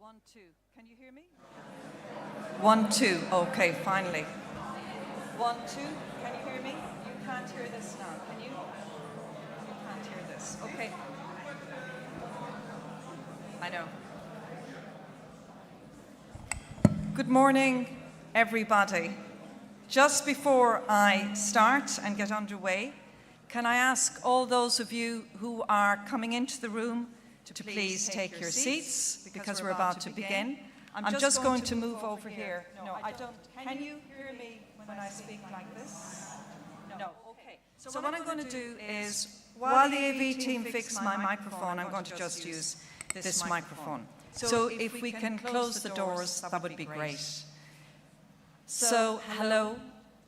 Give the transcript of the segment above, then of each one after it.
1, 2. Can you hear me? 1, 2. Okay, finally. 1, 2. Can you hear me? You can't hear this now. Can you? You can't hear this. Okay. I know. Good morning, everybody. Just before I start and get underway, can I ask all those of you who are coming into the room to please take your seats because we're about to begin. I'm just going to move over here. No, I don't. Can you hear me when I speak like this? No. Okay. So what I'm going to do is, while the AV team fix my microphone, I'm going to just use this microphone. So if we can close the doors, that would be great. So hello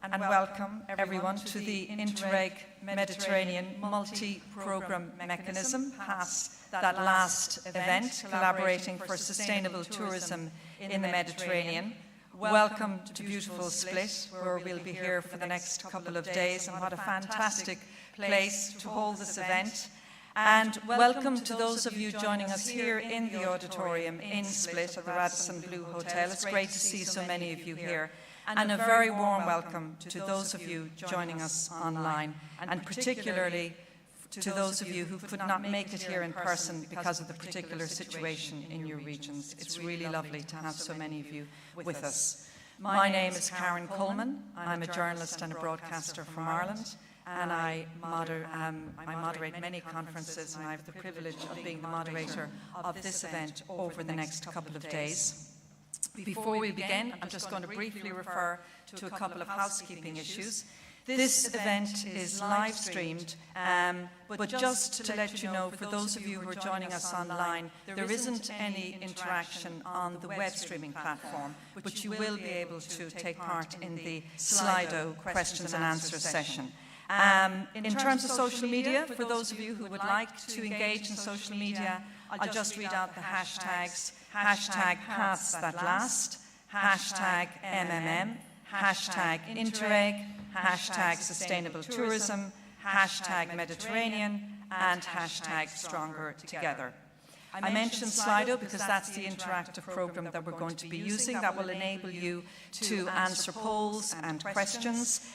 and welcome everyone to the Interreg Mediterranean multi-programme mechanism Paths That Last event, collaborating for sustainable tourism in the Mediterranean. Welcome to beautiful Split, where we'll be here for the next couple of days, and what a fantastic place to hold this event. And welcome to those of you joining us here in the auditorium in Split at the Radisson Blu Hotel. It's great to see so many of you here. And a very warm welcome to those of you joining us online, and particularly to those of you who could not make it here in person because of the particular situation in your regions. It's really lovely to have so many of you with us. My name is Karen Coleman. I'm a journalist and a broadcaster from Ireland, and I moderate many conferences, and I have the privilege of being the moderator of this event over the next couple of days. Before we begin, I'm just going to briefly refer to a couple of housekeeping issues. This event is live streamed, but just to let you know, for those of you who are joining us online, there isn't any interaction on the web streaming platform, but you will be able to take part in the Slido questions and answers session. In terms of social media, for those of you who would like to engage in social media, I'll just read out the hashtags: hashtag Paths That Last, hashtag MMM, hashtag Interreg, hashtag Sustainable Tourism, hashtag Mediterranean, and hashtag Stronger Together. I mentioned Slido because that's the interactive program that we're going to be using that will enable you to answer polls and questions.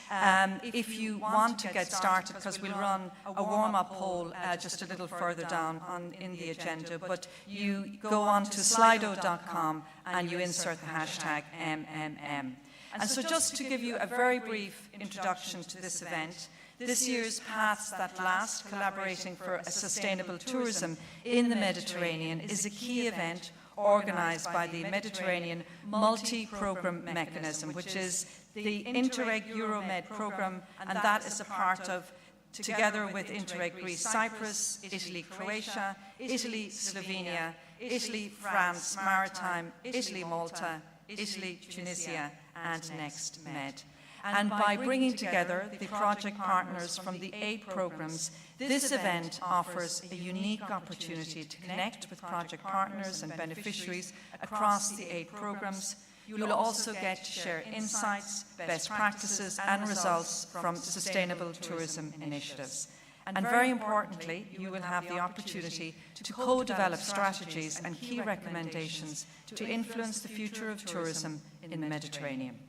If you want to get started, because we'll run a warm-up poll just a little further down in the agenda, but you go on to slido.com and you insert the hashtag MMM. And so just to give you a very brief introduction to this event, this year's Paths That Last, collaborating for a sustainable tourism in the Mediterranean, is a key event organised by the Mediterranean multi-programme mechanism, which is the Interreg Euromed programme, and that is a part of, together with Interreg Greece Cyprus, Italy Croatia, Italy Slovenia, Italy France Maritime, Italy Malta, Italy Tunisia, and Next Med. And by bringing together the project partners from the 8 programmes, this event offers a unique opportunity to connect with project partners and beneficiaries across the 8 programmes. You will also get to share insights, best practices and results from sustainable tourism initiatives. And very importantly, you will have the opportunity to co-develop strategies and key recommendations to influence the future of tourism in the Mediterranean.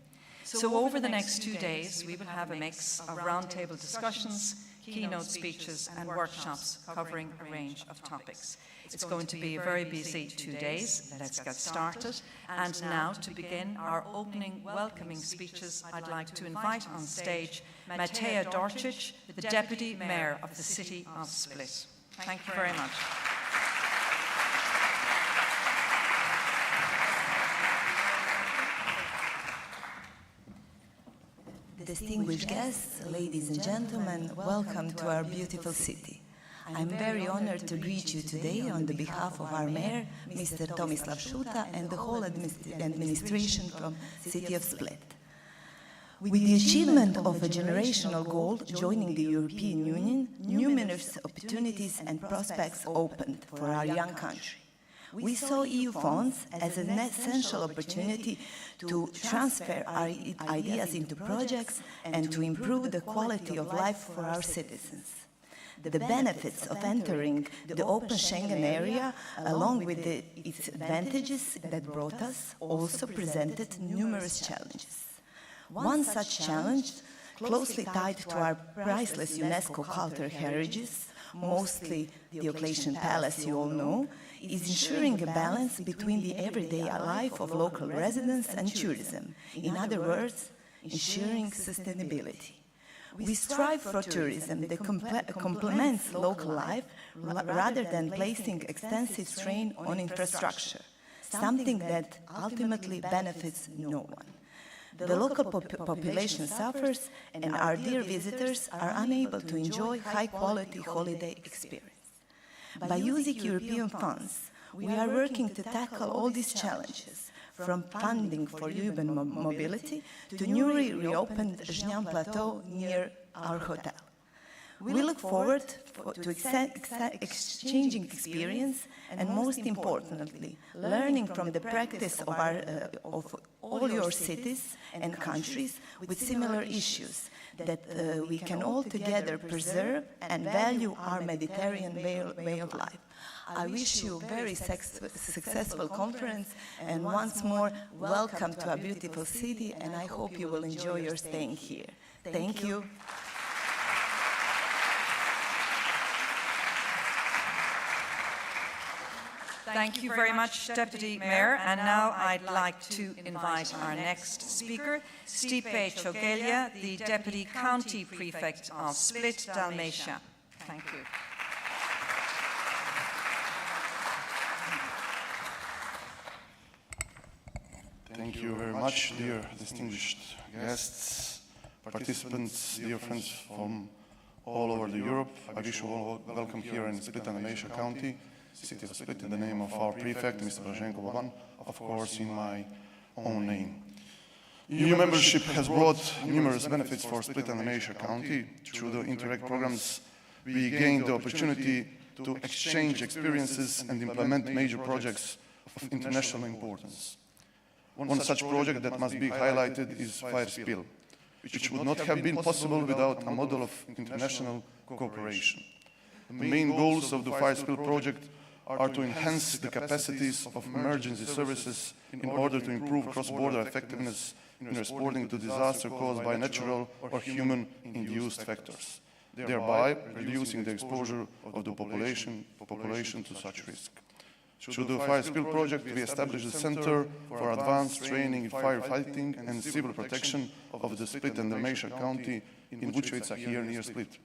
So over the next 2 days, we will have a mix of roundtable discussions, keynote speeches and workshops covering a range of topics. It's going to be a very busy 2 days. Let's get started. And now, to begin our opening welcoming speeches, I'd like to invite on stage Mateja Dorčić, the Deputy Mayor of the City of Split. Thank you very much. Distinguished guests, ladies and gentlemen, welcome to our beautiful city. I'm very honored to greet you today on the behalf of our mayor, Mr. Tomislav Šuta, and the whole administration from the city of Split. With the achievement of a generational goal joining the European Union, numerous opportunities and prospects opened for our young country. We saw EU funds as an essential opportunity to transfer our ideas into projects and to improve the quality of life for our citizens. The benefits of entering the open Schengen area, along with its advantages that brought us, also presented numerous challenges. One such challenge, closely tied to our priceless UNESCO cultural heritages, mostly the Diocletian Palace, you all know, is ensuring a balance between the everyday life of local residents and tourism. In other words, ensuring sustainability. We strive for tourism that complements local life rather than placing extensive strain on infrastructure, something that ultimately benefits no one. The local population suffers, and our dear visitors are unable to enjoy high-quality holiday experience. By using European funds, we are working to tackle all these challenges, from funding for urban mobility to newly reopened Juin Plateau near our hotel. We look forward to exchanging experience and, most importantly, learning from the practice of all your cities and countries with similar issues that we can all together preserve and value our Mediterranean way of life. I wish you a very successful conference, and once more, welcome to our beautiful city, and I hope you will enjoy your staying here. Thank you. Thank you very much, Deputy Mayor. And now I'd like to invite our next speaker, Stipe Chogelia, the Deputy County Prefect of Split, Dalmatia. Thank you. Thank you very much, dear distinguished guests, participants, dear friends from all over Europe. I wish you all welcome here in Split, Dalmatia County, city of Split, in the name of our prefect, Mr. Blaženko Boban, of course in my own name. EU membership has brought numerous benefits for Split, Dalmatia County. Through the Interreg programs, we gained the opportunity to exchange experiences and implement major projects of international importance. One such project that must be highlighted is Fire Spill, which would not have been possible without a model of international cooperation. The main goals of the Fire Spill project are to enhance the capacities of emergency services in order to improve cross-border effectiveness in responding to disaster caused by natural or human-induced factors, thereby reducing the exposure of the population to such risk. Through the Fire Spill project, we established a Center for Advanced Training in Firefighting and Civil Protection of the Split and Dalmatia County in Vučevica, here near Split.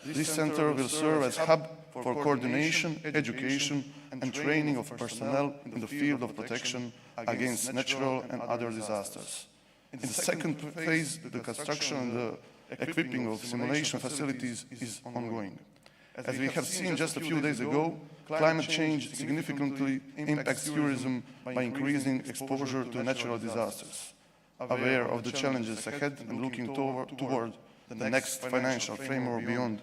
This center will serve as a hub for coordination, education, and training of personnel in the field of protection against natural and other disasters. In the second phase, the construction and the equipping of simulation facilities is ongoing. As we have seen just a few days ago, climate change significantly impacts tourism by increasing exposure to natural disasters. Aware of the challenges ahead and looking toward the next financial framework beyond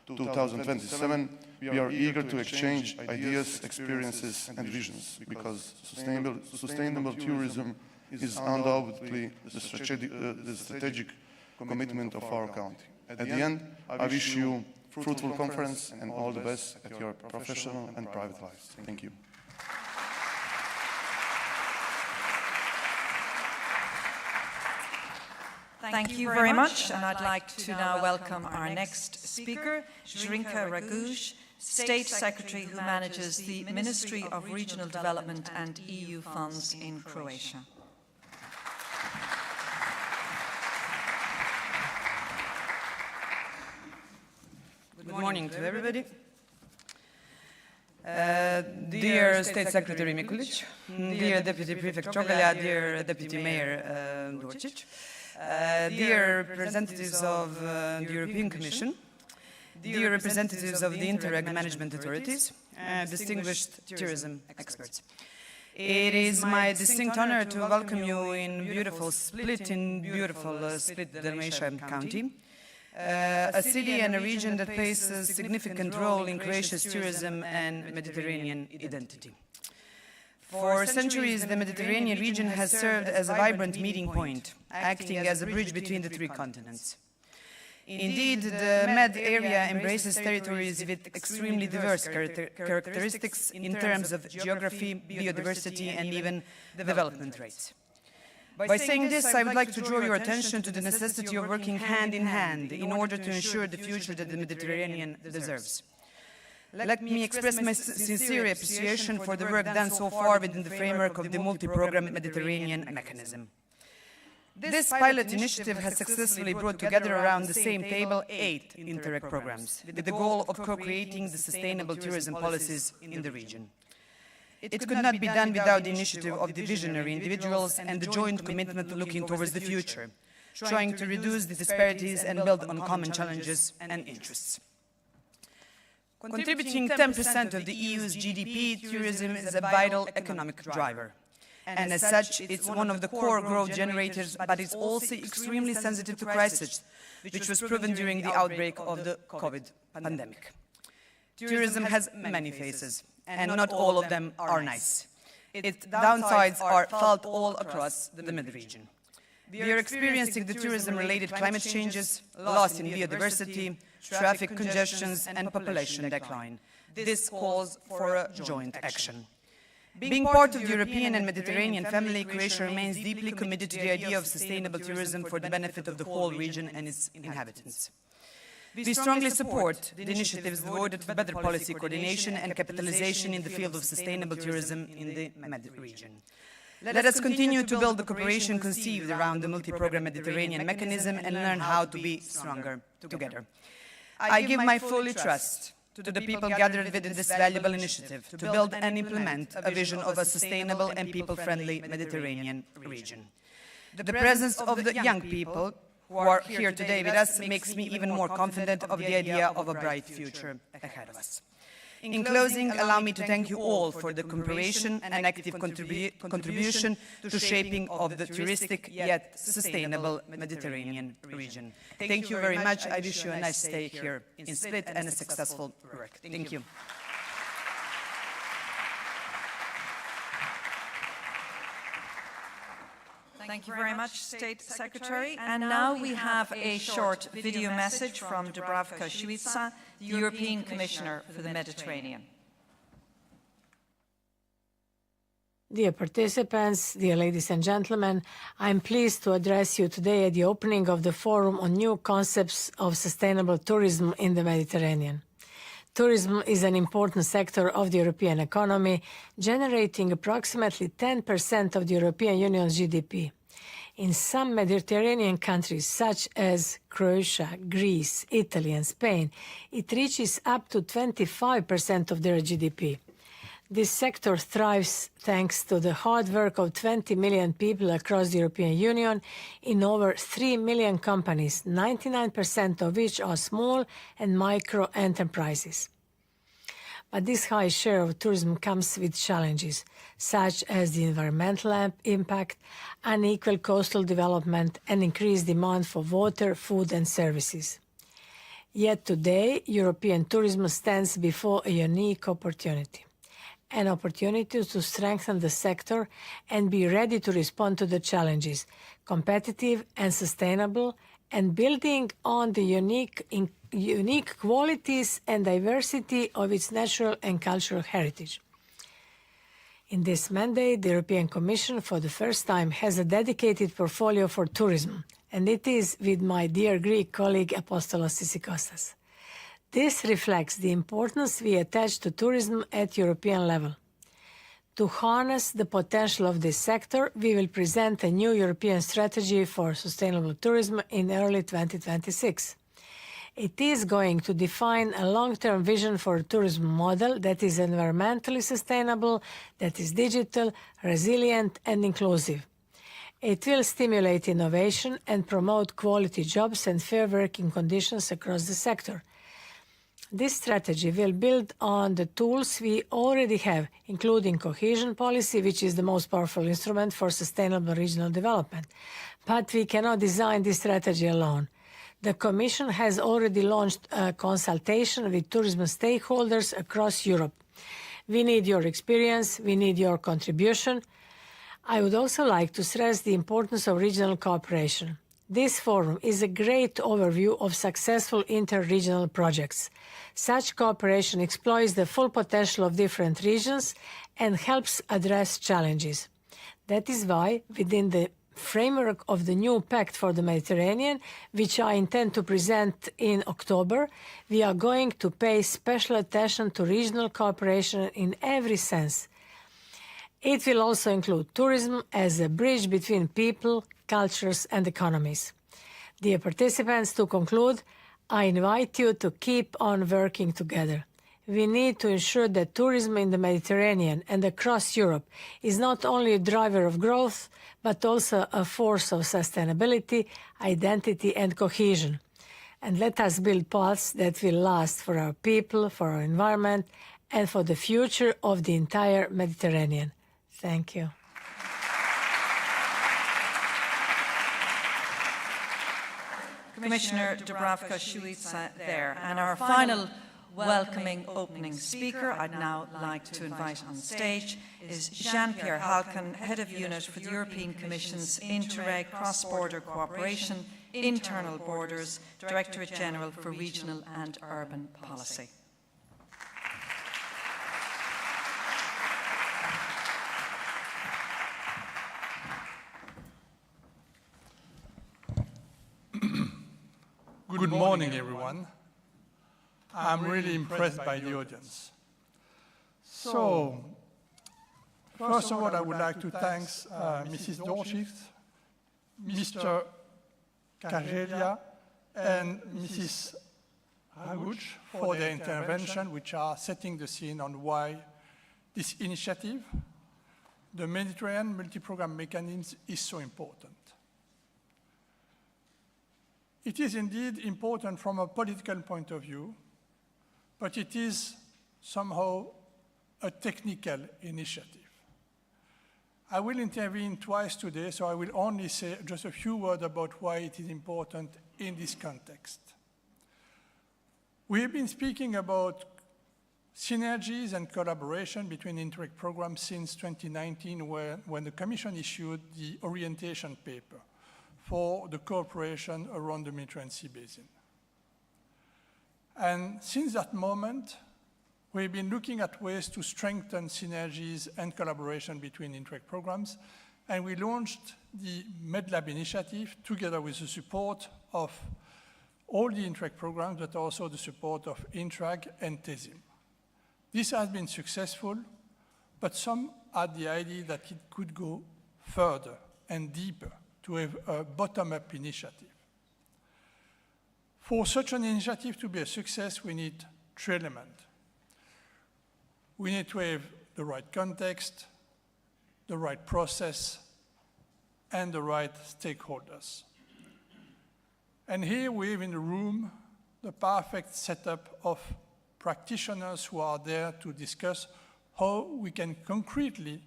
2027, we are eager to exchange ideas, experiences, and visions, because sustainable tourism is undoubtedly the strategic commitment of our county. At the end, I wish you a fruitful conference and all the best at your professional and private lives. Thank you. Thank you very much, and I'd like to now welcome our next speaker, Zrinka Raguž, State Secretary who manages the Ministry of Regional Development and EU funds in Croatia. Good morning to everybody. Dear State Secretary Mikulic, dear Deputy Prefect Chogelja, dear Deputy Mayor Dorčić, dear representatives of the European Commission, dear representatives of the Interreg management authorities, distinguished tourism experts. It is my distinct honor to welcome you in beautiful Split, Dalmatia County, a city and a region that plays a significant role in Croatia's tourism and Mediterranean identity. For centuries, the Mediterranean region has served as a vibrant meeting point, acting as a bridge between the three continents. Indeed, the Med area embraces territories with extremely diverse characteristics in terms of geography, biodiversity, and even development rates. By saying this, I would like to draw your attention to the necessity of working hand in hand in order to ensure the future that the Mediterranean deserves. Let me express my sincere appreciation for the work done so far within the framework of the multi-program Mediterranean mechanism. This pilot initiative has successfully brought together around the same table 8 Interreg programs, with the goal of co-creating the sustainable tourism policies in the region. It could not be done without the initiative of the visionary individuals and the joint commitment looking towards the future, trying to reduce the disparities and build on common challenges and interests. Contributing 10% of the EU's GDP, tourism is a vital economic driver. And as such, it's one of the core growth generators, but it's also extremely sensitive to crisis, which was proven during the outbreak of the COVID pandemic. Tourism has many faces, and not all of them are nice. Its downsides are felt all across the mid-region. We are experiencing the tourism-related climate changes, loss in biodiversity, traffic congestions, and population decline. This calls for a joint action. Being part of the European and Mediterranean family, Croatia remains deeply committed to the idea of sustainable tourism for the benefit of the whole region and its inhabitants. We strongly support the initiatives devoted to better policy coordination and capitalization in the field of sustainable tourism in the Med region. Let us continue to build the cooperation conceived around the multi-program Mediterranean mechanism and learn how to be stronger together. I give my full trust to the people gathered within this valuable initiative to build and implement a vision of a sustainable and people-friendly Mediterranean region. The presence of the young people who are here today with us makes me even more confident of the idea of a bright future ahead of us. In closing, allow me to thank you all for the cooperation and active contribution to shaping of the touristic yet sustainable Mediterranean region. Thank you very much. I wish you a nice stay here in Split and a successful work. Thank you. Thank you very much, State Secretary. And now we have a short video message from Dubravka Šuica, the European Commissioner for the Mediterranean. Dear participants, dear ladies and gentlemen, I'm pleased to address you today at the opening of the Forum on New Concepts of Sustainable Tourism in the Mediterranean. Tourism is an important sector of the European economy, generating approximately 10% of the European Union's GDP. In some Mediterranean countries, such as Croatia, Greece, Italy, and Spain, it reaches up to 25% of their GDP. This sector thrives thanks to the hard work of 20 million people across the European Union in over 3 million companies, 99% of which are small and micro enterprises. But this high share of tourism comes with challenges, such as the environmental impact, unequal coastal development, and increased demand for water, food, and services. Yet today, European tourism stands before a unique opportunity. An opportunity to strengthen the sector and be ready to respond to the challenges, competitive and sustainable, and building on the unique qualities and diversity of its natural and cultural heritage. In this mandate, the European Commission for the first time has a dedicated portfolio for tourism, and it is with my dear Greek colleague Apostolos Tsikostas. This reflects the importance we attach to tourism at European level. To harness the potential of this sector, we will present a new European strategy for sustainable tourism in early 2026. It is going to define a long-term vision for a tourism model that is environmentally sustainable, that is digital, resilient, and inclusive. It will stimulate innovation and promote quality jobs and fair working conditions across the sector. This strategy will build on the tools we already have, including cohesion policy, which is the most powerful instrument for sustainable regional development. But we cannot design this strategy alone. The Commission has already launched a consultation with tourism stakeholders across Europe. We need your experience, we need your contribution. I would also like to stress the importance of regional cooperation. This forum is a great overview of successful inter-regional projects. Such cooperation exploits the full potential of different regions and helps address challenges. That is why, within the framework of the new Pact for the Mediterranean, which I intend to present in October, we are going to pay special attention to regional cooperation in every sense. It will also include tourism as a bridge between people, cultures and economies. Dear participants, to conclude, I invite you to keep on working together. We need to ensure that tourism in the Mediterranean and across Europe is not only a driver of growth, but also a force of sustainability, identity and cohesion. And let us build paths that will last for our people, for our environment, and for the future of the entire Mediterranean. Thank you. Commissioner Dubravka-Šuica there. And our final welcoming opening speaker I'd now like to invite on stage is Jean-Pierre Halkan, Head of Unit for the European Commission's Interreg Cross-Border Cooperation, Internal Borders, Directorate General for Regional and Urban Policy. Good morning, everyone. I'm really impressed by the audience. So, first of all, I would like to thank Mrs. Dorchis, Mr. Kajelia, and Mrs. Raguc for their intervention, which are setting the scene on why this initiative, the Mediterranean multi-program mechanism, is so important. It is indeed important from a political point of view, but it is somehow a technical initiative. I will intervene twice today, so I will only say just a few words about why it is important in this context. We have been speaking about synergies and collaboration between Interreg programs since 2019, when the Commission issued the orientation paper for the cooperation around the Mediterranean Sea Basin. And since that moment, we've been looking at ways to strengthen synergies and collaboration between Interreg programs, and we launched the MedLab initiative together with the support of all the Interreg programs, but also the support of Interreg and TESIM. This has been successful, but some had the idea that it could go further and deeper to have a bottom-up initiative. For such an initiative to be a success, we need three elements. We need to have the right context, the right process, and the right stakeholders. And here we have in the room the perfect setup of practitioners who are there to discuss how we can concretely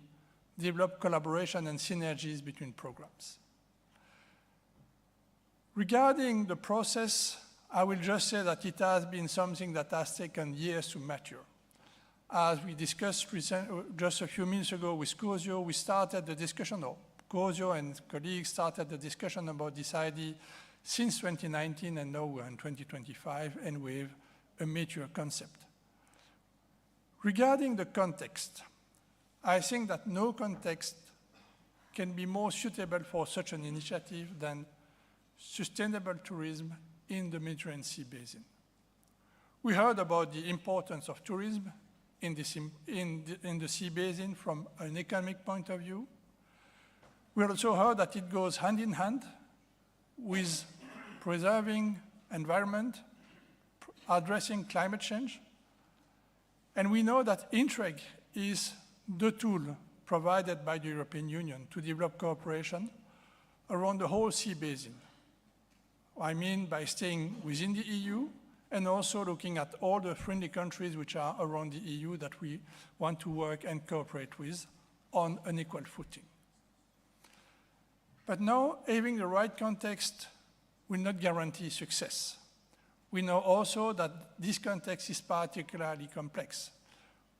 develop collaboration and synergies between programs. Regarding the process, I will just say that it has been something that has taken years to mature. As we discussed just a few minutes ago with Cosio, we started the discussion, or Cosio and colleagues started the discussion about this idea since 2019, and now we're in 2025, and we have a mature concept. Regarding the context, I think that no context can be more suitable for such an initiative than sustainable tourism in the Mediterranean Sea Basin. We heard about the importance of tourism in the Sea Basin from an economic point of view. We also heard that it goes hand in hand with preserving environment, addressing climate change. And we know that Interreg is the tool provided by the European Union to develop cooperation around the whole sea basin. I mean by staying within the EU and also looking at all the friendly countries which are around the EU that we want to work and cooperate with on an equal footing. But now, having the right context will not guarantee success. We know also that this context is particularly complex.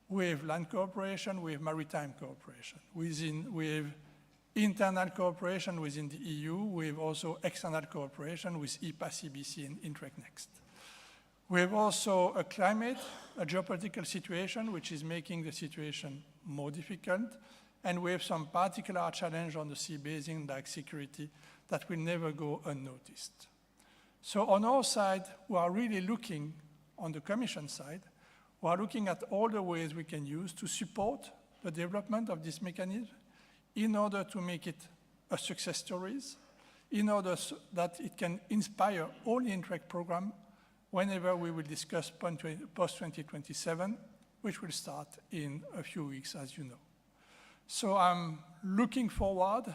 We have land cooperation, we have maritime cooperation. We have internal cooperation within the EU, with also external cooperation with EPA, CBC, and Interreg Next. We have also a climate, a geopolitical situation, which is making the situation more difficult, and we have some particular challenge on the sea basin, like security, that will never go unnoticed. So on our side, we are really looking, on the Commission side, we are looking at all the ways we can use to support the development of this mechanism in order to make it a success story, in order that it can inspire all the Interreg program whenever we will discuss post-2027, which will start in a few weeks, as you know. So I'm looking forward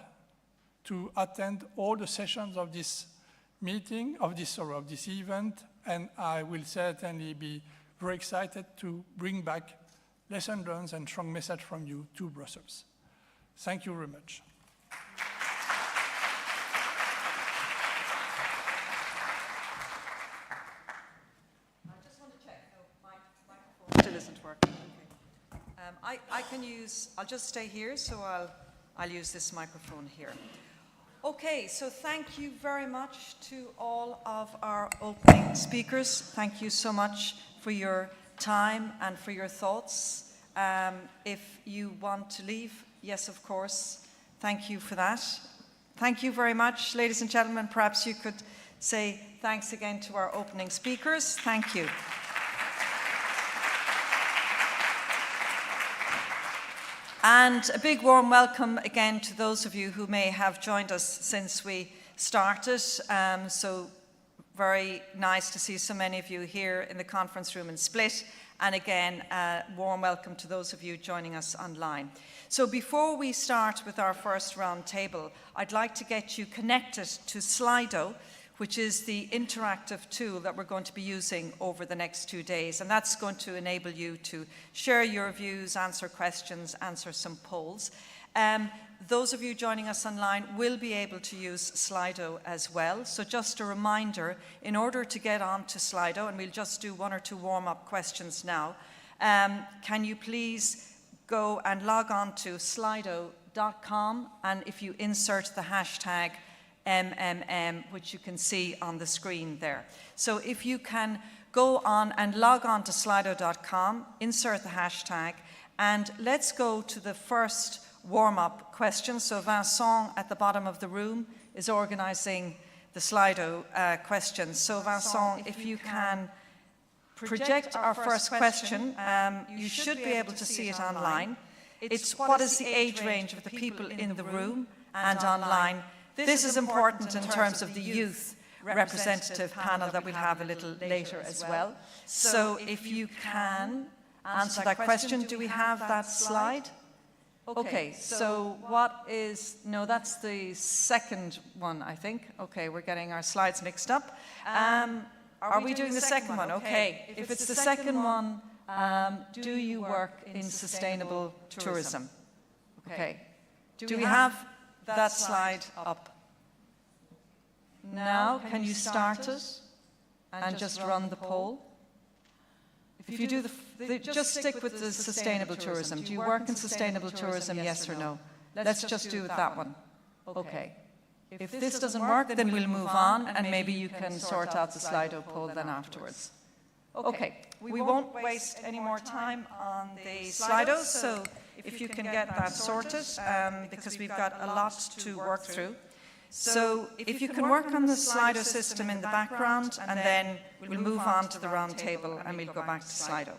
to attend all the sessions of this meeting, of this event, and I will certainly be very excited to bring back lessons learned and strong message from you to Brussels. Thank you very much. I just want to check. No, my microphone still isn't working. Okay. I can use, I'll just stay here, so I'll use this microphone here. Okay, so thank you very much to all of our opening speakers. Thank you so much for your time and for your thoughts. If you want to leave, yes, of course. Thank you for that. Thank you very much, ladies and gentlemen. Perhaps you could say thanks again to our opening speakers. Thank you. And a big warm welcome again to those of you who may have joined us since we started. So very nice to see so many of you here in the conference room in Split. And again, a warm welcome to those of you joining us online. So before we start with our first round table, I'd like to get you connected to Slido, which is the interactive tool that we're going to be using over the next 2 days. And that's going to enable you to share your views, answer questions, answer some polls. Those of you joining us online will be able to use Slido as well. So just a reminder, in order to get onto Slido, and we'll just do 1 or 2 warm-up questions now, can you please go and log on to slido.com, and if you insert the hashtag MMM, which you can see on the screen there. So if you can go on and log on to slido.com, insert the hashtag, and let's go to the first warm-up question. So Vincent at the bottom of the room is organizing the Slido questions. So Vincent, if you can project our first question, you should be able to see it online. It's what is the age range of the people in the room and online? This is important in terms of the youth representative panel that we'll have a little later as well. So if you can answer that question, do we have that slide? Okay, so what is, no, that's the second one, I think. Okay, we're getting our slides mixed up. Are we doing the second one? Okay, if it's the second one, do you work in sustainable tourism? Okay, do we have that slide up? Now, can you start it and just run the poll? If you do just stick with the sustainable tourism. Do you work in sustainable tourism, yes or no? Let's just do that one. Okay. If this doesn't work, then we'll move on, and maybe you can sort out the Slido poll then afterwards. Okay, we won't waste any more time on the Slido, so if you can get that sorted, because we've got a lot to work through. So if you can work on the Slido system in the background, and then we'll move on to the round table and we'll go back to Slido.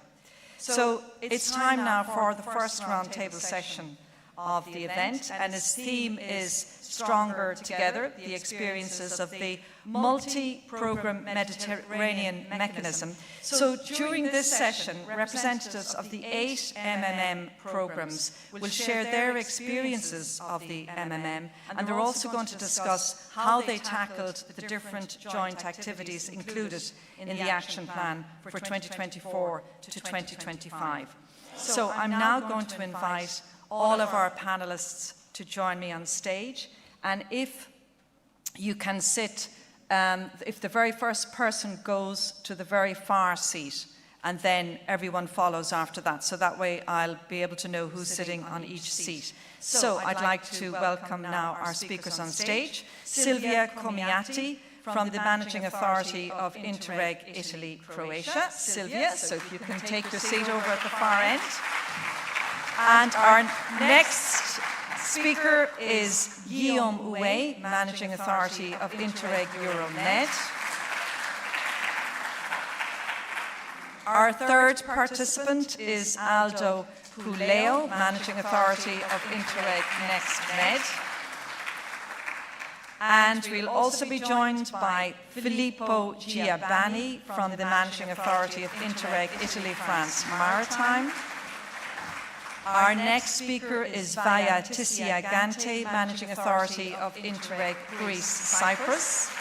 So it's time now for the first round table session of the event, and its theme is Stronger Together, the experiences of the multi-program Mediterranean mechanism. So during this session, representatives of the 8 MMM programs will share their experiences of the MMM, and they're also going to discuss how they tackled the different joint activities included in the action plan for 2024 to 2025. So I'm now going to invite all of our panelists to join me on stage, and if you can sit, if the very first person goes to the very far seat, and then everyone follows after that. So that way I'll be able to know who's sitting on each seat. So I'd like to welcome now our speakers on stage. Silvia Comiati from the Managing Authority of Interreg Italy, Croatia. Silvia, so if you can take your seat over at the far end. And our next speaker is Guillaume Houet, Managing Authority of Interreg Euromed. Our third participant is Aldo Puleo, Managing Authority of Interreg Next Med. And we'll also be joined by Filippo Giabani from the Managing Authority of Interreg Italy, France Maritime. Our next speaker is Vaya Tissia Gante, Managing Authority of Interreg Greece Cyprus.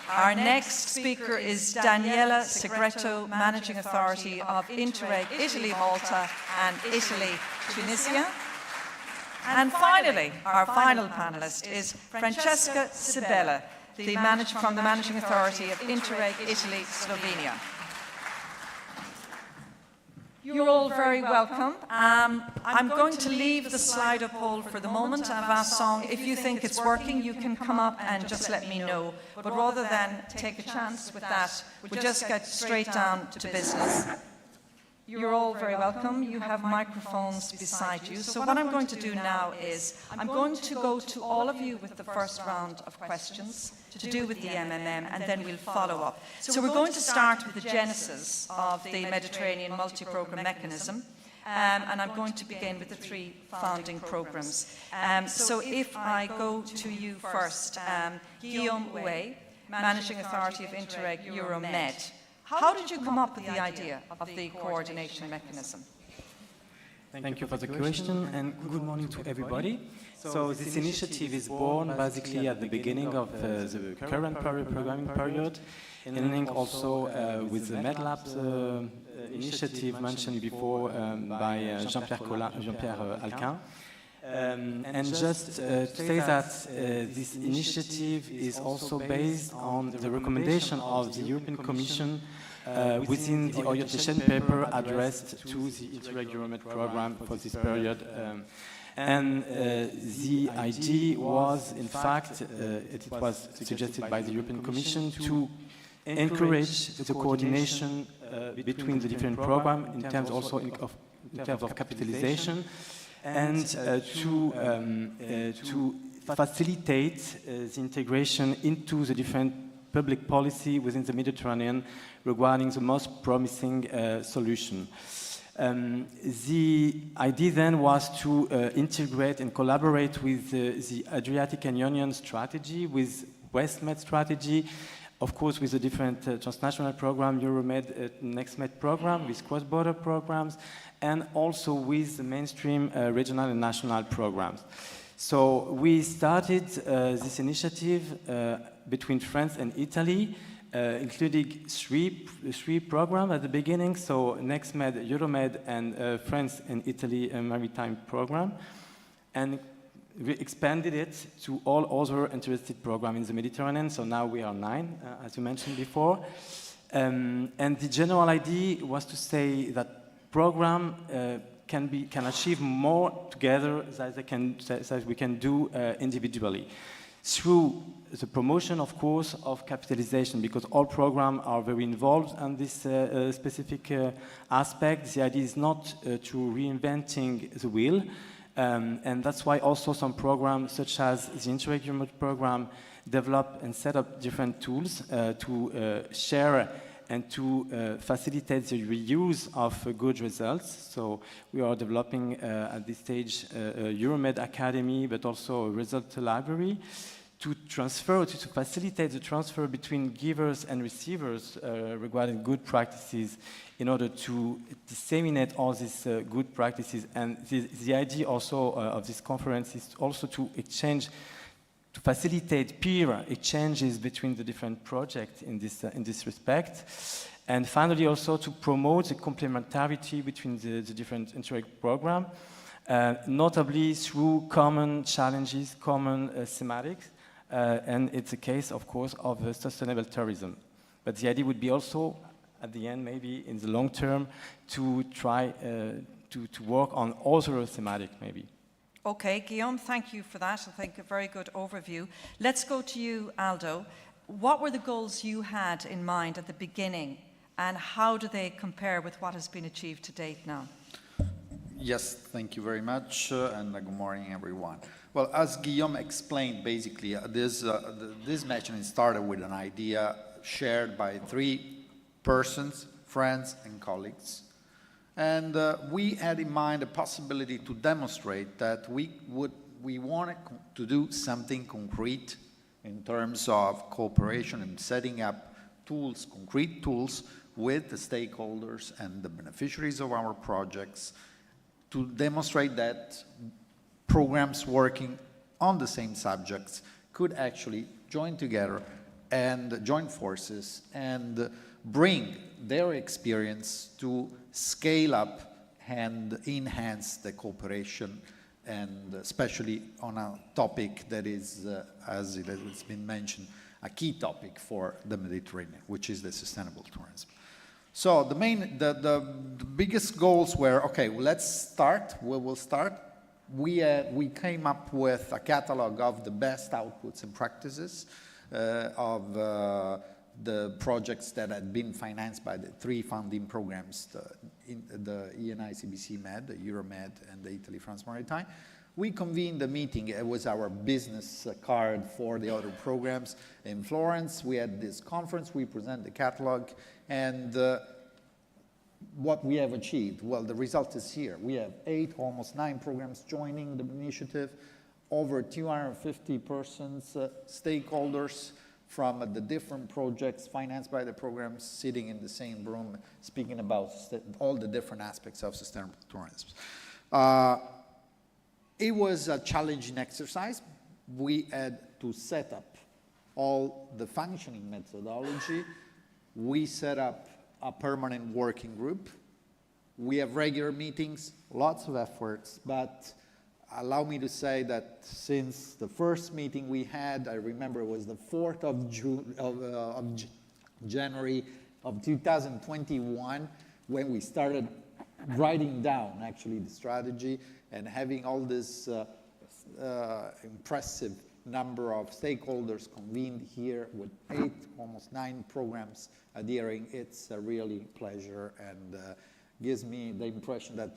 Our next speaker is Daniela Segreto, Managing Authority of Interreg Italy Malta and Italy Tunisia. And finally, our final panelist is Francesca Sibella, from the Managing Authority of Interreg Italy Slovenia. You're all very welcome. I'm going to leave the Slido poll for the moment. I've asked Song, if you think it's working, you can come up and just let me know. But rather than take a chance with that, we'll just get straight down to business. You're all very welcome. You have microphones beside you. So what I'm going to do now is I'm going to go to all of you with the first round of questions to do with the MMM, and then we'll follow up. So we're going to start with the genesis of the Mediterranean multi-programme mechanism, and I'm going to begin with the three founding programmes. So if I go to you first, Guillaume Houet, Managing Authority of Interreg Euromed. How did you come up with the idea of the coordination mechanism? Thank you for the question, and good morning to everybody. So this initiative is born basically at the beginning of the current programming period, and ending also with the MedLabs initiative mentioned before by Jean-Pierre Alquin. And just to say that this initiative is also based on the recommendation of the European Commission within the orientation paper addressed to the Interreg Euromed program for this period. And the idea was, in fact, it was suggested by the European Commission to encourage the coordination between the different programs in terms also in terms of capitalization, and to facilitate the integration into the different public policy within the Mediterranean regarding the most promising solution. The idea then was to integrate and collaborate with the Adriatic and Ionian strategy, with WestMed strategy, of course with the different transnational program, Euromed, NextMed program, with cross-border programs, and also with the mainstream regional and national programs. So we started this initiative between France and Italy, including three programs at the beginning, so NextMed, Euromed, and France and Italy Maritime program, and we expanded it to all other interested programs in the Mediterranean, so now we are 9, as you mentioned before. And the general idea was to say that program can achieve more together than we can do individually, through the promotion, of course, of capitalization, because all programs are very involved in this specific aspect. The idea is not to reinventing the wheel, and that's why also some programs, such as the Interreg Euromed program, develop and set up different tools to share and to facilitate the reuse of good results. So we are developing at this stage a Euromed Academy, but also a result library to facilitate the transfer between givers and receivers regarding good practices, in order to disseminate all these good practices. And the idea also of this conference is also to facilitate peer exchanges between the different projects in this respect. And finally, also to promote the complementarity between the different Interreg programs, notably through common challenges, common thematics, and it's a case, of course, of sustainable tourism. But the idea would be also at the end, maybe in the long term, to try to work on other thematic, maybe. Okay, Guillaume, thank you for that. I think a very good overview. Let's go to you, Aldo. What were the goals you had in mind at the beginning, and how do they compare with what has been achieved to date now? Yes, thank you very much, and good morning, everyone. Well, as Guillaume explained, basically, this mission started with an idea shared by 3 persons, friends, and colleagues. And we had in mind a possibility to demonstrate that we wanted to do something concrete in terms of cooperation and setting up tools, concrete tools, with the stakeholders and the beneficiaries of our projects to demonstrate that programs working on the same subjects could actually join together and join forces and bring their experience to scale up and enhance the cooperation, and especially on a topic that is, as it has been mentioned, a key topic for the Mediterranean, which is the sustainable tourism. So the biggest goals were, okay, let's start. We will start. We came up with a catalog of the best outputs and practices of the projects that had been financed by the 3 funding programs, the ENI CBC Med, the Euromed, and the Italy France Maritime. We convened a meeting. It was our business card for the other programs in Florence. We had this conference. We presented the catalog. And what we have achieved, well, the result is here. We have 8, almost 9 programs joining the initiative, over 250 persons, stakeholders from the different projects financed by the programs sitting in the same room, speaking about all the different aspects of sustainable tourism. It was a challenging exercise. We had to set up all the functioning methodology. We set up a permanent working group. We have regular meetings, lots of efforts, but allow me to say that since the first meeting we had, I remember it was the 4th of January of 2021, when we started writing down actually the strategy and having all this impressive number of stakeholders convened here with 8, almost 9 programs adhering. It's a really pleasure and gives me the impression that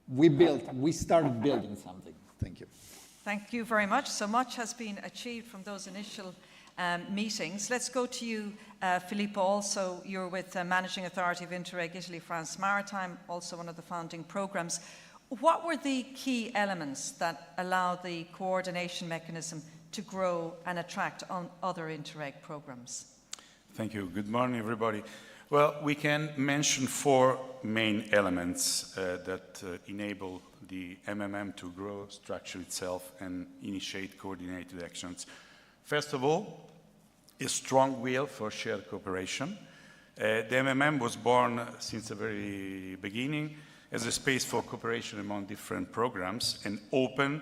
we started building something. Thank you. Thank you very much. So much has been achieved from those initial meetings. Let's go to you, Filippo. Also, you're with the Managing Authority of Interreg Italy France Maritime, also one of the founding programs. What were the key elements that allow the coordination mechanism to grow and attract on other Interreg programs? Thank you. Good morning, everybody. Well, we can mention 4 main elements that enable the MMM to grow, structure itself, and initiate coordinated actions. First of all, a strong will for shared cooperation. The MMM was born since the very beginning as a space for cooperation among different programs and open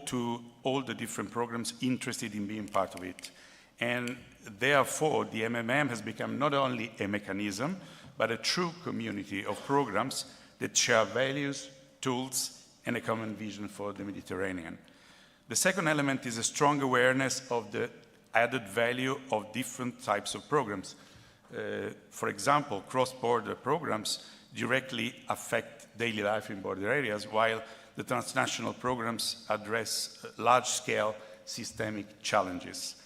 to all the different programs interested in being part of it. And therefore, the MMM has become not only a mechanism, but a true community of programs that share values, tools, and a common vision for the Mediterranean. The second element is a strong awareness of the added value of different types of programs. For example, cross-border programs directly affect daily life in border areas, while the transnational programs address large-scale systemic challenges.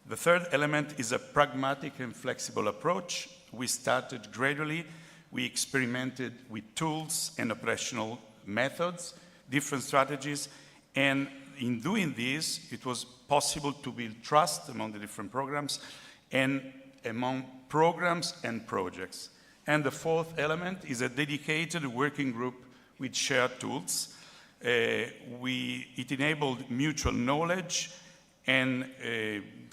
The third element is a pragmatic and flexible approach. We started gradually. We experimented with tools and operational methods, different strategies, and in doing this, it was possible to build trust among the different programs and among programs and projects. And the fourth element is a dedicated working group with shared tools. It enabled mutual knowledge and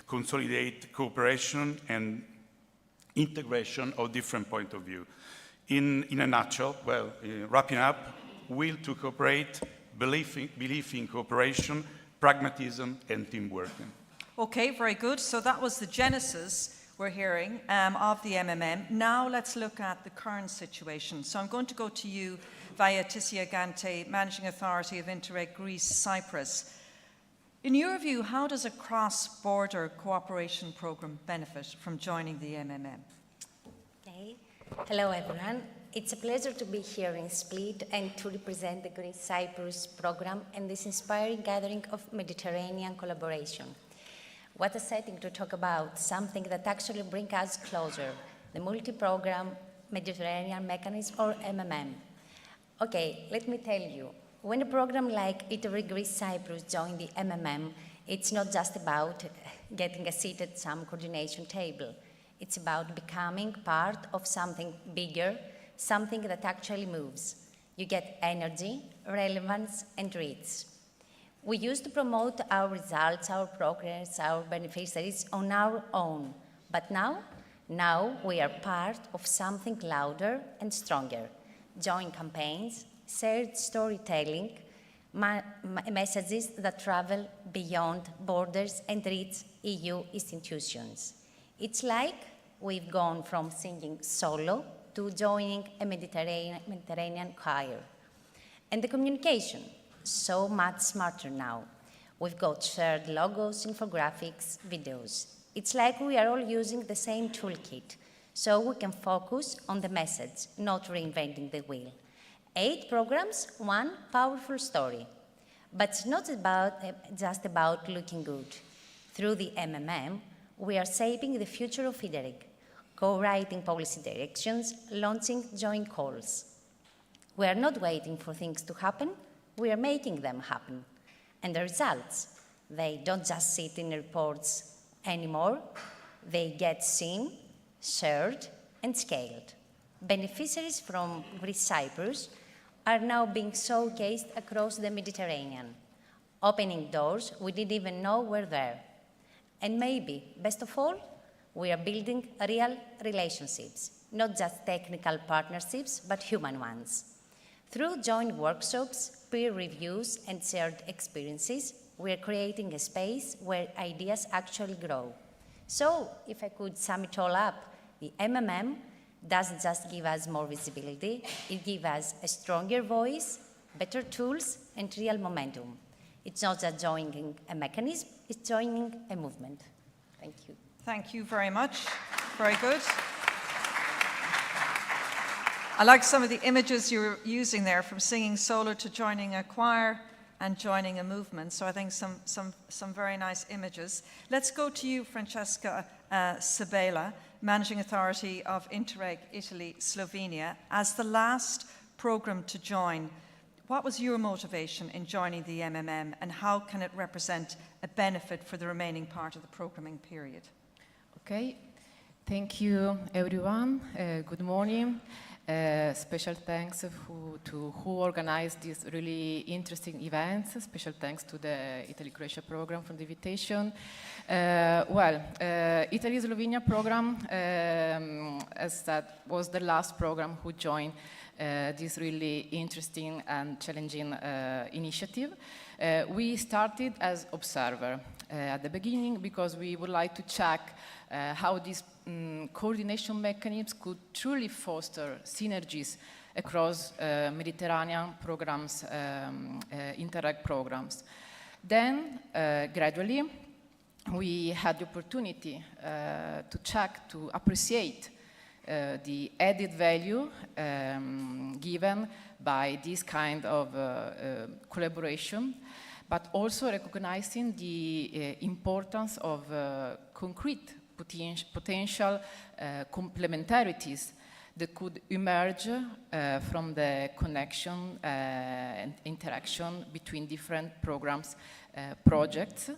consolidate cooperation and integration of different points of view. In a nutshell, well, wrapping up, will to cooperate, belief in cooperation, pragmatism, and teamwork. Okay, very good. So that was the genesis. we're hearing of the MMM. Now let's look at the current situation. So I'm going to go to you via Tisia Gante, Managing Authority of Interreg Greece Cyprus. In your view, how does a cross-border cooperation programme benefit from joining the MMM? Okay. Hello, everyone. It's a pleasure to be here in Split and to represent the Greece Cyprus programme and this inspiring gathering of Mediterranean collaboration. What a setting to talk about something that actually brings us closer, the multi-programme Mediterranean mechanism, or MMM. Okay, let me tell you, when a program like Interreg Greece Cyprus joined the MMM, it's not just about getting a seat at some coordination table. It's about becoming part of something bigger, something that actually moves. You get energy, relevance, and reach. We used to promote our results, our progress, our beneficiaries on our own. But now we are part of something louder and stronger. Joint campaigns, shared storytelling, messages that travel beyond borders and reach EU institutions. It's like we've gone from singing solo to joining a Mediterranean choir. And the communication, so much smarter now. We've got shared logos, infographics, videos. It's like we are all using the same toolkit, so we can focus on the message, not reinventing the wheel. 8 programs, 1 powerful story. But it's not just about looking good. Through the MMM, we are shaping the future of Interreg, co-writing policy directions, launching joint calls. We are not waiting for things to happen, we are making them happen. And the results, they don't just sit in reports anymore, they get seen, shared, and scaled. Beneficiaries from Greece Cyprus are now being showcased across the Mediterranean, opening doors we didn't even know were there. And maybe, best of all, we are building real relationships, not just technical partnerships, but human ones. Through joint workshops, peer reviews, and shared experiences, we are creating a space where ideas actually grow. So, if I could sum it all up, the MMM doesn't just give us more visibility, it gives us a stronger voice, better tools, and real momentum. It's not just joining a mechanism, it's joining a movement. Thank you. Thank you very much. Very good. I like some of the images you were using there, from singing solo to joining a choir and joining a movement. So I think some very nice images. Let's go to you, Francesca Sabela, Managing Authority of Interreg Italy, Slovenia. As the last program to join, what was your motivation in joining the MMM, and how can it represent a benefit for the remaining part of the programming period? Okay, thank you everyone. Good morning. Special thanks to who organized these really interesting events. Special thanks to the Italy-Croatia program for the invitation. Italy-Slovenia program, as that was the last program who joined this really interesting and challenging initiative. We started as observer at the beginning because we would like to check how these coordination mechanisms could truly foster synergies across Mediterranean programs, Interreg programs. Then, gradually, we had the opportunity to check, to appreciate the added value given by this kind of collaboration, but also recognizing the importance of concrete potential complementarities that could emerge from the connection and interaction between different programs, projects,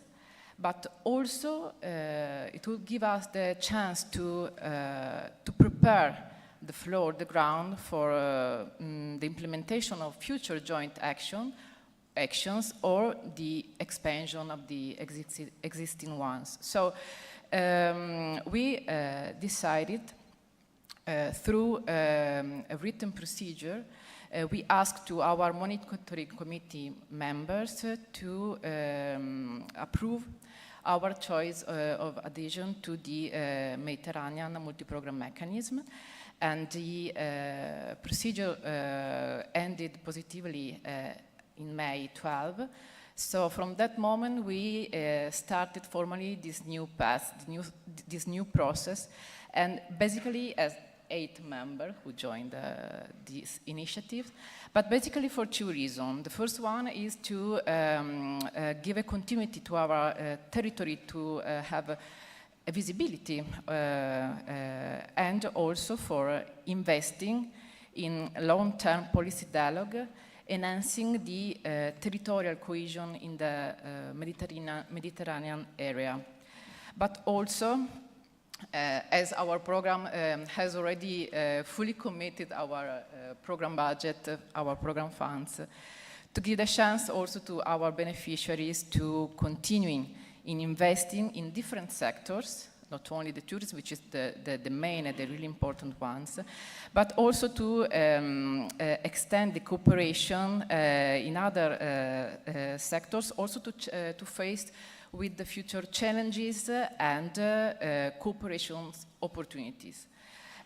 but also it will give us the chance to prepare the floor, the ground for the implementation of future joint actions or the expansion of the existing ones. So we decided through a written procedure, we asked to our monitoring committee members to approve our choice of adhesion to the Mediterranean multi-program mechanism. And the procedure ended positively in May 12. So from that moment, we started formally this new path, this new process. And basically, as 8 members who joined this initiative, but basically for 2 reasons. The first one is to give a continuity to our territory, to have a visibility, and also for investing in long-term policy dialogue, enhancing the territorial cohesion in the Mediterranean area. But also, as our program has already fully committed our program budget, our program funds, to give the chance also to our beneficiaries to continuing in investing in different sectors, not only the tourism, which is the main and the really important ones, but also to extend the cooperation in other sectors, also to face with the future challenges and cooperation opportunities.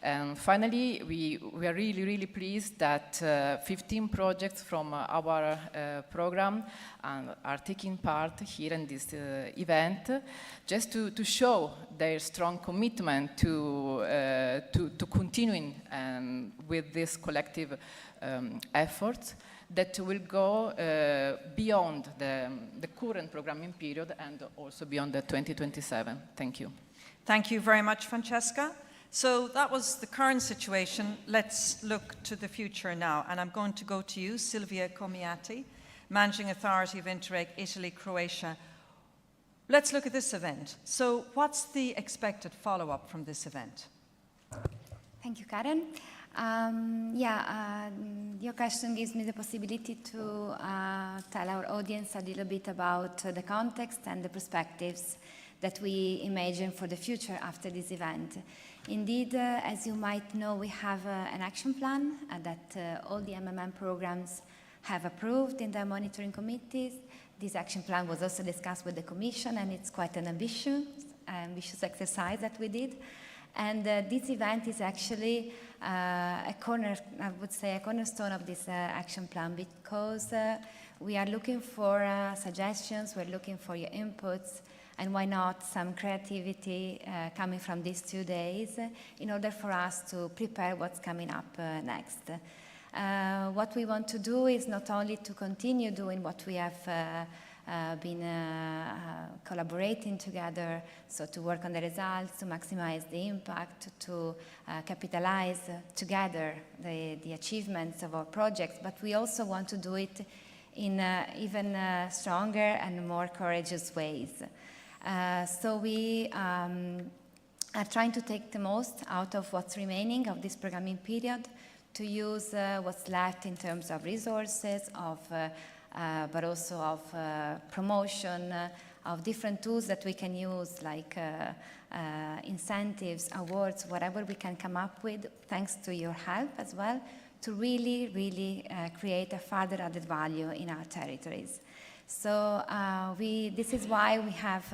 And finally, we are really, really pleased that 15 projects from our program are taking part here in this event, just to show their strong commitment to continuing with this collective efforts that will go beyond the current programming period and also beyond the 2027. Thank you. Thank you very much, Francesca. So that was the current situation. Let's look to the future now. And I'm going to go to you, Silvia Comiati, Managing Authority of Interreg Italy, Croatia. Let's look at this event. So what's the expected follow-up from this event? Thank you, Karen. Your question gives me the possibility to tell our audience a little bit about the context and the perspectives that we imagine for the future after this event. Indeed, as you might know, we have an action plan that all the MMM programs have approved in their monitoring committees. This action plan was also discussed with the Commission, and it's quite an ambitious exercise that we did. And this event is actually a cornerstone of this action plan, because we are looking for suggestions, we're looking for your inputs, and why not some creativity coming from these 2 days in order for us to prepare what's coming up next. What we want to do is not only to continue doing what we have been collaborating together, so to work on the results, to maximize the impact, to capitalize together the achievements of our projects, but we also want to do it in even stronger and more courageous ways. So we are trying to take the most out of what's remaining of this programming period, to use what's left in terms of resources, but also of promotion, of different tools that we can use, like incentives, awards, whatever we can come up with, thanks to your help as well, to really, really create a further added value in our territories. So this is why we have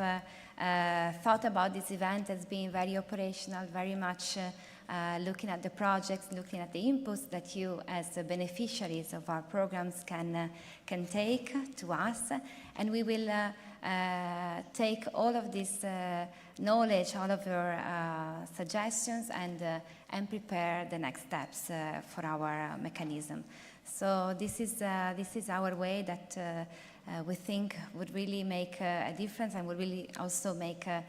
thought about this event as being very operational, very much looking at the projects, looking at the inputs that you as the beneficiaries of our programs can take to us, and we will take all of this knowledge, all of your suggestions, and prepare the next steps for our mechanism. So this is our way that we think would really make a difference, and would really also make a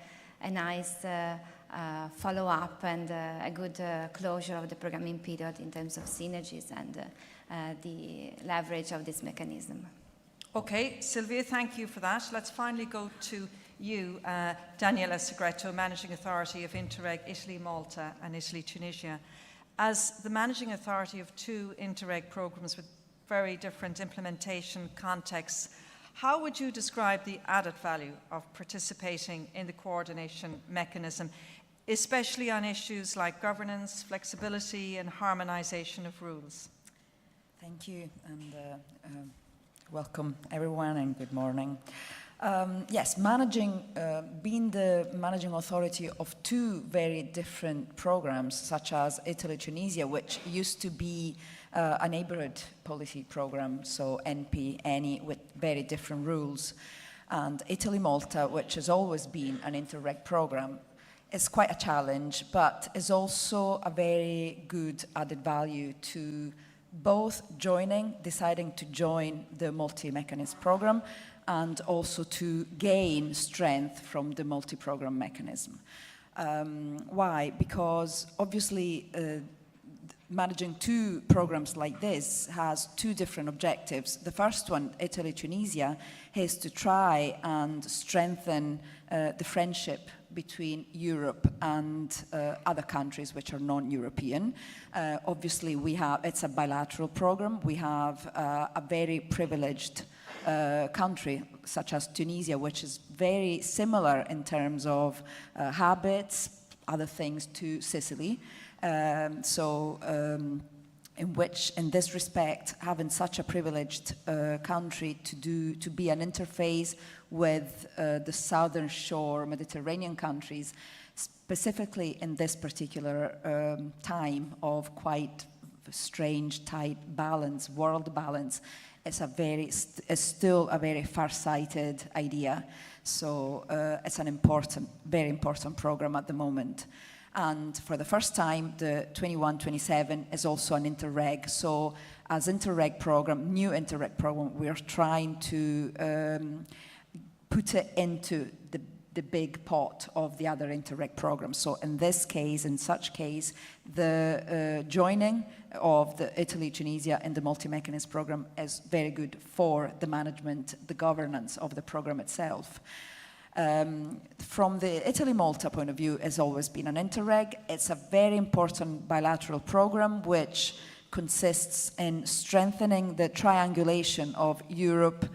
nice follow-up and a good closure of the programming period in terms of synergies and the leverage of this mechanism. Okay, Silvia, thank you for that. Let's finally go to you, Daniela Segreto, Managing Authority of Interreg Italy, Malta and Italy, Tunisia. As the Managing Authority of 2 Interreg programs with very different implementation contexts, how would you describe the added value of participating in the coordination mechanism, especially on issues like governance, flexibility and harmonization of rules? Thank you, and welcome everyone, and good morning. Yes, being the managing authority of two very different programs, such as Italy-Tunisia, which used to be a neighborhood policy program, so NP, ANI, with very different rules, and Italy-Malta, which has always been an Interreg program, is quite a challenge, but is also a very good added value to both deciding to join the multi-mechanism program, and also to gain strength from the multi-program mechanism. Why? Because obviously managing two programs like this has two different objectives. The first one, Italy-Tunisia, is to try and strengthen the friendship between Europe and other countries which are non-European. Obviously, it's a bilateral program. We have a very privileged country, such as Tunisia, which is very similar in terms of habits, other things to Sicily. In this respect, having such a privileged country to be an interface with the southern shore Mediterranean countries, specifically in this particular time of quite strange, tight balance, world balance, is still a very far-sighted idea. So it's an very important program at the moment. And for the first time, the 21-27 is also an Interreg. So as Interreg program, new Interreg program, we are trying to put it into the big pot of the other Interreg programs. So in such case, the joining of the Italy-Tunisia in the multi-mechanism program is very good for the management, the governance of the program itself. From the Italy-Malta point of view, has always been an Interreg. It's a very important bilateral program which consists in strengthening the triangulation of Europe,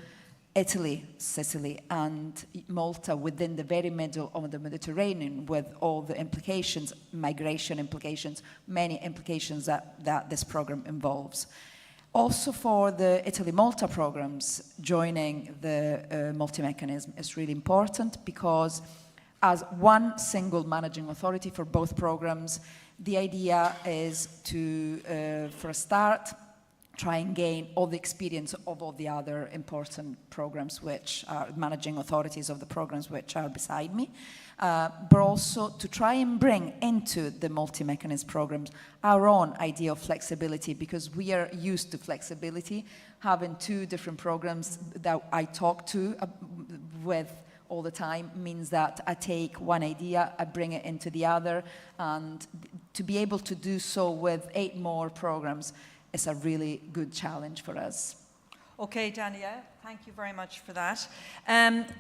Italy, Sicily, and Malta within the very middle of the Mediterranean, with all the implications, migration implications, many implications that this program involves. Also for the Italy-Malta programs, joining the multi-mechanism is really important because as one single managing authority for both programs, the idea is to, for a start, try and gain all the experience of all the other important programs which are managing authorities of the programs which are beside me, but also to try and bring into the multi-mechanism programs our own idea of flexibility, because we are used to flexibility, having two different programs that I talk with all the time means that I take one idea, I bring it into the other, and to be able to do so with 8 more programs is a really good challenge for us. Okay, Danielle, thank you very much for that.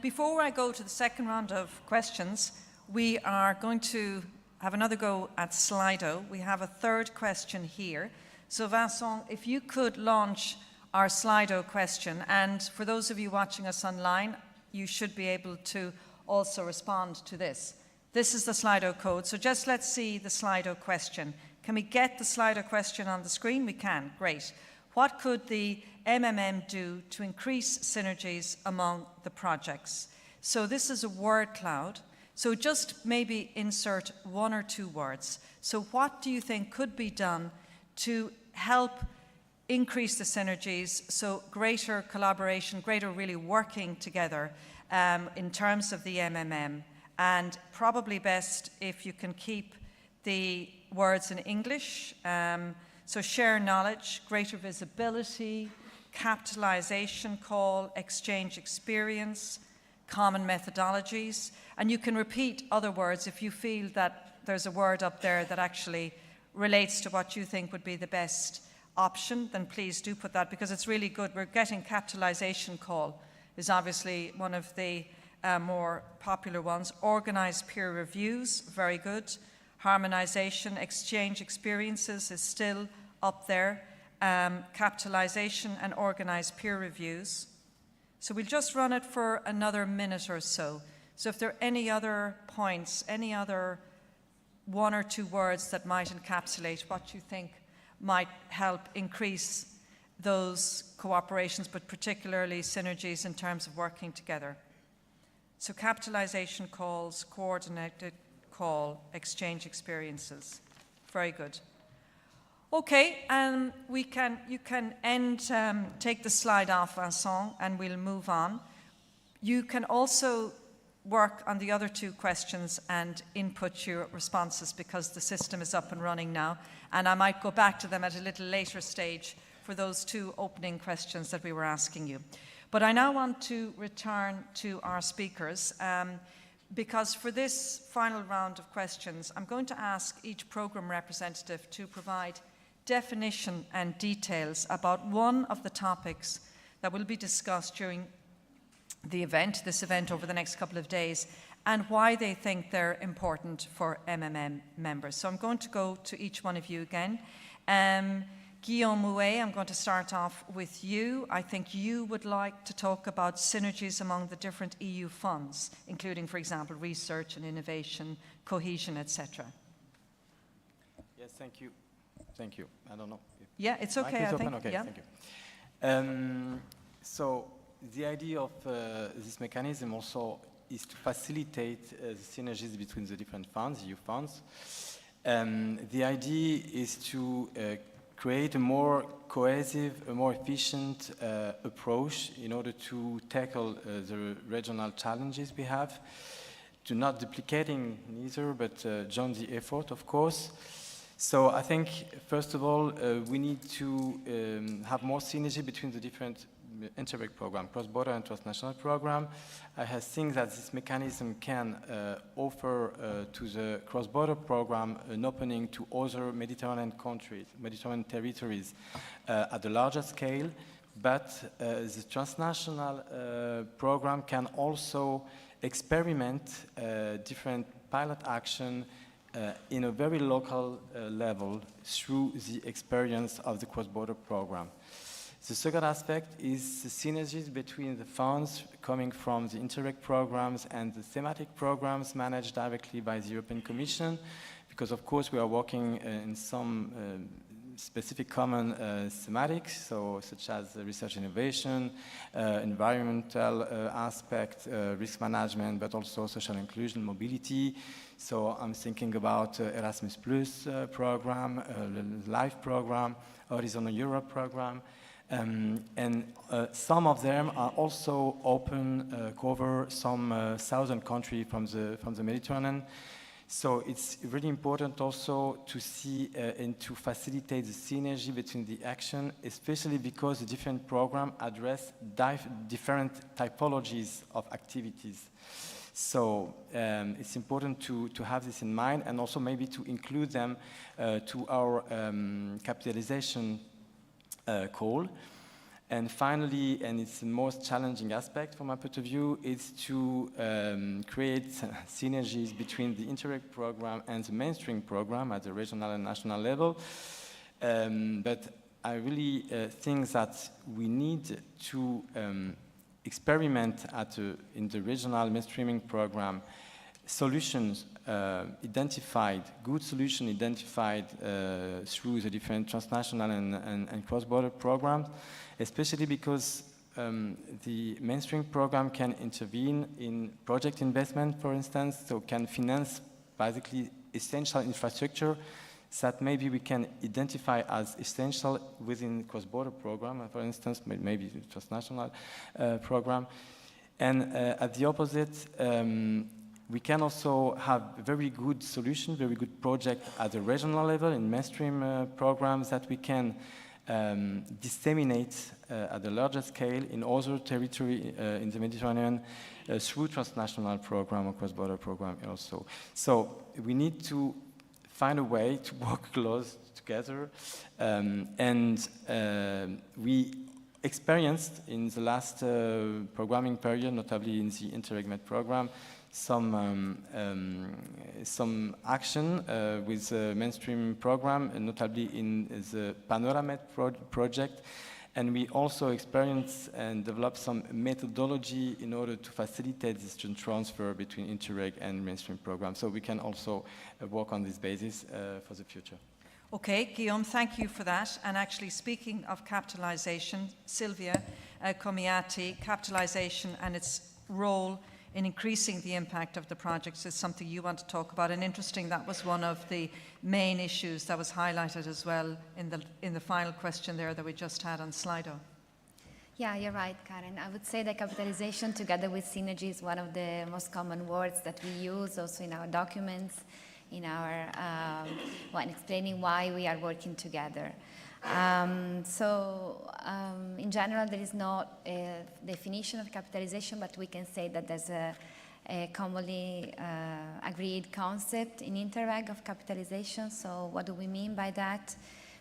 Before I go to the second round of questions, we are going to have another go at Slido. We have a third question here. So Vincent, if you could launch our Slido question, and for those of you watching us online, you should be able to also respond to this. This is the Slido code, so just let's see the Slido question. Can we get the Slido question on the screen? We can, great. What could the MMM do to increase synergies among the projects? So this is a word cloud, so just maybe insert 1 or 2 words. So what do you think could be done to help increase the synergies, so greater collaboration, greater really working together in terms of the MMM, and probably best if you can keep the words in English, so share knowledge, greater visibility, capitalization call, exchange experience, common methodologies, and you can repeat other words if you feel that there's a word up there that actually relates to what you think would be the best option, then please do put that, because it's really good. We're getting capitalization call is obviously one of the more popular ones. Organized peer reviews, very good. Harmonization, exchange experiences is still up there. Capitalization and organized peer reviews. So we'll just run it for another minute or so. So if there are any other points, any other 1 or 2 words that might encapsulate what you think might help increase those cooperations, but particularly synergies in terms of working together. So capitalization calls, coordinated call, exchange experiences. Very good. Okay, you can take the slide off, Vincent, and we'll move on. You can also work on the other two questions and input your responses because the system is up and running now, and I might go back to them at a little later stage for those two opening questions that we were asking you. But I now want to return to our speakers because for this final round of questions, I'm going to ask each program representative to provide definition and details about one of the topics that will be discussed during this event over the next couple of days, and why they think they're important for MMM members. So I'm going to go to each one of you again. Guillaume Mouet, I'm going to start off with you. I think you would like to talk about synergies among the different EU funds, including, for example, research and innovation, cohesion, etc. Yes, thank you. Thank you. I don't know. Yeah, it's okay, I think. Okay, yeah. thank you. So the idea of this mechanism also is to facilitate the synergies between the different funds, EU funds. The idea is to create a more cohesive, a more efficient approach in order to tackle the regional challenges we have, to not duplicating neither, but join the effort, of course. So I think, first of all, we need to have more synergy between the different Interreg program, cross-border and transnational program. I think that this mechanism can offer to the cross-border program an opening to other Mediterranean countries, Mediterranean territories at a larger scale, but the transnational program can also experiment different pilot action in a very local level through the experience of the cross-border program. The second aspect is the synergies between the funds coming from the Interreg programs and the thematic programs managed directly by the European Commission, because of course we are working in some specific common thematics, such as research innovation, environmental aspect, risk management, but also social inclusion, mobility. So I'm thinking about Erasmus Plus program, LIFE program, Horizon Europe program. And some of them are also cover some southern country from the Mediterranean. So it's really important also to see and to facilitate the synergy between the action, especially because the different programs address different typologies of activities. So it's important to have this in mind, and also maybe to include them to our capitalization call. And finally, and it's the most challenging aspect from my point of view, is to create synergies between the Interreg program and the mainstream program at the regional and national level. But I really think that we need to experiment in the regional mainstreaming program solutions good solutions identified through the different transnational and cross-border programs, especially because the mainstream program can intervene in project investment, for instance, so can finance basically essential infrastructure that maybe we can identify as essential within cross-border program, for instance, maybe transnational program. And at the opposite, we can also have very good solution, very good project at the regional level in mainstream programs that we can disseminate at a larger scale in other territory in the Mediterranean through transnational program or cross-border program also. So we need to find a way to work close together, and we experienced in the last programming period, notably in the Interreg Med program, some action with the mainstream program, and notably in the Panoramet project. And we also experienced and developed some methodology in order to facilitate this transfer between Interreg and mainstream programs. So we can also work on this basis for the future. Okay, Guillaume, thank you for that. And actually, speaking of capitalization, Silvia Comiati, capitalization and its role in increasing the impact of the projects is something you want to talk about. And interesting, that was one of the main issues that was highlighted as well in the final question there that we just had on Slido. Yeah, you're right, Karen. I would say that capitalization together with synergy is one of the most common words that we use also in our documents, in our, when explaining why we are working together. In general, there is not a definition of capitalization, but we can say that there's a commonly agreed concept in Interreg of capitalization. So what do we mean by that?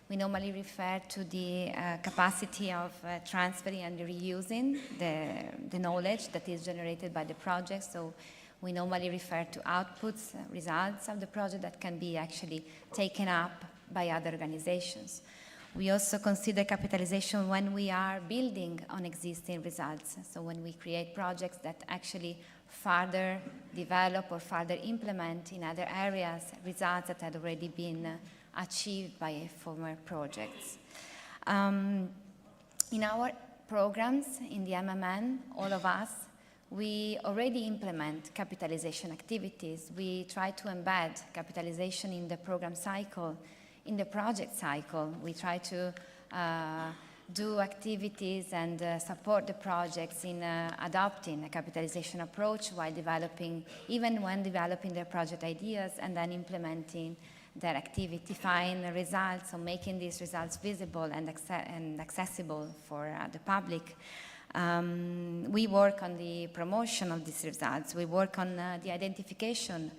We normally refer to the capacity of transferring and reusing the knowledge that is generated by the project. So we normally refer to outputs, results of the project that can be actually taken up by other organizations. We also consider capitalization when we are building on existing results. So when we create projects that actually further develop or further implement in other areas results that had already been achieved by former projects. In our programs in the MMN, all of us, we already implement capitalization activities. We try to embed capitalization in the program cycle, in the project cycle. We try to do activities and support the projects in adopting a capitalization approach while developing, even when developing their project ideas and then implementing their activity, find results, or making these results visible and accessible for the public. We work on the promotion of these results. We work on the identification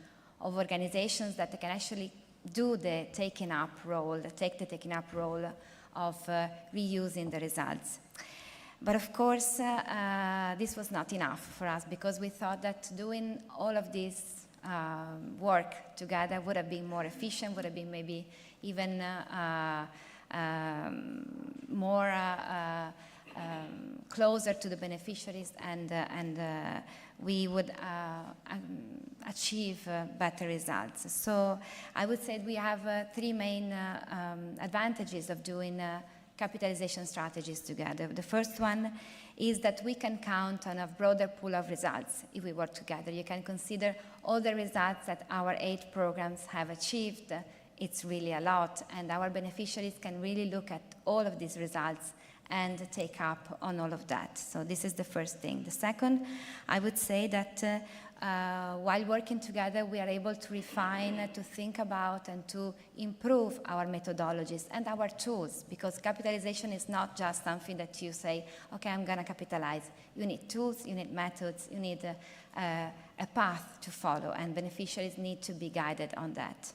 of organizations that can actually do the taking up role, take the taking up role of reusing the results. But of course, this was not enough for us because we thought that doing all of this work together would have been more efficient, would have been maybe even more closer to the beneficiaries, and we would achieve better results. So I would say we have three main advantages of doing capitalization strategies together. The first one is that we can count on a broader pool of results if we work together. You can consider all the results that our 8 programs have achieved. It's really a lot, and our beneficiaries can really look at all of these results and take up on all of that. So this is the first thing. The second, I would say that while working together, we are able to refine, to think about, and to improve our methodologies and our tools, because capitalization is not just something that you say, okay, I'm going to capitalize. You need tools, you need methods, you need a path to follow, and beneficiaries need to be guided on that.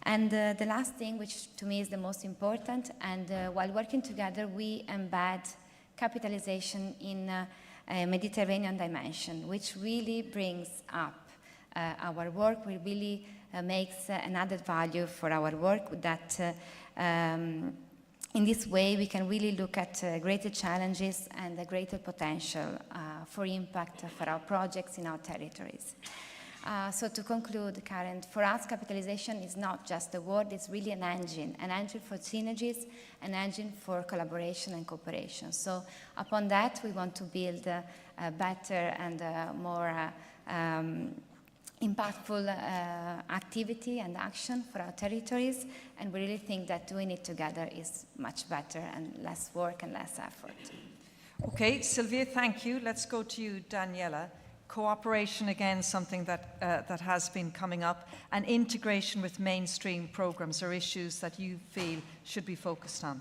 And the last thing, which to me is the most important, and while working together, we embed capitalization in a Mediterranean dimension, which really brings up our work, we really makes an added value for our work, that in this way we can really look at greater challenges and a greater potential for impact for our projects in our territories. So to conclude, Karen, for us capitalization is not just a word, it's really an engine for synergies, an engine for collaboration and cooperation. So upon that we want to build a better and more impactful activity and action for our territories, and we really think that doing it together is much better and less work and less effort. Okay, Sylvia, thank you. Let's go to you, Daniela. Cooperation, again, something that, that has been coming up, and integration with mainstream programs are issues that you feel should be focused on.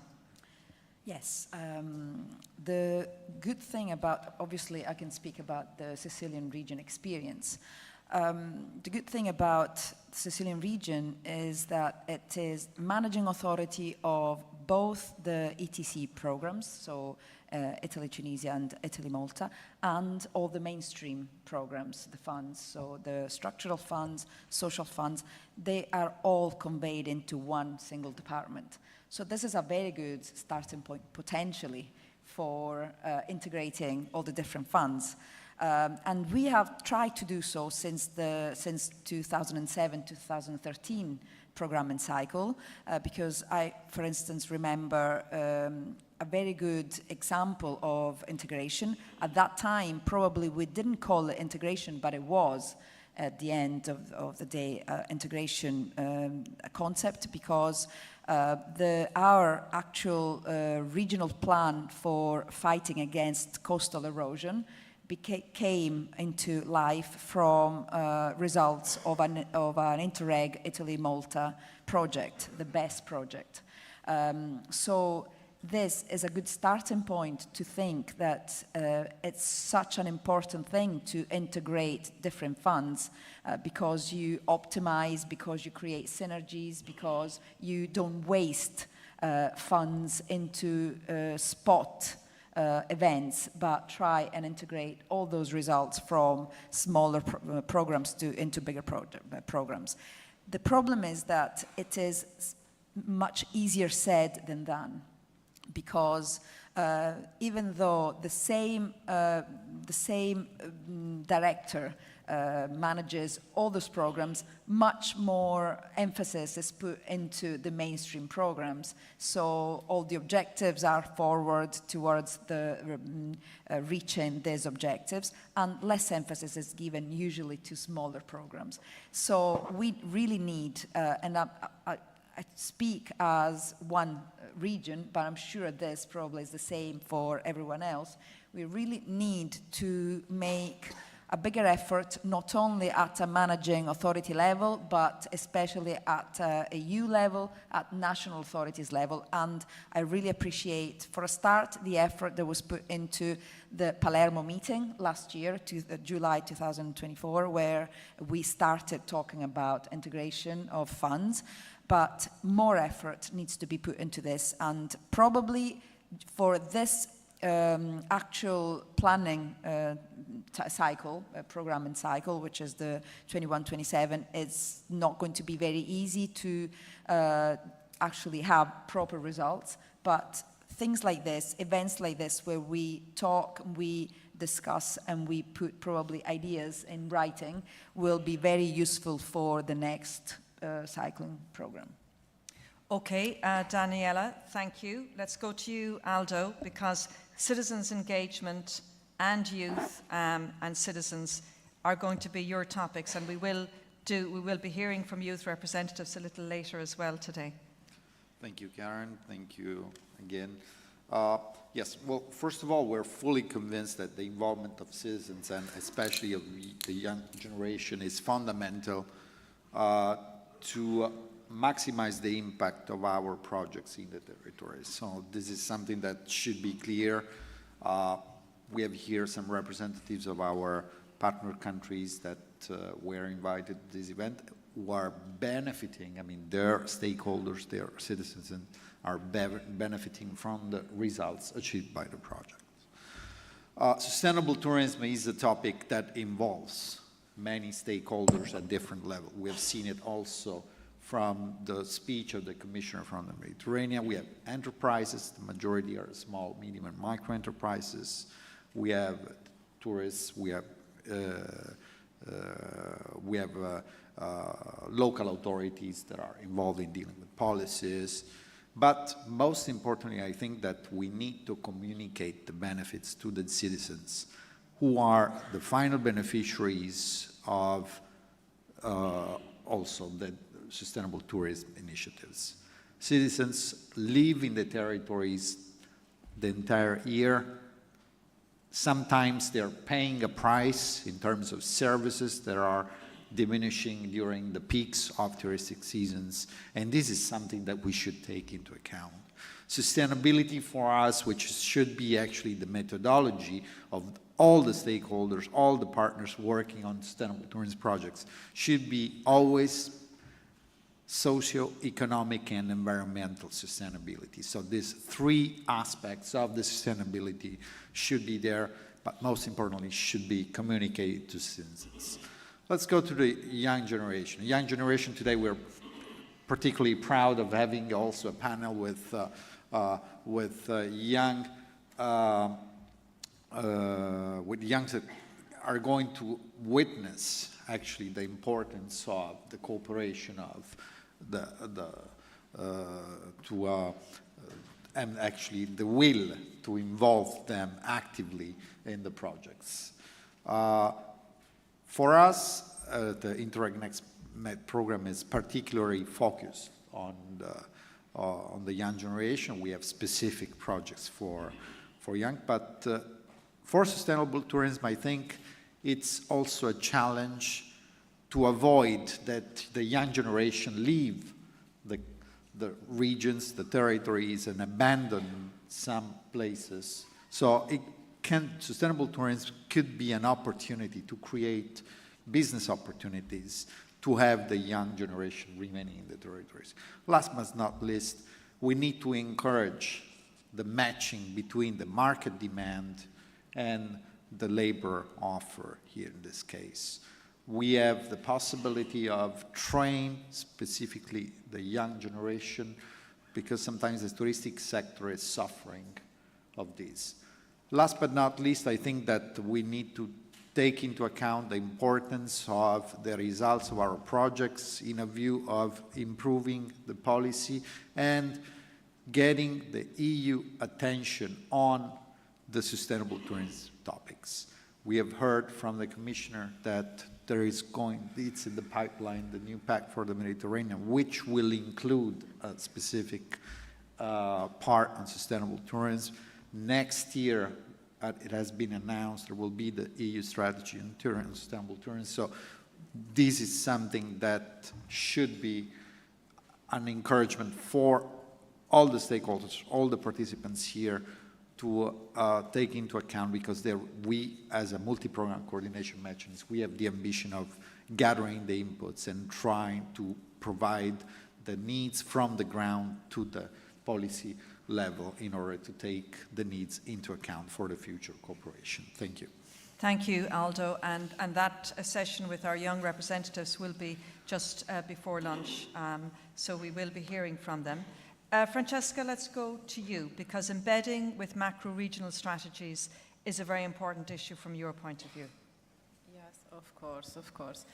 Yes, the good thing about, obviously I can speak about the Sicilian region experience. The good thing about the Sicilian region is that it is managing authority of both the ETC programs, so Italy, Tunisia, and Italy, Malta, and all the mainstream programs, the funds, so the structural funds, social funds, they are all conveyed into one single department. So this is a very good starting point, potentially, for integrating all the different funds. And we have tried to do so since 2007-2013 programming cycle, because I, for instance, remember a very good example of integration. At that time, probably we didn't call it integration, but it was at the end of the day integration concept, because our actual regional plan for fighting against coastal erosion came into life from results of an Interreg Italy-Malta project, the BESS project. So this is a good starting point to think that it's such an important thing to integrate different funds because you optimize, because you create synergies, because you don't waste funds into spot events, but try and integrate all those results from smaller programs into bigger programs. The problem is that it is much easier said than done, because even though the same director manages all those programs, much more emphasis is put into the mainstream programs. So all the objectives are forward towards the reaching these objectives, and less emphasis is given usually to smaller programs. So we really need, and I speak as one region, but I'm sure this probably is the same for everyone else. We really need to make a bigger effort, not only at a managing authority level, but especially at EU level, at national authorities level. And I really appreciate, for a start, the effort that was put into the Palermo meeting last year, July 2024, where we started talking about integration of funds. But more effort needs to be put into this, and probably for this actual planning cycle, programming cycle, which is the 21-27, it's not going to be very easy to actually have proper results. But things like this, events like this, where we talk, we discuss, and we put probably ideas in writing, will be very useful for the next cycling program. Okay, Daniela, thank you. Let's go to you, Aldo, because citizens' engagement and youth and citizens are going to be your topics, and we will be hearing from youth representatives a little later as well today. Thank you, Karen. Thank you again. Yes, well, first of all, we're fully convinced that the involvement of citizens, and especially of the young generation, is fundamental to maximize the impact of our projects in the territory. So this is something that should be clear. We have here some representatives of our partner countries that were invited to this event, who are benefiting, I mean, their stakeholders, their citizens, are benefiting from the results achieved by the project. Sustainable tourism is a topic that involves many stakeholders at different levels. We have seen it also from the speech of the Commissioner from the Mediterranean. We have enterprises, the majority are small, medium, and micro enterprises. We have tourists, we have local authorities that are involved in dealing with policies. But most importantly, I think that we need to communicate the benefits to the citizens, who are the final beneficiaries of also the sustainable tourism initiatives. Citizens live in the territories the entire year. Sometimes they're paying a price in terms of services that are diminishing during the peaks of touristic seasons, and this is something that we should take into account. Sustainability for us, which should be actually the methodology of all the stakeholders, all the partners working on sustainable tourism projects, should be always socio-economic and environmental sustainability. So these three aspects of the sustainability should be there, but most importantly, should be communicated to citizens. Let's go to the young generation. The young generation today, we're particularly proud of having also a panel with young youngs that are going to witness actually the importance of the cooperation of and actually the will to involve them actively in the projects. For us, the Interreg Next Med program is particularly focused on the young generation. We have specific projects for young, but for sustainable tourism, I think it's also a challenge to avoid that the young generation leave the regions, the territories, and abandon some places. So sustainable tourism could be an opportunity to create business opportunities to have the young generation remaining in the territories. Last but not least, we need to encourage the matching between the market demand and the labor offer here in this case. We have the possibility of train specifically the young generation because sometimes the touristic sector is suffering of this. Last but not least, I think that we need to take into account the importance of the results of our projects in a view of improving the policy and getting the EU attention on the sustainable tourism topics. We have heard from the Commissioner that it's in the pipeline, the new pact for the Mediterranean, which will include a specific part on sustainable tourism. Next year, it has been announced, there will be the EU strategy on sustainable tourism. So this is something that should be an encouragement for all the stakeholders, all the participants here to take into account, because we, as a multi-program coordination mechanism, we have the ambition of gathering the inputs and trying to provide the needs from the ground to the policy level in order to take the needs into account for the future cooperation. Thank you. Thank you, Aldo. And that session with our young representatives will be just before lunch, so we will be hearing from them. Francesca, let's go to you, because embedding with macro-regional strategies is a very important issue from your point of view. Yes, of course, of course.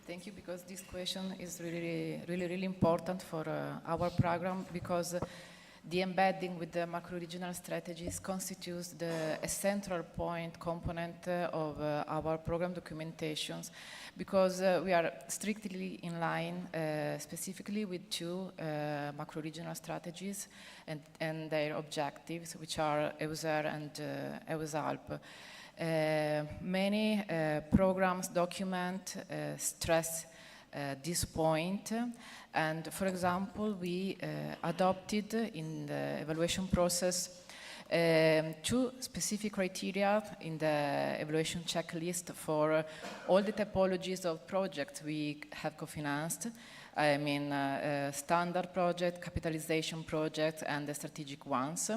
Thank you, because this question is really important for our program, because the embedding with the macro-regional strategies constitutes a central point component of our program documentations, because we are strictly in line specifically with two macro-regional strategies and their objectives, which are EUSER and EUSALP. Many programs document, stress this point, and for example, we adopted in the evaluation process two specific criteria in the evaluation checklist for all the typologies of projects we have co-financed. I mean, standard project, capitalization project, and the strategic ones.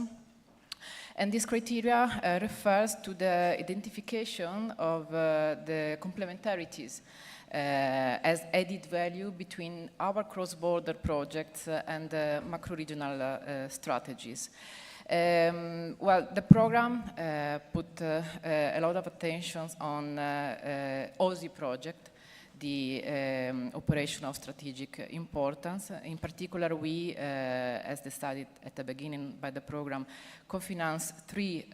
And this criteria refers to the identification of the complementarities as added value between our cross-border projects and macro-regional strategies. Well, the program put a lot of attention on OSI project, the operation of strategic importance. In particular, we, as decided at the beginning by the program, co-finance three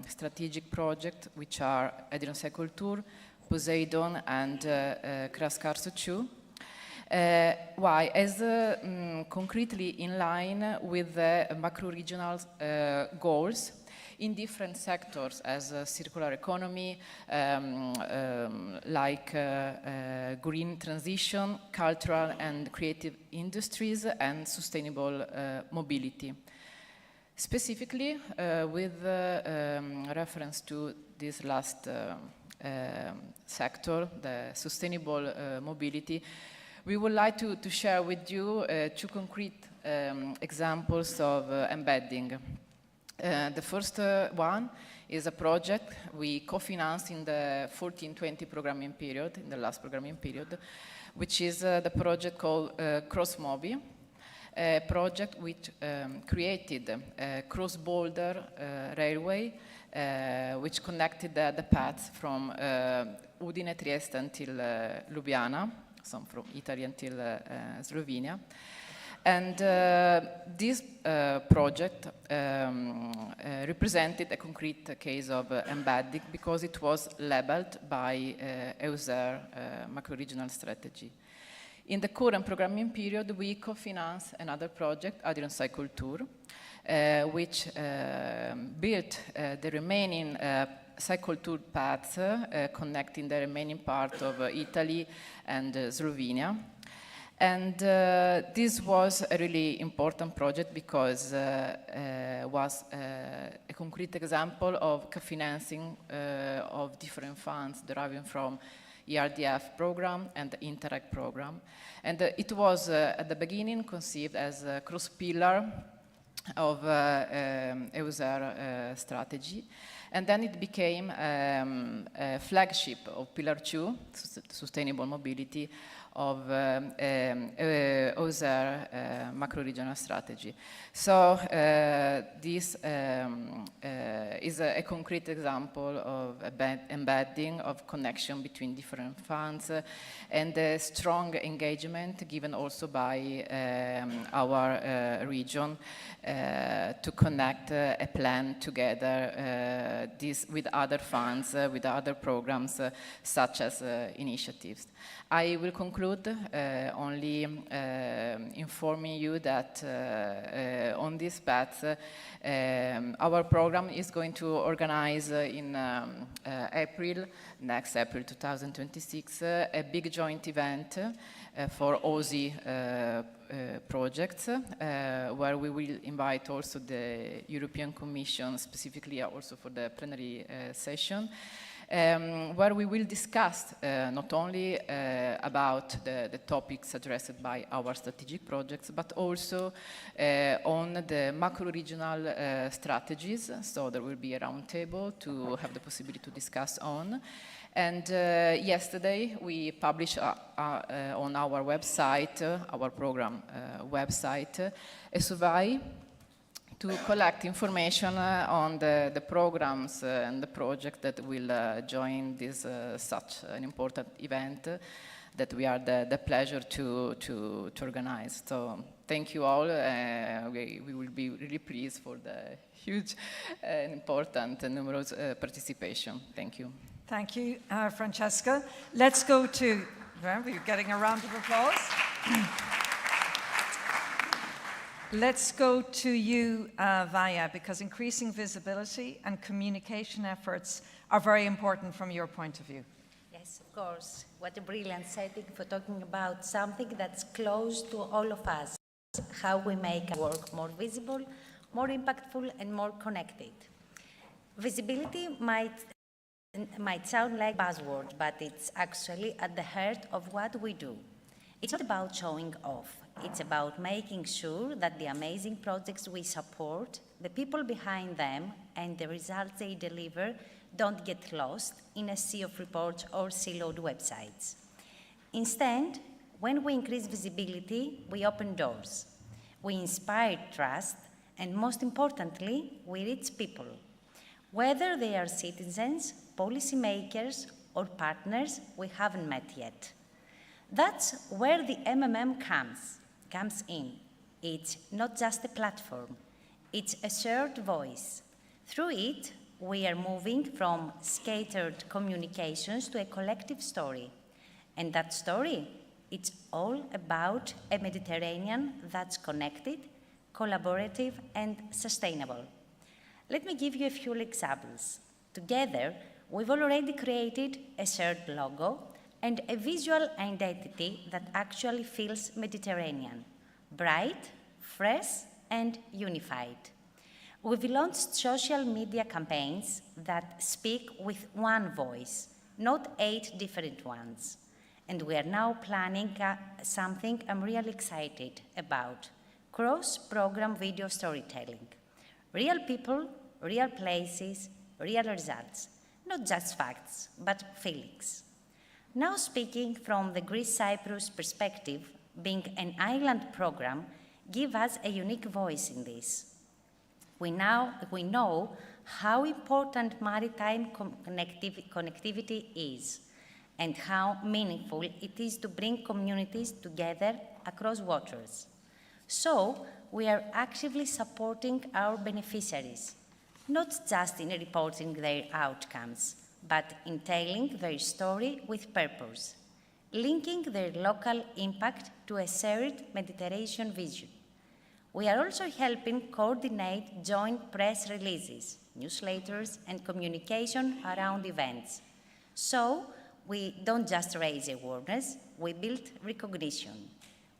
strategic projects, which are Adrian Culture, Poseidon, and Kraskarso 2. Why? As concretely in line with the macro-regional goals in different sectors, as circular economy, like green transition, cultural and creative industries, and sustainable mobility. Specifically, with reference to this last sector, the sustainable mobility, we would like to share with you two concrete examples of embedding. The first one is a project we co-financed in the 14-20 programming period, in the last programming period, which is the project called CrossMobi, a project which created a cross-border railway which connected the paths from Udine, Trieste until Ljubljana, so from Italy until Slovenia. And this project represented a concrete case of embedding because it was labeled by EUSER macro-regional strategy. In the current programming period, we co-finance another project, Adrian Cycle Tour, which built the remaining cycle tour paths connecting the remaining part of Italy and Slovenia. And this was a really important project because was a concrete example of co-financing of different funds deriving from ERDF program and the Interreg program. And it was at the beginning conceived as a cross-pillar of EUSER strategy. And then it became a flagship of Pillar 2, Sustainable Mobility, of EUSER macro-regional strategy. So this is a concrete example of embedding of connection between different funds and a strong engagement given also by our region to connect a plan together this with other funds, with other programs such as initiatives. I will conclude only informing you that on this path, our program is going to organize in next April 2026, a big joint event for OSI projects, where we will invite also the European Commission, specifically also for the plenary session, where we will discuss not only about the topics addressed by our strategic projects, but also on the macro-regional strategies. So there will be a round table to have the possibility to discuss on. And yesterday we published on our website, our program website, a survey to collect information on the programs and the project that will join this such an important event that we are the pleasure to organize. So thank you all. We will be really pleased for the huge and important and numerous participation. Thank you. Thank you, Francesca. Let's go to, well, you're getting a round of applause. Let's go to you, Vaya, because increasing visibility and communication efforts are very important from your point of view. Yes, of course. What a brilliant setting for talking about something that's close to all of us, how we make our work more visible, more impactful, and more connected. Visibility might sound like a buzzword, but it's actually at the heart of what we do. It's not about showing off. It's about making sure that the amazing projects we support, the people behind them, and the results they deliver don't get lost in a sea of reports or siloed websites. Instead, when we increase visibility, we open doors. We inspire trust, and most importantly, we reach people. Whether they are citizens, policymakers, or partners we haven't met yet. That's where the MMM comes in. It's not just a platform, it's a shared voice. Through it, we are moving from scattered communications to a collective story. And that story, it's all about a Mediterranean that's connected, collaborative, and sustainable. Let me give you a few examples. Together, we've already created a shared logo and a visual identity that actually feels Mediterranean, bright, fresh, and unified. We've launched social media campaigns that speak with one voice, not 8 different ones. And we are now planning something I'm really excited about, cross-program video storytelling. Real people, real places, real results, not just facts, but feelings. Now speaking from the Greece-Cyprus perspective, being an island program gives us a unique voice in this. We know how important maritime connectivity is and how meaningful it is to bring communities together across waters. So, we are actively supporting our beneficiaries, not just in reporting their outcomes, but in telling their story with purpose, linking their local impact to a shared Mediterranean vision. We are also helping coordinate joint press releases, newsletters, and communication around events. So, we don't just raise awareness, we build recognition.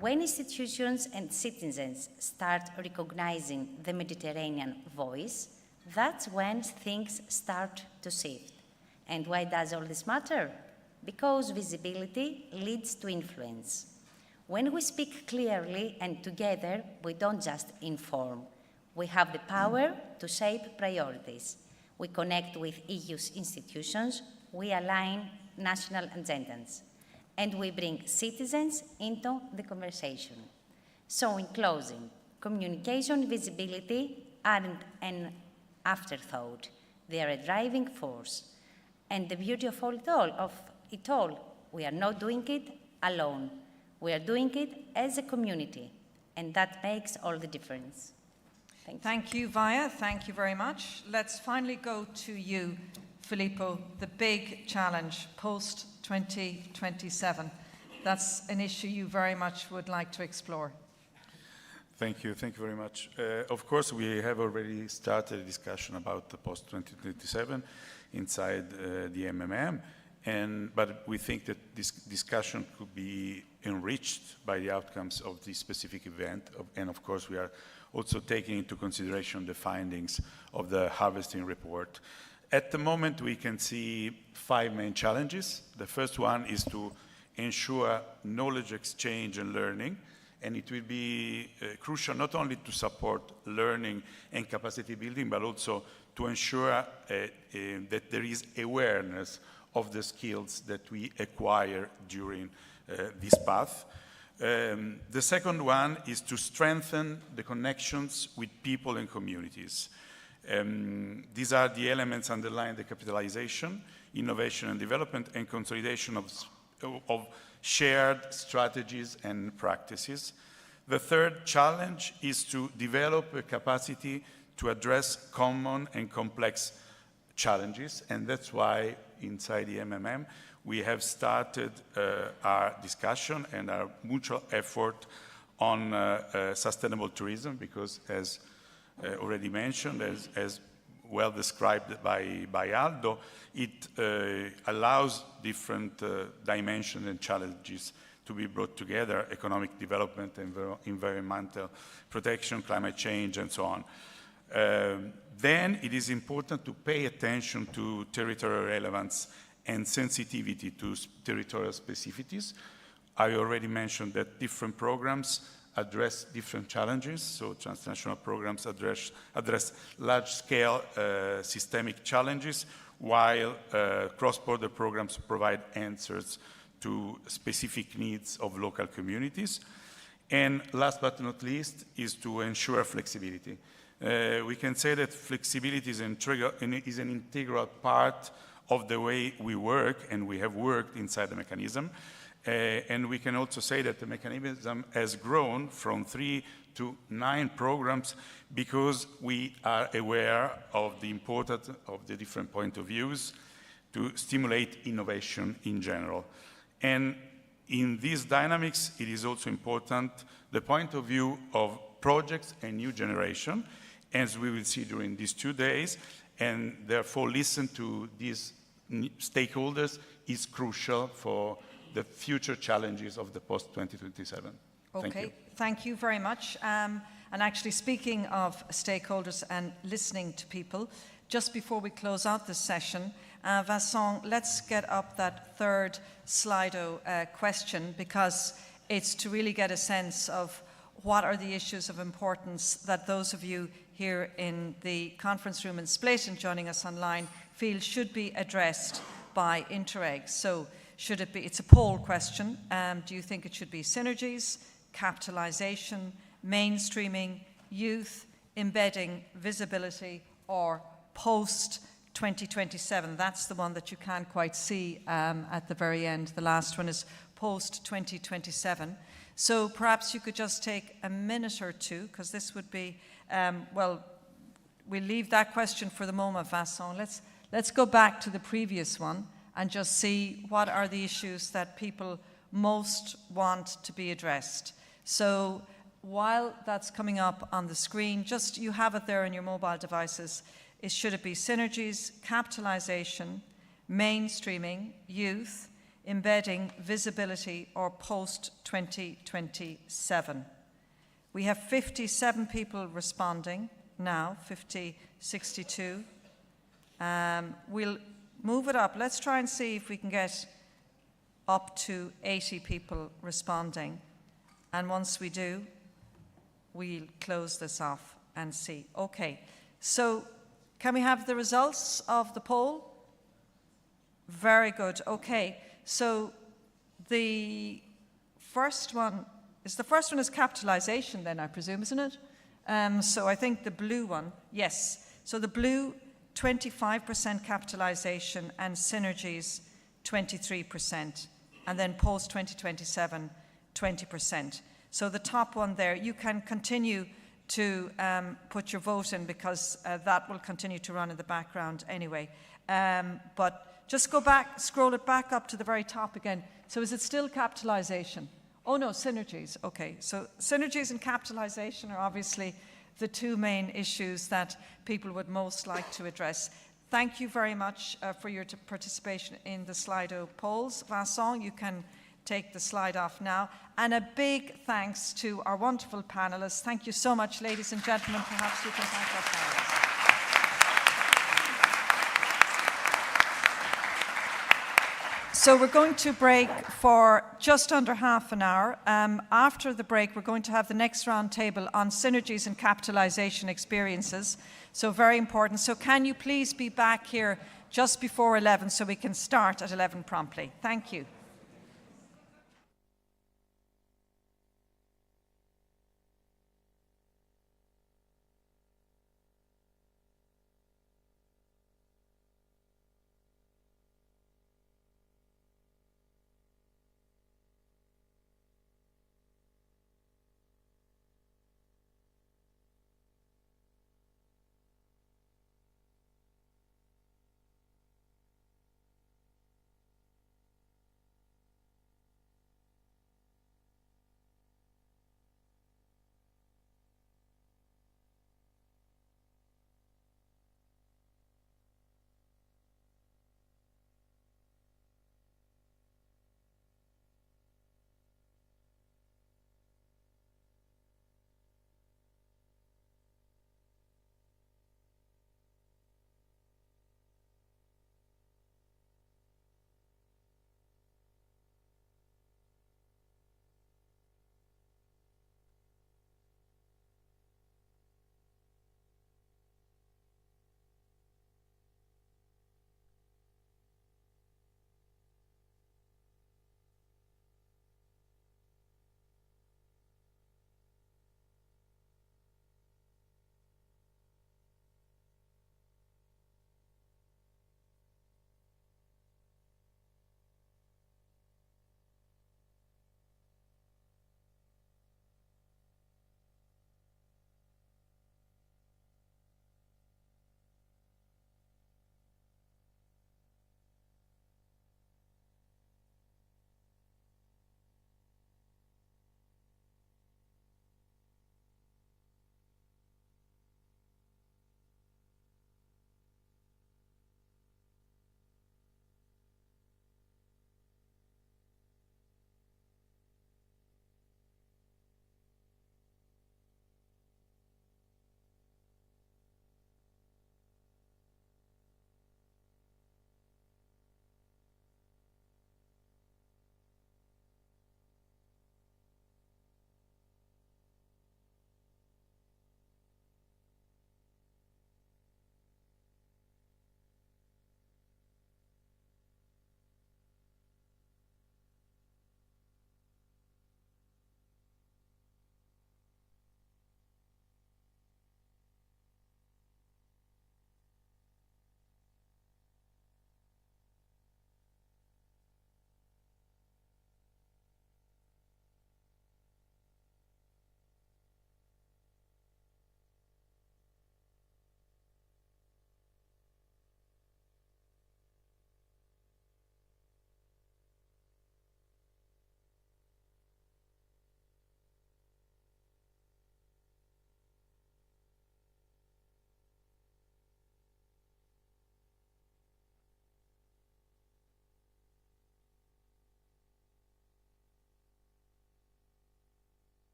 When institutions and citizens start recognizing the Mediterranean voice, that's when things start to shift. And why does all this matter? Because visibility leads to influence. When we speak clearly and together, we don't just inform. We have the power to shape priorities. We connect with EU's institutions, we align national agendas, and we bring citizens into the conversation. So in closing, communication and visibility aren't an afterthought. They are a driving force. And the beauty of it all, we are not doing it alone. We are doing it as a community, and that makes all the difference. Thank you, Vaya. Thank you very much. Let's finally go to you, Filippo, the big challenge post-2027. That's an issue you very much would like to explore. Thank you very much. Of course, we have already started a discussion about the post-2027 inside the MMM, but we think that this discussion could be enriched by the outcomes of this specific event, and of course we are also taking into consideration the findings of the harvesting report. At the moment, we can see 5 main challenges. The first one is to ensure knowledge exchange and learning, and it will be crucial not only to support learning and capacity building, but also to ensure that there is awareness of the skills that we acquire during this path. The second one is to strengthen the connections with people and communities. These are the elements underlying the capitalization, innovation and development, and consolidation of shared strategies and practices. The third challenge is to develop a capacity to address common and complex challenges, and that's why inside the MMM we have started our discussion and our mutual effort on sustainable tourism, because as already mentioned, as well described by Aldo, it allows different dimensions and challenges to be brought together: economic development, environmental protection, climate change, and so on. Then it is important to pay attention to territorial relevance and sensitivity to territorial specificities. I already mentioned that different programs address different challenges, so transnational programs address large-scale systemic challenges, while cross-border programs provide answers to specific needs of local communities. And last but not least is to ensure flexibility. We can say that flexibility is an integral part of the way we work, and we have worked inside the mechanism. And we can also say that the mechanism has grown from 3 to 9 programs because we are aware of the importance of the different point of views to stimulate innovation in general. And in these dynamics, it is also important the point of view of projects and new generation, as we will see during these 2 days, and therefore listen to these stakeholders is crucial for the future challenges of the post-2027. Okay, thank you very much. And actually, speaking of stakeholders and listening to people, just before we close out this session, Vincent, let's get up that third Slido question, because it's to really get a sense of what are the issues of importance that those of you here in the conference room in Split and joining us online feel should be addressed by Interreg. So should it be, it's a poll question, do you think it should be synergies, capitalization, mainstreaming, youth, embedding, visibility, or post-2027? That's the one that you can't quite see at the very end. The last one is post-2027. So perhaps you could just take a minute or two, because this would be, well, we'll leave that question for the moment, Vincent. Let's go back to the previous one and just see what are the issues that people most want to be addressed. So while that's coming up on the screen, just you have it there on your mobile devices, should it be synergies, capitalization, mainstreaming, youth, embedding, visibility, or post-2027? We have 57 people responding now, 62. We'll move it up. Let's try and see if we can get up to 80 people responding. And once we do, we'll close this off and see. Okay, so can we have the results of the poll? Very good. Okay, so the first one is capitalization then, I presume, isn't it? So I think the blue one, yes. So the blue, 25% capitalization and synergies, 23%. And then post-2027, 20%. So the top one there, you can continue to put your vote in, because that will continue to run in the background anyway. But just go back, scroll it back up to the very top again. So is it still capitalization? Oh no, synergies. Okay, so synergies and capitalization are obviously the two main issues that people would most like to address. Thank you very much for your participation in the Slido polls. Vincent, you can take the slide off now. And a big thanks to our wonderful panelists. Thank you so much, ladies and gentlemen. Perhaps you can thank our panelists. So we're going to break for just under half an hour. After the break, we're going to have the next round table on synergies and capitalization experiences. So very important. So can you please be back here just before 11 so we can start at 11 promptly. Thank you.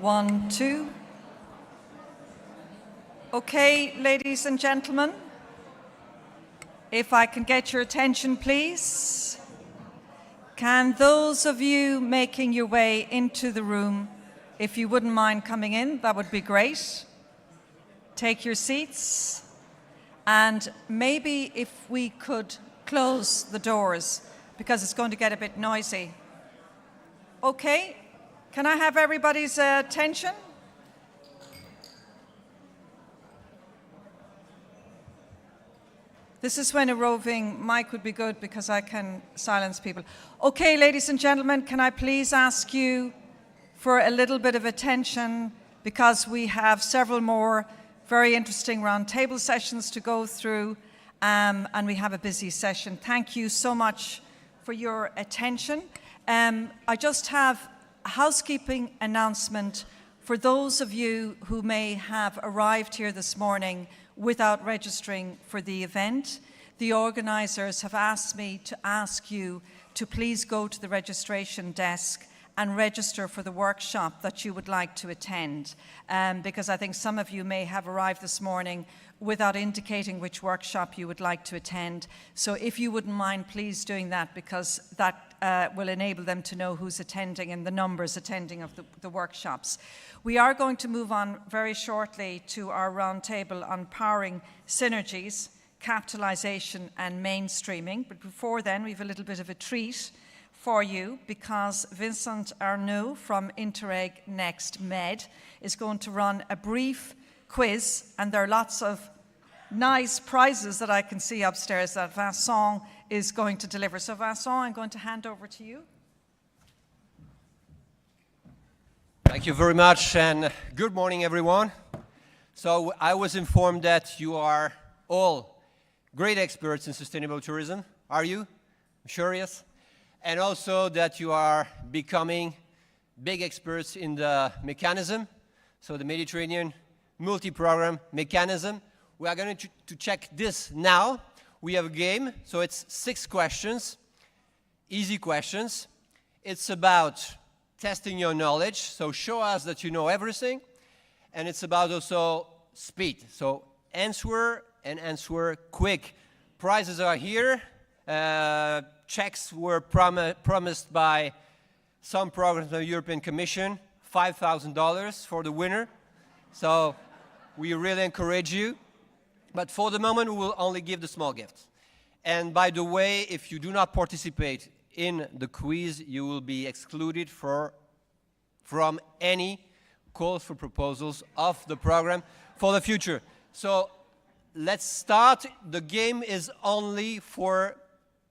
1, 2. Okay, ladies and gentlemen, if I can get your attention, please. Can those of you making your way into the room, if you wouldn't mind coming in, that would be great. Take your seats. And maybe if we could close the doors, because it's going to get a bit noisy. Okay, can I have everybody's attention? This is when a roving mic would be good because I can silence people. Okay, ladies and gentlemen, can I please ask you for a little bit of attention because we have several more very interesting roundtable sessions to go through and we have a busy session. Thank you so much for your attention. I just have a housekeeping announcement for those of you who may have arrived here this morning without registering for the event. The organisers have asked me to ask you to please go to the registration desk and register for the workshop that you would like to attend, because I think some of you may have arrived this morning without indicating which workshop you would like to attend. So if you wouldn't mind, please doing that, because that will enable them to know who's attending and the numbers attending of the workshops. We are going to move on very shortly to our roundtable on powering synergies, capitalisation and mainstreaming. But before then, we have a little bit of a treat for you, because Vincent Arnaud from Interreg Next Med is going to run a brief quiz, and there are lots of nice prizes that I can see upstairs that Vincent is going to deliver. So Vincent, I'm going to hand over to you. Thank you very much, and good morning, everyone. So I was informed that you are all great experts in sustainable tourism. Are you? I'm sure, yes. And also that you are becoming big experts in the mechanism, so the Mediterranean multi-program mechanism. We are going to check this now. We have a game, so it's 6 questions, easy questions. It's about testing your knowledge, so show us that you know everything. And it's about also speed, so answer and answer quick. Prizes are here. Checks were promised by some programs of the European Commission, $5,000 for the winner. So we really encourage you. But for the moment, we will only give the small gifts. And by the way, if you do not participate in the quiz, you will be excluded from any calls for proposals of the program for the future. So let's start. The game is only for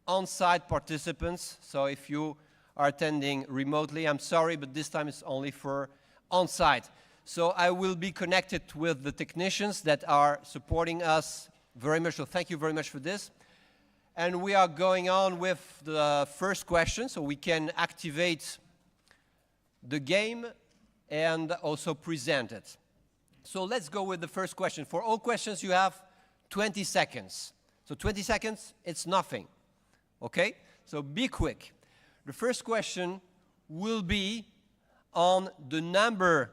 on-site participants. So if you are attending remotely, I'm sorry, but this time it's only for on-site. So I will be connected with the technicians that are supporting us very much. So thank you very much for this. And we are going on with the first question, so we can activate the game and also present it. So let's go with the first question. For all questions, you have 20 seconds. So 20 seconds, it's nothing. Okay? So be quick. The first question will be on the number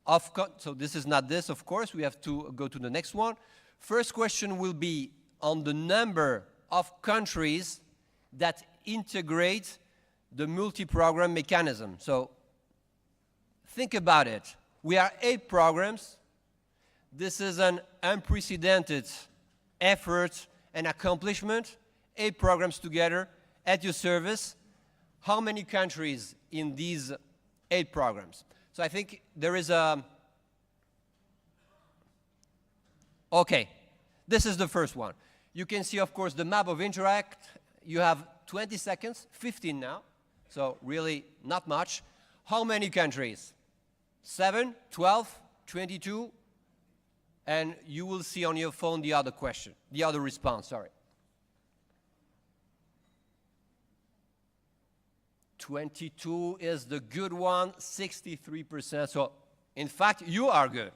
of, so this is not this, of course, we have to go to the next one. First question will be on the number of countries that integrate the multi-program mechanism. So think about it. We are 8 programs. This is an unprecedented effort and accomplishment. 8 programs together at your service. How many countries in these 8 programs? So I think there is a... Okay, this is the first one. You can see, of course, the map of Interreg. You have 20 seconds, 15 now, so really not much. How many countries? 7, 12, 22, and you will see on your phone the other question, the other response, sorry. 22 is the good one, 63%. So, in fact, you are good.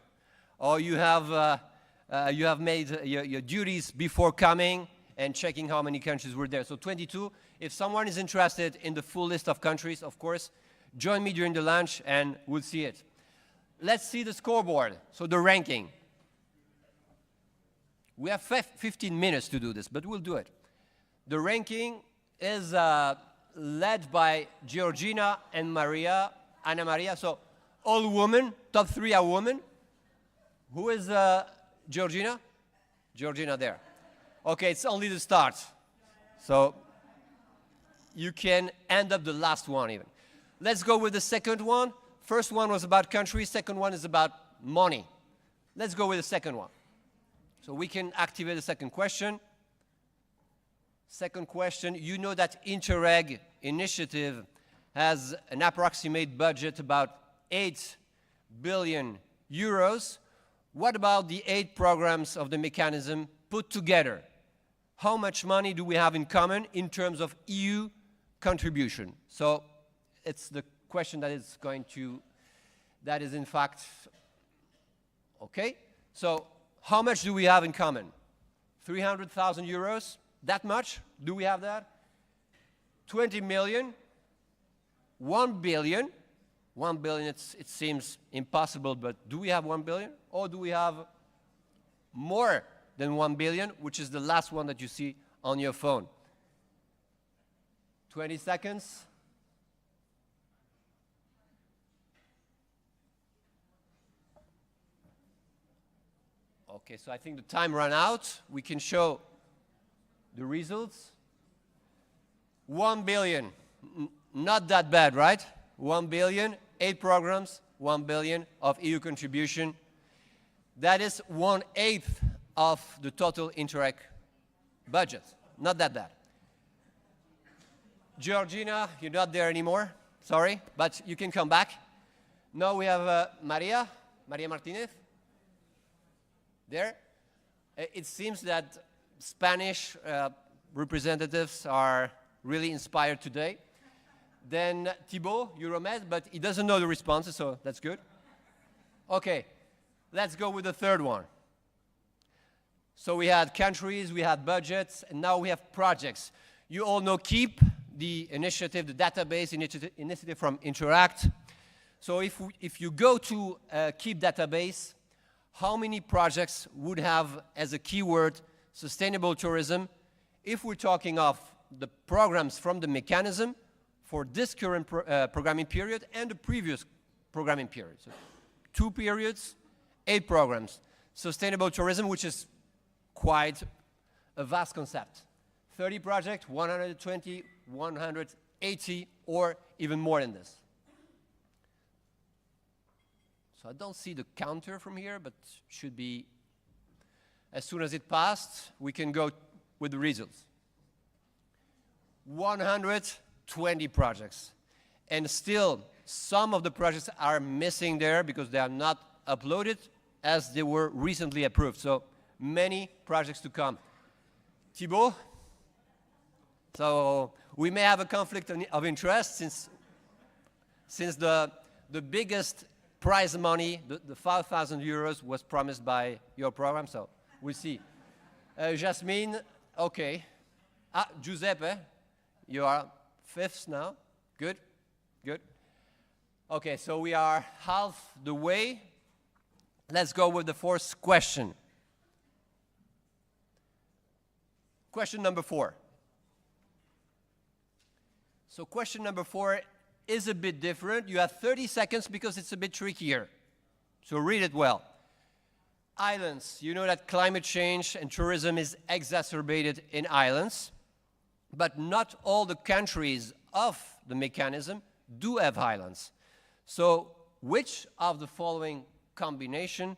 Or you have made your duties before coming and checking how many countries were there. So 22. If someone is interested in the full list of countries, of course, join me during the lunch and we'll see it. let's see the scoreboard, so the ranking. We have 15 minutes to do this, but we'll do it. The ranking is led by Georgina and Anna Maria, so all women, top 3 are women. Who is Georgina? Georgina there. Okay, it's only the start. So you can end up the last one even. Let's go with the second one. First one was about countries, second one is about money. Let's go with the second one. So we can activate the second question. Second question, you know that Interreg initiative has an approximate budget about 8 billion euros. What about the 8 programs of the mechanism put together? How much money do we have in common in terms of EU contribution? So it's the question that is in fact, okay? So how much do we have in common? 300,000 euros? That much? Do we have that? 20 million? 1 billion? 1 billion, it seems impossible, but do we have 1 billion? Or do we have more than 1 billion, which is the last one that you see on your phone? 20 seconds. Okay, so I think the time ran out. We can show the results. 1 billion, not that bad, right? 1 billion, 8 programs, 1 billion of EU contribution. That is 1/8 of the total Interreg budget. Not that bad. Georgina, you're not there anymore. Sorry, but you can come back. Now we have Maria Martinez. There. It seems that Spanish representatives are really inspired today. Then Thibault, Euromed, but he doesn't know the responses, so that's good. Okay, let's go with the third one. So we had countries, we had budgets, and now we have projects. You all know KEEP, the initiative, the database initiative from Interact. So if you go to KEEP database, how many projects would have as a keyword sustainable tourism if we're talking of the programs from the mechanism for this current programming period and the previous programming period? So 2 periods, 8 programs. Sustainable tourism, which is quite a vast concept. 30 projects, 120, 180, or even more than this. So I don't see the counter from here, but should be, as soon as it passed, we can go with the results. 120 projects. And still, some of the projects are missing there because they are not uploaded as they were recently approved. So many projects to come. Thibault? So we may have a conflict of interest since the biggest prize money, the 5,000 euros, was promised by your program, so we'll see. Jasmine, okay. Giuseppe, you are 5th now. Good, good. Okay, so we are half the way. Let's go with the 4th question. Question number 4. So question number 4 is a bit different. You have 30 seconds because it's a bit trickier. So read it well. Islands. You know that climate change and tourism is exacerbated in islands, but not all the countries of the mechanism do have islands. So which of the following combination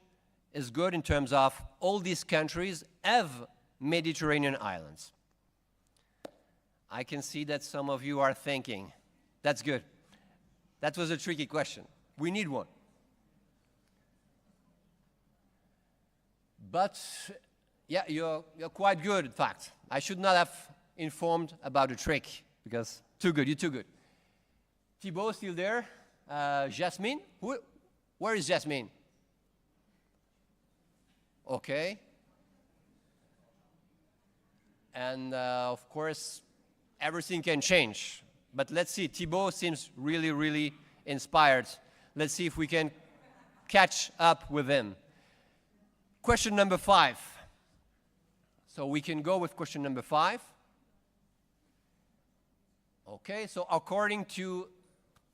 is good in terms of all these countries have Mediterranean islands? I can see that some of you are thinking. That's good. That was a tricky question. We need one. But, yeah, you're quite good, in fact. I should not have informed about the trick, because too good, you're too good. Thibault still there? Jasmine? Where is Jasmine? Okay. And, of course, everything can change. But let's see, Thibault seems really, really inspired. Let's see if we can catch up with him. Question number 5. So we can go with question number 5. Okay, so according to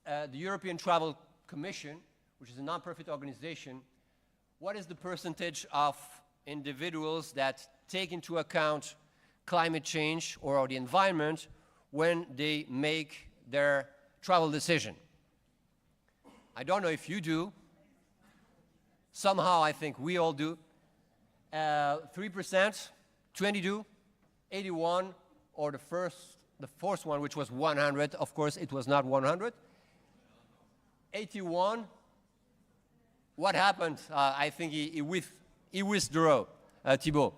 the European Travel Commission, which is a non-profit organization, what is the percentage of individuals that take into account climate change or the environment when they make their travel decision? I don't know if you do. Somehow I think we all do. 3%, 22, 81, or the fourth one, which was 100. Of course, it was not 100. 81. What happened? I think he withdrew, Thibaut.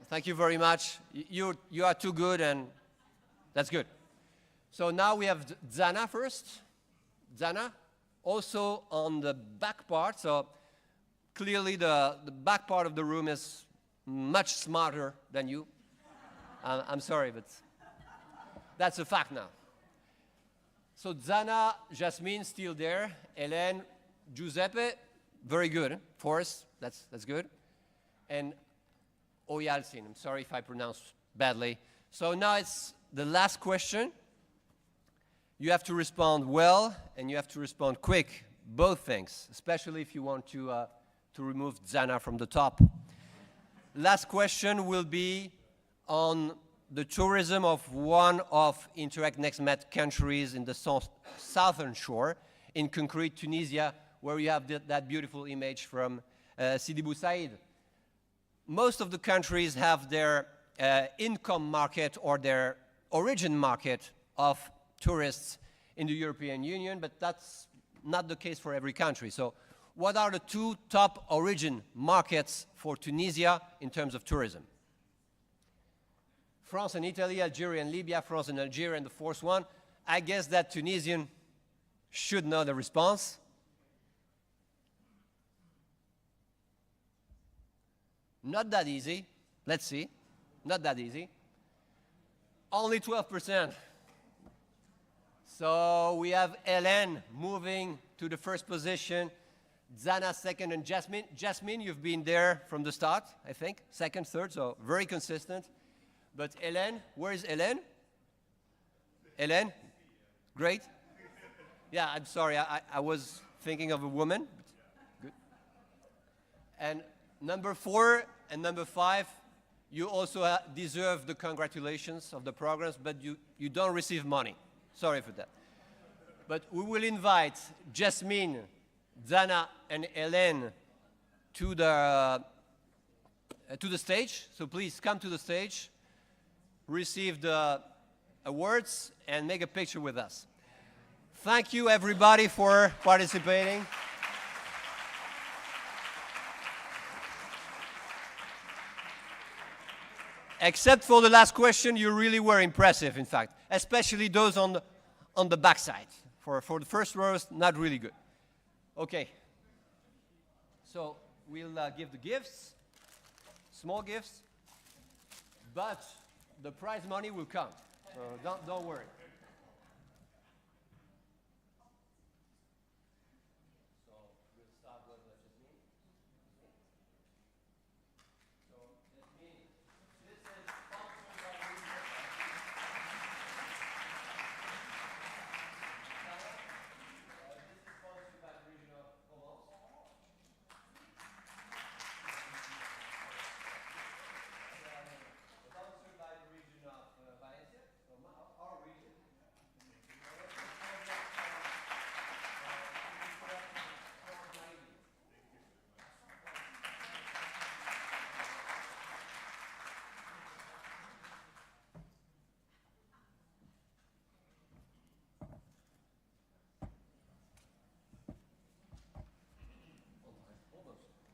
Thank you very much. You are too good, and that's good. So now we have Zana first. Zana, also on the back part. So clearly the back part of the room is much smarter than you. I'm sorry, but that's a fact now. So Zana, Jasmine, still there. Hélène, Giuseppe, very good. Forrest, that's good. And Oyalcin, I'm sorry if I pronounce badly. So now it's the last question. You have to respond well, and you have to respond quick, both things, especially if you want to remove Zana from the top. Last question will be on the tourism of one of Interreg NextMed countries in the southern shore, in concrete Tunisia, where you have that beautiful image from Sidi Bou Said. Most of the countries have their income market or their origin market of tourists in the European Union, but that's not the case for every country. So what are the 2 top origin markets for Tunisia in terms of tourism? France and Italy, Algeria and Libya, France and Algeria, and the fourth one. I guess that Tunisian should know the response. Not that easy. Let's see. Not that easy. Only 12%. So we have Hélène moving to the first position, Zana second, and Jasmine. Jasmine, you've been there from the start, I think. Second, third, so very consistent. But Hélène, where is Hélène? Hélène? Great. Yeah, I'm sorry, I was thinking of a woman. Good. And number 4 and number 5, you also deserve the congratulations of the programs, but you don't receive money. Sorry for that. But we will invite Jasmine, Zana, and Hélène to the stage. So please come to the stage, receive the awards, and make a picture with us. Thank you, everybody, for participating. Except for the last question, you really were impressive, in fact, especially those on the backside. For the first rows, not really good. Okay. So we'll give the gifts, small gifts, but the prize money will come. So don't worry.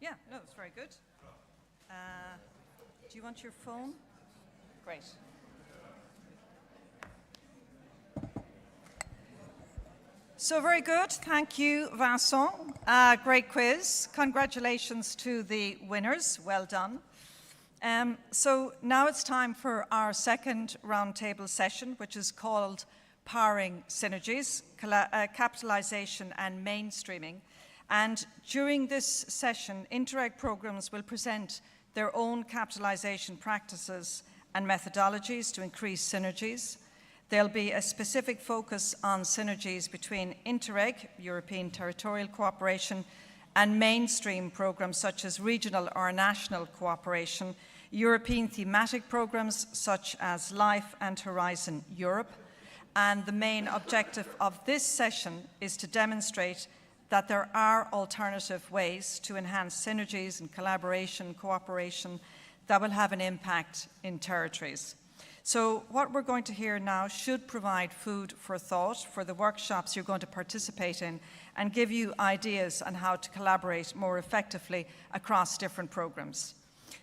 Yeah, no, it's very good. Do you want your phone? Great. So very good. Thank you, Vincent. Great quiz. Congratulations to the winners. Well done. So now it's time for our second roundtable session, which is called Powering Synergies, Capitalization and Mainstreaming. And during this session, Interreg programs will present their own capitalization practices and methodologies to increase synergies. There'll be a specific focus on synergies between Interreg, European territorial cooperation, and mainstream programs such as regional or national cooperation, European thematic programs such as LIFE and Horizon Europe. And the main objective of this session is to demonstrate that there are alternative ways to enhance synergies and collaboration, cooperation that will have an impact in territories. So what we're going to hear now should provide food for thought for the workshops you're going to participate in and give you ideas on how to collaborate more effectively across different programs.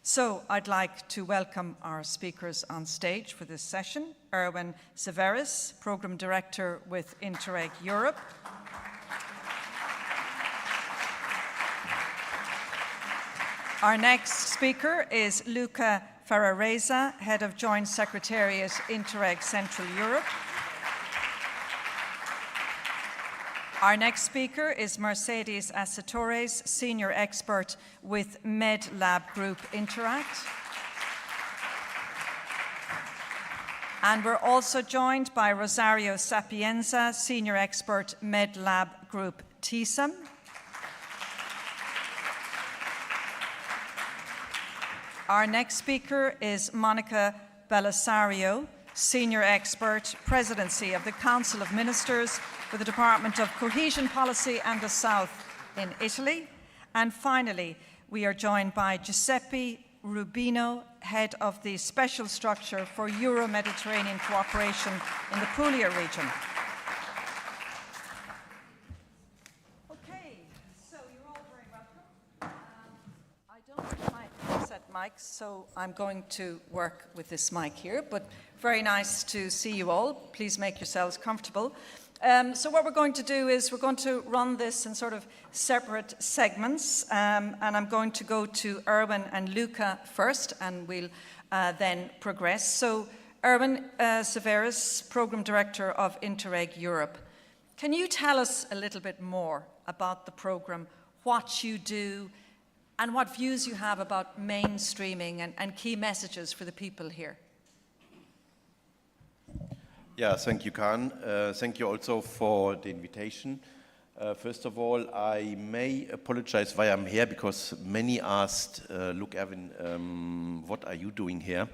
So I'd like to welcome our speakers on stage for this session. Erwin Severis, Program Director with Interreg Europe. Our next speaker is Luca Ferraresa, Head of Joint Secretariat, Interreg Central Europe. Our next speaker is Mercedes Assetores, Senior Expert with MedLab Group Interact. And we're also joined by Rosario Sapienza, Senior Expert, MedLab Group TISM. Our next speaker is Monica Belisario, Senior Expert, Presidency of the Council of Ministers for the Department of Cohesion Policy and the South in Italy. And finally, we are joined by Giuseppe Rubino, Head of the Special Structure for Euro-Mediterranean Cooperation in the Puglia region. Okay, so you're all very welcome. I don't have my headset mic, so I'm going to work with this mic here, but very nice to see you all. Please make yourselves comfortable. So what we're going to do is we're going to run this in sort of separate segments, and I'm going to go to Erwin and Luca first, and we'll then progress. So Erwin Severis, Program Director of Interreg Europe. Can you tell us a little bit more about the program, what you do, and what views you have about mainstreaming and key messages for the people here? Yeah, thank you, Karen. Thank you also for the invitation. First of all, I may apologize why I'm here, because many asked, look, Erwin, what are you doing here?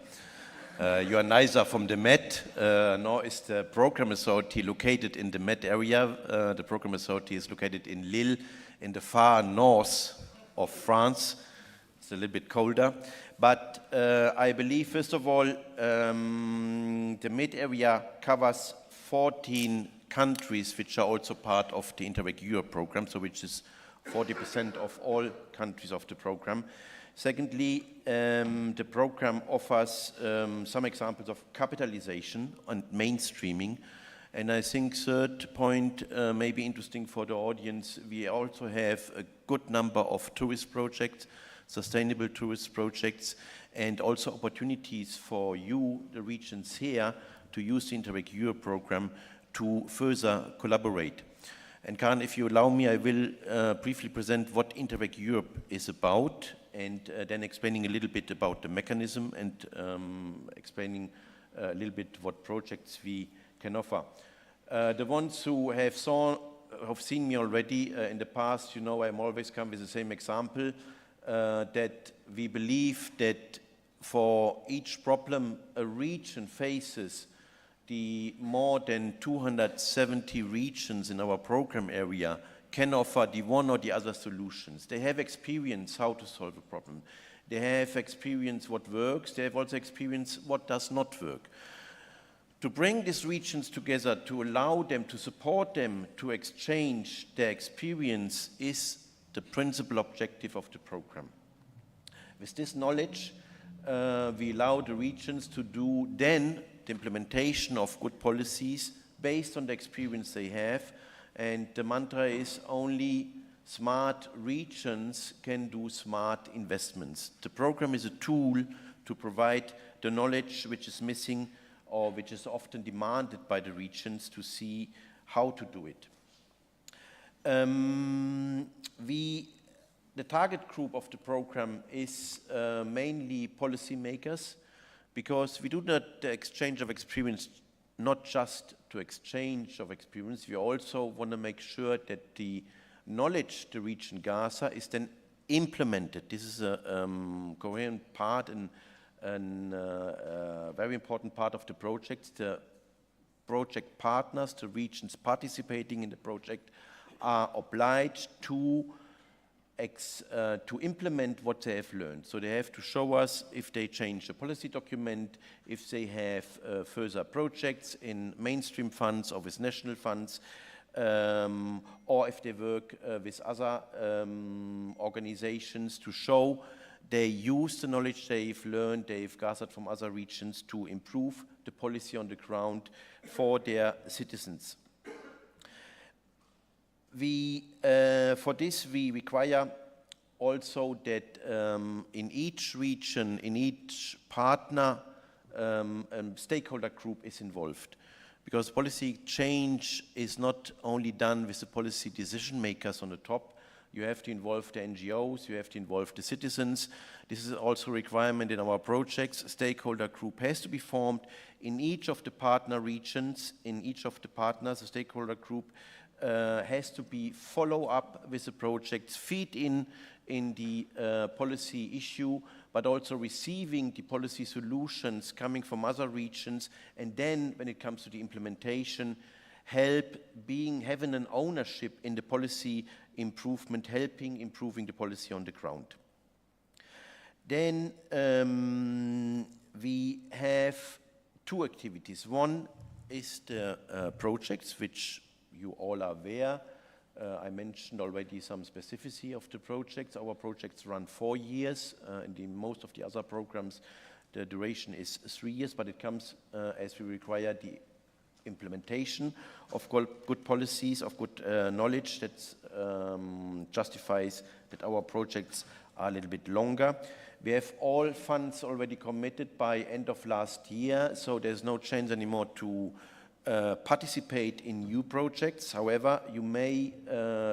You are neither from the Med, nor is the program authority located in the Med area. The program authority is located in Lille, in the far north of France. It's a little bit colder. But I believe, first of all, the Med area covers 14 countries which are also part of the Interreg Europe program, so which is 40% of all countries of the program. Secondly, the program offers some examples of capitalization and mainstreaming. And I think third point may be interesting for the audience. We also have a good number of tourist projects, sustainable tourist projects, and also opportunities for you, the regions here, to use the Interreg Europe program to further collaborate. And Karen, if you allow me, I will briefly present what Interreg Europe is about, and then explaining a little bit about the mechanism and explaining a little bit what projects we can offer. The ones who have seen me already in the past, you know I'm always come with the same example, that we believe that for each problem a region faces, the more than 270 regions in our program area can offer the one or the other solutions. They have experience how to solve a problem. They have experience what works. They have also experience what does not work. To bring these regions together, to allow them, to support them, to exchange their experience is the principal objective of the program. With this knowledge, we allow the regions to do then the implementation of good policies based on the experience they have. And the mantra is only smart regions can do smart investments. The program is a tool to provide the knowledge which is missing or which is often demanded by the regions to see how to do it. The target group of the program is mainly policymakers, because we do not exchange of experience not just to exchange of experience, we also want to make sure that the knowledge the region Gaza is then implemented. This is a coherent part and a very important part of the project. The project partners, the regions participating in the project, are obliged to implement what they have learned. So they have to show us if they change the policy document, if they have further projects in mainstream funds or with national funds, or if they work with other organizations to show they use the knowledge they've learned, they've gathered from other regions to improve the policy on the ground for their citizens. For this, we require also that in each region, in each partner, stakeholder group is involved. Because policy change is not only done with the policy decision makers on the top. You have to involve the NGOs, you have to involve the citizens. This is also a requirement in our projects. A stakeholder group has to be formed in each of the partner regions, in each of the partners. A stakeholder group has to be follow up with the projects, feed in the policy issue, but also receiving the policy solutions coming from other regions, and then when it comes to the implementation, having an ownership in the policy improvement, improving the policy on the ground. Then we have two activities. One is the projects, which you all are aware. I mentioned already some specificity of the projects. Our projects run 4 years. In most of the other programs, the duration is 3 years, but it comes as we require the implementation of good policies, of good knowledge that justifies that our projects are a little bit longer. We have all funds already committed by end of last year, so there's no chance anymore to participate in new projects. However, you may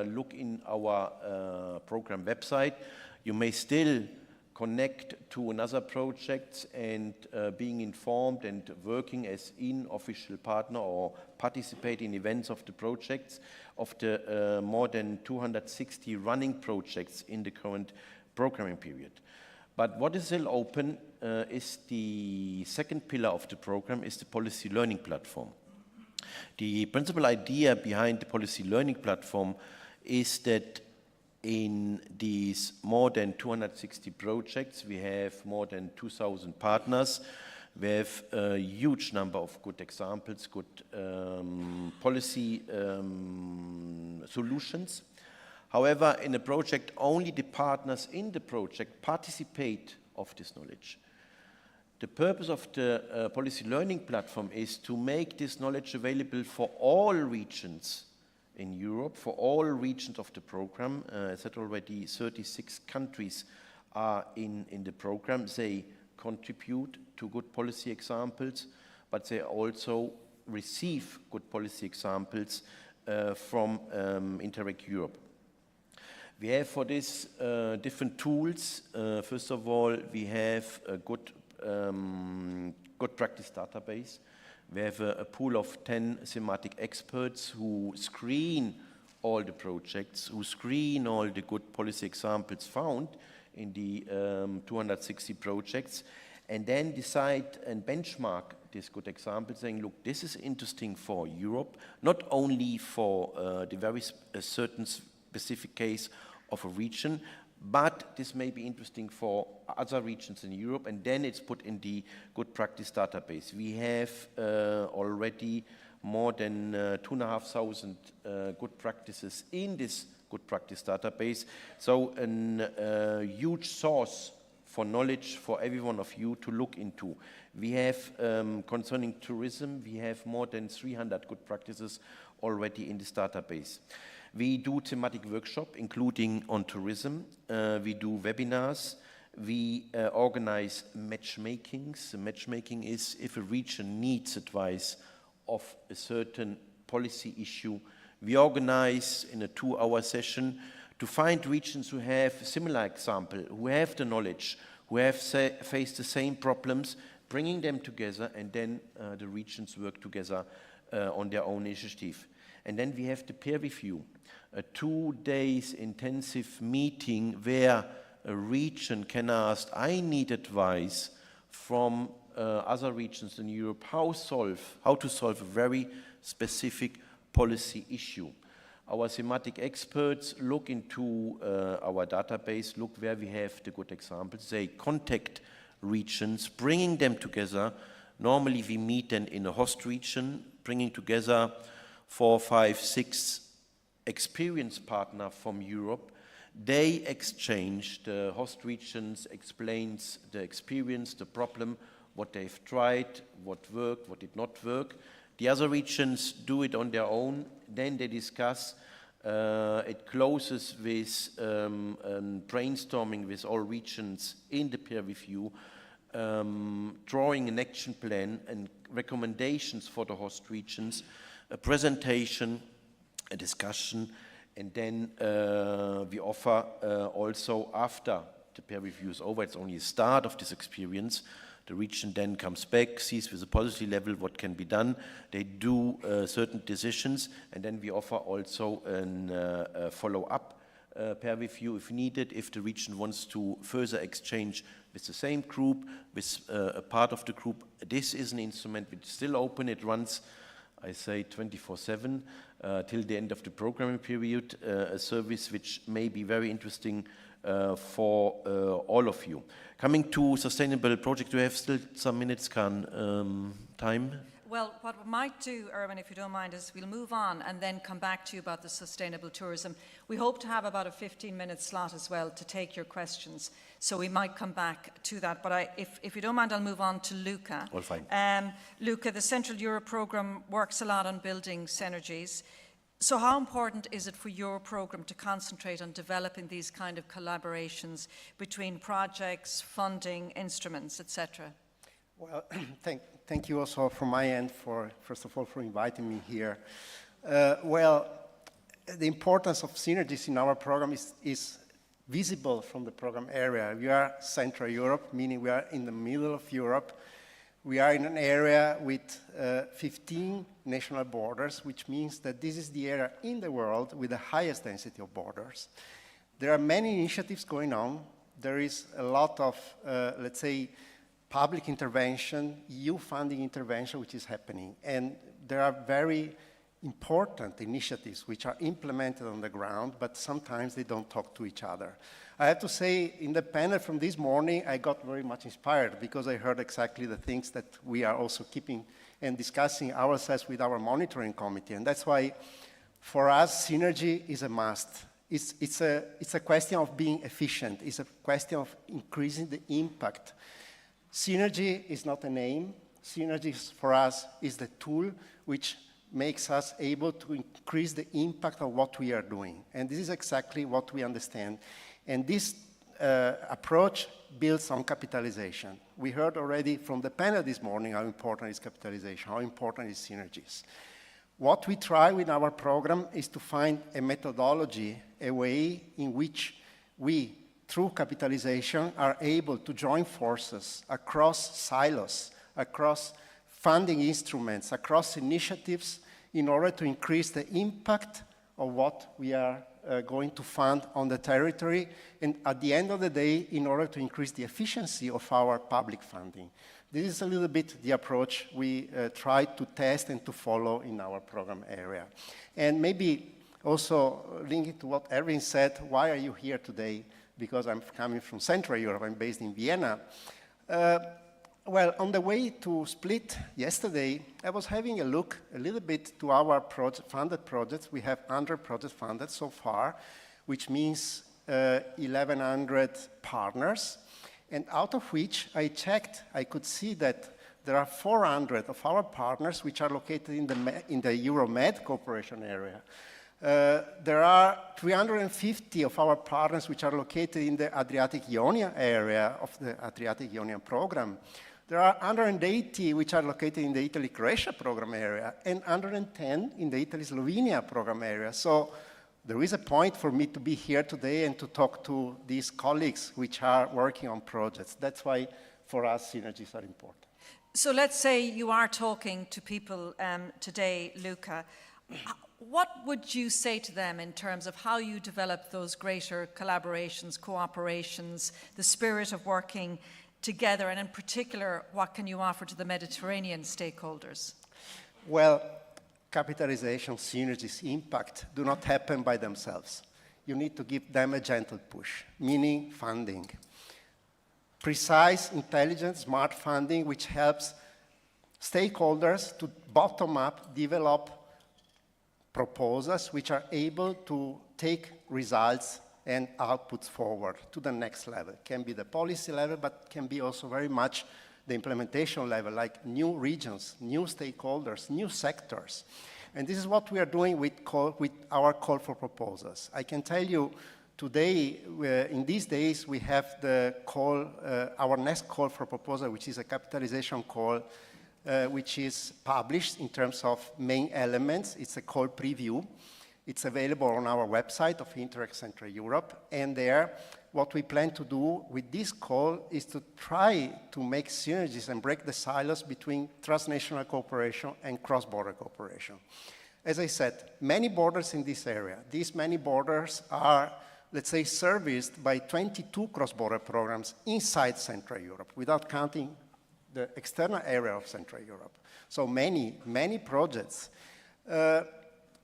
look in our program website. You may still connect to another project and being informed and working as unofficial partner or participate in events of the projects of the more than 260 running projects in the current programming period. But what is still open is the second pillar of the program, is the policy learning platform. The principal idea behind the policy learning platform is that in these more than 260 projects, we have more than 2,000 partners. We have a huge number of good examples, good policy solutions. However, in a project, only the partners in the project participate of this knowledge. The purpose of the policy learning platform is to make this knowledge available for all regions in Europe, for all regions of the program. I said already 36 countries are in the program. They contribute to good policy examples, but they also receive good policy examples from Interreg Europe. We have for this different tools. First of all, we have a good practice database. We have a pool of 10 thematic experts who screen all the projects, who screen all the good policy examples found in the 260 projects, and then decide and benchmark these good examples, saying, look, this is interesting for Europe, not only for the very certain specific case of a region, but this may be interesting for other regions in Europe, and then it's put in the good practice database. We have already more than 2,500 good practices in this good practice database, so a huge source for knowledge for every one of you to look into. We have, concerning tourism, we have more than 300 good practices already in this database. We do thematic workshop, including on tourism. We do webinars. We organize matchmakings. The matchmaking is if a region needs advice of a certain policy issue, we organize in a 2-hour session to find regions who have a similar example, who have the knowledge, who have faced the same problems, bringing them together, and then the regions work together on their own initiative. And then we have the peer review, a 2 days intensive meeting where a region can ask, I need advice from other regions in Europe, how to solve a very specific policy issue. Our thematic experts look into our database, look where we have the good examples. They contact regions, bringing them together. Normally we meet then in a host region, bringing together 4, 5, 6 experienced partners from Europe. They exchange, the host regions explains the experience, the problem, what they've tried, what worked, what did not work. The other regions do it on their own, then they discuss. It closes with brainstorming with all regions in the peer review, drawing an action plan and recommendations for the host regions, a presentation, a discussion, and then we offer also after the peer review is over, it's only a start of this experience, the region then comes back, sees with a policy level what can be done, they do certain decisions, and then we offer also a follow-up peer review if needed, if the region wants to further exchange with the same group, with a part of the group. This is an instrument which is still open, it runs, I say 24/7 till the end of the programming period, a service which may be very interesting for all of you. Coming to sustainable project, do you have still some minutes, time? Well, what we might do, Erwin, if you don't mind, is we'll move on and then come back to you about the sustainable tourism. We hope to have about a 15-minute slot as well to take your questions, so we might come back to that. But if you don't mind, I'll move on to Luca. All fine. Luca, the Central Europe programme works a lot on building synergies. So how important is it for your programme to concentrate on developing these kind of collaborations between projects, funding, instruments, etc.? Well, thank you also from my end for, first of all, for inviting me here. Well, the importance of synergies in our program is visible from the program area. We are Central Europe, meaning we are in the middle of Europe. We are in an area with 15 national borders, which means that this is the area in the world with the highest density of borders. There are many initiatives going on. There is a lot of, let's say, public intervention, EU funding intervention, which is happening. And there are very important initiatives which are implemented on the ground, but sometimes they don't talk to each other. I have to say, in the panel from this morning, I got very much inspired because I heard exactly the things that we are also keeping and discussing ourselves with our monitoring committee. And that's why, for us, synergy is a must. It's a question of being efficient. It's a question of increasing the impact. Synergy is not a name. Synergy for us is the tool which makes us able to increase the impact of what we are doing. And this is exactly what we understand. And this approach builds on capitalization. We heard already from the panel this morning how important is capitalization, how important is synergies. What we try with our program is to find a methodology, a way in which we, through capitalization, are able to join forces across silos, across funding instruments, across initiatives, in order to increase the impact of what we are going to fund on the territory, and at the end of the day, in order to increase the efficiency of our public funding. This is a little bit the approach we try to test and to follow in our program area. And maybe also linking to what Erwin said, why are you here today? Because I'm coming from Central Europe, I'm based in Vienna. Well, on the way to Split yesterday, I was having a look a little bit to our funded projects. We have 100 projects funded so far, which means 1,100 partners. And out of which I checked, I could see that there are 400 of our partners which are located in the Euromed cooperation area. There are 350 of our partners which are located in the Adriatic-Ionia area of the Adriatic-Ionian program. There are 180 which are located in the Italy-Croatia program area and 110 in the Italy-Slovenia program area. So there is a point for me to be here today and to talk to these colleagues which are working on projects. That's why for us synergies are important. So let's say you are talking to people today, Luca. What would you say to them in terms of how you develop those greater collaborations, cooperations, the spirit of working together, and in particular, what can you offer to the Mediterranean stakeholders? Well, capitalization, synergies, impact do not happen by themselves. You need to give them a gentle push, meaning funding. Precise, intelligent, smart funding, which helps stakeholders to bottom-up develop proposals which are able to take results and outputs forward to the next level. Can be the policy level, but can be also very much the implementation level, like new regions, new stakeholders, new sectors. And this is what we are doing with our call for proposals. I can tell you today, in these days, we have the call, our next call for proposal, which is a capitalization call, which is published in terms of main elements. It's a call preview. It's available on our website of Interreg Central Europe. And there, what we plan to do with this call is to try to make synergies and break the silos between transnational cooperation and cross-border cooperation. As I said, many borders in this area. These many borders are, let's say, serviced by 22 cross-border programs inside Central Europe, without counting the external area of Central Europe. So many, many projects.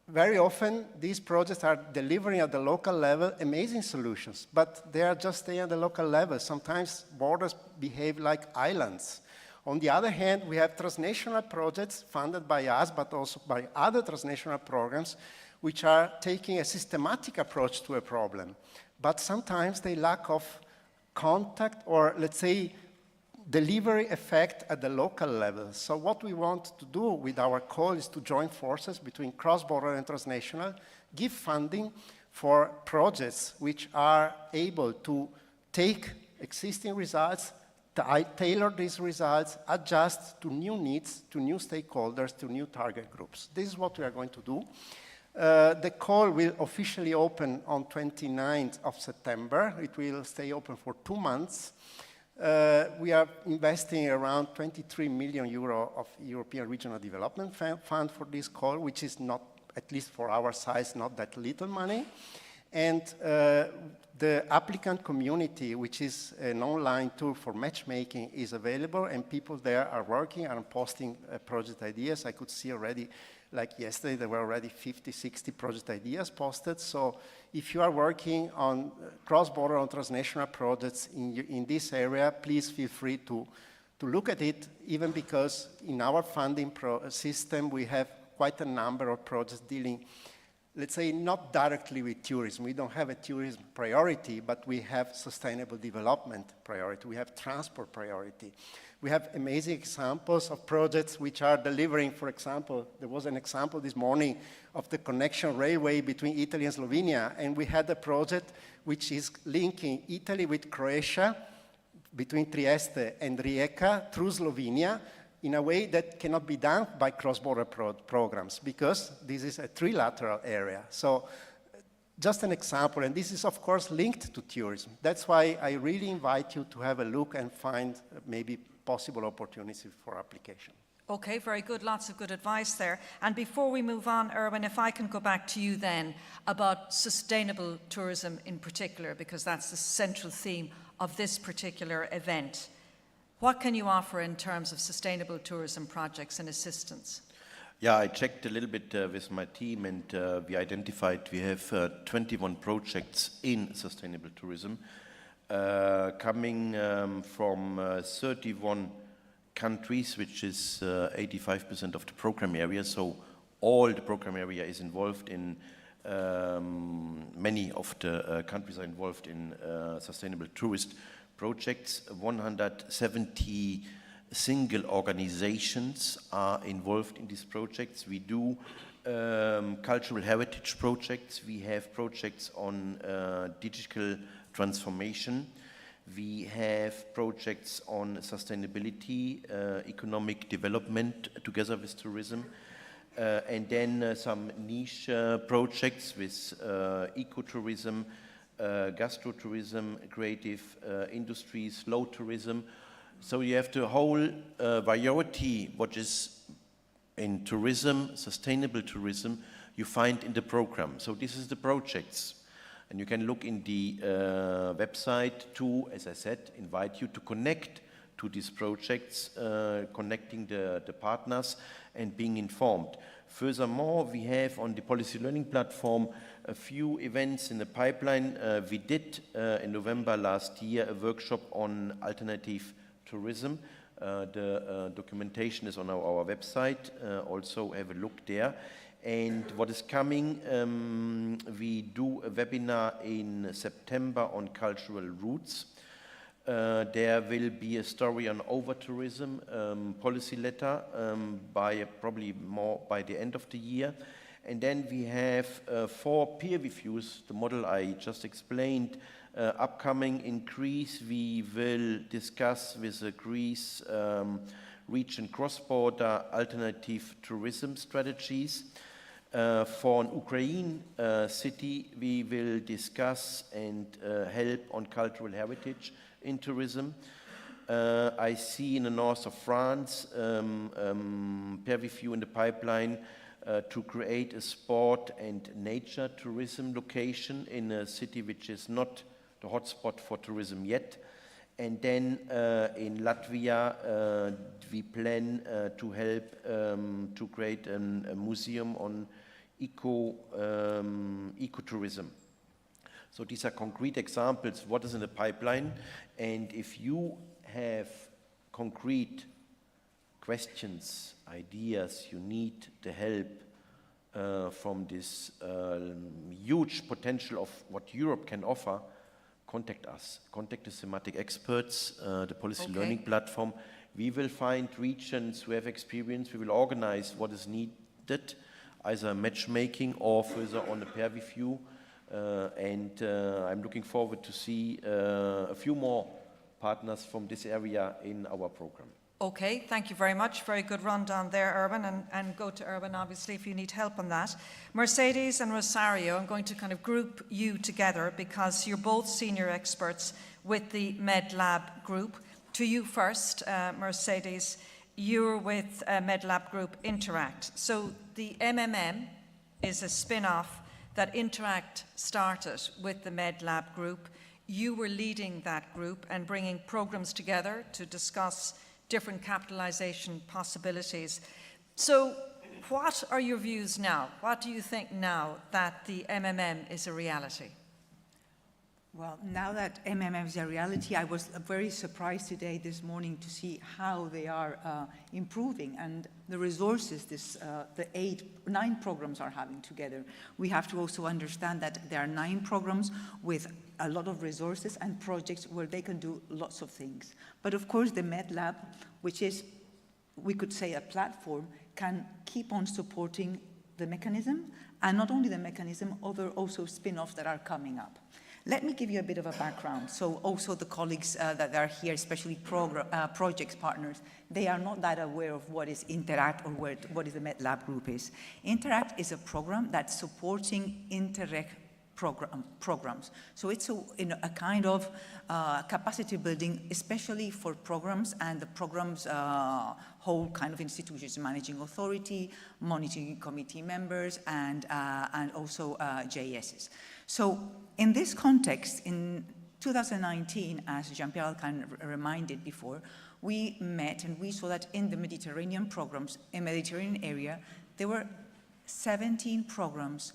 Very often, these projects are delivering at the local level amazing solutions, but they are just staying at the local level. Sometimes borders behave like islands. On the other hand, we have transnational projects funded by us, but also by other transnational programs, which are taking a systematic approach to a problem. But sometimes they lack of contact or, let's say, delivery effect at the local level. So what we want to do with our call is to join forces between cross-border and transnational, give funding for projects which are able to take existing results, tailor these results, adjust to new needs, to new stakeholders, to new target groups. This is what we are going to do. The call will officially open on 29th of September. It will stay open for 2 months. We are investing around 23 million euro of European Regional Development Fund for this call, which is not, at least for our size, not that little money. And the applicant community, which is an online tool for matchmaking, is available, and people there are working and posting project ideas. I could see already, like yesterday, there were already 50, 60 project ideas posted. So if you are working on cross-border or transnational projects in this area, please feel free to look at it, even because in our funding system, we have quite a number of projects dealing, let's say, not directly with tourism. We don't have a tourism priority, but we have sustainable development priority. We have transport priority. We have amazing examples of projects which are delivering, for example, there was an example this morning of the connection railway between Italy and Slovenia, and we had a project which is linking Italy with Croatia, between Trieste and Rijeka, through Slovenia, in a way that cannot be done by cross-border programs, because this is a trilateral area. So just an example, and this is of course linked to tourism. That's why I really invite you to have a look and find maybe possible opportunities for application. Okay, very good. Lots of good advice there. And before we move on, Erwin, if I can go back to you then about sustainable tourism in particular, because that's the central theme of this particular event. What can you offer in terms of sustainable tourism projects and assistance? Yeah, I checked a little bit with my team, and we identified we have 21 projects in sustainable tourism coming from 31 countries, which is 85% of the program area. So all the program area is involved in, many of the countries are involved in sustainable tourist projects. 170 single organizations are involved in these projects. We do cultural heritage projects. We have projects on digital transformation. We have projects on sustainability, economic development together with tourism, and then some niche projects with ecotourism, gastrotourism, creative industries, slow tourism. So you have the whole variety what is in tourism, sustainable tourism, you find in the program. So this is the projects. And you can look in the website to, as I said, invite you to connect to these projects, connecting the partners and being informed. Furthermore, we have on the policy learning platform a few events in the pipeline. We did in November last year a workshop on alternative tourism. The documentation is on our website. Also have a look there. And what is coming, we do a webinar in September on cultural roots. There will be a story on over-tourism, policy letter, probably more by the end of the year. And then we have 4 peer reviews, the model I just explained, upcoming in Greece. We will discuss with the Greece region cross-border alternative tourism strategies. For an Ukraine city, we will discuss and help on cultural heritage in tourism. I see in the north of France peer review in the pipeline to create a sport and nature tourism location in a city which is not the hotspot for tourism yet. And then in Latvia, we plan to help to create a museum on ecotourism. So these are concrete examples, what is in the pipeline. And if you have concrete questions, ideas, you need the help from this huge potential of what Europe can offer, contact us. Contact the thematic experts, the policy learning platform. We will find regions who have experience. We will organize what is needed, either matchmaking or further on a peer review. And I'm looking forward to see a few more partners from this area in our program. Okay, thank you very much. Very good rundown there, Urban, and go to Urban, obviously, if you need help on that. Mercedes and Rosario, I'm going to kind of group you together because you're both senior experts with the MedLab group. To you first, Mercedes, you're with MedLab group Interact. So the MMM is a spin-off that Interact started with the MedLab group. You were leading that group and bringing programs together to discuss different capitalization possibilities. So what are your views now? What do you think now that the MMM is a reality? Well, now that MMM is a reality, I was very surprised today, this morning, to see how they are improving and the resources the 9 programs are having together. We have to also understand that there are 9 programs with a lot of resources and projects where they can do lots of things. But of course, the MedLab, which is, we could say, a platform, can keep on supporting the mechanism, and not only the mechanism, other also spin-offs that are coming up. Let me give you a bit of a background. So also the colleagues that are here, especially projects partners, they are not that aware of what is Interact or what is the MedLab group is. Interact is a program that's supporting Interreg programs. So it's a kind of capacity building, especially for programs and the programs whole kind of institutions, managing authority, monitoring committee members, and also JSs. So in this context, in 2019, as Jean-Pierre kind of reminded before, we met and we saw that in the Mediterranean programs, in the Mediterranean area, there were 17 programs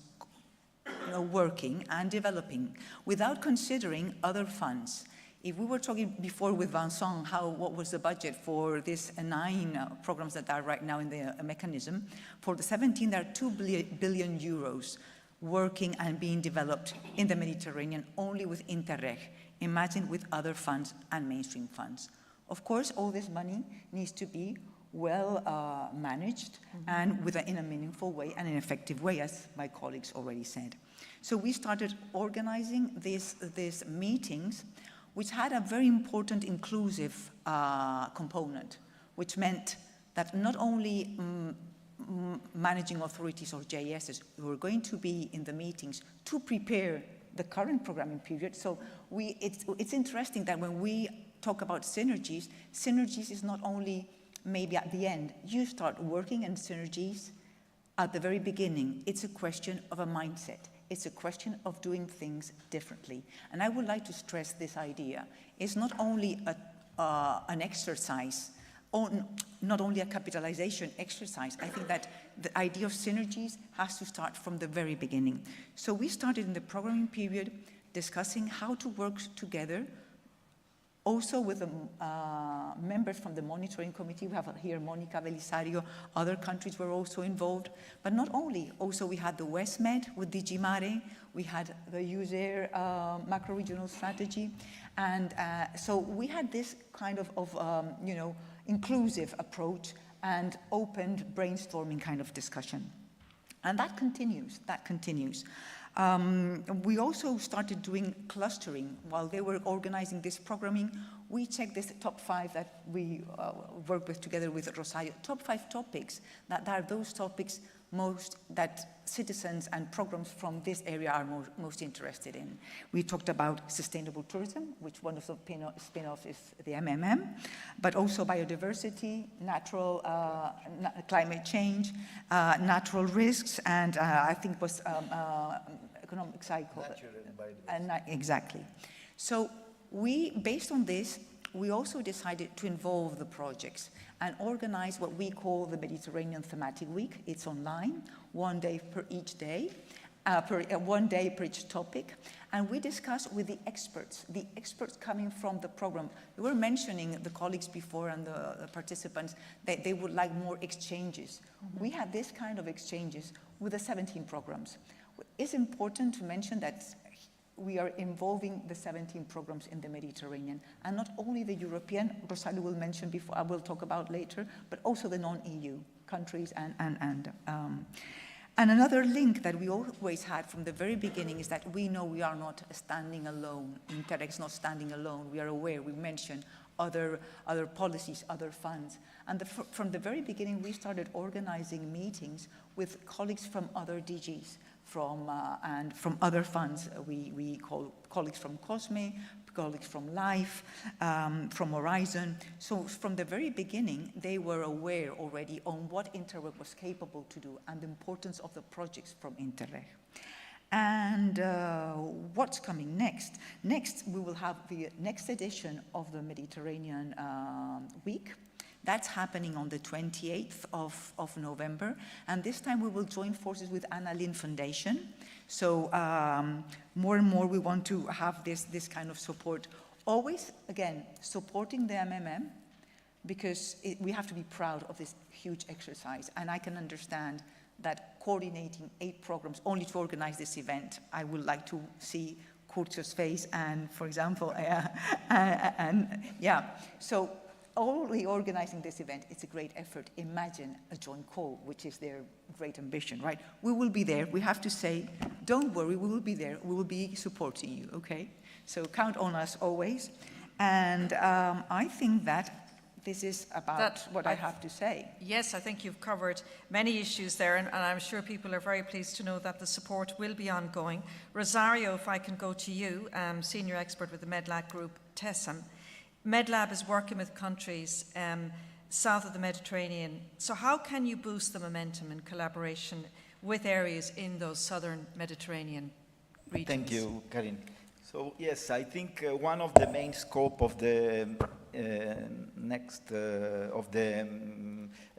working and developing without considering other funds. If we were talking before with Vincent what was the budget for these 9 programs that are right now in the mechanism, for the 17 there are 2 billion euros working and being developed in the Mediterranean only with Interreg. Imagine with other funds and mainstream funds. Of course, all this money needs to be well managed and in a meaningful way and an effective way, as my colleagues already said. So we started organizing these meetings which had a very important inclusive component, which meant that not only managing authorities or JSs who are going to be in the meetings to prepare the current programming period. So it's interesting that when we talk about synergies, synergies is not only maybe at the end. You start working in synergies at the very beginning. It's a question of a mindset. It's a question of doing things differently. And I would like to stress this idea. It's not only an exercise, or not only a capitalization exercise. I think that the idea of synergies has to start from the very beginning. So we started in the programming period discussing how to work together, also with the members from the monitoring committee. We have here Monica Belisario. Other countries were also involved. But not only, also we had the WestMed with DG Mare. We had the user macro-regional strategy. And so we had this kind of inclusive approach and open brainstorming kind of discussion. And that continues, We also started doing clustering. While they were organizing this programming, we checked this top 5 that we worked with together with Rosario, top 5 topics that are those topics that citizens and programs from this area are most interested in. We talked about sustainable tourism, which one of the spin-offs is the MMM, but also biodiversity, natural climate change, natural risks, and I think was economic cycle. Natural and biodiversity. Exactly. So based on this, we also decided to involve the projects and organize what we call the Mediterranean Thematic Week. It's online, 1 day per each day, 1 day per each topic. And we discuss with the experts coming from the program. We were mentioning the colleagues before and the participants, that they would like more exchanges. Mm-hmm. We had this kind of exchanges with the 17 programs. It's important to mention that we are involving the 17 programs in the Mediterranean, and not only the European, Rosario will mention before, I will talk about later, but also the non-EU countries and another link that we always had from the very beginning is that we know we are not standing alone. Interreg is not standing alone. We are aware, we mentioned other policies, other funds. And from the very beginning, we started organizing meetings with colleagues from other DGs, and from other funds. We call colleagues from COSME, colleagues from LIFE, from Horizon. So from the very beginning, they were aware already on what Interreg was capable to do and the importance of the projects from Interreg. And what's coming next? Next, we will have the next edition of the Mediterranean Week. That's happening on the 28th of November. And this time we will join forces with Anna Lindh Foundation. So more and more we want to have this kind of support. Always, again, supporting the MMM, because we have to be proud of this huge exercise. And I can understand that coordinating 8 programs only to organize this event, I would like to see Curtio's face and, for example, So only organizing this event, it's a great effort. Imagine a joint call, which is their great ambition, right? We will be there. We have to say, don't worry, we will be there. We will be supporting you, okay? So count on us always. And I think that this is about what I have to say. Yes, I think you've covered many issues there, and I'm sure people are very pleased to know that the support will be ongoing. Rosario, if I can go to you, senior expert with the MedLab group, TESM. MedLab is working with countries south of the Mediterranean. So how can you boost the momentum and collaboration with areas in those southern Mediterranean regions? Thank you, Karin. So yes, I think one of the main scope of the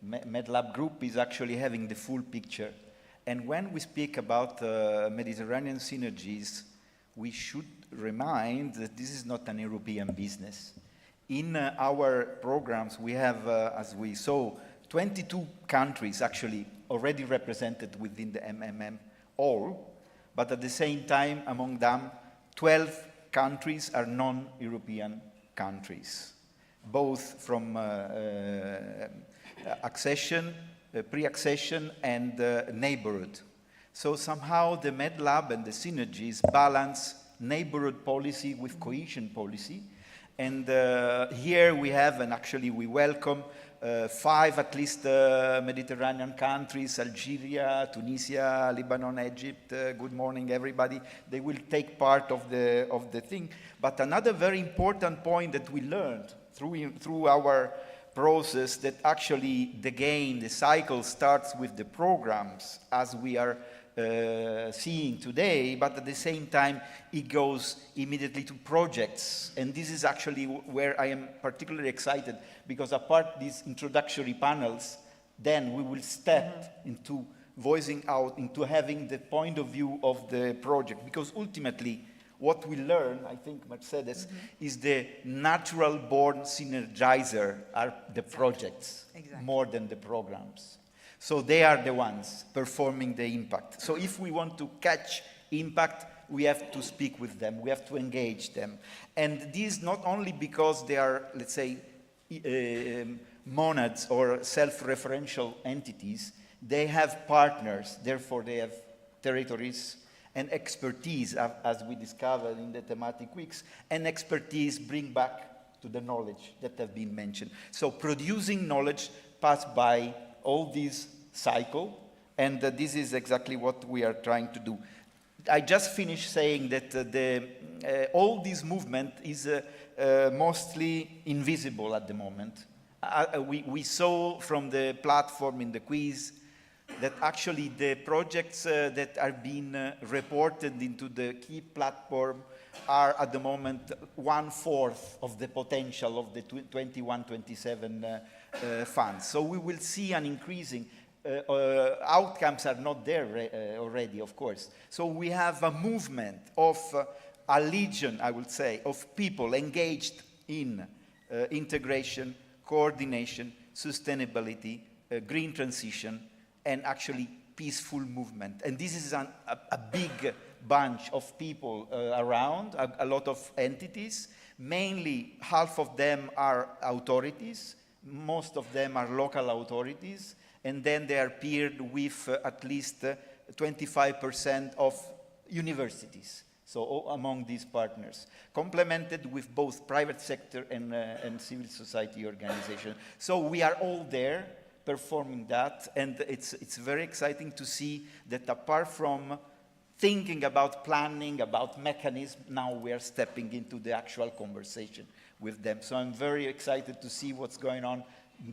MedLab group is actually having the full picture. And when we speak about Mediterranean synergies, we should remind that this is not an European business. In our programs, we have, as we saw, 22 countries actually already represented within the MMM all, but at the same time, among them, 12 countries are non-European countries, both from accession, pre-accession, and neighborhood. So somehow the MedLab and the synergies balance neighborhood policy with cohesion policy. And here we have, and actually we welcome 5 at least Mediterranean countries: Algeria, Tunisia, Lebanon, Egypt. Good morning, everybody. They will take part of the thing. But another very important point that we learned through our process, that actually the cycle starts with the programs as we are seeing today, but at the same time it goes immediately to projects. And this is actually where I am particularly excited, because apart these introductory panels, then we will step into voicing out, into having the point of view of the project, because ultimately what we learn, I think, Mercedes, is the natural born synergizer are the projects more than the programs. So they are the ones performing the impact. So if we want to catch impact, we have to speak with them, we have to engage them. And this not only because they are, let's say, monads or self-referential entities, they have partners, therefore they have territories and expertise, as we discovered in the thematic weeks, and expertise bring back to the knowledge that have been mentioned. So producing knowledge passed by all these cycle, and this is exactly what we are trying to do. I just finished saying that all this movement is mostly invisible at the moment. We saw from the platform in the quiz that actually the projects that are being reported into the key platform are at the moment 1/4 of the potential of the 21-27 funds. So we will see an increasing, outcomes are not there already, of course. So we have a movement of a legion, I would say, of people engaged in integration, coordination, sustainability, green transition, and actually peaceful movement. And this is a big bunch of people around, a lot of entities. Mainly, half of them are authorities. Most of them are local authorities. And then they are paired with at least 25% of universities. So among these partners, complemented with both private sector and civil society organizations. So we are all there performing that, and it's very exciting to see that apart from thinking about planning, about mechanism, now we are stepping into the actual conversation with them. So I'm very excited to see what's going on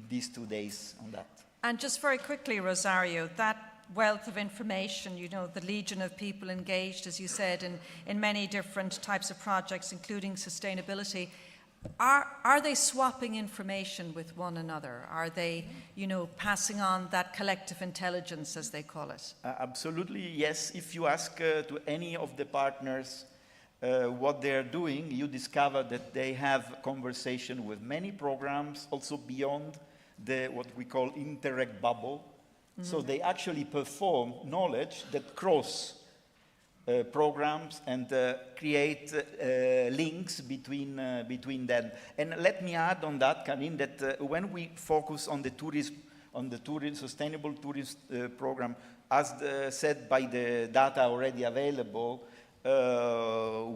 these 2 days on that. And just very quickly, Rosario, that wealth of information, you know, the legion of people engaged, as you said, in many different types of projects, including sustainability. Are they swapping information with one another? Are they, you know, passing on that collective intelligence, as they call it? Absolutely, yes. If you ask to any of the partners what they're doing, you discover that they have conversation with many programs, also beyond what we call Interreg bubble. So they actually perform knowledge that cross programs and create links between them. And let me add on that, Karin, that when we focus on the sustainable tourism program, as said by the data already available,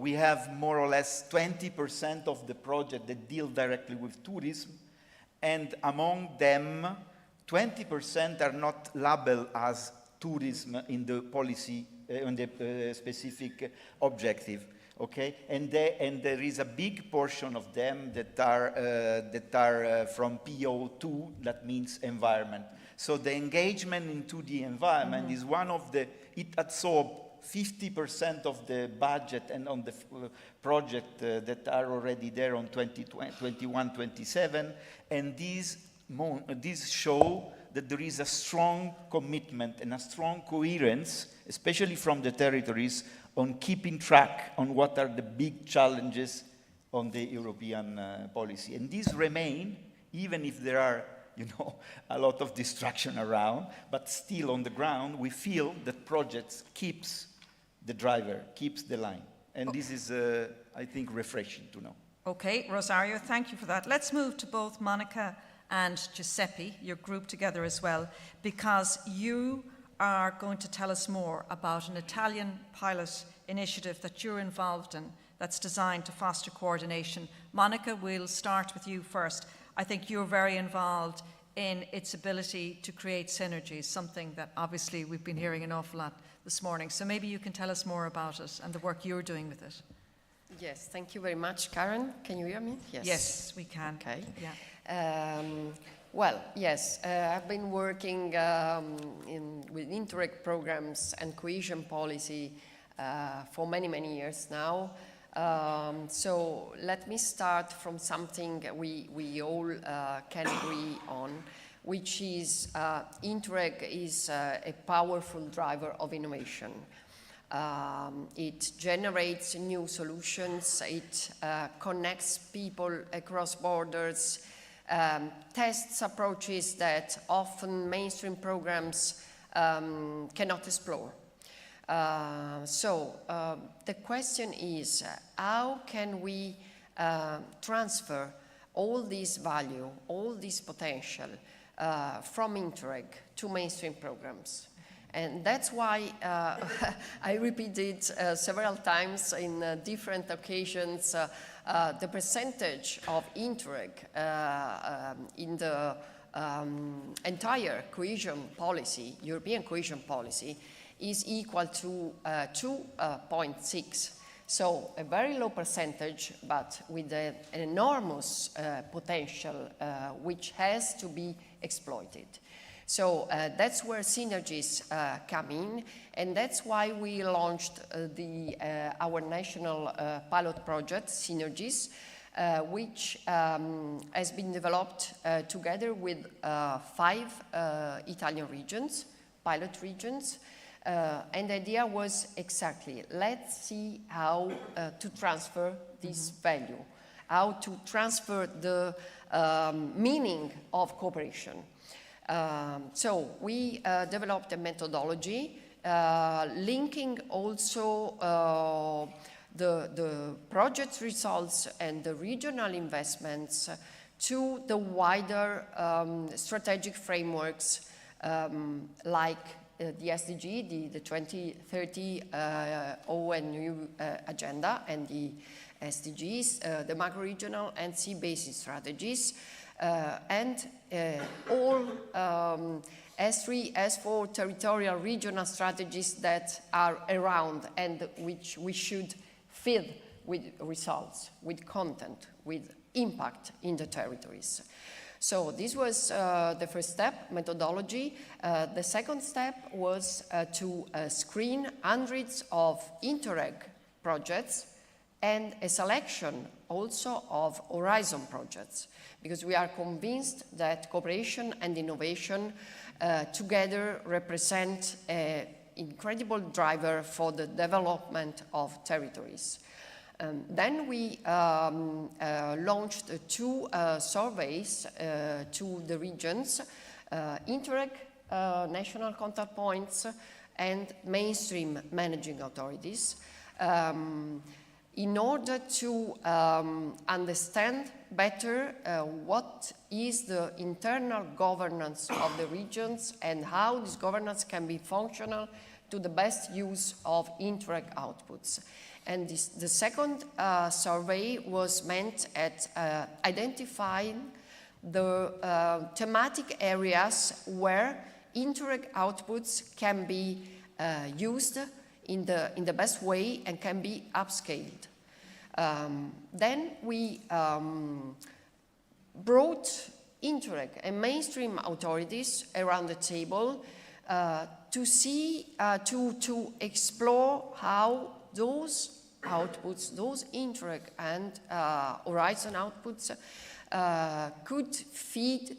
we have more or less 20% of the project that deal directly with tourism, and among them, 20% are not labeled as tourism in the policy, on the specific objective, okay? And there is a big portion of them that are from PO2, that means environment. So the engagement into the environment is one of it absorbs 50% of the budget and on the project that are already there on 2021-27, and these show that there is a strong commitment and a strong coherence, especially from the territories, on keeping track on what are the big challenges on the European policy. And these remain, even if there are, you know, a lot of distraction around, but still on the ground, we feel that projects keeps the driver, keeps the line. And this is, I think, refreshing to know. Okay, Rosario, thank you for that. Let's move to both Monica and Giuseppe, your group together as well, because you are going to tell us more about an Italian pilot initiative that you're involved in that's designed to foster coordination. Monica, we'll start with you first. I think you're very involved in its ability to create synergies, something that obviously we've been hearing an awful lot this morning. So maybe you can tell us more about it and the work you're doing with it. Yes, thank you very much, Karen. Can you hear me? Yes, yes, we can. Okay. Yeah. Well, yes, I've been working with Interreg programs and cohesion policy for many, many years now. So let me start from something we all can agree on, which is Interreg is a powerful driver of innovation. It generates new solutions, it connects people across borders, tests approaches that often mainstream programs cannot explore. So the question is, how can we transfer all this value, all this potential from Interreg to mainstream programs? And that's why I repeated several times in different occasions the percentage of Interreg in the entire cohesion policy, European cohesion policy, is equal to 2.6. So a very low percentage, but with an enormous potential which has to be exploited. So that's where synergies come in, and that's why we launched our national pilot project, Synergies, which has been developed together with 5 Italian regions, pilot regions. And the idea was exactly, let's see how to transfer this value, how to transfer the meaning of cooperation. So we developed a methodology linking also the project results and the regional investments to the wider strategic frameworks like the SDG, the 2030 ONU agenda, and the SDGs, the macro-regional and sea-basin strategies, and all S3, S4 territorial regional strategies that are around and which we should fill with results, with content, with impact in the territories. So this was the first step, methodology. The second step was to screen hundreds of Interreg projects and a selection also of Horizon projects, because we are convinced that cooperation and innovation together represent an incredible driver for the development of territories. Then we launched 2 surveys to the regions, Interreg national contact points and mainstream managing authorities, in order to understand better what is the internal governance of the regions and how this governance can be functional to the best use of Interreg outputs. And the second survey was meant at identifying the thematic areas where Interreg outputs can be used in the best way and can be upscaled. Then we brought Interreg and mainstream authorities around the table to see, to explore how those outputs, those Interreg and Horizon outputs could feed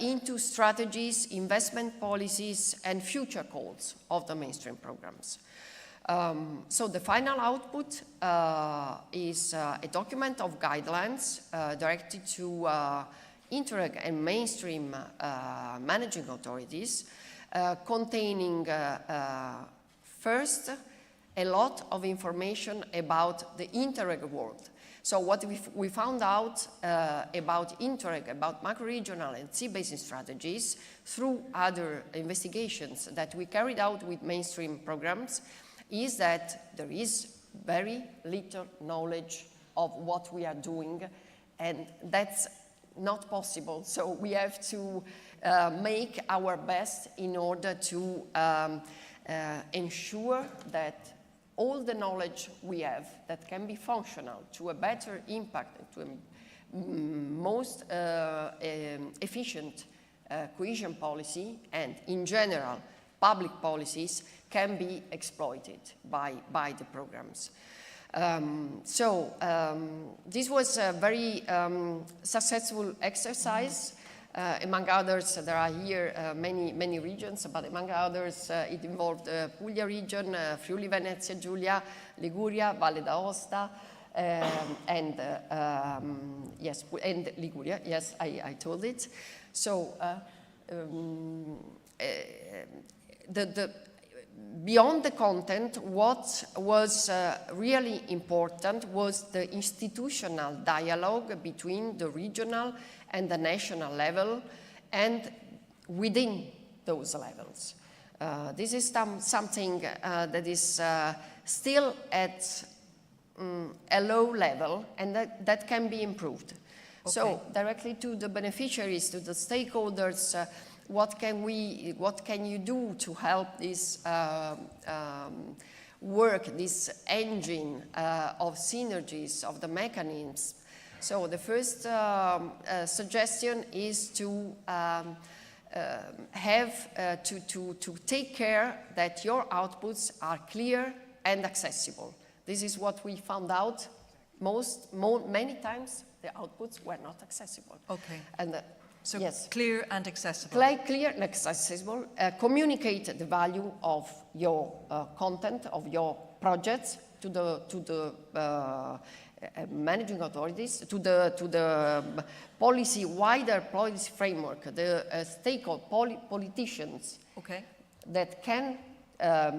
into strategies, investment policies, and future goals of the mainstream programs. So the final output is a document of guidelines directed to Interreg and mainstream managing authorities, containing first a lot of information about the Interreg world. So what we found out about Interreg, about macro-regional and sea-basin strategies through other investigations that we carried out with mainstream programs, is that there is very little knowledge of what we are doing, and that's not possible. So we have to make our best in order to ensure that all the knowledge we have that can be functional to a better impact, to a most efficient cohesion policy, and in general public policies, can be exploited by the programs. This was a very successful exercise. Among others, there are here many regions, but among others, it involved Puglia region, Friuli, Venezia, Giulia, Liguria, Valle d'Aosta, and yes, and Liguria. Yes, I told it. So beyond the content, what was really important was the institutional dialogue between the regional and the national level, and within those levels. This is something that is still at a low level, and that can be improved. Okay. So directly to the beneficiaries, to the stakeholders, what can you do to help this work, this engine of synergies, of the mechanisms? So the first suggestion is to to take care that your outputs are clear and accessible. This is what we found out many times. The outputs were not accessible. Okay. And so yes. Clear and accessible. Clear and accessible. Communicate the value of your content, of your projects to the managing authorities, to the wider policy framework, the stakeholder politicians, okay, that can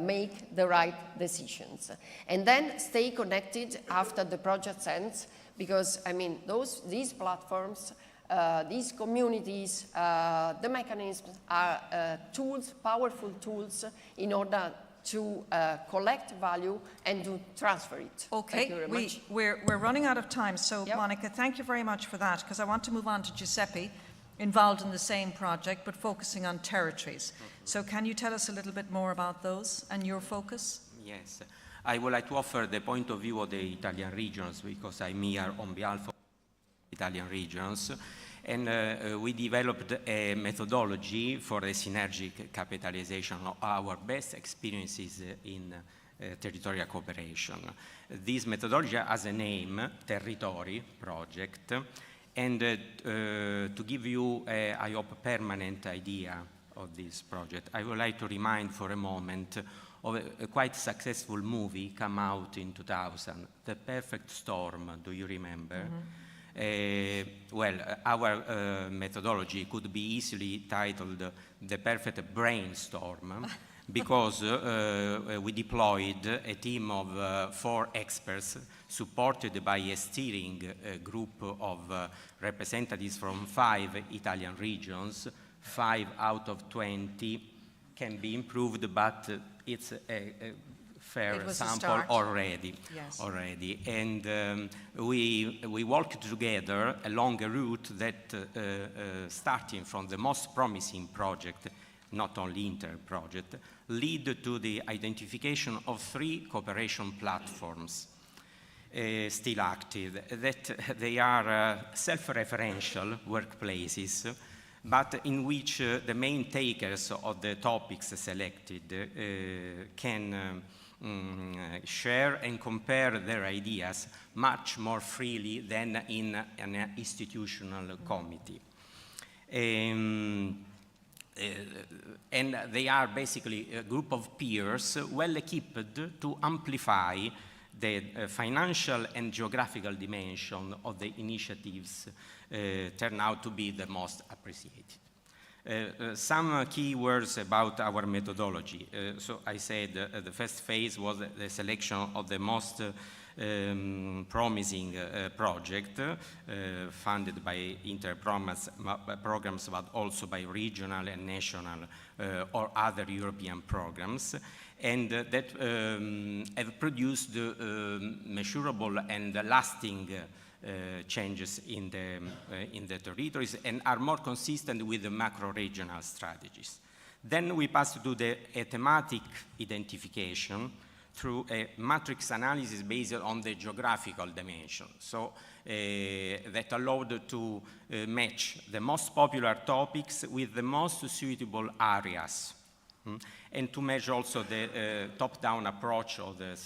make the right decisions. And then stay connected after the project ends, because I mean these platforms, these communities, the mechanisms are tools, powerful tools, in order to collect value and to transfer it. Okay, thank you very much. We're running out of time, so yep. Monica, thank you very much for that, because I want to move on to Giuseppe, involved in the same project, but focusing on territories. So can you tell us a little bit more about those and your focus? Yes, I would like to offer the point of view of the Italian regions, because I'm here on behalf of Italian regions. And we developed a methodology for the synergic capitalization of our best experiences in territorial cooperation. This methodology has a name, Territory Project, and to give you, I hope, permanent idea of this project, I would like to remind for a moment of a quite successful movie come out in 2000, The Perfect Storm. Do you remember? Mm-hmm. Well, our methodology could be easily titled The Perfect Brainstorm, because we deployed a team of 4 experts supported by a steering group of representatives from 5 Italian regions. 5 out of 20 can be improved, but it's a fair sample already. Yes. Already. And we worked together along a route that, starting from the most promising project, not only inter-project, lead to the identification of 3 cooperation platforms still active, that they are self-referential workplaces, but in which the main takers of the topics selected can share and compare their ideas much more freely than in an institutional committee. And they are basically a group of peers well equipped to amplify the financial and geographical dimension of the initiatives turn out to be the most appreciated. Some key words about our methodology. So I said the first phase was the selection of the most promising project funded by inter-programs, but also by regional and national or other European programs, and that have produced measurable and lasting changes in the territories and are more consistent with the macro-regional strategies. Then we pass to the thematic identification through a matrix analysis based on the geographical dimension, so that allowed to match the most popular topics with the most suitable areas, and to measure also the top-down approach of the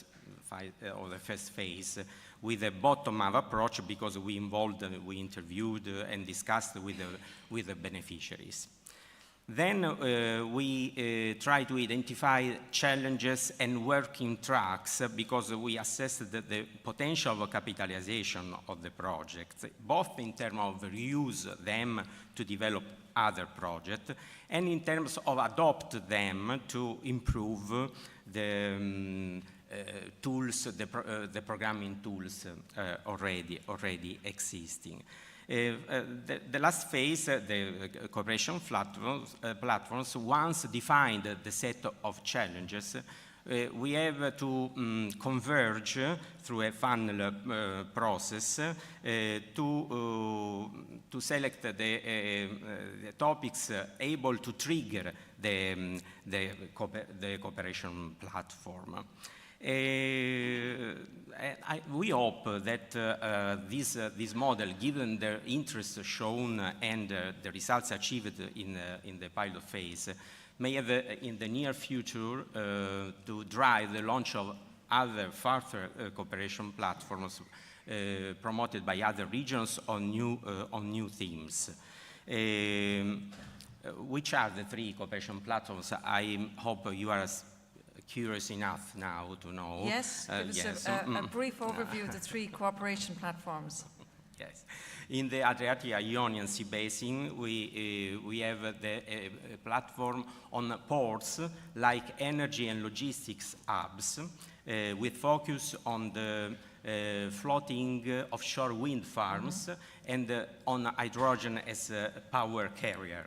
first phase with a bottom-up approach, because we we interviewed and discussed with the beneficiaries. Then we try to identify challenges and working tracks, because we assessed the potential of capitalization of the projects, both in terms of reuse them to develop other projects, and in terms of adopt them to improve the tools, the programming tools already existing. The last phase, the cooperation platforms, once defined the set of challenges, we have to converge through a funnel process to select the topics able to trigger the cooperation platform. We hope that this model, given the interest shown and the results achieved in the pilot phase, may have in the near future to drive the launch of other further cooperation platforms promoted by other regions on new themes. Which are the three cooperation platforms? I hope you are curious enough now to know. Yes, give us a brief overview of the three cooperation platforms. Yes. In the Adriatic-Ionian Sea Basin, we have a platform on ports like energy and logistics hubs, with focus on the floating offshore wind farms and on hydrogen as a power carrier.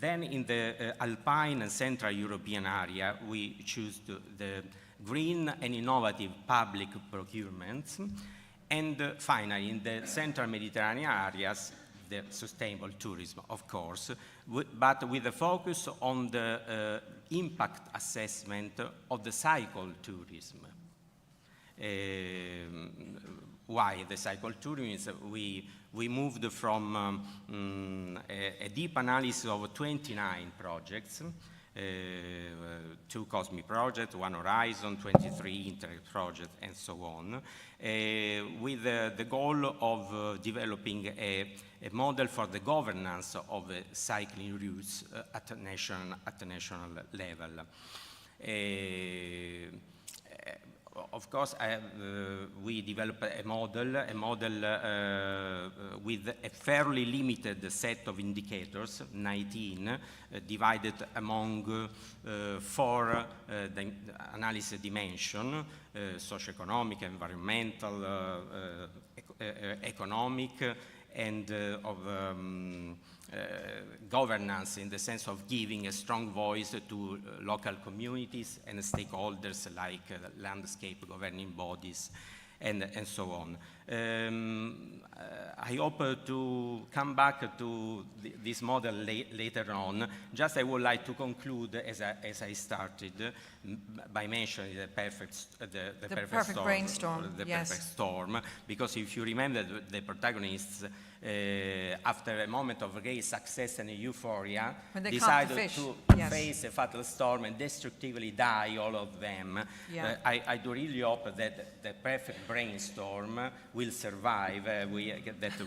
Then in the Alpine and Central European area, we choose the green and innovative public procurement. And finally, in the Central Mediterranean areas, the sustainable tourism, of course, but with a focus on the impact assessment of the cycle tourism. Why the cycle tourism? We moved from a deep analysis of 29 projects, 2 COSME projects, 1 Horizon, 23 Interreg projects, and so on, with the goal of developing a model for the governance of cycling routes at the national level. Of course, we developed a model with a fairly limited set of indicators, 19, divided among 4 the analysis dimensions, socioeconomic, environmental, economic, and of governance, in the sense of giving a strong voice to local communities and stakeholders like landscape governing bodies and so on. I hope to come back to this model later on. Just I would like to conclude, as I started, by mentioning the perfect brainstorm, the yes. perfect storm, because if you remember the protagonists, after a moment of great success and euphoria, decided to face a fatal storm and destructively die, all of them. Yeah. I do really hope that the perfect brainstorm will survive, that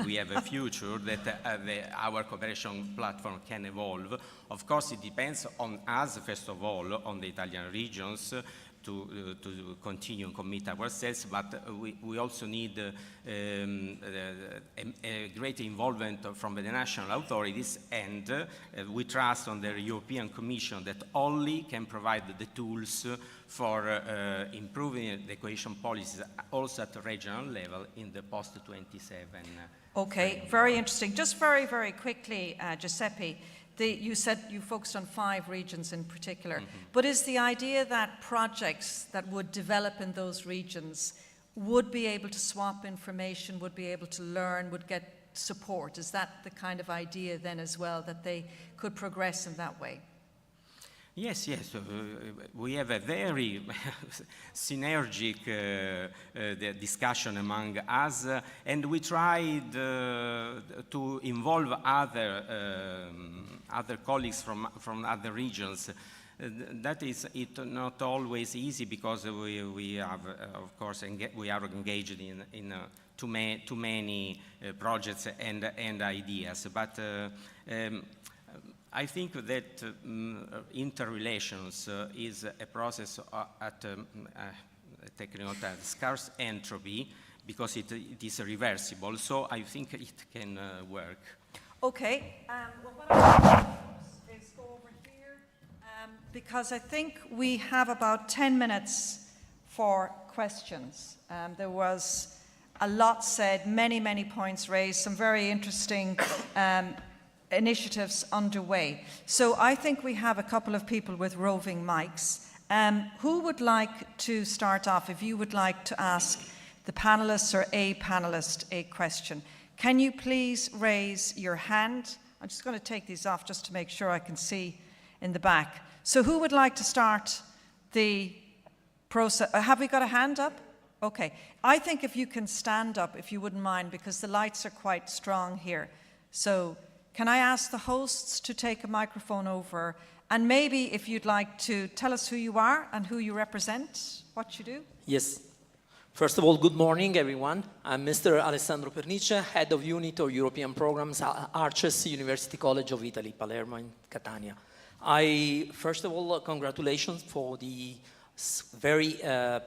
we have a future, that our cooperation platform can evolve. Of course, it depends on us, first of all, on the Italian regions, to continue and commit ourselves, but we also need a great involvement from the national authorities, and we trust on the European Commission that only can provide the tools for improving the cohesion policies also at the regional level in the post-27. Okay, very interesting. Just very, very quickly, Giuseppe, you said you focused on 5 regions in particular, but is the idea that projects that would develop in those regions would be able to swap information, would be able to learn, would get support? Is that the kind of idea then as well, that they could progress in that way? Yes, yes. We have a very synergic discussion among us, and we tried to involve other colleagues from other regions. That is not always easy because we have, of course, we are engaged in too many projects and ideas, but. I think that interrelations is a process at technical terms, scarce entropy, because it is reversible. So I think it can work. Okay. Well, what I want to do is go over here, because I think we have about 10 minutes for questions. There was a lot said, many points raised, some very interesting initiatives underway. So I think we have a couple of people with roving mics. Who would like to start off? If you would like to ask the panelists or a panelist a question, can you please raise your hand? I'm just going to take these off just to make sure I can see in the back. So who would like to start the process? Have we got a hand up? Okay. I think if you can stand up, if you wouldn't mind, because the lights are quite strong here. So can I ask the hosts to take a microphone over, and maybe if you'd like to tell us who you are and who you represent, what you do? Yes. First of all, good morning, everyone. I'm Mr. Alessandro Pernice, Head of Unit of European Programs at Arces University College of Italy, Palermo and Catania. First of all, congratulations for the very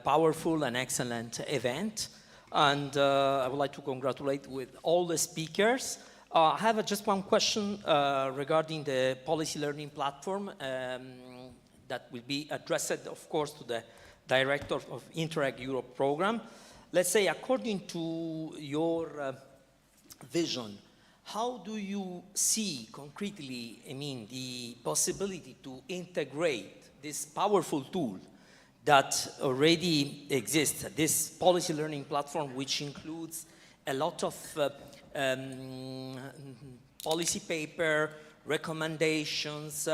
powerful and excellent event. And I would like to congratulate with all the speakers. I have just one question regarding the policy learning platform that will be addressed, of course, to the director of Interreg Europe program. Let's say, according to your vision, how do you see concretely, the possibility to integrate this powerful tool that already exists, this policy learning platform, which includes a lot of policy paper, recommendations,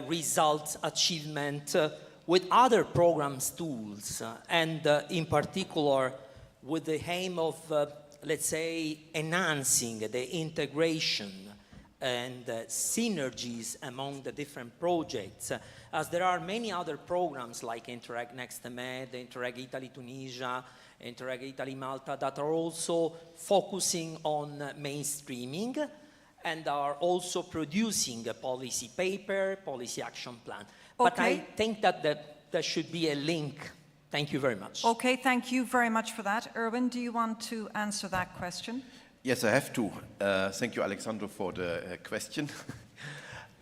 results, achievement, with other programs tools, and in particular with the aim of, let's say, enhancing the integration and synergies among the different projects, as there are many other programs like Interreg Next Med, Interreg Italy Tunisia, Interreg Italy Malta, that are also focusing on mainstreaming and are also producing a policy paper, policy action plan. Okay. But I think that there should be a link. Thank you very much. Okay, thank you very much for that. Erwin, do you want to answer that question? Yes, I have to. Thank you, Alexandro, for the question.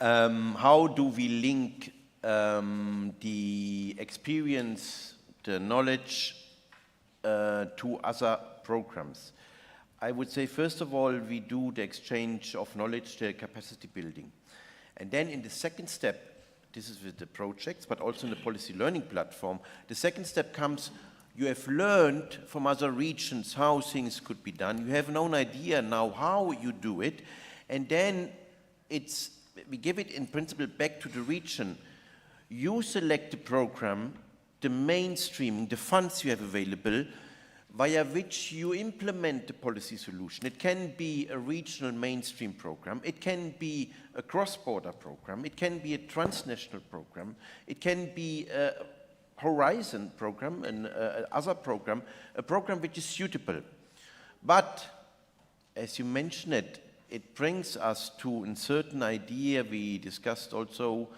How do we link the experience, the knowledge to other programs? I would say, first of all, we do the exchange of knowledge, the capacity building. And then in the second step, this is with the projects, but also in the policy learning platform, the second step comes, you have learned from other regions how things could be done. You have no idea now how you do it. And then we give it in principle back to the region. You select the program, the mainstreaming, the funds you have available, via which you implement the policy solution. It can be a regional mainstream program, it can be a cross-border program, it can be a transnational program, it can be a Horizon program, and other program, a program which is suitable. But, as you mentioned it brings us to a certain idea we discussed also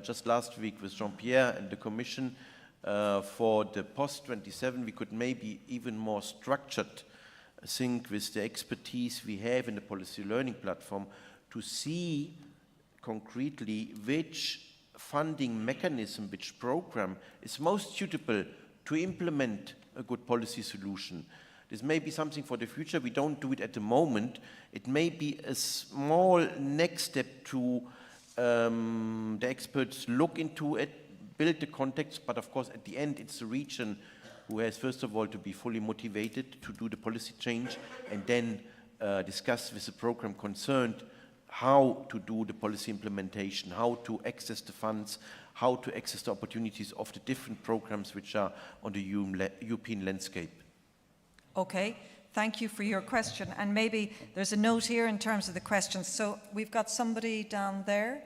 just last week with Jean-Pierre and the Commission, For the post-27, we could maybe even more structured think with the expertise we have in the policy learning platform to see concretely which funding mechanism, which program is most suitable to implement a good policy solution. This may be something for the future. We don't do it at the moment. It may be a small next step to the experts look into it, build the context, but of course at the end it's the region who has first of all to be fully motivated to do the policy change and then discuss with the program concerned how to do the policy implementation, how to access the funds, how to access the opportunities of the different programs which are on the European landscape. Okay, thank you for your question. And maybe there's a note here in terms of the questions. So we've got somebody down there.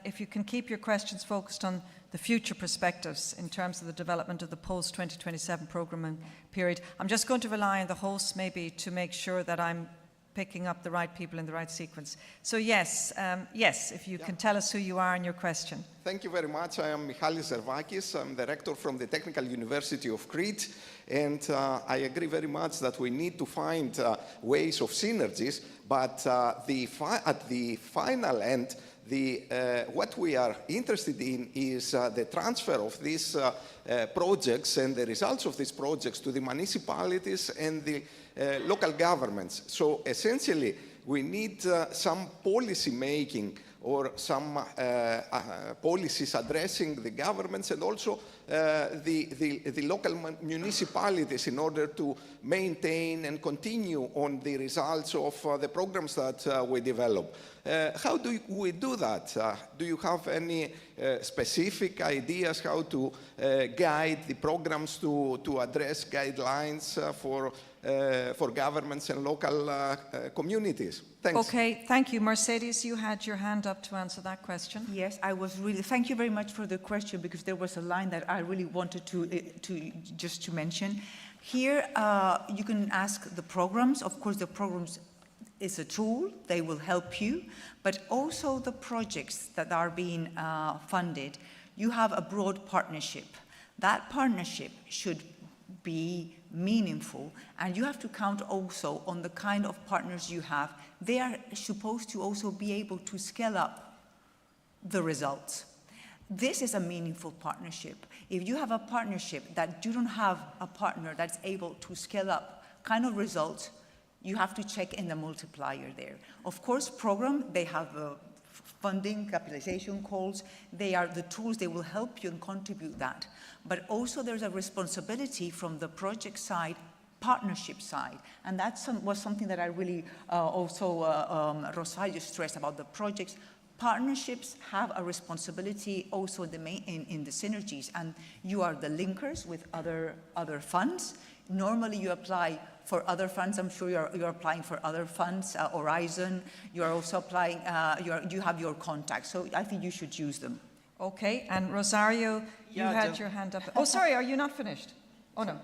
If you can keep your questions focused on the future perspectives in terms of the development of the post-2027 programming period. I'm just going to rely on the hosts maybe to make sure that I'm picking up the right people in the right sequence. So yes, if you can tell us who you are and your question. Thank you very much. I am Michalis Zervakis. I'm the rector from the Technical University of Crete. And I agree very much that we need to find ways of synergies. But at the final end, what we are interested in is the transfer of these projects and the results of these projects to the municipalities and the local governments. So essentially, we need some policy making or some policies addressing the governments and also the local municipalities in order to maintain and continue on the results of the programs that we develop. How do we do that? Do you have any specific ideas how to guide the programs to address guidelines for governments and local communities? Thanks. Okay, thank you. Mercedes, you had your hand up to answer that question. Yes, I was really, thank you very much for the question because there was a line that I really wanted to mention. Here, you can ask the programs. Of course, the programs is a tool, they will help you, but also the projects that are being funded, you have a broad partnership. That partnership should be meaningful, and you have to count also on the kind of partners you have. They are supposed to also be able to scale up the results. This is a meaningful partnership. If you have a partnership that you don't have a partner that's able to scale up kind of results, you have to check in the multiplier there. Of course, program, they have funding, capitalization calls, they are the tools, they will help you and contribute that. But also there's a responsibility from the project side, partnership side, and that was something that I really Rosario stressed about the projects. Partnerships have a responsibility also in the synergies, and you are the linkers with other funds. Normally you apply for other funds. I'm sure you're applying for other funds, Horizon. You're also applying, you have your contacts, so I think you should use them. Okay, and Rosario, you had your hand up. Oh, sorry, are you not finished? Oh, no.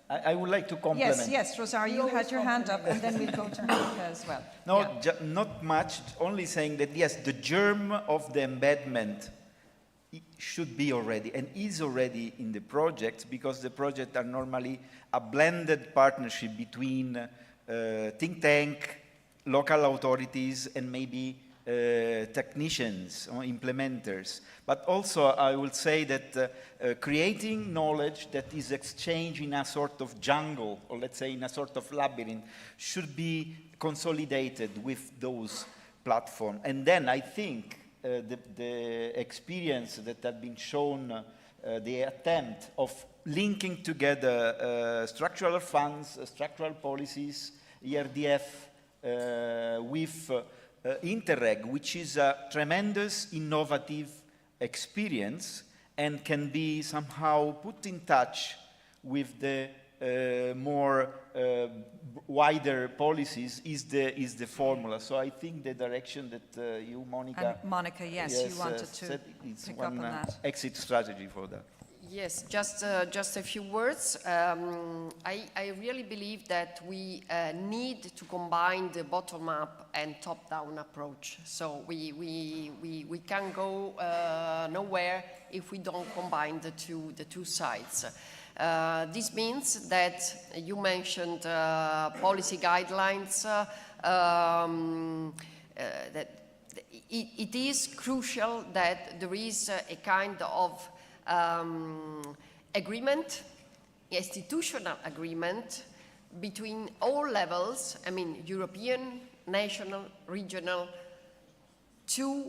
I would like to compliment. Yes, Rosario, you had your hand up, and then we'll go to Monica as well. No, yeah. Not much, only saying that, yes, the germ of the embedment should be already, and is already in the projects, because the projects are normally a blended partnership between think tank, local authorities, and maybe technicians or implementers. But also I will say that creating knowledge that is exchanged in a sort of jungle, or let's say in a sort of labyrinth, should be consolidated with those platforms. And then I think the experience that had been shown, the attempt of linking together structural funds, structural policies, ERDF, with Interreg, which is a tremendous innovative experience and can be somehow put in touch with the more wider policies is the formula. So I think the direction that you, Monica... And Monica, yes, you wanted to it's pick one up on that. exit strategy for that. Yes, just a few words. I really believe that we need to combine the bottom-up and top-down approach. So we can go nowhere if we don't combine the two sides. This means that you mentioned policy guidelines, that it is crucial that there is a kind of agreement, institutional agreement between all levels, I mean European, national, regional, to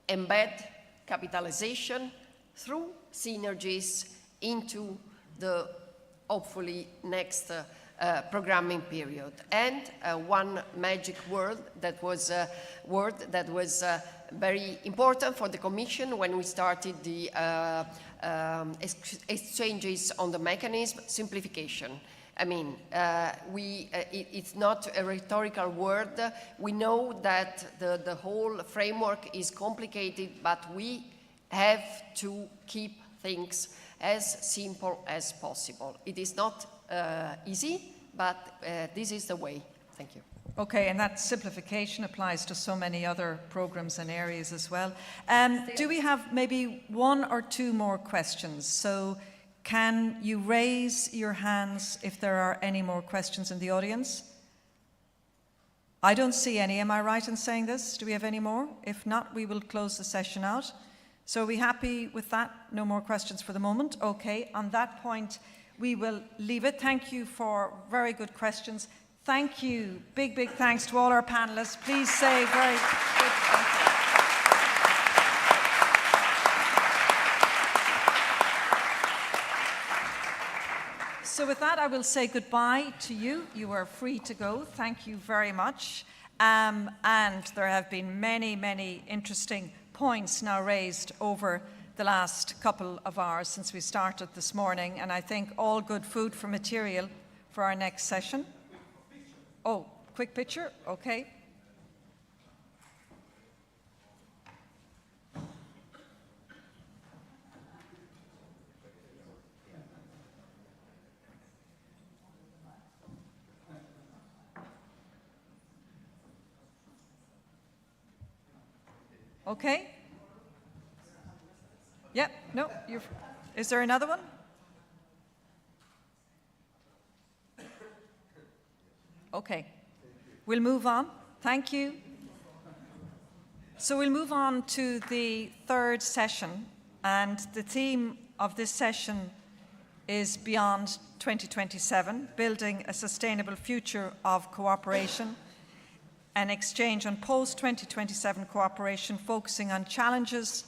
embed capitalization through synergies into the hopefully next programming period. And one magic word that was very important for the Commission when we started the exchanges on the mechanism: simplification. I mean, it's not a rhetorical word. We know that the whole framework is complicated, but we have to keep things as simple as possible. It is not easy, but this is the way. Thank you. Okay, and that simplification applies to so many other programs and areas as well. Do we have maybe one or two more questions? So can you raise your hands if there are any more questions in the audience? I don't see any. Am I right in saying this? Do we have any more? If not, we will close the session out. So are we happy with that? No more questions for the moment? Okay, on that point, we will leave it. Thank you for very good questions. Thank you. Big, big thanks to all our panelists. Please say very good thank you. So with that, I will say goodbye to you. You are free to go. Thank you very much. And there have been many, many interesting points now raised over the last couple of hours since we started this morning, and I think all good food for material for our next session. Oh, quick picture, okay. Okay. Yep, no, is there another one? Okay, we'll move on. Thank you. So we'll move on to the third session, and the theme of this session is Beyond 2027, Building a Sustainable Future of Cooperation, an exchange on post-2027 cooperation focusing on challenges,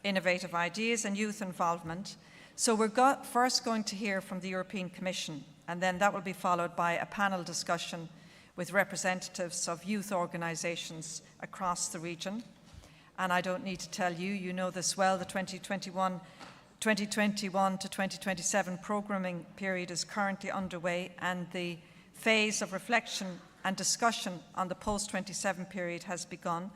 innovative ideas and youth involvement. So we're first going to hear from the European Commission, and then that will be followed by a panel discussion with representatives of youth organisations across the region. And I don't need to tell you, you know this well, the 2021 to 2027 programming period is currently underway, and the phase of reflection and discussion on the post-27 period has begun.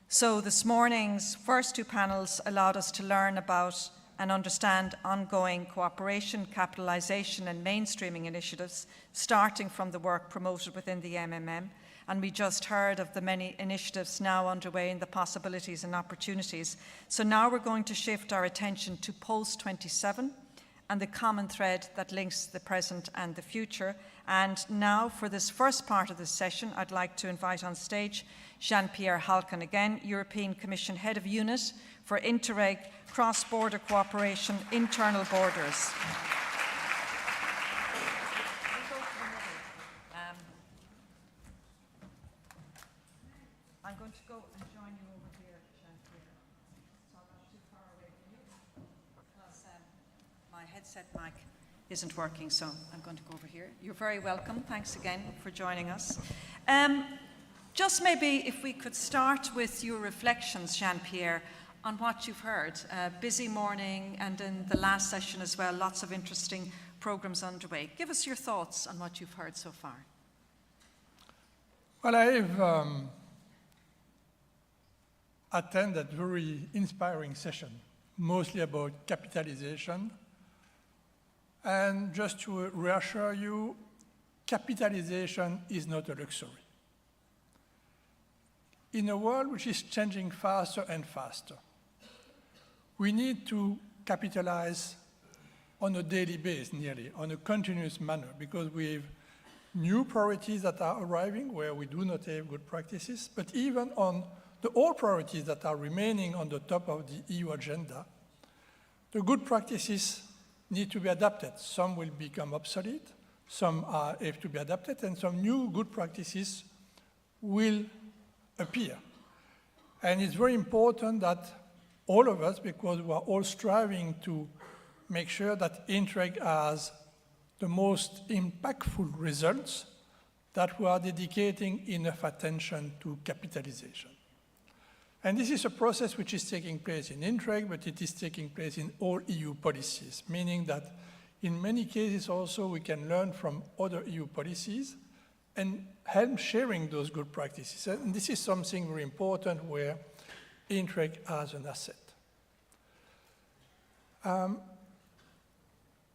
So this morning's first two panels allowed us to learn about and understand ongoing cooperation, capitalisation and mainstreaming initiatives, starting from the work promoted within the MMM. And we just heard of the many initiatives now underway and the possibilities and opportunities. So now we're going to shift our attention to post-27 and the common thread that links the present and the future. And now for this first part of this session, I'd like to invite on stage Jean-Pierre Halkan again, European Commission Head of Unit for Interreg, Cross-Border Cooperation, Internal Borders. I'm going to go and join you over here, Jean-Pierre. So I'm not too far away from you, because my headset mic isn't working, so I'm going to go over here. You're very welcome. Thanks again for joining us. Just maybe if we could start with your reflections, Jean-Pierre, on what you've heard. Busy morning, and in the last session as well, lots of interesting programs underway. Give us your thoughts on what you've heard so far. Well, I've attended a very inspiring session, mostly about capitalization And just to reassure you, capitalization is not a luxury. In a world which is changing faster and faster, we need to capitalize on a daily basis, nearly, on a continuous manner, because we have new priorities that are arriving where we do not have good practices, but even on the old priorities that are remaining on the top of the EU agenda, the good practices need to be adapted. Some will become obsolete, some have to be adapted, and some new good practices will appear. And it's very important that all of us, because we are all striving to make sure that Interreg has the most impactful results, that we are dedicating enough attention to capitalization. And this is a process which is taking place in Interreg, but it is taking place in all EU policies, meaning that in many cases also we can learn from other EU policies and help sharing those good practices. And this is something very important where Interreg has an asset.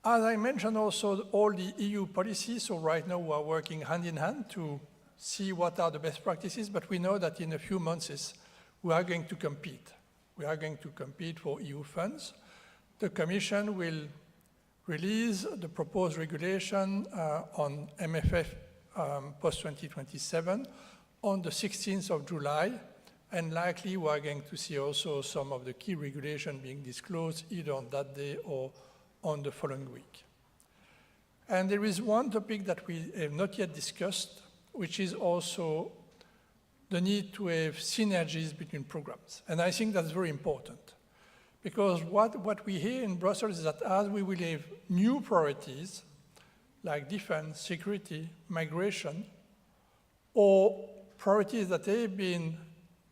As I mentioned also, all the EU policies, so right now we are working hand in hand to see what are the best practices, but we know that in a few months we are going to compete. We are going to compete for EU funds. The Commission will release the proposed regulation on MFF post-2027 on the 16th of July, and likely we are going to see also some of the key regulation being disclosed either on that day or on the following week. And there is one topic that we have not yet discussed, which is also the need to have synergies between programs. And I think that's very important, because what we hear in Brussels is that as we will have new priorities, like defense, security, migration, or priorities that have been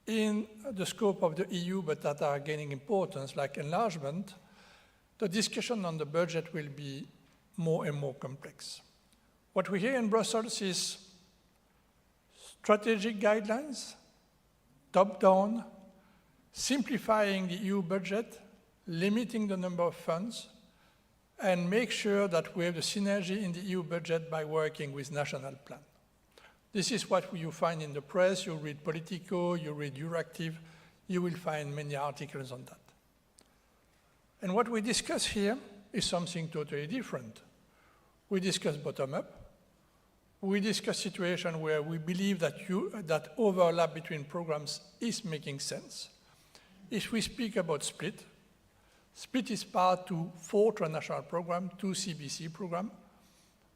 in the scope of the EU but that are gaining importance, like enlargement, the discussion on the budget will be more and more complex. What we hear in Brussels is strategic guidelines, top-down, simplifying the EU budget, limiting the number of funds, and make sure that we have the synergy in the EU budget by working with national plans. This is what you find in the press. You read Politico, you read Euractiv, you will find many articles on that. And what we discuss here is something totally different. We discuss bottom-up. We discuss situations where we believe that overlap between programs is making sense. If we speak about split, split is part to 4 transnational programs, 2 CBC programs,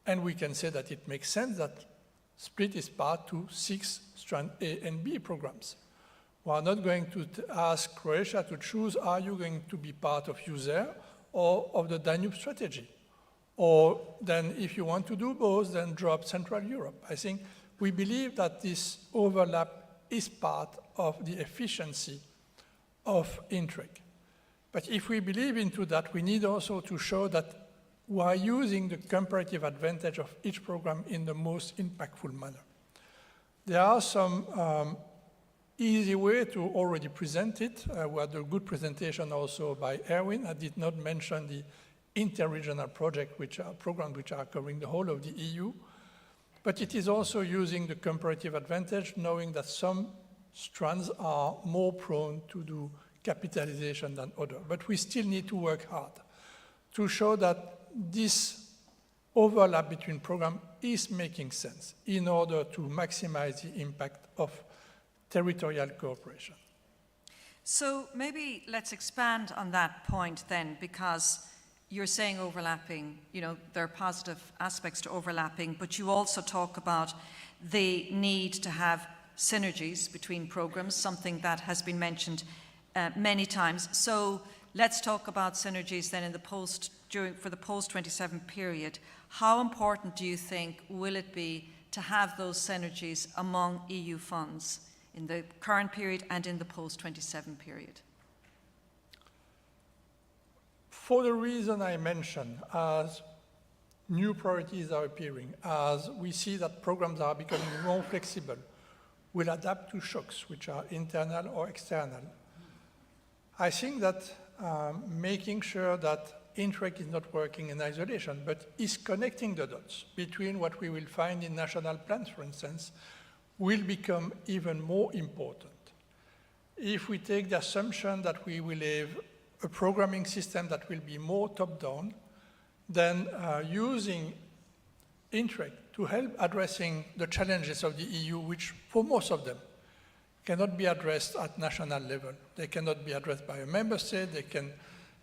and we can say that it makes sense that split is part to 6 strand A and B programs. We are not going to ask Croatia to choose, are you going to be part of USER or of the Danube strategy? Or then if you want to do both, then drop Central Europe. I think we believe that this overlap is part of the efficiency of Interreg. But if we believe into that, we need also to show that we are using the comparative advantage of each program in the most impactful manner. There are some easy way to already present it. We had a good presentation also by Erwin. I did not mention the interregional project, which are programs which are covering the whole of the EU. But it is also using the comparative advantage, knowing that some strands are more prone to do capitalization than others. But we still need to work hard to show that this overlap between programs is making sense in order to maximize the impact of territorial cooperation. So maybe let's expand on that point then, because you're saying overlapping, there are positive aspects to overlapping, but you also talk about the need to have synergies between programs, something that has been mentioned many times. So let's talk about synergies then for the post-27 period. How important do you think will it be to have those synergies among EU funds in the current period and in the post-27 period? For the reason I mentioned, as new priorities are appearing, as we see that programs are becoming more flexible, will adapt to shocks, which are internal or external, I think that making sure that Interreg is not working in isolation, but is connecting the dots between what we will find in national plans, for instance, will become even more important. If we take the assumption that we will have a programming system that will be more top-down, then using Interreg to help addressing the challenges of the EU, which for most of them cannot be addressed at national level. They cannot be addressed by a member state.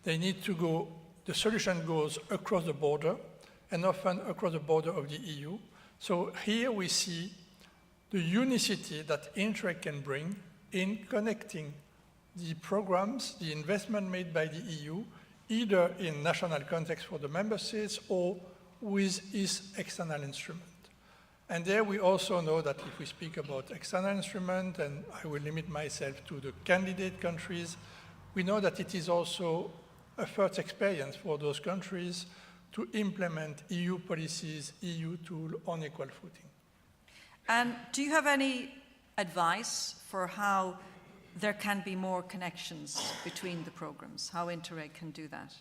They need to go, the solution goes across the border, and often across the border of the EU. So here we see the unicity that Interreg can bring in connecting the programs, the investment made by the EU, either in national context for the member states or with its external instrument. And there we also know that if we speak about external instrument, and I will limit myself to the candidate countries, we know that it is also a first experience for those countries to implement EU policies, EU tool on equal footing. And do you have any advice for how there can be more connections between the programs, how Interreg can do that?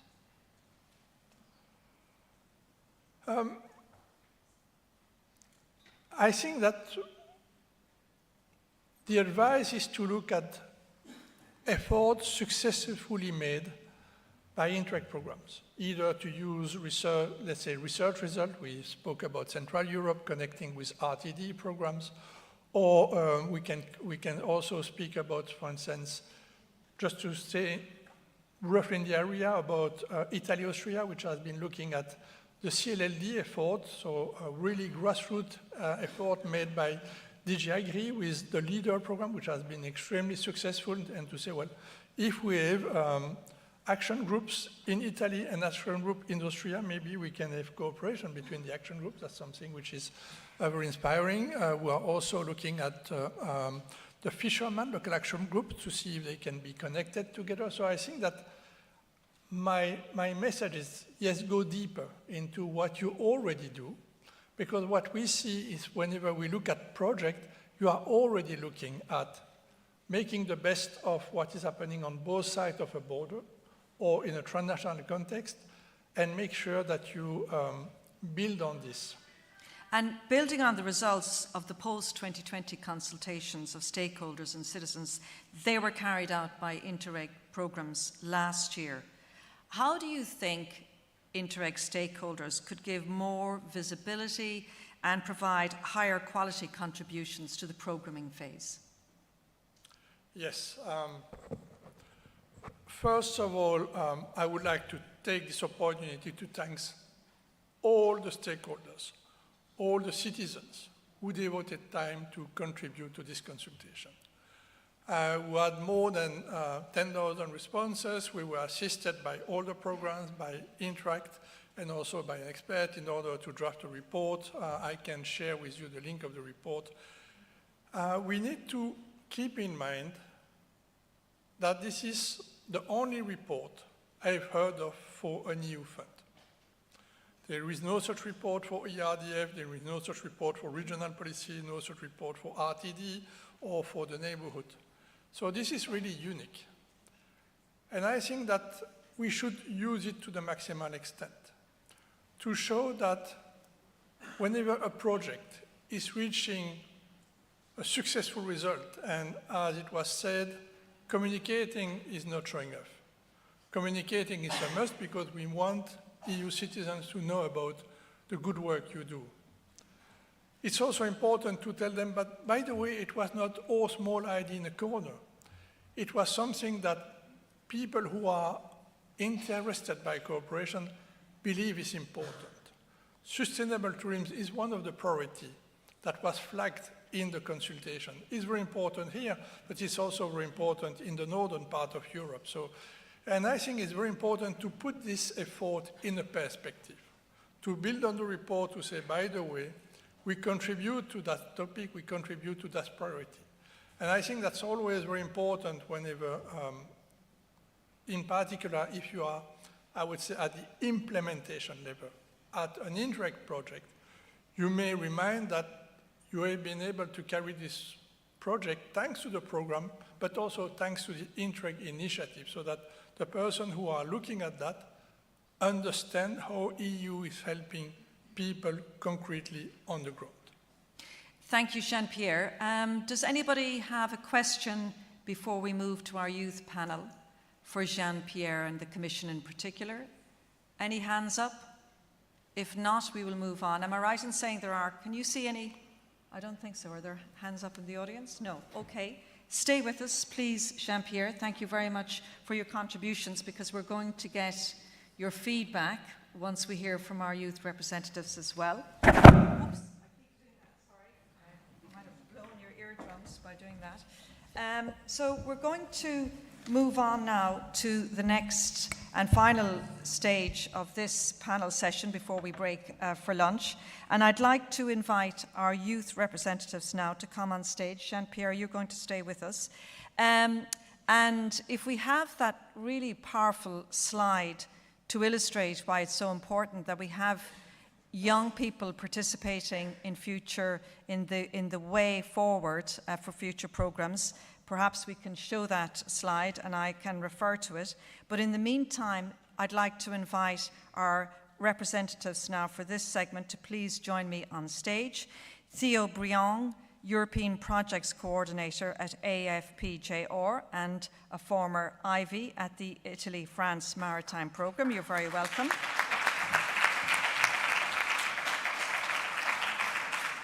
I think that the advice is to look at efforts successfully made by Interreg programs, either to use research, let's say research results, we spoke about Central Europe connecting with RTD programs, or we can also speak about, for instance, just to stay roughly in the area, about Italy-Austria, which has been looking at the CLLD effort, so a really grassroots effort made by DG Agri with the LEADER program, which has been extremely successful, and to say, well, if we have action groups in Italy and action group in Austria, maybe we can have cooperation between the action groups. That's something which is very inspiring. We are also looking at the fishermen, local action group, to see if they can be connected together. So I think that my message is, yes, go deeper into what you already do, because what we see is whenever we look at project, you are already looking at making the best of what is happening on both sides of a border or in a transnational context, and make sure that you build on this. And building on the results of the post-2020 consultations of stakeholders and citizens, they were carried out by Interreg programs last year. How do you think Interreg stakeholders could give more visibility and provide higher quality contributions to the programming phase? Yes. First of all, I would like to take this opportunity to thank all the stakeholders, all the citizens who devoted time to contribute to this consultation. We had more than 10,000 responses. We were assisted by all the programs, by Interact, and also by an expert in order to draft a report. I can share with you the link of the report. We need to keep in mind that this is the only report I've heard of for an EU fund. There is no such report for ERDF, there is no such report for regional policy, no such report for RTD or for the neighborhood. So this is really unique. And I think that we should use it to the maximal extent to show that whenever a project is reaching a successful result, and as it was said, communicating is not showing off. Communicating is a must because we want EU citizens to know about the good work you do. It's also important to tell them, but by the way, it was not all small idea in a corner. It was something that people who are interested by cooperation believe is important. Sustainable tourism is one of the priorities that was flagged in the consultation. It's very important here, but it's also very important in the northern part of Europe. And I think it's very important to put this effort in a perspective, to build on the report, to say, by the way, we contribute to that topic, we contribute to that priority. And I think that's always very important whenever, in particular, if you are, I would say, at the implementation level, at an Interreg project, you may remind that you have been able to carry this project thanks to the program, but also thanks to the Interreg initiative, so that the person who are looking at that understand how EU is helping people concretely on the ground. Thank you, Jean-Pierre. Does anybody have a question before we move to our youth panel for Jean-Pierre and the Commission in particular? Any hands up? If not, we will move on. Am I right in saying there are? Can you see any? I don't think so. Are there hands up in the audience? No. Okay. Stay with us, please, Jean-Pierre. Thank you very much for your contributions, because we're going to get your feedback once we hear from our youth representatives as well. Oops, I keep doing that, sorry. I might have blown your eardrums by doing that. So we're going to move on now to the next and final stage of this panel session before we break for lunch. And I'd like to invite our youth representatives now to come on stage. Jean-Pierre, you're going to stay with us. And if we have that really powerful slide to illustrate why it's so important that we have young people participating in the way forward for future programs. Perhaps we can show that slide and I can refer to it. But in the meantime, I'd like to invite our representatives now for this segment to please join me on stage. Theo Briand, European Projects Coordinator at AFPJR and a former Ivy at the Italy-France Maritime Programme. You're very welcome.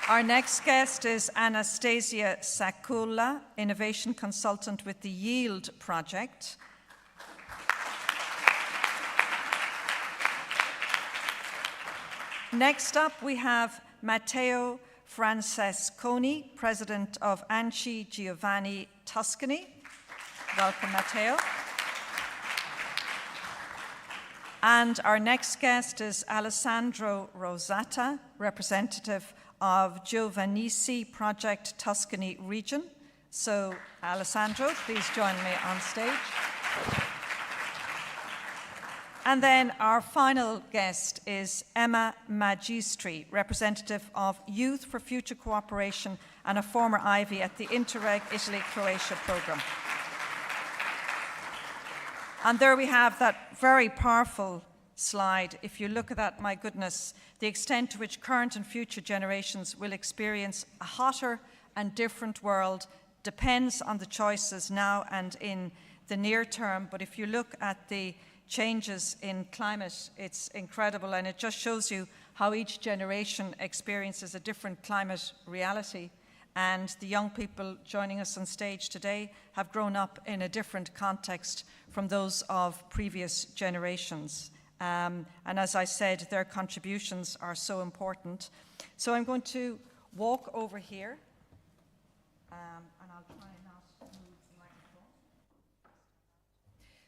Our next guest is Anastasia Sakula, Innovation Consultant with the Yield Project. Next up, we have Matteo Francesconi, President of Anci Giovanni Tuscany. Welcome, Matteo. And our next guest is Alessandro Rosata, representative of Giovannisi Project Tuscany Region. So, Alessandro, please join me on stage. And then our final guest is Emma Magistri, representative of Youth for Future Cooperation and a former Ivy at the Interreg Italy-Croatia programme. And there we have that very powerful slide. If you look at that, my goodness, the extent to which current and future generations will experience a hotter and different world depends on the choices now and in the near term. But if you look at the changes in climate, it's incredible, and it just shows you how each generation experiences a different climate reality. And the young people joining us on stage today have grown up in a different context from those of previous generations. And as I said, their contributions are so important. So I'm going to walk over here, and I'll try not to move the microphone.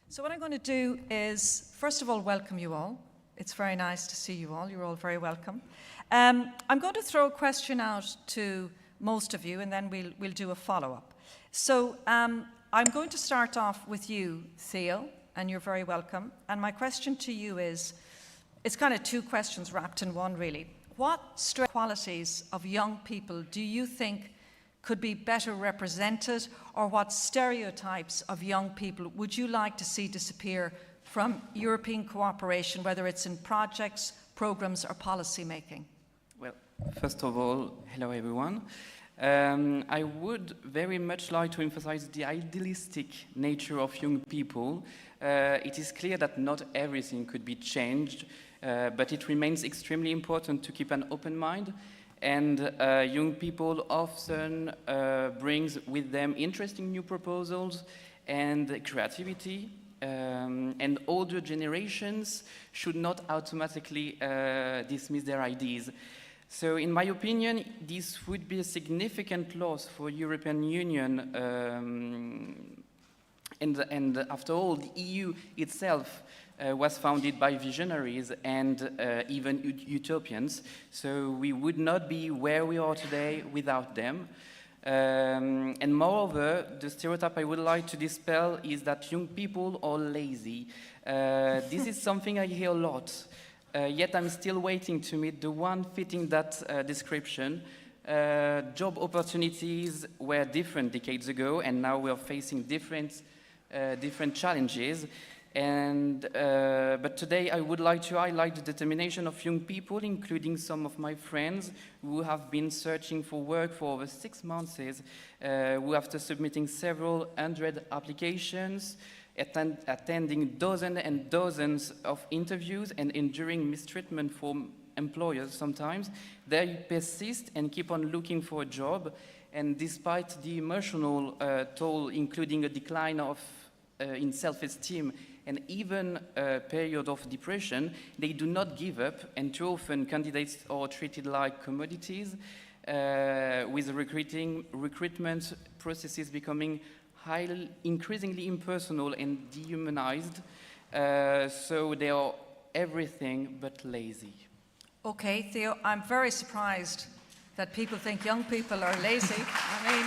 So what I'm going to do is, first of all, welcome you all. It's very nice to see you all. You're all very welcome. I'm going to throw a question out to most of you, and then we'll do a follow-up. So I'm going to start off with you, Theo, and you're very welcome. And my question to you is, it's kind of two questions wrapped in one, really. What qualities of young people do you think could be better represented, or what stereotypes of young people would you like to see disappear from European cooperation, whether it's in projects, programs, or policy making? Well, first of all, hello everyone. I would very much like to emphasize the idealistic nature of young people. It is clear that not everything could be changed, but it remains extremely important to keep an open mind. And young people often brings with them interesting new proposals and creativity. And older generations should not automatically dismiss their ideas. So in my opinion, this would be a significant loss for European Union. And after all, the EU itself was founded by visionaries and even utopians. So we would not be where we are today without them. And moreover, the stereotype I would like to dispel is that young people are lazy. This is something I hear a lot. Yet I'm still waiting to meet the one fitting that description. Job opportunities were different decades ago, and now we are facing different challenges. But today I would like to highlight the determination of young people, including some of my friends who have been searching for work for over 6 months, who after submitting several hundred applications, attending dozens and dozens of interviews and enduring mistreatment from employers sometimes, they persist and keep on looking for a job. And despite the emotional toll, including a decline in self-esteem and even a period of depression, they do not give up, and too often candidates are treated like commodities, with recruitment processes becoming increasingly impersonal and dehumanized, so they are everything but lazy. Okay, Theo, I'm very surprised that people think young people are lazy. I mean,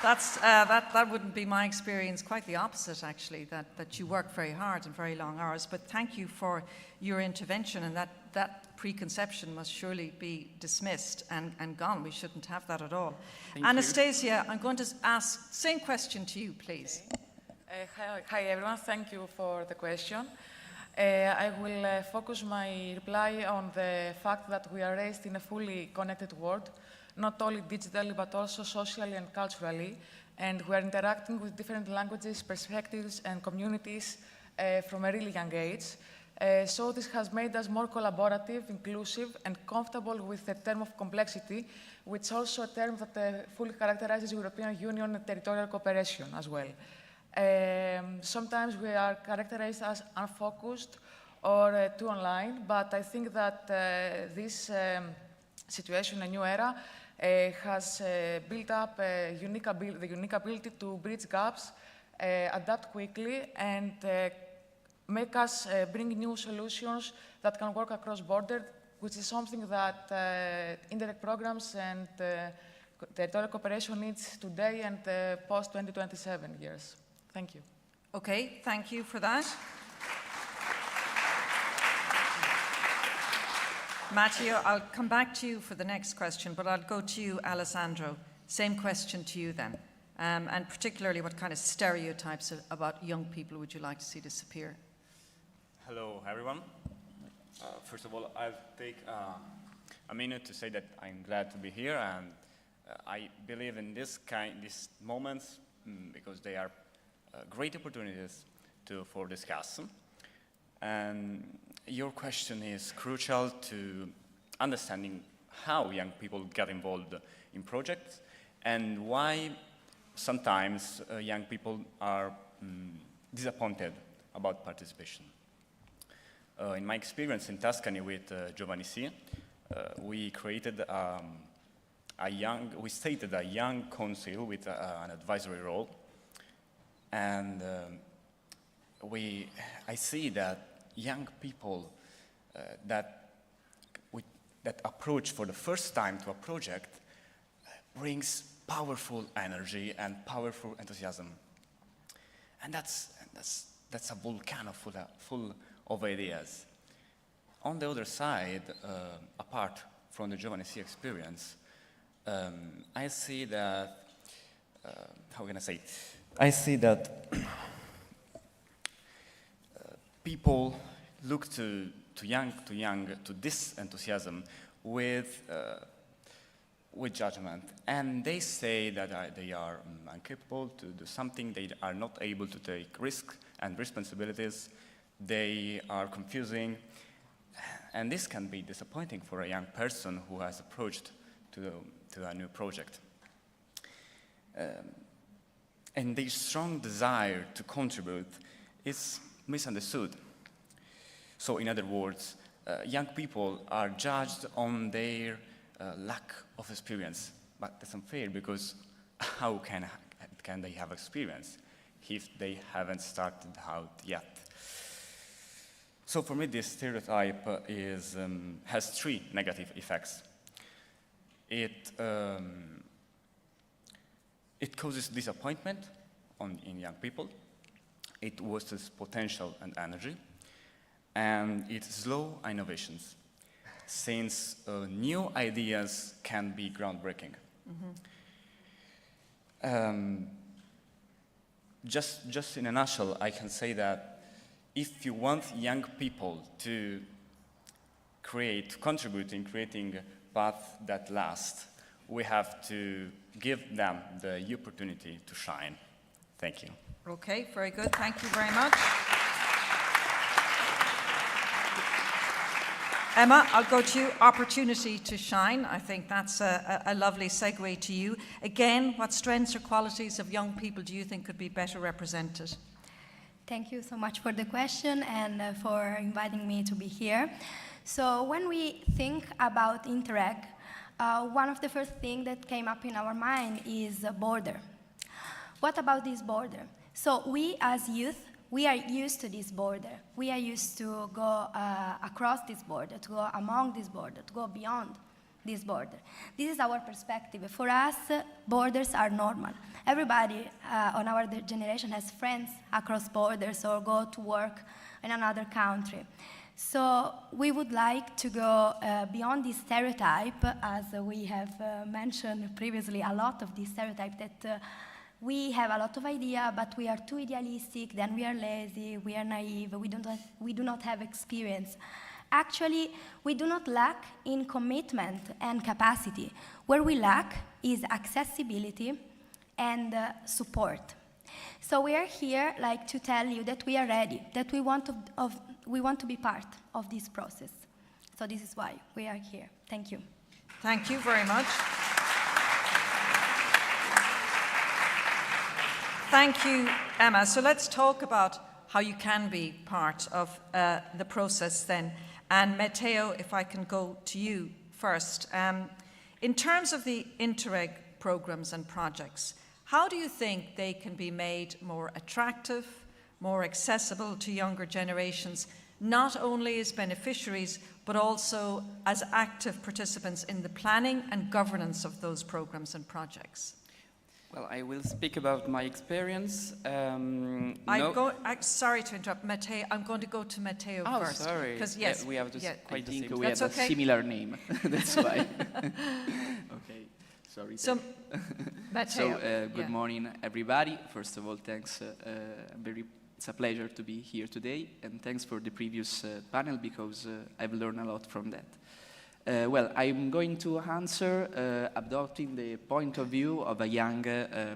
that wouldn't be my experience, quite the opposite actually, that you work very hard and very long hours. But thank you for your intervention, and that preconception must surely be dismissed and gone. We shouldn't have that at all. Thank Anastasia, I'm going to ask the same question to you, please. Hi everyone, thank you for the question. I will focus my reply on the fact that we are raised in a fully connected world, not only digitally but also socially and culturally, and we are interacting with different languages, perspectives and communities from a really young age. So this has made us more collaborative, inclusive and comfortable with the term of complexity, which is also a term that fully characterizes European Union territorial cooperation as well. Sometimes we are characterized as unfocused or too online, but I think that this situation, a new era, has built up the unique ability to bridge gaps, adapt quickly, and make us bring new solutions that can work across borders, which is something that Interreg programs and territorial cooperation needs today and post-2027 years. Thank you. Okay, thank you for that. Matteo, I'll come back to you for the next question, but I'll go to you, Alessandro. Same question to you then. And particularly, what kind of stereotypes about young people would you like to see disappear? Hello, everyone. First of all, I'll take a minute to say that I'm glad to be here, and I believe in these moments because they are great opportunities for discussion. And your question is crucial to understanding how young people get involved in projects and why sometimes young people are disappointed about participation. In my experience in Tuscany with Giovanni C, we created we stated a young council with an advisory role, and I see that young people that approach for the first time to a project brings powerful energy and powerful enthusiasm, and that's a volcano full of ideas. On the other side, apart from the Giovanni C experience, I see that how can I say? I see that people look to this enthusiasm with judgment, and they say that they are incapable to do something. They are not able to take risks and responsibilities. They are confusing, and this can be disappointing for a young person who has approached to a new project. And their strong desire to contribute is misunderstood. So in other words, young people are judged on their lack of experience, but that's unfair because how can they have experience if they haven't started out yet? So for me, this stereotype has three negative effects. It causes disappointment in young people. It wastes potential and energy, and it slows innovations, since new ideas can be groundbreaking. just in a nutshell, I can say that if you want young people to contribute in creating paths that last, we have to give them the opportunity to shine. Thank you. Okay, very good. Thank you very much. Emma, I'll go to you. Opportunity to shine. I think that's a lovely segue to you. Again, what strengths or qualities of young people do you think could be better represented? Thank you so much for the question and for inviting me to be here. So when we think about Interreg, one of the first things that came up in our mind is a border. What about this border? So we as youth, we are used to this border. We are used to go across this border, to go among this border, to go beyond this border. This is our perspective. For us, borders are normal. Everybody on our generation has friends across borders or go to work in another country. So we would like to go beyond this stereotype, as we have mentioned previously, a lot of this stereotype that we have a lot of ideas, but we are too idealistic, then we are lazy, we are naive, we do not have experience. Actually, we do not lack in commitment and capacity. Where we lack is accessibility and support. So we are here to tell you that we are ready, that we want to be part of this process. So this is why we are here. Thank you. Thank you very much. Thank you, Emma. So let's talk about how you can be part of the process then. And Matteo, if I can go to you first. In terms of the Interreg programs and projects, how do you think they can be made more attractive, more accessible to younger generations, not only as beneficiaries, but also as active participants in the planning and governance of those programs and projects? Well, I will speak about my experience. Sorry to interrupt, Matteo. I'm going to go to Matteo first. Oh, sorry. Because yes, we have I think we That's have okay. a similar name. That's why. Okay. Sorry. So, Matteo. So, good morning, everybody. First of all, thanks. It's a pleasure to be here today, and thanks for the previous panel because I've learned a lot from that. Well, I'm going to answer adopting the point of view of a young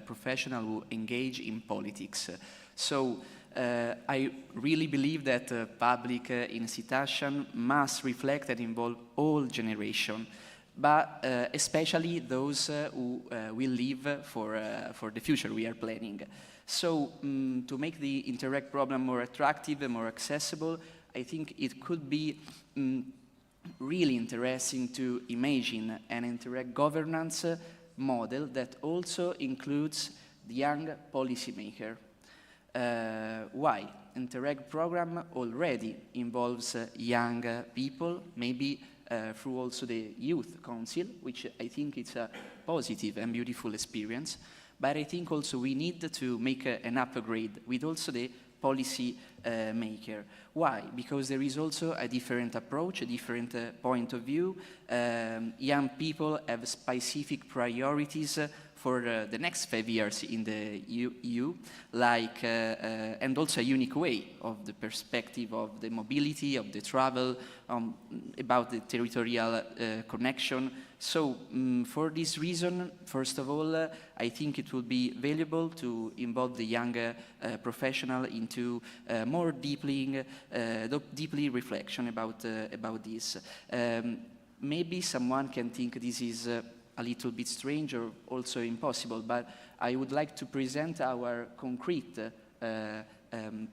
professional who engage in politics. So I really believe that public incitation must reflect and involve all generations, but especially those who will live for the future we are planning. So to make the Interreg program more attractive and more accessible, I think it could be really interesting to imagine an Interreg governance model that also includes the young policymaker. Why? Interreg program already involves young people, maybe through also the Youth Council, which I think it's a positive and beautiful experience. But I think also we need to make an upgrade with also the policy maker. Why? Because there is also a different approach, a different point of view. Young people have specific priorities for the next 5 years in the EU, and also a unique way of the perspective of the mobility, of the travel, about the territorial connection. So for this reason, first of all, I think it will be valuable to involve the younger professional into more deeply reflection about this. Maybe someone can think this is a little bit strange or also impossible, but I would like to present our concrete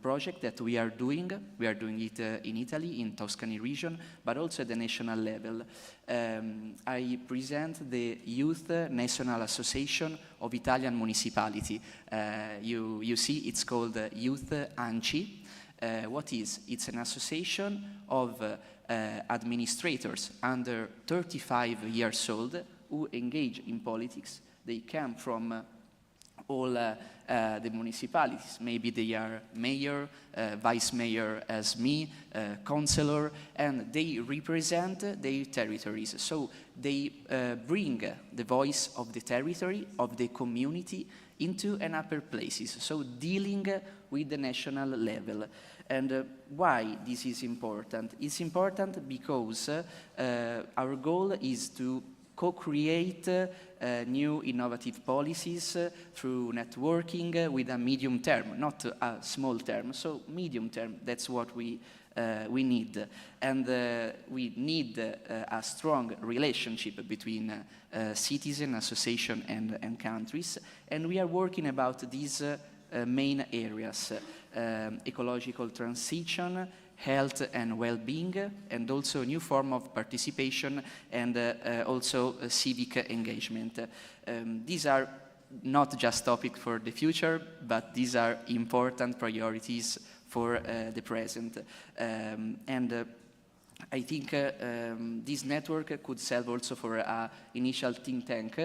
project that we are doing. We are doing it in Italy, in Tuscany region, but also at the national level. I present the Youth National Association of Italian Municipality. You see, it's called Youth ANCI. What is? It's an association of administrators under 35 years old who engage in politics. They come from all the municipalities. Maybe they are mayor, vice mayor as me, councillor, and they represent their territories. So they bring the voice of the territory, of the community, into an upper places, so dealing with the national level. And why this is important? It's important because our goal is to co-create new innovative policies through networking with a medium term, not a small term. So medium term, that's what we need. And we need a strong relationship between citizen, association, and countries. And we are working about these main areas, ecological transition, health and well-being, and also a new form of participation and also civic engagement. These are not just topics for the future, but these are important priorities for the present. I think this network could serve also for an initial think tank,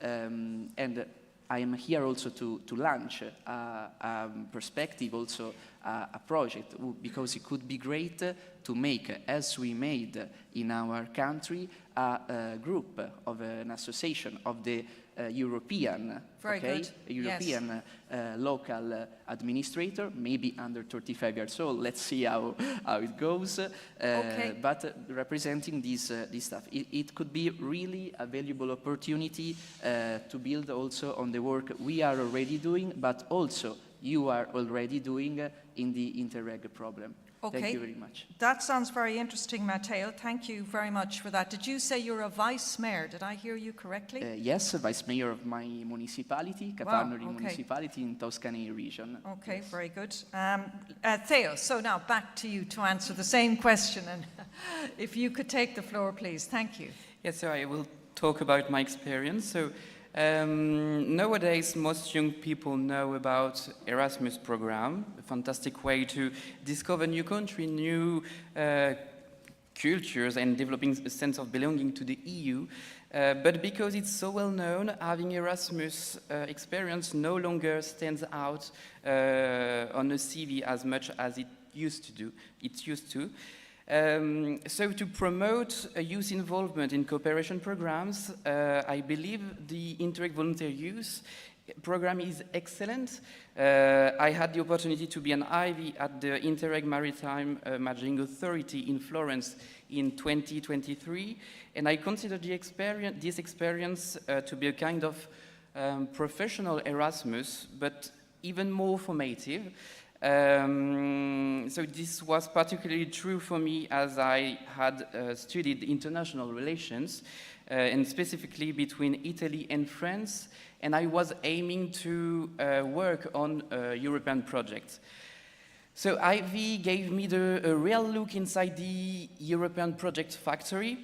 and I am here also to launch a perspective, also a project, because it could be great to make, as we made in our country, a group of an association of the European, European local administrator, maybe under 35 years old. Let's see how it goes. But representing this stuff, it could be really a valuable opportunity to build also on the work we are already doing, but also you are already doing in the Interreg problem. Okay. Thank you very much. That sounds very interesting, Matteo. Thank you very much for that. Did you say you're a vice mayor? Did I hear you correctly? Yes, vice mayor of my municipality, Catanari municipality in Tuscany region. Okay, very good. Theo, so now back to you to answer the same question. And if you could take the floor, please. Thank you. Yes, so I will talk about my experience. So nowadays, most young people know about Erasmus program, a fantastic way to discover new country, new cultures, and developing a sense of belonging to the EU. But because it's so well known, having Erasmus experience no longer stands out on a CV as much as it used to. So to promote youth involvement in cooperation programs, I believe the Interreg Volunteer Youth program is excellent. I had the opportunity to be an IB at the Interreg Maritime Managing Authority in Florence in 2023, and I consider this experience to be a kind of professional Erasmus, but even more formative. So this was particularly true for me as I had studied international relations, and specifically between Italy and France, and I was aiming to work on European projects. So IV gave me a real look inside the European project factory,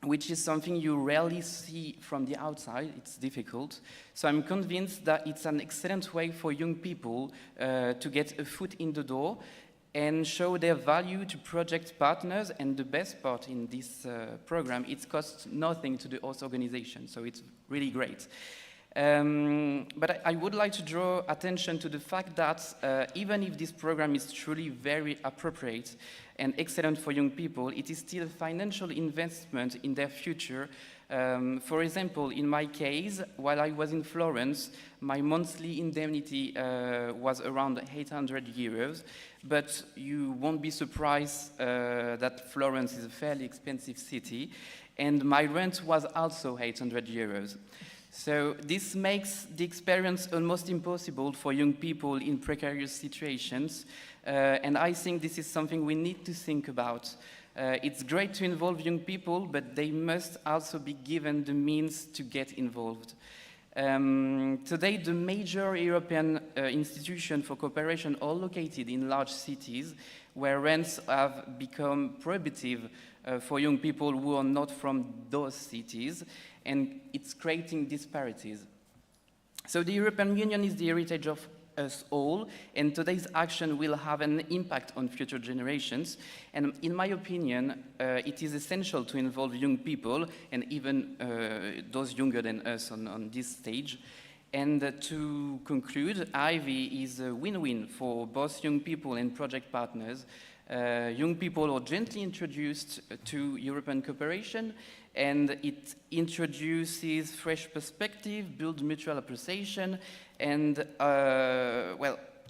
which is something you rarely see from the outside. It's difficult. So I'm convinced that it's an excellent way for young people to get a foot in the door and show their value to project partners. And the best part in this program, it costs nothing to the host organization, so it's really great. But I would like to draw attention to the fact that even if this program is truly very appropriate and excellent for young people, it is still a financial investment in their future. For example, in my case, while I was in Florence, my monthly indemnity was around 800 euros, but you won't be surprised that Florence is a fairly expensive city, and my rent was also 800 euros. So this makes the experience almost impossible for young people in precarious situations, and I think this is something we need to think about. It's great to involve young people, but they must also be given the means to get involved. Today, the major European institutions for cooperation are located in large cities where rents have become prohibitive for young people who are not from those cities, and it's creating disparities. So the European Union is the heritage of us all, and today's action will have an impact on future generations. And in my opinion, it is essential to involve young people, and even those younger than us on this stage. And to conclude, Ivy is a win-win for both young people and project partners. Young people are gently introduced to European cooperation, and it introduces fresh perspective, builds mutual appreciation, and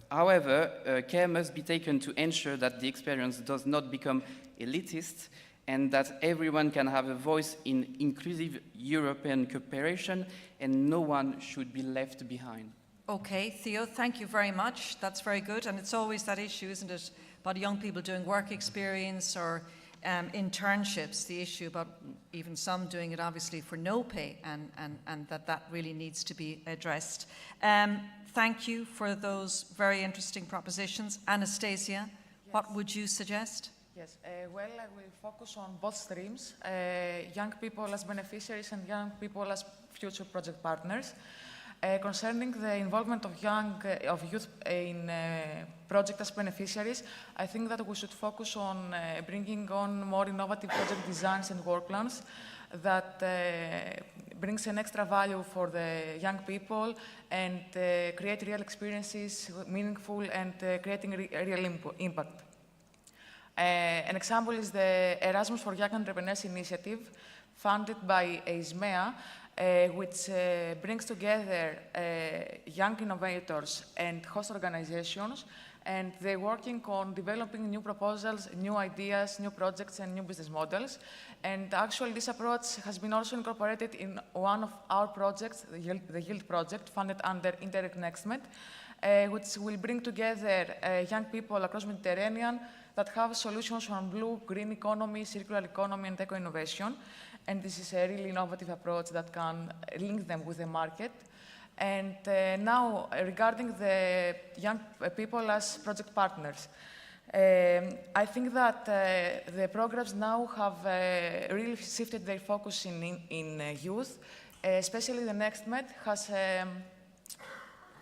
however, care must be taken to ensure that the experience does not become elitist and that everyone can have a voice in inclusive European cooperation and no one should be left behind. Okay, Theo, thank you very much. That's very good. And it's always that issue, isn't it, about young people doing work experience or internships, the issue about even some doing it obviously for no pay, and that really needs to be addressed. Thank you for those very interesting propositions. Anastasia, what would you suggest? Yes, well, I will focus on both streams, young people as beneficiaries and young people as future project partners. Concerning the involvement of youth in project as beneficiaries, I think that we should focus on bringing on more innovative project designs and work plans that brings an extra value for the young people and create real experiences, meaningful, and creating real impact. An example is the Erasmus for Young Entrepreneurs initiative, funded by ISMEA, which brings together young innovators and host organizations, and they're working on developing new proposals, new ideas, new projects, and new business models. And actually, this approach has been also incorporated in one of our projects, the Yield project, funded under Interreg NextMed, which will bring together young people across Mediterranean that have solutions on blue, green economy, circular economy, and eco-innovation. And this is a really innovative approach that can link them with the market. And now, regarding the young people as project partners, I think that the programs now have really shifted their focus in youth, especially the NextMed has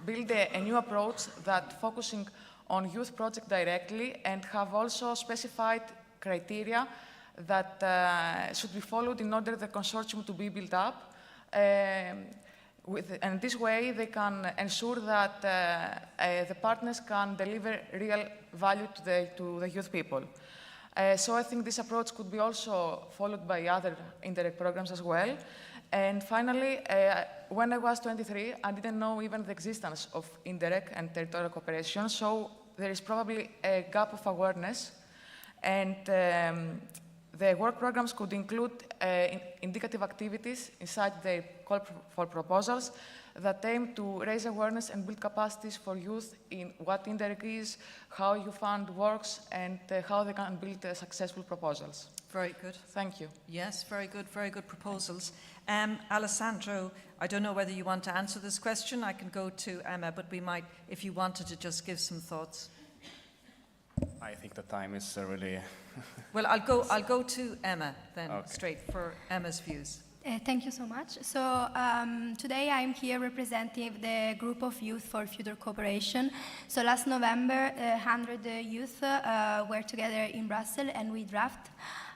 built a new approach that focusing on youth project directly and have also specified criteria that should be followed in order the consortium to be built up. And this way they can ensure that the partners can deliver real value to the youth people. So I think this approach could be also followed by other Interreg programs as well. And finally, when I was 23, I didn't know even the existence of Interreg and territorial cooperation, so there is probably a gap of awareness. And the work programs could include indicative activities inside the call for proposals that aim to raise awareness and build capacities for youth in what Interreg is, how youth fund works, and how they can build successful proposals. Very good. Thank you. Yes, very good proposals. Alessandro, I don't know whether you want to answer this question. I can go to Emma, but we might, if you wanted to just give some thoughts. I think the time is really... Well, I'll go to Emma then, straight for Emma's views. Thank you so much. So today I'm here representing the group of Youth for Future Cooperation. So last November, 100 youth were together in Brussels and we draft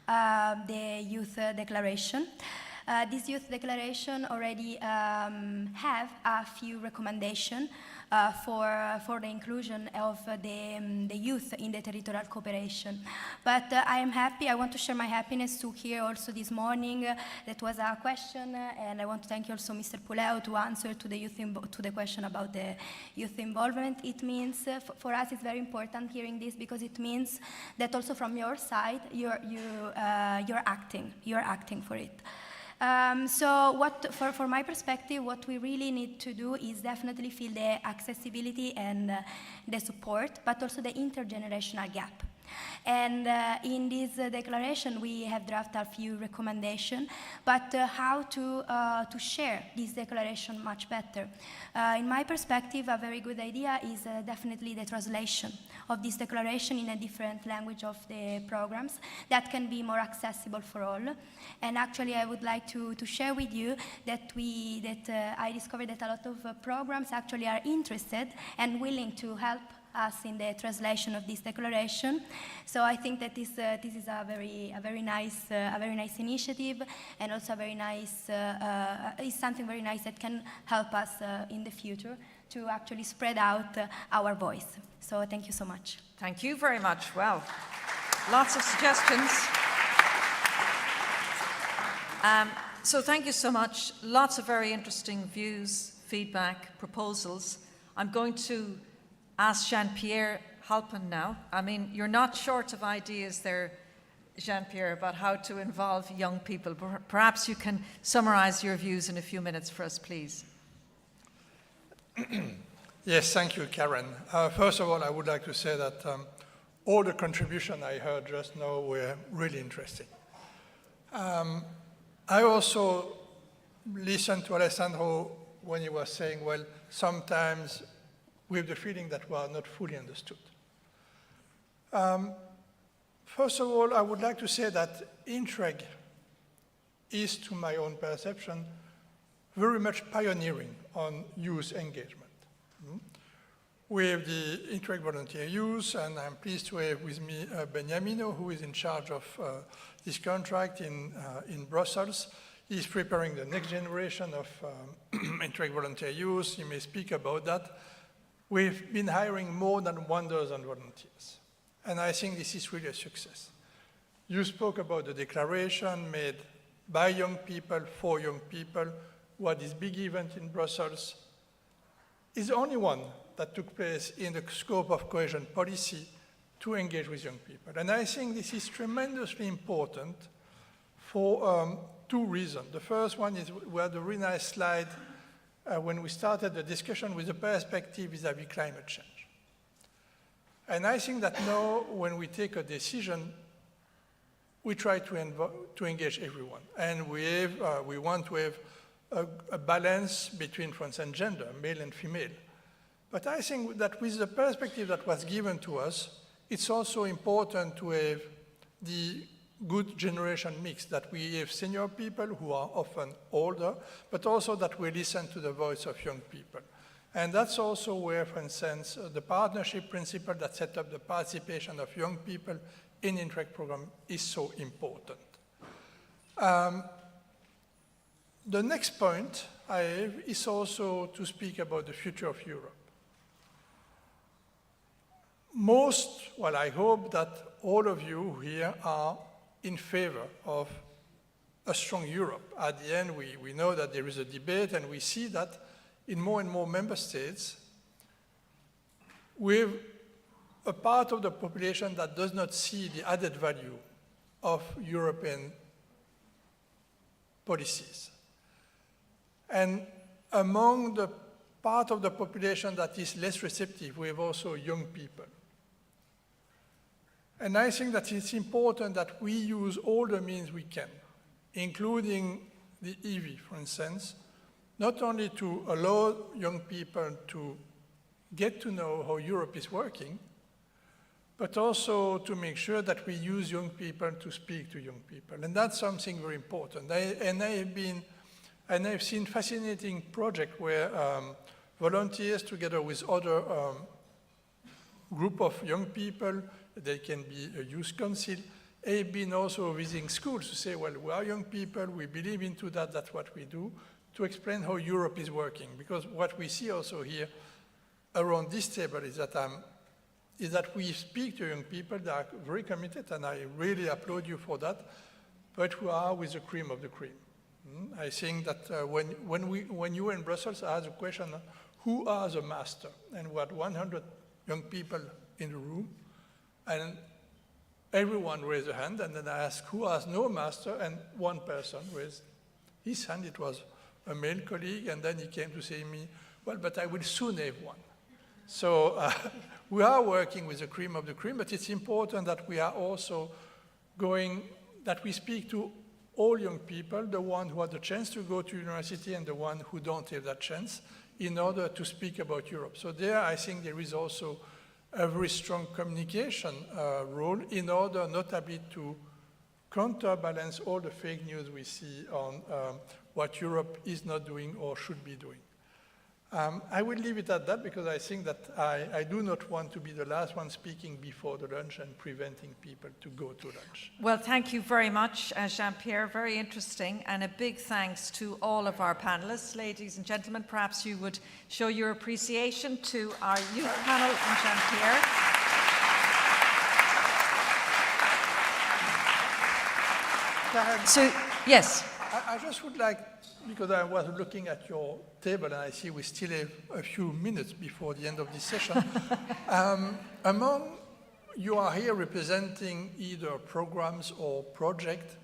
the Youth Declaration. This Youth Declaration already have a few recommendations for the inclusion of the youth in the territorial cooperation. But I am happy, I want to share my happiness to hear also this morning that was a question, and I want to thank you also Mr. Puleo to answer to the question about the youth involvement. It means, for us it's very important hearing this because it means that also from your side, you're acting for it. So for my perspective, what we really need to do is definitely feel the accessibility and the support, but also the intergenerational gap. And in this declaration, we have drafted a few recommendations, but how to share this declaration much better. In my perspective, a very good idea is definitely the translation of this declaration in a different language of the programs that can be more accessible for all. And actually, I would like to share with you that I discovered that a lot of programs actually are interested and willing to help us in the translation of this declaration. So I think that this is a very nice initiative, and also a very nice is something very nice that can help us in the future to actually spread out our voice. So thank you so much. Thank you very much. Well, lots of suggestions. So thank you so much. Lots of very interesting views, feedback, proposals. I'm going to ask Jean-Pierre Halpin now. I mean, you're not short of ideas there, Jean-Pierre, about how to involve young people. Perhaps you can summarize your views in a few minutes for us, please. Yes, thank you, Karen. First of all, I would like to say that all the contributions I heard just now were really interesting. I also listened to Alessandro when he was saying, well, sometimes we have the feeling that we are not fully understood. First of all, I would like to say that Interreg is, to my own perception, very much pioneering on youth engagement. We have the Interreg volunteer youth, and I'm pleased to have with me Beniamino, who is in charge of this contract in Brussels. He's preparing the next generation of Interreg volunteer youth. He may speak about that. We've been hiring more than 1,000 volunteers, and I think this is really a success. You spoke about the declaration made by young people, for young people, what is big event in Brussels is the only one that took place in the scope of cohesion policy to engage with young people. And I think this is tremendously important for two reasons. The first one is we had a really nice slide when we started the discussion with the perspective vis-à-vis climate change. And I think that now when we take a decision, we try to engage everyone. And we want to have a balance between, for instance, gender, male and female. But I think that with the perspective that was given to us, it's also important to have the good generation mix, that we have senior people who are often older, but also that we listen to the voice of young people. And that's also where, for instance, the partnership principle that set up the participation of young people in Interreg program is so important. The next point I have is also to speak about the future of Europe. I hope that all of you here are in favor of a strong Europe. At the end, we know that there is a debate, and we see that in more and more member states, we have a part of the population that does not see the added value of European policies. And among the part of the population that is less receptive, we have also young people. And I think that it's important that we use all the means we can, including the EV, for instance, not only to allow young people to get to know how Europe is working, but also to make sure that we use young people to speak to young people. And that's something very important. I've seen fascinating projects where volunteers together with other group of young people, they can be a youth council, have been also visiting schools to say, well, we are young people, we believe into that, that's what we do, to explain how Europe is working. Because what we see also here around this table is that we speak to young people that are very committed, and I really applaud you for that, but who are with the cream of the cream. I think that when you were in Brussels, I asked the question, who are the master? And we had 100 young people in the room, and everyone raised a hand, and then I asked who has no master, and one person raised his hand. It was a male colleague, and then he came to say to me, well, but I will soon have one. So we are working with the cream of the cream, but it's important that we are also that we speak to all young people, the one who had the chance to go to university and the one who don't have that chance, in order to speak about Europe. So there, I think there is also a very strong communication role in order notably to counterbalance all the fake news we see on what Europe is not doing or should be doing. I will leave it at that because I think that I do not want to be the last one speaking before the lunch and preventing people to go to lunch. Well, thank you very much, Jean-Pierre. Very interesting. And a big thanks to all of our panelists. Ladies and gentlemen, perhaps you would show your appreciation to our youth panel and Jean-Pierre. So, yes. I just would like, because I was looking at your table and I see we still have a few minutes before the end of this session. Among you are here representing either programs or projects.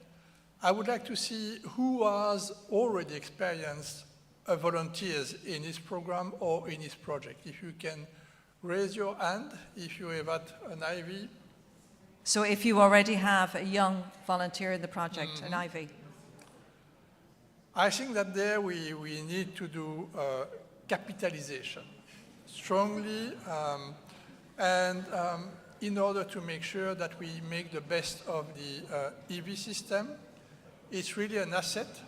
I would like to see who has already experienced volunteers in this program or in this project. If you can raise your hand, if you have had an IV. So if you already have a young volunteer in the project, an IV. I think that there we need to do capitalization strongly in order to make sure that we make the best of the EV system. It's really an asset.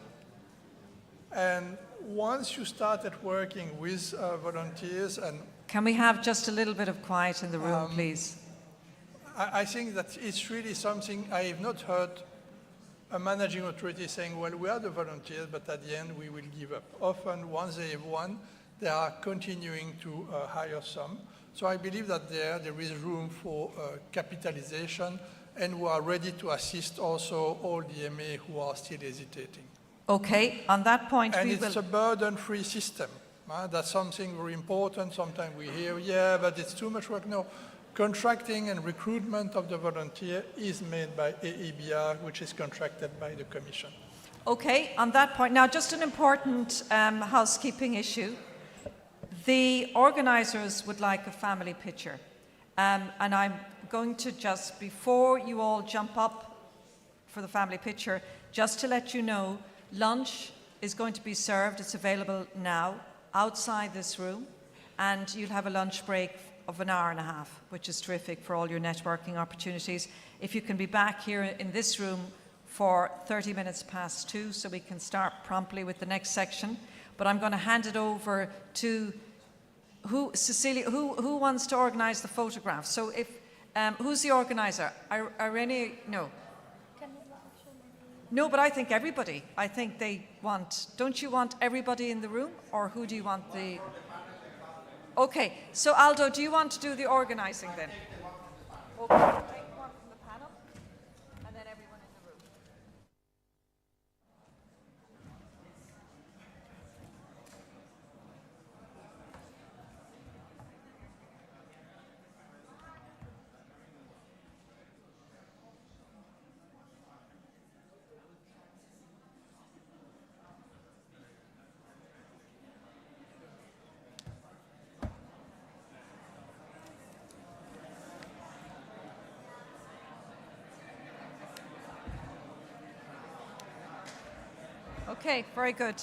And once you started working with volunteers and... Can we have just a little bit of quiet in the room, please? I think that it's really something I have not heard a managing authority saying, well, we are the volunteers, but at the end we will give up. Often, once they have won, they are continuing to hire some. So I believe that there is room for capitalization, and we are ready to assist also all the MA who are still hesitating. Okay, on that point, and it's a burden-free system. That's something very important. Sometimes we hear, yeah, but it's too much work. No. Contracting and recruitment of the volunteer is made by AEBR, which is contracted by the Commission. Okay, on that point, now just an important housekeeping issue. The organisers would like a family picture. And I'm going to just, before you all jump up for the family picture, just to let you know, lunch is going to be served. It's available now outside this room, and you'll have a lunch break of an hour and a half, which is terrific for all your networking opportunities. If you can be back here in this room for 30 minutes past 2, so we can start promptly with the next section. But I'm going to hand it over to Cecilia, who wants to organise the photographs? So if, who's the organiser? Irene? No. No, but I think everybody. I think they want, don't you want everybody in the room? Or who do you want the... Okay, so Aldo, do you want to do the organising then? Okay, take one from the panel, and then everyone in the room. Okay, very good.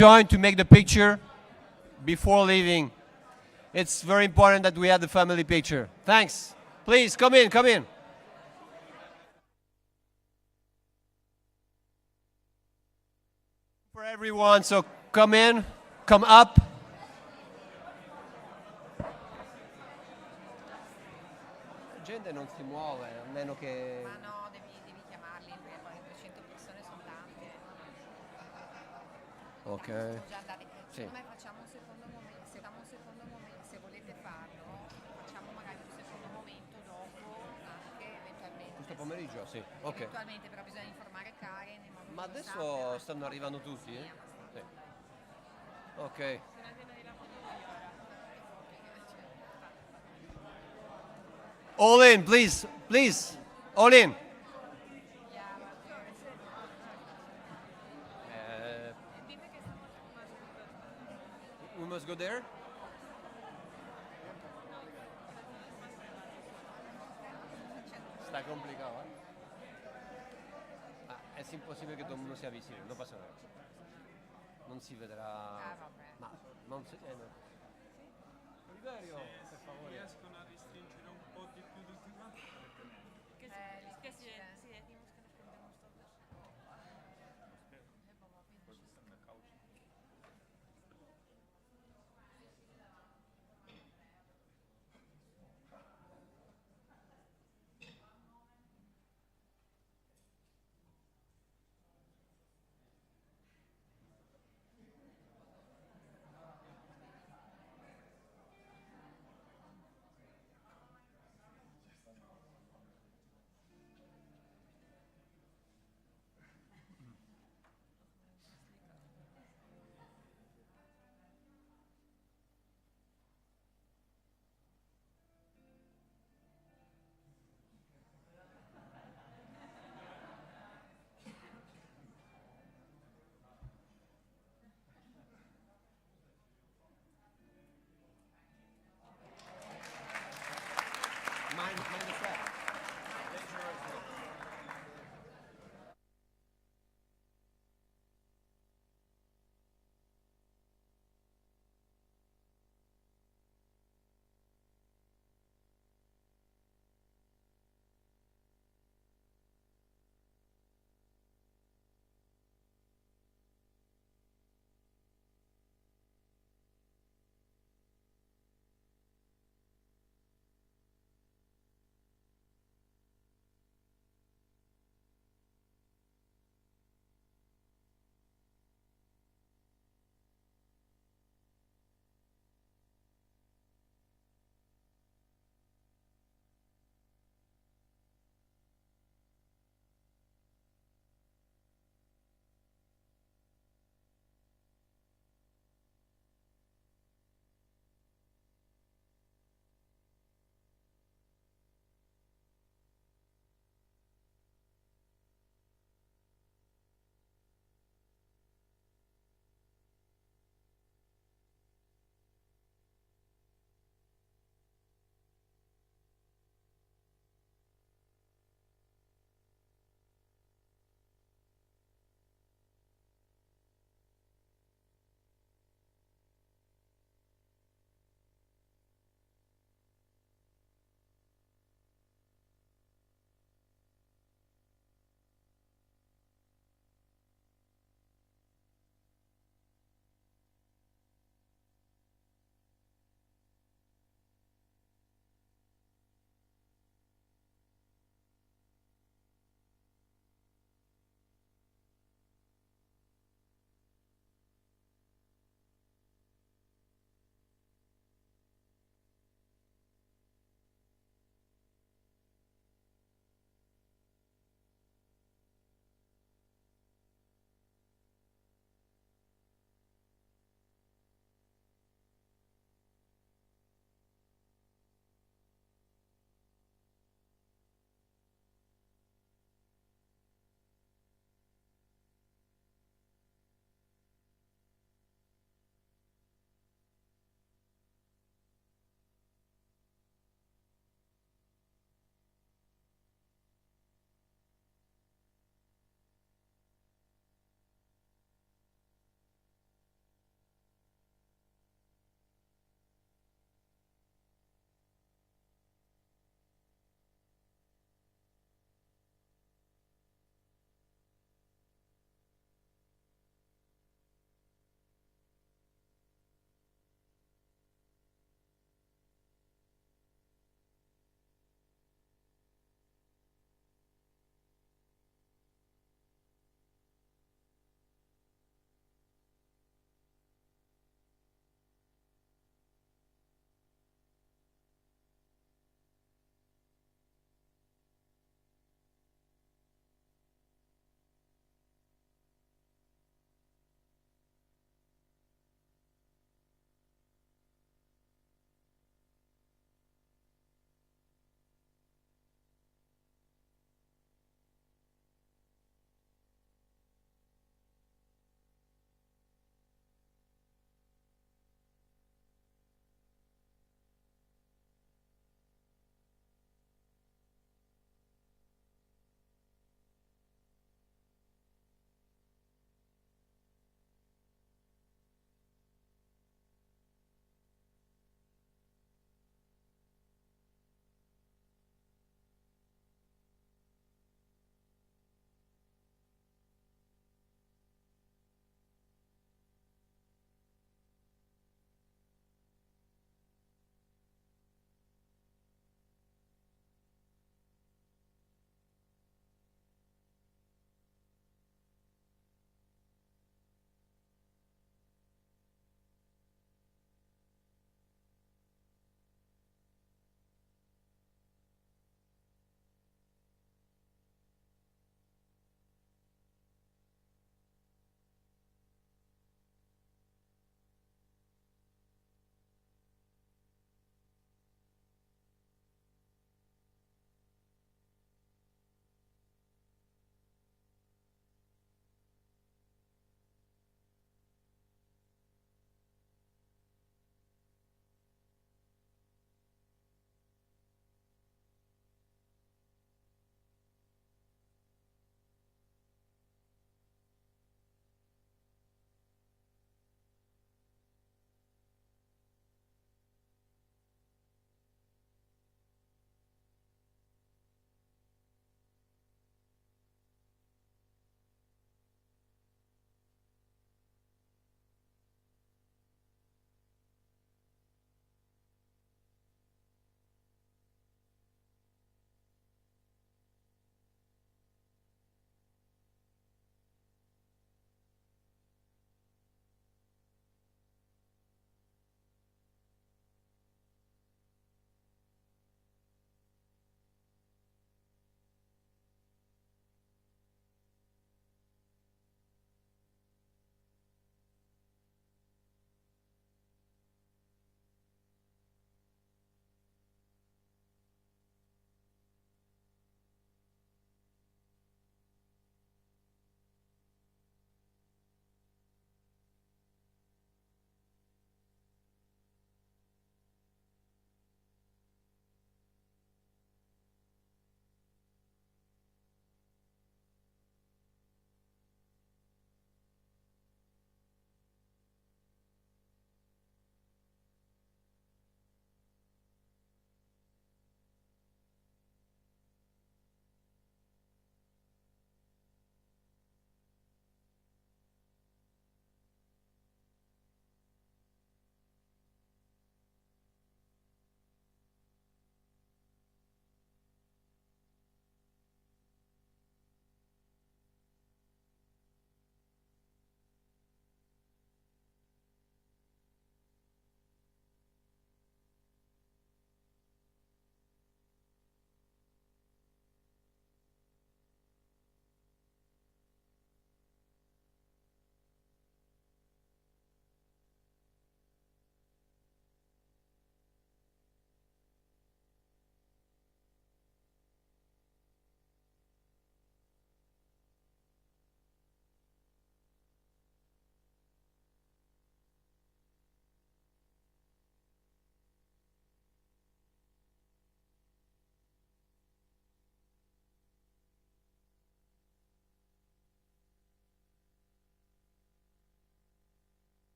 Join to make the picture before leaving. It's very important that we have the family picture. Thanks. Please, come in, come in. For everyone, so come in, come up. La gente non si muove, a meno che... Ma no, devi chiamarli, perché poi 200 persone sono tante. Ok. Siamo già andati. Sì. Secondo me facciamo un secondo momento, se volete farlo, facciamo magari un secondo momento dopo, anche eventualmente. Questo pomeriggio? Sì. Ok. Eventualmente però bisogna informare Karen. in modo Ma che lo adesso sappia. stanno arrivando tutti? Sì, Sì. Ok. All in, please, please. All in. We must go there? Sta complicado, ¿eh? È impossibile che todo el mundo sia visibile, non passa nada. Non si vedrà. Ma non si. No. Oliverio, per favore. Riescono a restringere un po' di più di prima? Que si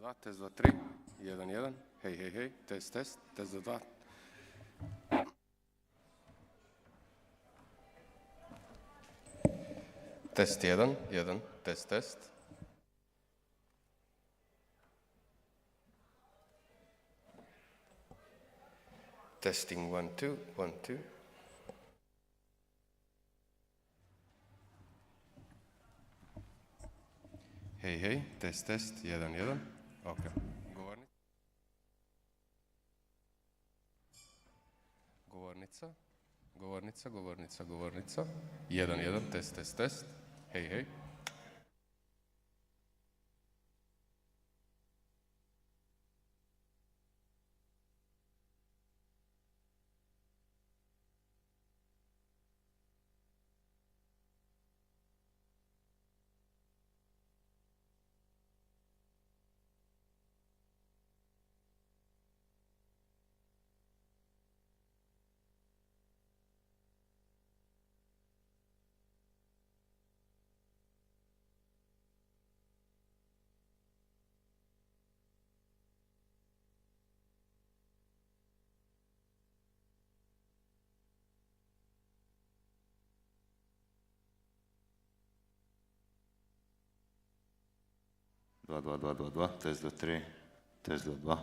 2, test 2, 3, 1, 1, hej, hej, hej, test, test, test 2. Test 1, 1, test, test. Testing 1, 2, 1, 2. Hej, hej, test, test, 1, 1. Ok. Govornica. Govornica, govornica, govornica. 1, 1, test, test, test. Hej, hej. Dva, dva, dva, dva, dva, test 2, 3, test 2, 2.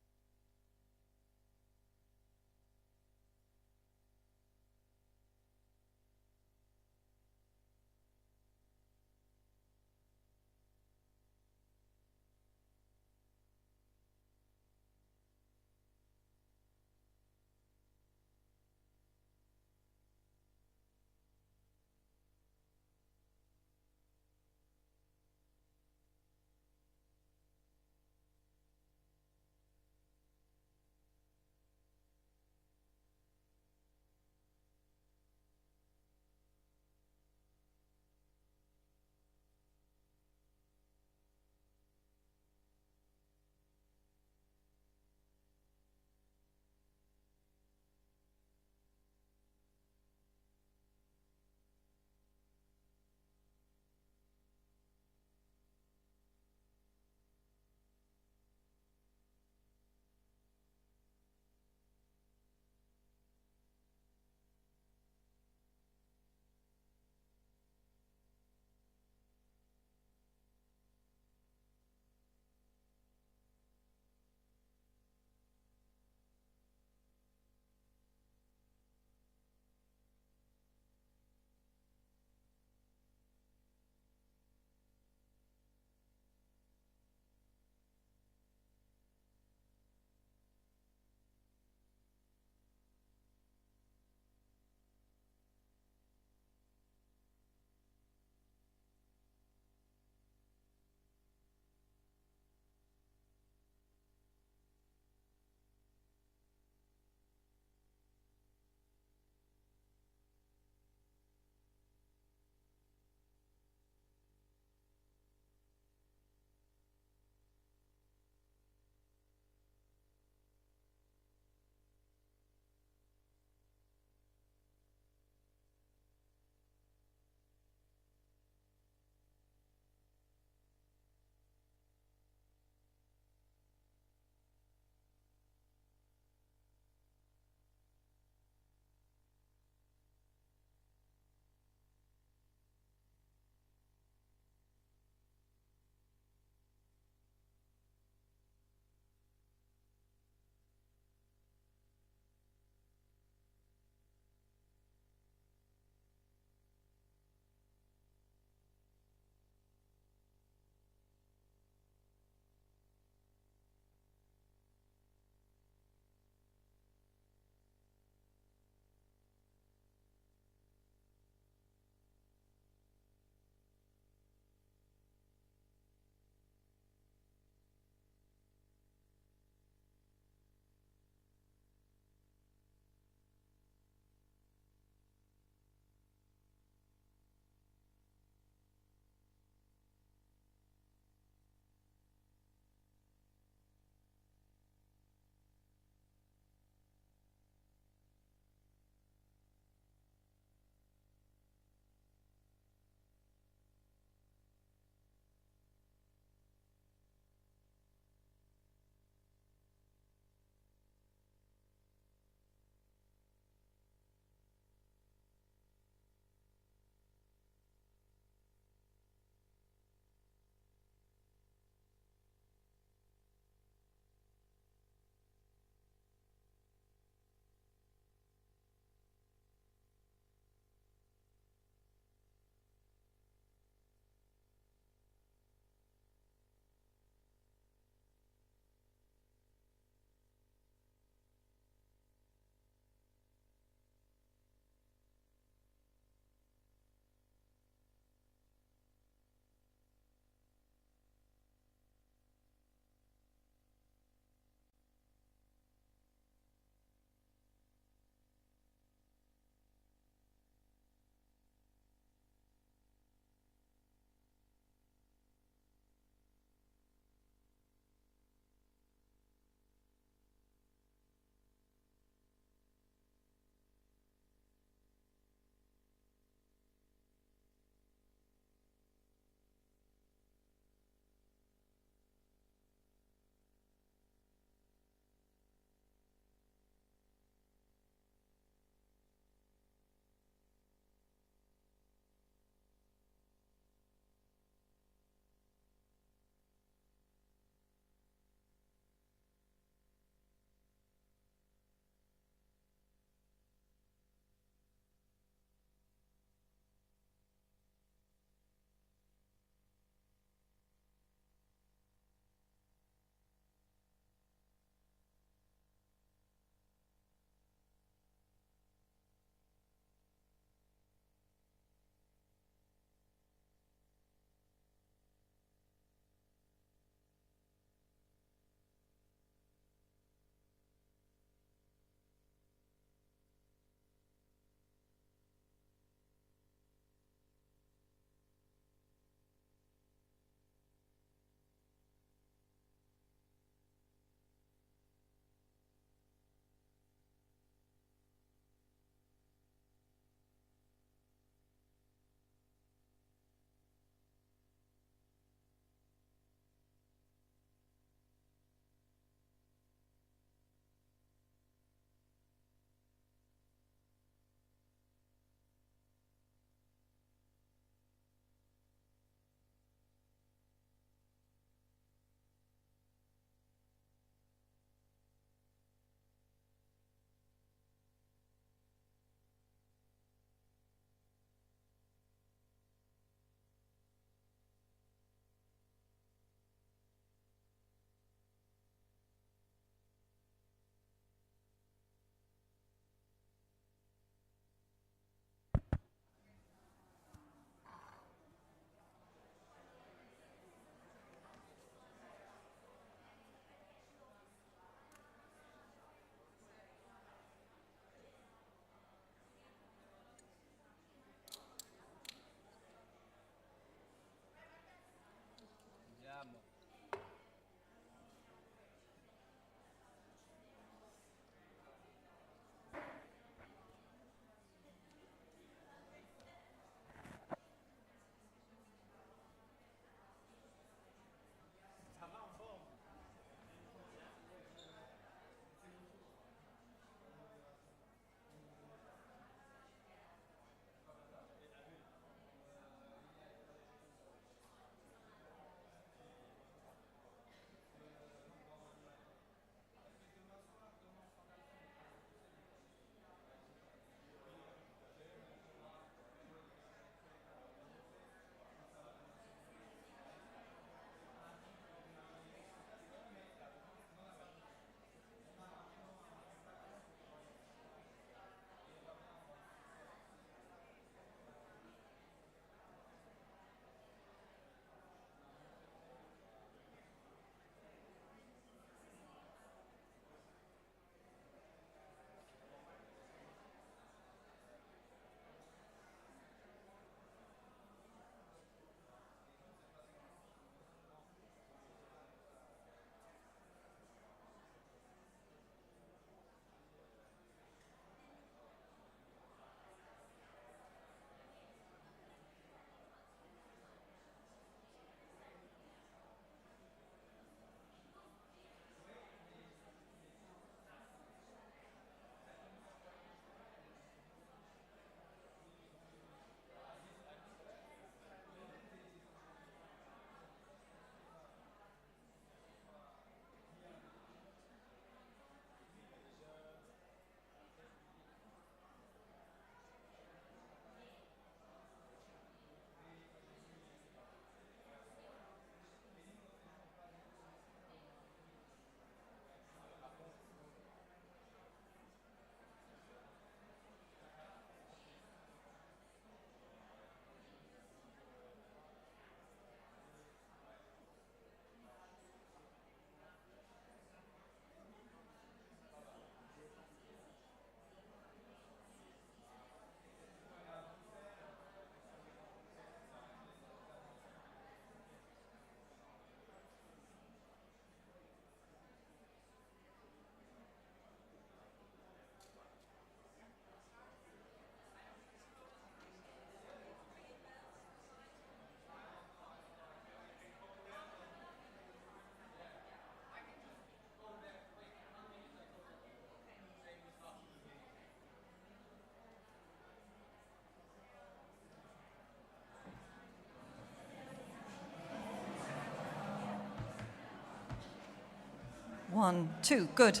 1, 2. Good.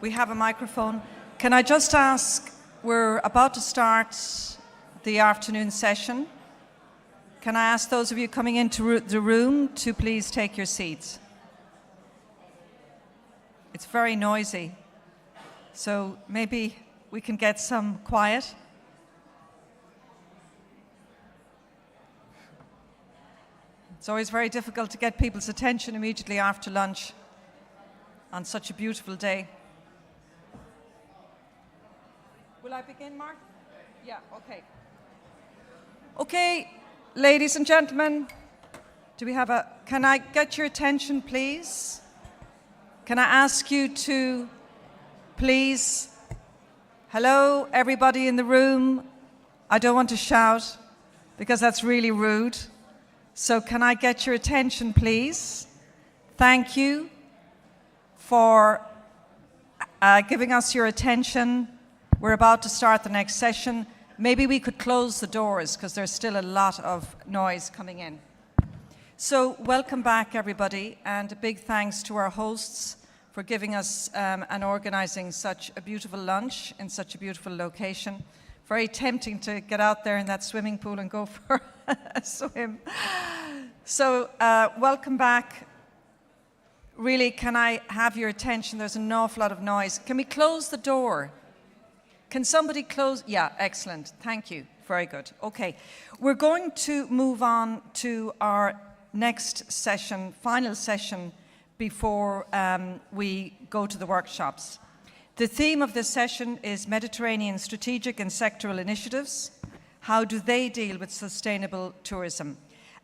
We have a microphone. Can I just ask, we're about to start the afternoon session. Can I ask those of you coming into the room to please take your seats? It's very noisy, so maybe we can get some quiet. It's always very difficult to get people's attention immediately after lunch on such a beautiful day. Will I begin, Mark? Yeah, okay. Okay, ladies and gentlemen, can I get your attention, please? Can I ask you to please, hello, everybody in the room. I don't want to shout because that's really rude. So can I get your attention, please? Thank you for giving us your attention. We're about to start the next session. Maybe we could close the doors because there's still a lot of noise coming in. So welcome back, everybody, and a big thanks to our hosts for giving us and organizing such a beautiful lunch in such a beautiful location. Very tempting to get out there in that swimming pool and go for a swim. So welcome back. Really, can I have your attention? There's an awful lot of noise. Can we close the door? Can somebody close? Yeah, excellent. Thank you. Very good. Okay. We're going to move on to our next session, final session, before we go to the workshops. The theme of this session is Mediterranean strategic and sectoral initiatives. How do they deal with sustainable tourism?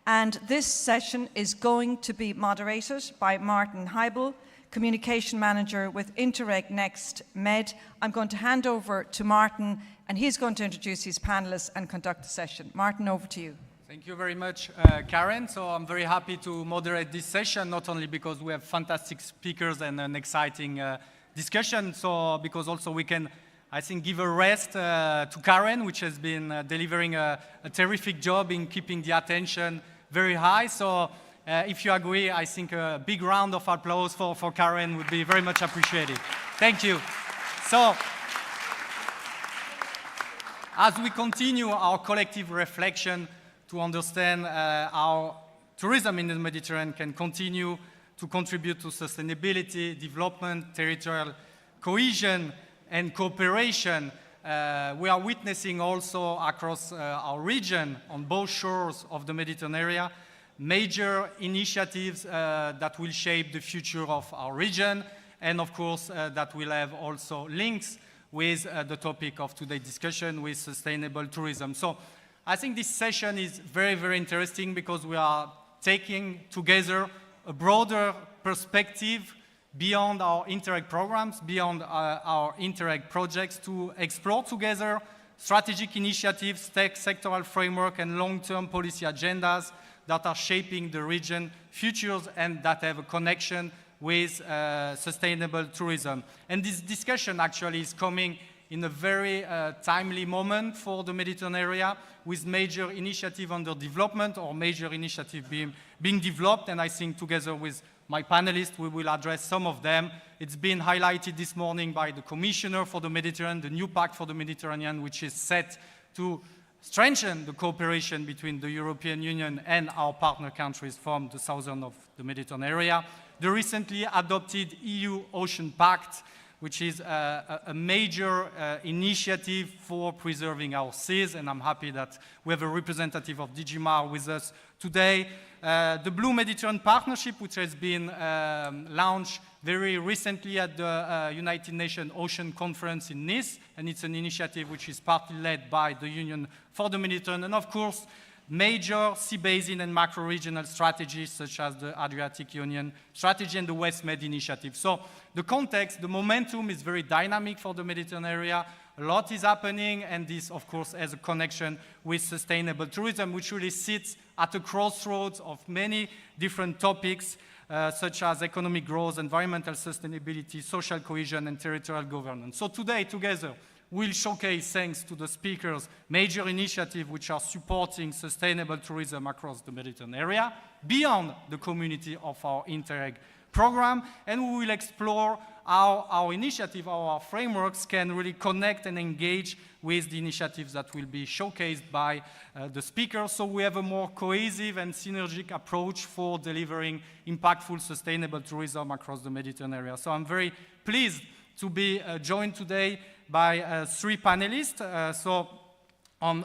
And this session is going to be moderated by Martin Heibel, Communication Manager with Interreg Next Med. I'm going to hand over to Martin, and he's going to introduce his panelists and conduct the session. Martin, over to you. Thank you very much, Karen. So I'm very happy to moderate this session, not only because we have fantastic speakers and an exciting discussion, so because also we can, I think, give a rest to Karen, which has been delivering a terrific job in keeping the attention very high. So if you agree, I think a big round of applause for Karen would be very much appreciated. Thank you. So as we continue our collective reflection to understand how tourism in the Mediterranean can continue to contribute to sustainability, development, territorial cohesion, and cooperation. We are witnessing also across our region, on both shores of the Mediterranean, major initiatives that will shape the future of our region, and of course that will have also links with the topic of today's discussion, with sustainable tourism. So I think this session is very, very interesting because we are taking together a broader perspective beyond our Interreg programs, beyond our Interreg projects, to explore together strategic initiatives, sectoral framework, and long-term policy agendas that are shaping the region futures and that have a connection with sustainable tourism. And this discussion actually is coming in a very timely moment for the Mediterranean, with major initiative under development or major initiative being developed. And I think together with my panelists, we will address some of them. It's been highlighted this morning by the Commissioner for the Mediterranean, the new Pact for the Mediterranean, which is set to strengthen the cooperation between the European Union and our partner countries from the southern of the Mediterranean. The recently adopted EU Ocean Pact, which is a major initiative for preserving our seas, and I'm happy that we have a representative of DG Mar with us today. The Blue Mediterranean Partnership, which has been launched very recently at the United Nations Ocean Conference in Nice, and it's an initiative which is partly led by the Union for the Mediterranean, and of course, major sea basin and macro-regional strategies such as the Adriatic Union strategy and the West Med initiative. So the context, the momentum is very dynamic for the Mediterranean. A lot is happening, and this, of course, has a connection with sustainable tourism, which really sits at a crossroads of many different topics, such as economic growth, environmental sustainability, social cohesion, and territorial governance. So today, together, will showcase, thanks to the speakers, major initiatives which are supporting sustainable tourism across the Mediterranean area, beyond the community of our Interreg program, and we will explore how our initiative, our frameworks can really connect and engage with the initiatives that will be showcased by the speakers, so we have a more cohesive and synergic approach for delivering impactful, sustainable tourism across the Mediterranean area. So I'm very pleased to be joined today by 3 panelists. So on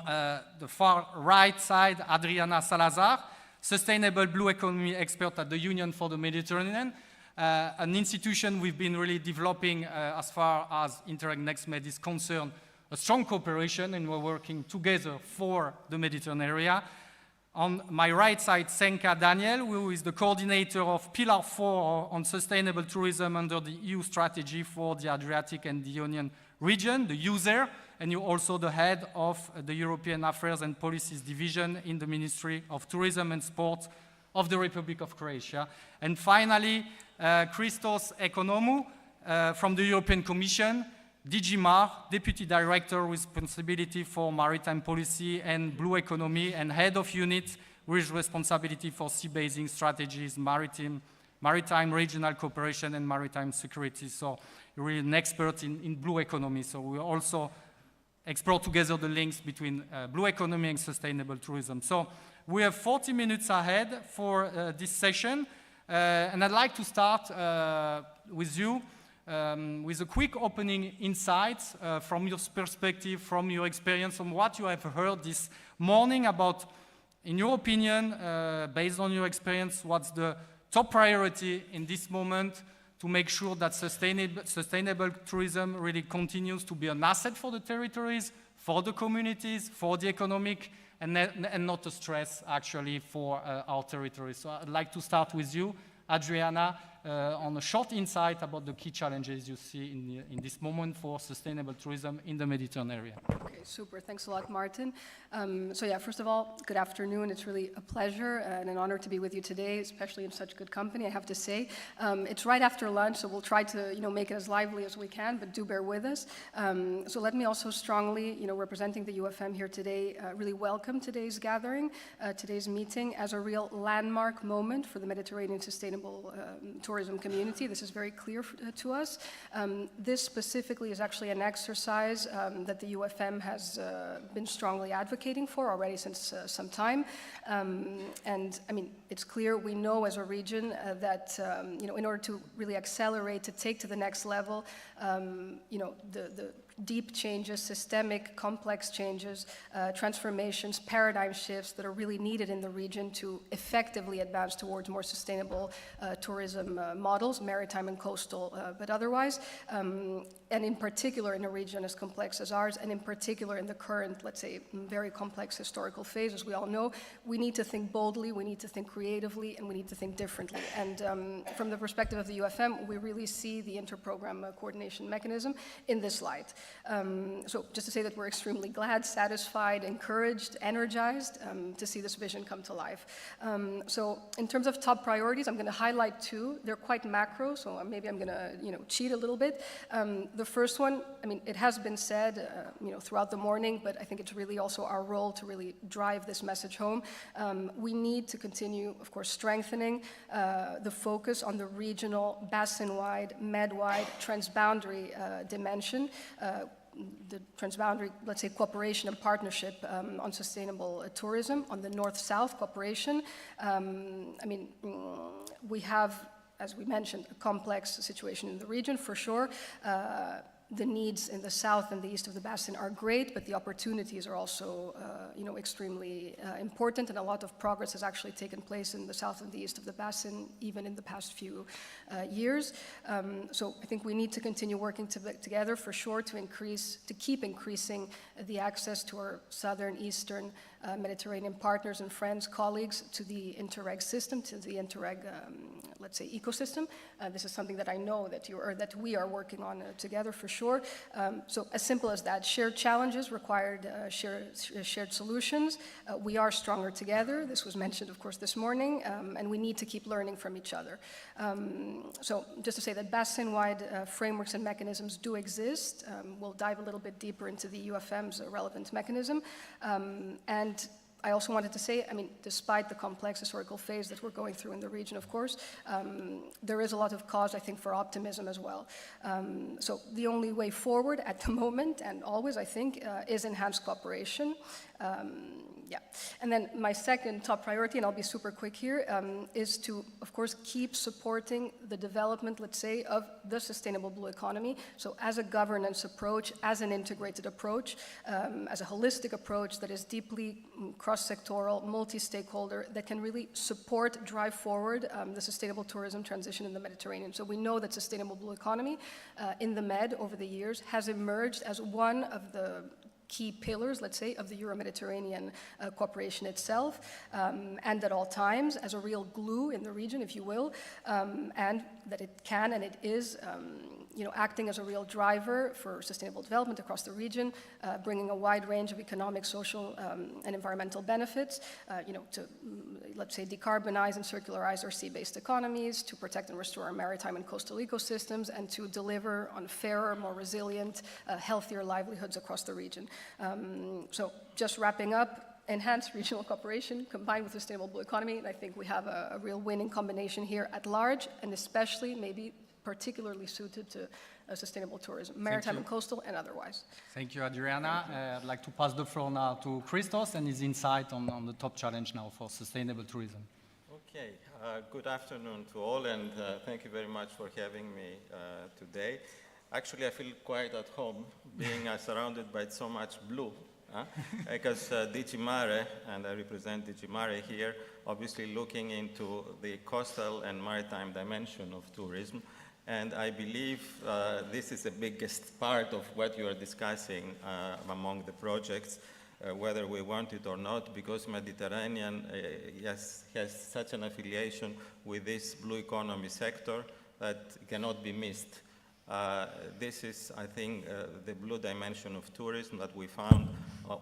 the far right side, Adriana Salazar, Sustainable Blue Economy Expert at the Union for the Mediterranean, an institution we've been really developing as far as Interreg NextMed is concerned, a strong cooperation, and we're working together for the Mediterranean area. On my right side, Senka Daniel, who is the coordinator of Pillar 4 on sustainable tourism under the EU strategy for the Adriatic and the Ionian region, the user, and you're also the head of the European Affairs and Policies Division in the Ministry of Tourism and Sport of the Republic of Croatia. And finally, Christos Economou from the European Commission, DG Mar, Deputy Director with responsibility for maritime policy and blue economy, and Head of Unit with responsibility for sea basing strategies, maritime regional cooperation and maritime security. So you're really an expert in blue economy. So we also explore together the links between blue economy and sustainable tourism. So we have 40 minutes ahead for this session. And I'd like to start with you with a quick opening insights from your perspective, from your experience, from what you have heard this morning about, in your opinion, based on your experience, what's the top priority in this moment to make sure that sustainable tourism really continues to be an asset for the territories, for the communities, for the economic, and not a stress actually for our territories. So I'd like to start with you, Adriana, on a short insight about the key challenges you see in this moment for sustainable tourism in the Mediterranean area. Okay, super. Thanks a lot, Martin. So yeah, first of all, good afternoon. It's really a pleasure and an honor to be with you today, especially in such good company, I have to say. It's right after lunch, so we'll try to make it as lively as we can, but do bear with us. So let me also strongly, representing the UFM here today, really welcome today's gathering, today's meeting as a real landmark moment for the Mediterranean sustainable tourism community. This is very clear to us. This specifically is actually an exercise that the UFM has been strongly advocating for already since some time. And I mean, it's clear we know as a region that in order to really accelerate, to take to the next level, the deep changes, systemic, complex changes, transformations, paradigm shifts that are really needed in the region to effectively advance towards more sustainable tourism models, maritime and coastal, but otherwise. And in particular in a region as complex as ours, and in particular in the current, let's say, very complex historical phase, as we all know, we need to think boldly, we need to think creatively, and we need to think differently. And from the perspective of the UFM, we really see the inter-program coordination mechanism in this light. So just to say that we're extremely glad, satisfied, encouraged, energized to see this vision come to life. So in terms of top priorities, I'm going to highlight 2. They're quite macro, so maybe I'm going to cheat a little bit. The first one, I mean, it has been said throughout the morning, but I think it's really also our role to really drive this message home. We need to continue, of course, strengthening the focus on the regional, basin-wide, med-wide, transboundary dimension. The transboundary, let's say, cooperation and partnership on sustainable tourism, on the North-South cooperation. I mean, we have, as we mentioned, a complex situation in the region, for sure. The needs in the south and the east of the basin are great, but the opportunities are also, extremely important, and a lot of progress has actually taken place in the south and the east of the basin, even in the past few years. So I think we need to continue working together, for sure, to keep increasing the access to our southern, eastern, Mediterranean partners and friends, colleagues to the Interreg system, to the Interreg, let's say, ecosystem. This is something that I know that we are working on together for sure. So as simple as that, shared challenges required shared solutions. We are stronger together. This was mentioned, of course, this morning, and we need to keep learning from each other. So just to say that basin-wide frameworks and mechanisms do exist. We'll dive a little bit deeper into the UFM's relevant mechanism. And I also wanted to say, I mean, despite the complex historical phase that we're going through in the region, of course, there is a lot of cause, I think, for optimism as well. So the only way forward at the moment, and always, I think, is enhanced cooperation. Yeah. And then my second top priority, and I'll be super quick here, is to, of course, keep supporting the development, let's say, of the sustainable blue economy. So as a governance approach, as an integrated approach, as a holistic approach that is deeply cross-sectoral, multi-stakeholder, that can really support, drive forward the sustainable tourism transition in the Mediterranean. So we know that sustainable blue economy in the Med over the years has emerged as one of the key pillars, let's say, of the Euro-Mediterranean cooperation itself, and at all times as a real glue in the region, if you will, and that it can and it is acting as a real driver for sustainable development across the region, bringing a wide range of economic, social, and environmental benefits, to, let's say, decarbonize and circularize our sea-based economies, to protect and restore our maritime and coastal ecosystems, and to deliver on fairer, more resilient, healthier livelihoods across the region. So just wrapping up, enhanced regional cooperation combined with sustainable blue economy, and I think we have a real winning combination here at large, and especially maybe particularly suited to sustainable tourism, maritime and coastal and otherwise. Thank you, Adriana. I'd like to pass the floor now to Christos and his insight on the top challenge now for sustainable tourism. Okay, good afternoon to all, and thank you very much for having me today. Actually, I feel quite at home being surrounded by so much blue, because DG Mare, and I represent DG Mare here, obviously looking into the coastal and maritime dimension of tourism. And I believe this is the biggest part of what you are discussing among the projects, whether we want it or not, because Mediterranean has such an affiliation with this blue economy sector that cannot be missed. This is, I think, the blue dimension of tourism that we found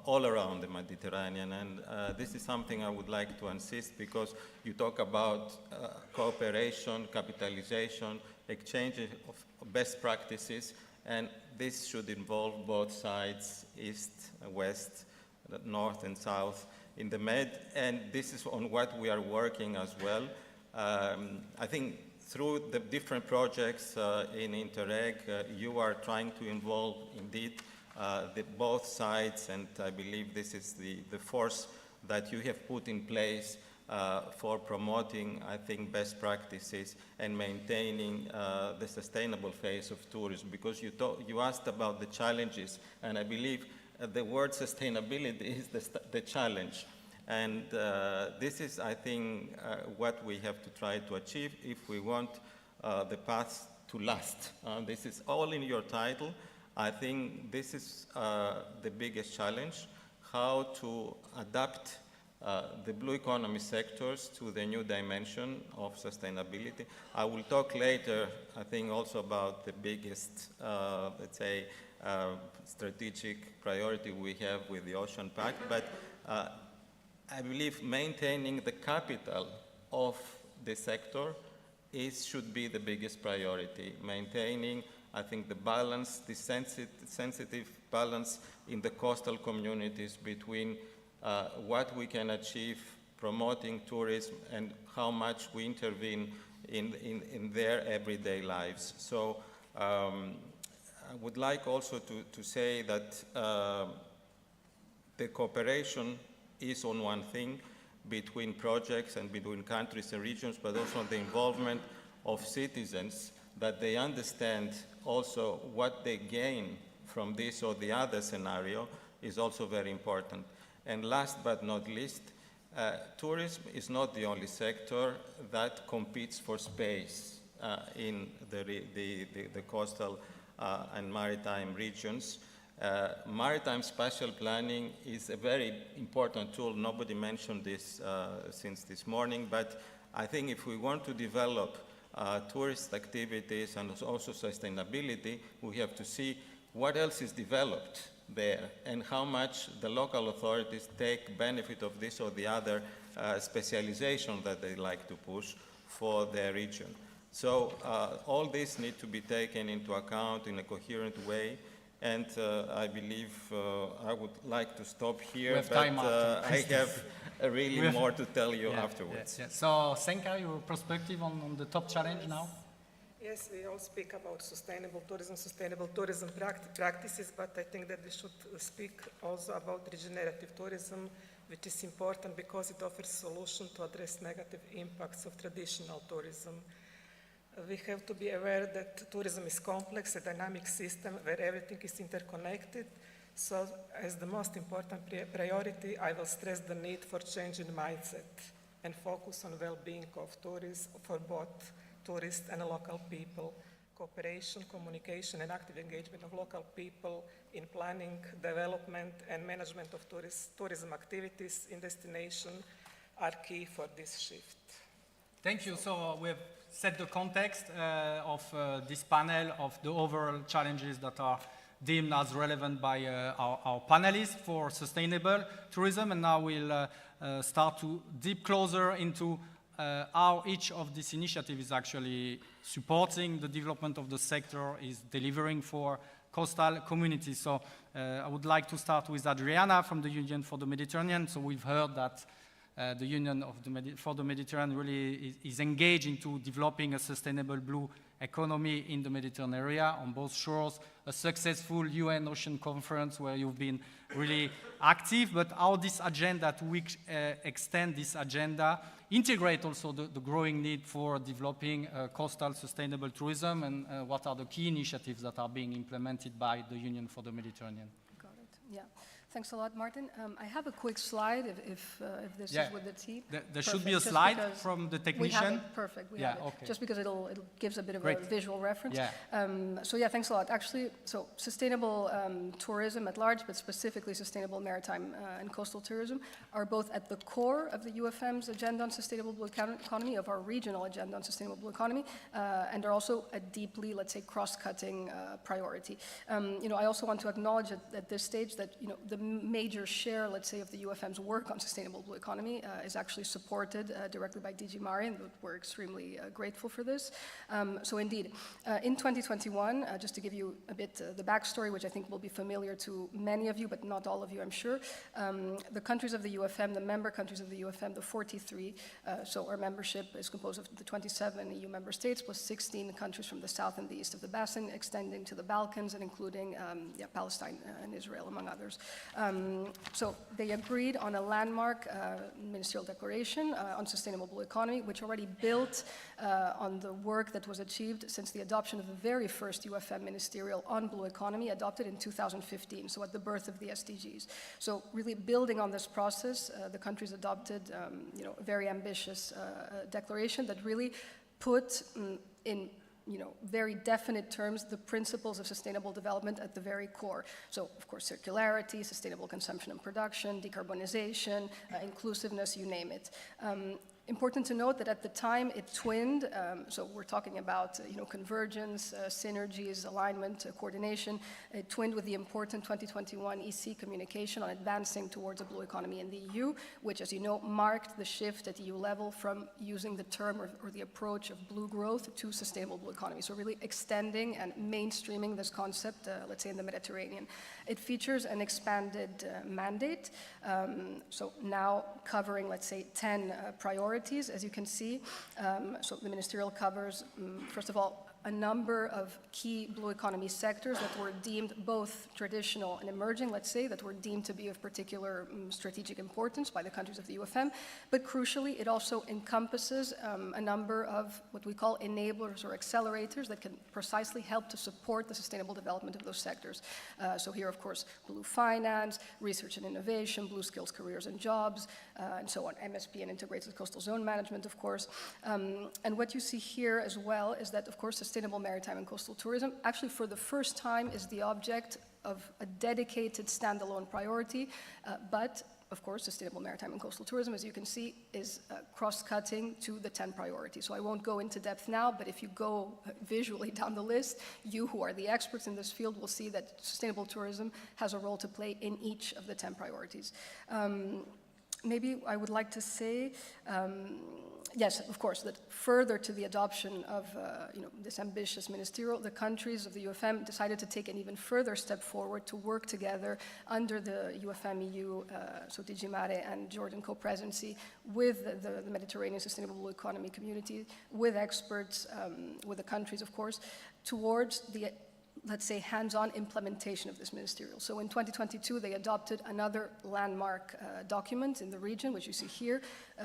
all around the Mediterranean, and this is something I would like to insist, because you talk about cooperation, capitalization, exchange of best practices, and this should involve both sides, east, west, north and south in the Med, and this is on what we are working as well. I think through the different projects in Interreg, you are trying to involve indeed both sides, and I believe this is the force that you have put in place for promoting, I think, best practices and maintaining the sustainable phase of tourism, because you asked about the challenges, and I believe the word sustainability is the challenge. And this is, I think, what we have to try to achieve if we want the paths to last. This is all in your title. I think this is the biggest challenge, how to adapt the blue economy sectors to the new dimension of sustainability. I will talk later, I think, also about the biggest, let's say, strategic priority we have with the Ocean Pact, but I believe maintaining the capital of the sector should be the biggest priority. Maintaining, I think, the balance, the sensitive balance in the coastal communities between what we can achieve promoting tourism and how much we intervene in their everyday lives. So I would like also to say that the cooperation is on one thing between projects and between countries and regions, but also the involvement of citizens, that they understand also what they gain from this or the other scenario is also very important. And last but not least, tourism is not the only sector that competes for space in the coastal and maritime regions. Maritime spatial planning is a very important tool. Nobody mentioned this since this morning, but I think if we want to develop tourist activities and also sustainability, we have to see what else is developed there and how much the local authorities take benefit of this or the other specialization that they like to push for their region. So all this need to be taken into account in a coherent way, and I believe I would like to stop here, but I have really more to tell you afterwards. Yes. So Senka, your perspective on the top challenge now? Yes, we all speak about sustainable tourism practices, but I think that we should speak also about regenerative tourism, which is important because it offers solutions to address negative impacts of traditional tourism. We have to be aware that tourism is complex, a dynamic system where everything is interconnected. So as the most important priority, I will stress the need for change in mindset and focus on well-being of tourists for both tourists and local people. Cooperation, communication, and active engagement of local people in planning, development, and management of tourism activities in destination are key for this shift. Thank you. So we have set the context of this panel of the overall challenges that are deemed as relevant by our panelists for sustainable tourism, and now we'll start to deep closer into how each of these initiatives is actually supporting the development of the sector, is delivering for coastal communities. So I would like to start with Adriana from the Union for the Mediterranean. So we've heard that the Union for the Mediterranean really is engaged into developing a sustainable blue economy in the Mediterranean area on both shores, a successful UN Ocean Conference where you've been really active, but how this agenda, to which extent this agenda integrate also the growing need for developing coastal sustainable tourism, and what are the key initiatives that are being implemented by the Union for the Mediterranean? Got it, yeah. Thanks a lot, Martin. I have a quick slide if this is with the team. There should be a slide from the technician. We have it, perfect. We have it. Okay. Just because it gives a bit of a visual reference. Yeah. So yeah, thanks a lot. Actually, so sustainable tourism at large, but specifically sustainable maritime and coastal tourism, are both at the core of the UFM's agenda on sustainable blue economy, of our regional agenda on sustainable blue economy, and are also a deeply, let's say, cross-cutting priority. I also want to acknowledge at this stage that the major share, let's say, of the UFM's work on sustainable blue economy is actually supported directly by DG Mari, and we're extremely grateful for this. So indeed, in 2021, just to give you a bit the backstory, which I think will be familiar to many of you, but not all of you, I'm sure, the countries of the UFM, the member countries of the UFM, the 43, so our membership is composed of the 27 EU member states plus 16 countries from the south and the east of the basin, extending to the Balkans and including Palestine and Israel, among others. So they agreed on a landmark ministerial declaration on sustainable blue economy, which already built on the work that was achieved since the adoption of the very first UFM ministerial on blue economy, adopted in 2015, so at the birth of the SDGs. So really building on this process, the countries adopted a very ambitious declaration that really put in very definite terms, the principles of sustainable development at the very core. So, of course, circularity, sustainable consumption and production, decarbonization, inclusiveness, you name it. Important to note that at the time it twinned, so we're talking about convergence, synergies, alignment, coordination. It twinned with the important 2021 EC communication on advancing towards a blue economy in the EU, which, as you know, marked the shift at EU level from using the term or the approach of blue growth to sustainable blue economy. So really extending and mainstreaming this concept, let's say, in the Mediterranean. It features an expanded mandate, so now covering, let's say, 10 priorities, as you can see. So the ministerial covers, first of all, a number of key blue economy sectors that were deemed both traditional and emerging, let's say, that were deemed to be of particular strategic importance by the countries of the UFM. But crucially, it also encompasses a number of what we call enablers or accelerators that can precisely help to support the sustainable development of those sectors. So here, of course, blue finance, research and innovation, blue skills, careers and jobs, and so on, MSP and integrated coastal zone management, of course. And what you see here as well is that, of course, sustainable maritime and coastal tourism actually for the first time is the object of a dedicated standalone priority, but of course, sustainable maritime and coastal tourism, as you can see, is cross-cutting to the 10 priorities. So I won't go into depth now, but if you go visually down the list, you who are the experts in this field will see that sustainable tourism has a role to play in each of the 10 priorities. Maybe I would like to say, yes, of course, that further to the adoption of this ambitious ministerial, the countries of the UFM decided to take an even further step forward to work together under the UFM-EU, so DG Mare and Jordan co-presidency, with the Mediterranean Sustainable Economy Community, with experts, with the countries, of course, towards the, let's say, hands-on implementation of this ministerial. So in 2022, they adopted another landmark document in the region, which you see here,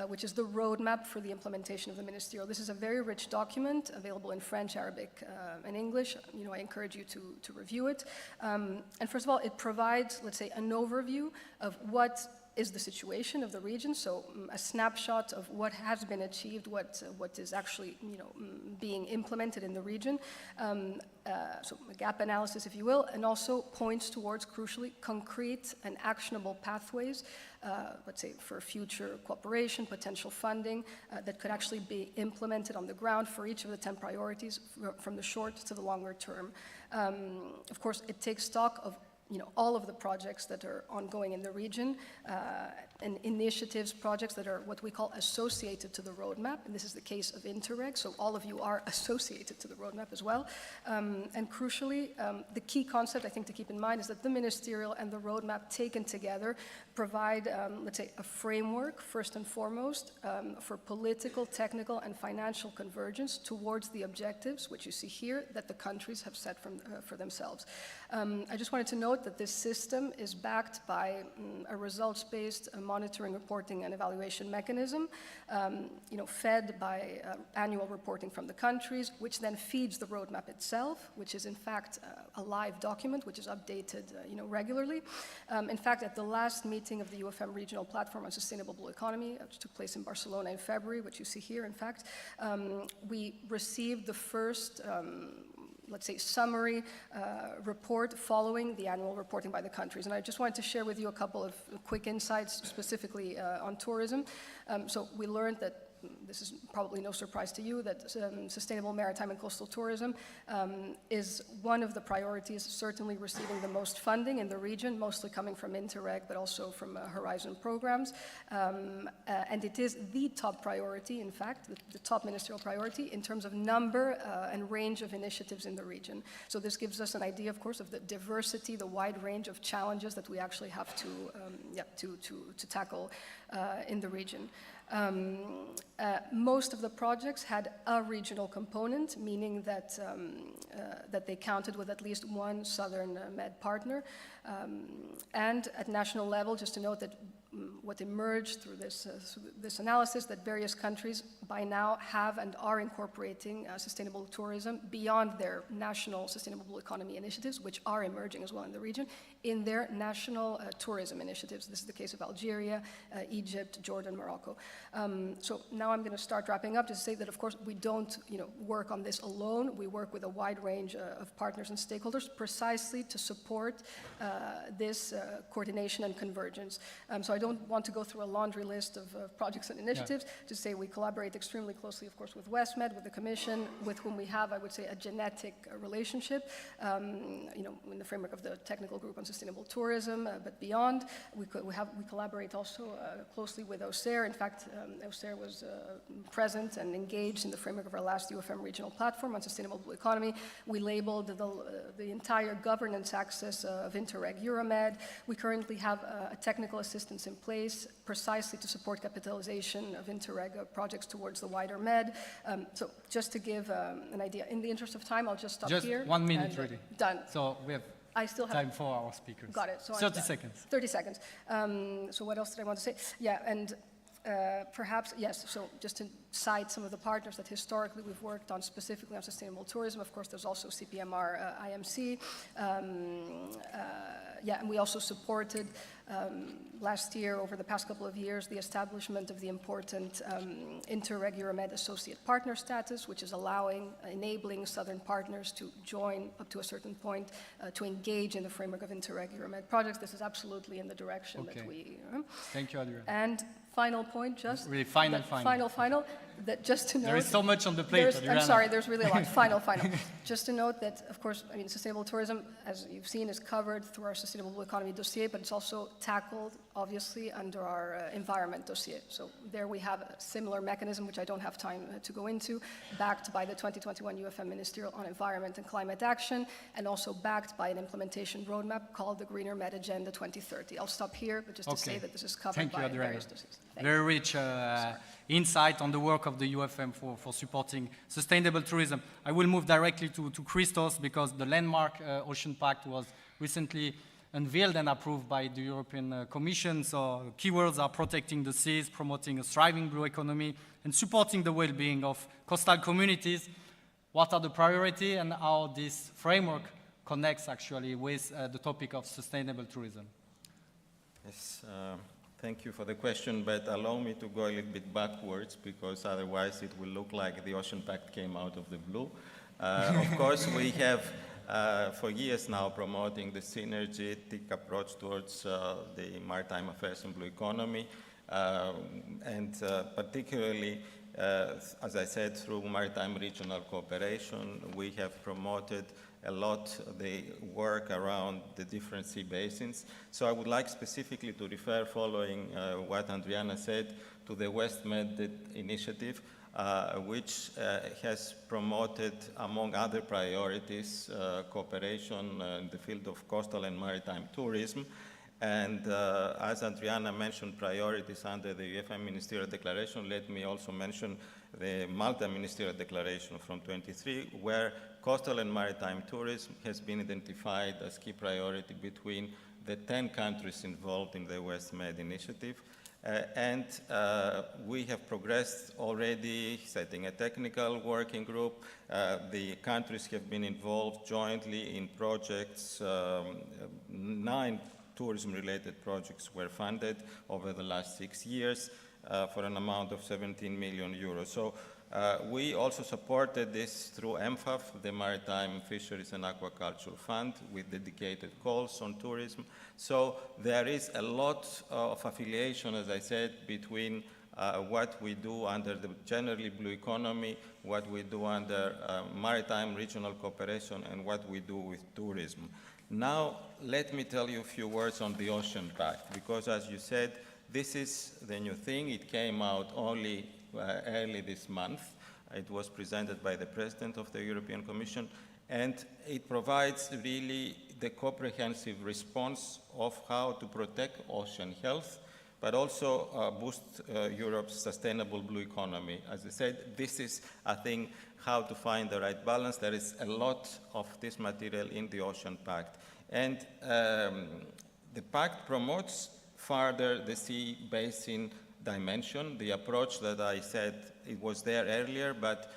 which is the roadmap for the implementation of the ministerial. This is a very rich document available in French, Arabic, and English. I encourage you to review it. And first of all, it provides, let's say, an overview of what is the situation of the region, so a snapshot of what has been achieved, what is actually being implemented in the region, so a gap analysis, if you will, and also points towards, crucially, concrete and actionable pathways, let's say, for future cooperation, potential funding, that could actually be implemented on the ground for each of the 10 priorities, from the short to the longer term. Of course, it takes stock of all of the projects that are ongoing in the region, and initiatives, projects that are what we call associated to the roadmap, and this is the case of Interreg, so all of you are associated to the roadmap as well. And crucially, the key concept I think to keep in mind is that the ministerial and the roadmap taken together provide, let's say, a framework, first and foremost, for political, technical, and financial convergence towards the objectives, which you see here, that the countries have set for themselves. I just wanted to note that this system is backed by a results-based monitoring, reporting, and evaluation mechanism, fed by annual reporting from the countries, which then feeds the roadmap itself, which is in fact a live document, which is updated regularly. In fact, at the last meeting of the UFM Regional Platform on Sustainable Blue Economy, which took place in Barcelona in February, which you see here, in fact, we received the first let's say, summary report following the annual reporting by the countries. And I just wanted to share with you a couple of quick insights specifically on tourism. So we learned that, this is probably no surprise to you, that sustainable maritime and coastal tourism is one of the priorities, certainly receiving the most funding in the region, mostly coming from Interreg, but also from Horizon programs. And it is the top priority, in fact, the top ministerial priority in terms of number and range of initiatives in the region. So this gives us an idea, of course, of the diversity, the wide range of challenges that we actually have to tackle in the region. Most of the projects had a regional component, meaning that, that they counted with at least one Southern Med partner. And at national level, just to note that what emerged through this analysis, that various countries by now have and are incorporating sustainable tourism beyond their national sustainable economy initiatives, which are emerging as well in the region, in their national tourism initiatives. This is the case of Algeria, Egypt, Jordan, Morocco. So now I'm going to start wrapping up to say that, of course, we don't work on this alone. We work with a wide range of partners and stakeholders precisely to support this coordination and convergence. So I don't want to go through a laundry list of projects and initiatives. To say we collaborate extremely closely, of course, with WestMed, with the Commission, with whom we have, I would say, a genetic relationship, in the framework of the technical group on sustainable tourism, but beyond. We collaborate also closely with OSER. In fact, OSER was present and engaged in the framework of our last UFM regional platform on sustainable blue economy. We labeled the entire governance axis of Interreg Euromed. We currently have a technical assistance in place precisely to support capitalization of Interreg projects towards the wider Med. So just to give an idea, in the interest of time, I'll just stop here. Just 1 minute, really. Done. So we have time for our speakers. Got it. So 30 seconds. 30 seconds. So what else did I want to say? Yeah, and perhaps, yes, so just to cite some of the partners that historically we've worked on specifically on sustainable tourism. Of course, there's also CPMR IMC, yeah, and we also supported last year, over the past couple of years, the establishment of the important Interreg Euromed associate partner status, which is enabling Southern partners to join up to a certain point to engage in the framework of Interreg Euromed projects. This is absolutely in the direction that we... Thank you, Adriana. And final point, just... Really, final. That just to note... There is so much on the plate, Adriana. I'm sorry, there's really a lot. Final. Just to note that, of course, I mean, sustainable tourism, as you've seen, is covered through our sustainable economy dossier, but it's also tackled, obviously, under our environment dossier. So there we have a similar mechanism, which I don't have time to go into, backed by the 2021 UFM Ministerial on Environment and Climate Action, and also backed by an implementation roadmap called the Greener Med Agenda 2030. I'll stop here, but just to say that this is covered by various dossiers. Very rich insight on the work of the UFM for supporting sustainable tourism. I will move directly to Christos, because the landmark Ocean Pact was recently unveiled and approved by the European Commission. So keywords are protecting the seas, promoting a thriving blue economy, and supporting the well-being of coastal communities. What are the priorities and how this framework connects actually with the topic of sustainable tourism? Yes. Thank you for the question, but allow me to go a little bit backwards, because otherwise it will look like the Ocean Pact came out of the blue. Of course, we have for years now promoting the synergetic approach towards the maritime affairs and blue economy, and particularly, as I said, through maritime regional cooperation, we have promoted a lot the work around the different sea basins. So I would like specifically to refer, following what Adriana said, to the West Med initiative, which has promoted, among other priorities, cooperation in the field of coastal and maritime tourism. And as Adriana mentioned, priorities under the UFM Ministerial Declaration, let me also mention the Malta Ministerial Declaration from 23, where coastal and maritime tourism has been identified as key priority between the 10 countries involved in the West Med initiative. And we have progressed already, setting a technical working group. The countries have been involved jointly in projects. 9 tourism-related projects were funded over the last 6 years for an amount of 17 million euros. So we also supported this through MFAF, the Maritime Fisheries and Aquaculture Fund, with dedicated calls on tourism. So there is a lot of affiliation, as I said, between what we do under the generally blue economy, what we do under maritime regional cooperation, and what we do with tourism. Now, let me tell you a few words on the Ocean Pact, because as you said, this is the new thing. It came out only early this month. It was presented by the President of the European Commission, and it provides really the comprehensive response of how to protect ocean health, but also boost Europe's sustainable blue economy. As I said, this is, I think, how to find the right balance. There is a lot of this material in the Ocean Pact. And the pact promotes further the sea basin dimension, the approach that I said it was there earlier, but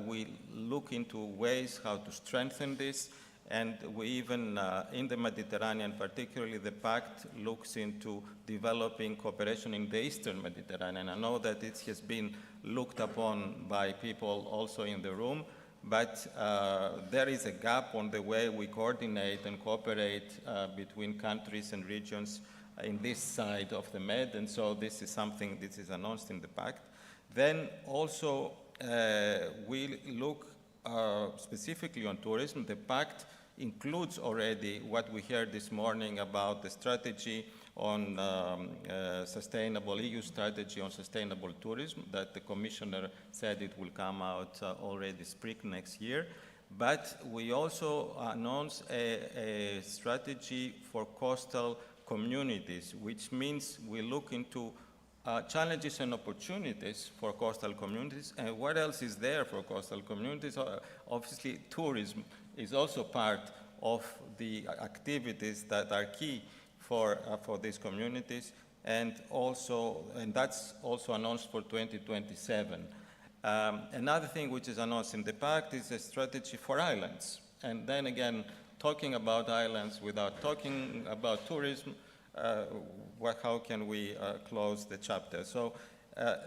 we look into ways how to strengthen this. And we even, in the Mediterranean particularly, the pact looks into developing cooperation in the Eastern Mediterranean. I know that it has been looked upon by people also in the room, but there is a gap on the way we coordinate and cooperate between countries and regions in this side of the Med, and so this is something that is announced in the pact. Then also we look specifically on tourism. The pact includes already what we heard this morning about the strategy on sustainable, EU strategy on sustainable tourism, that the Commissioner said it will come out already spring next year. But we also announced a strategy for coastal communities, which means we look into challenges and opportunities for coastal communities. And what else is there for coastal communities? Obviously, tourism is also part of the activities that are key for these communities, and that's also announced for 2027. Another thing which is announced in the pact is a strategy for islands. And then again, talking about islands without talking about tourism, how can we close the chapter? So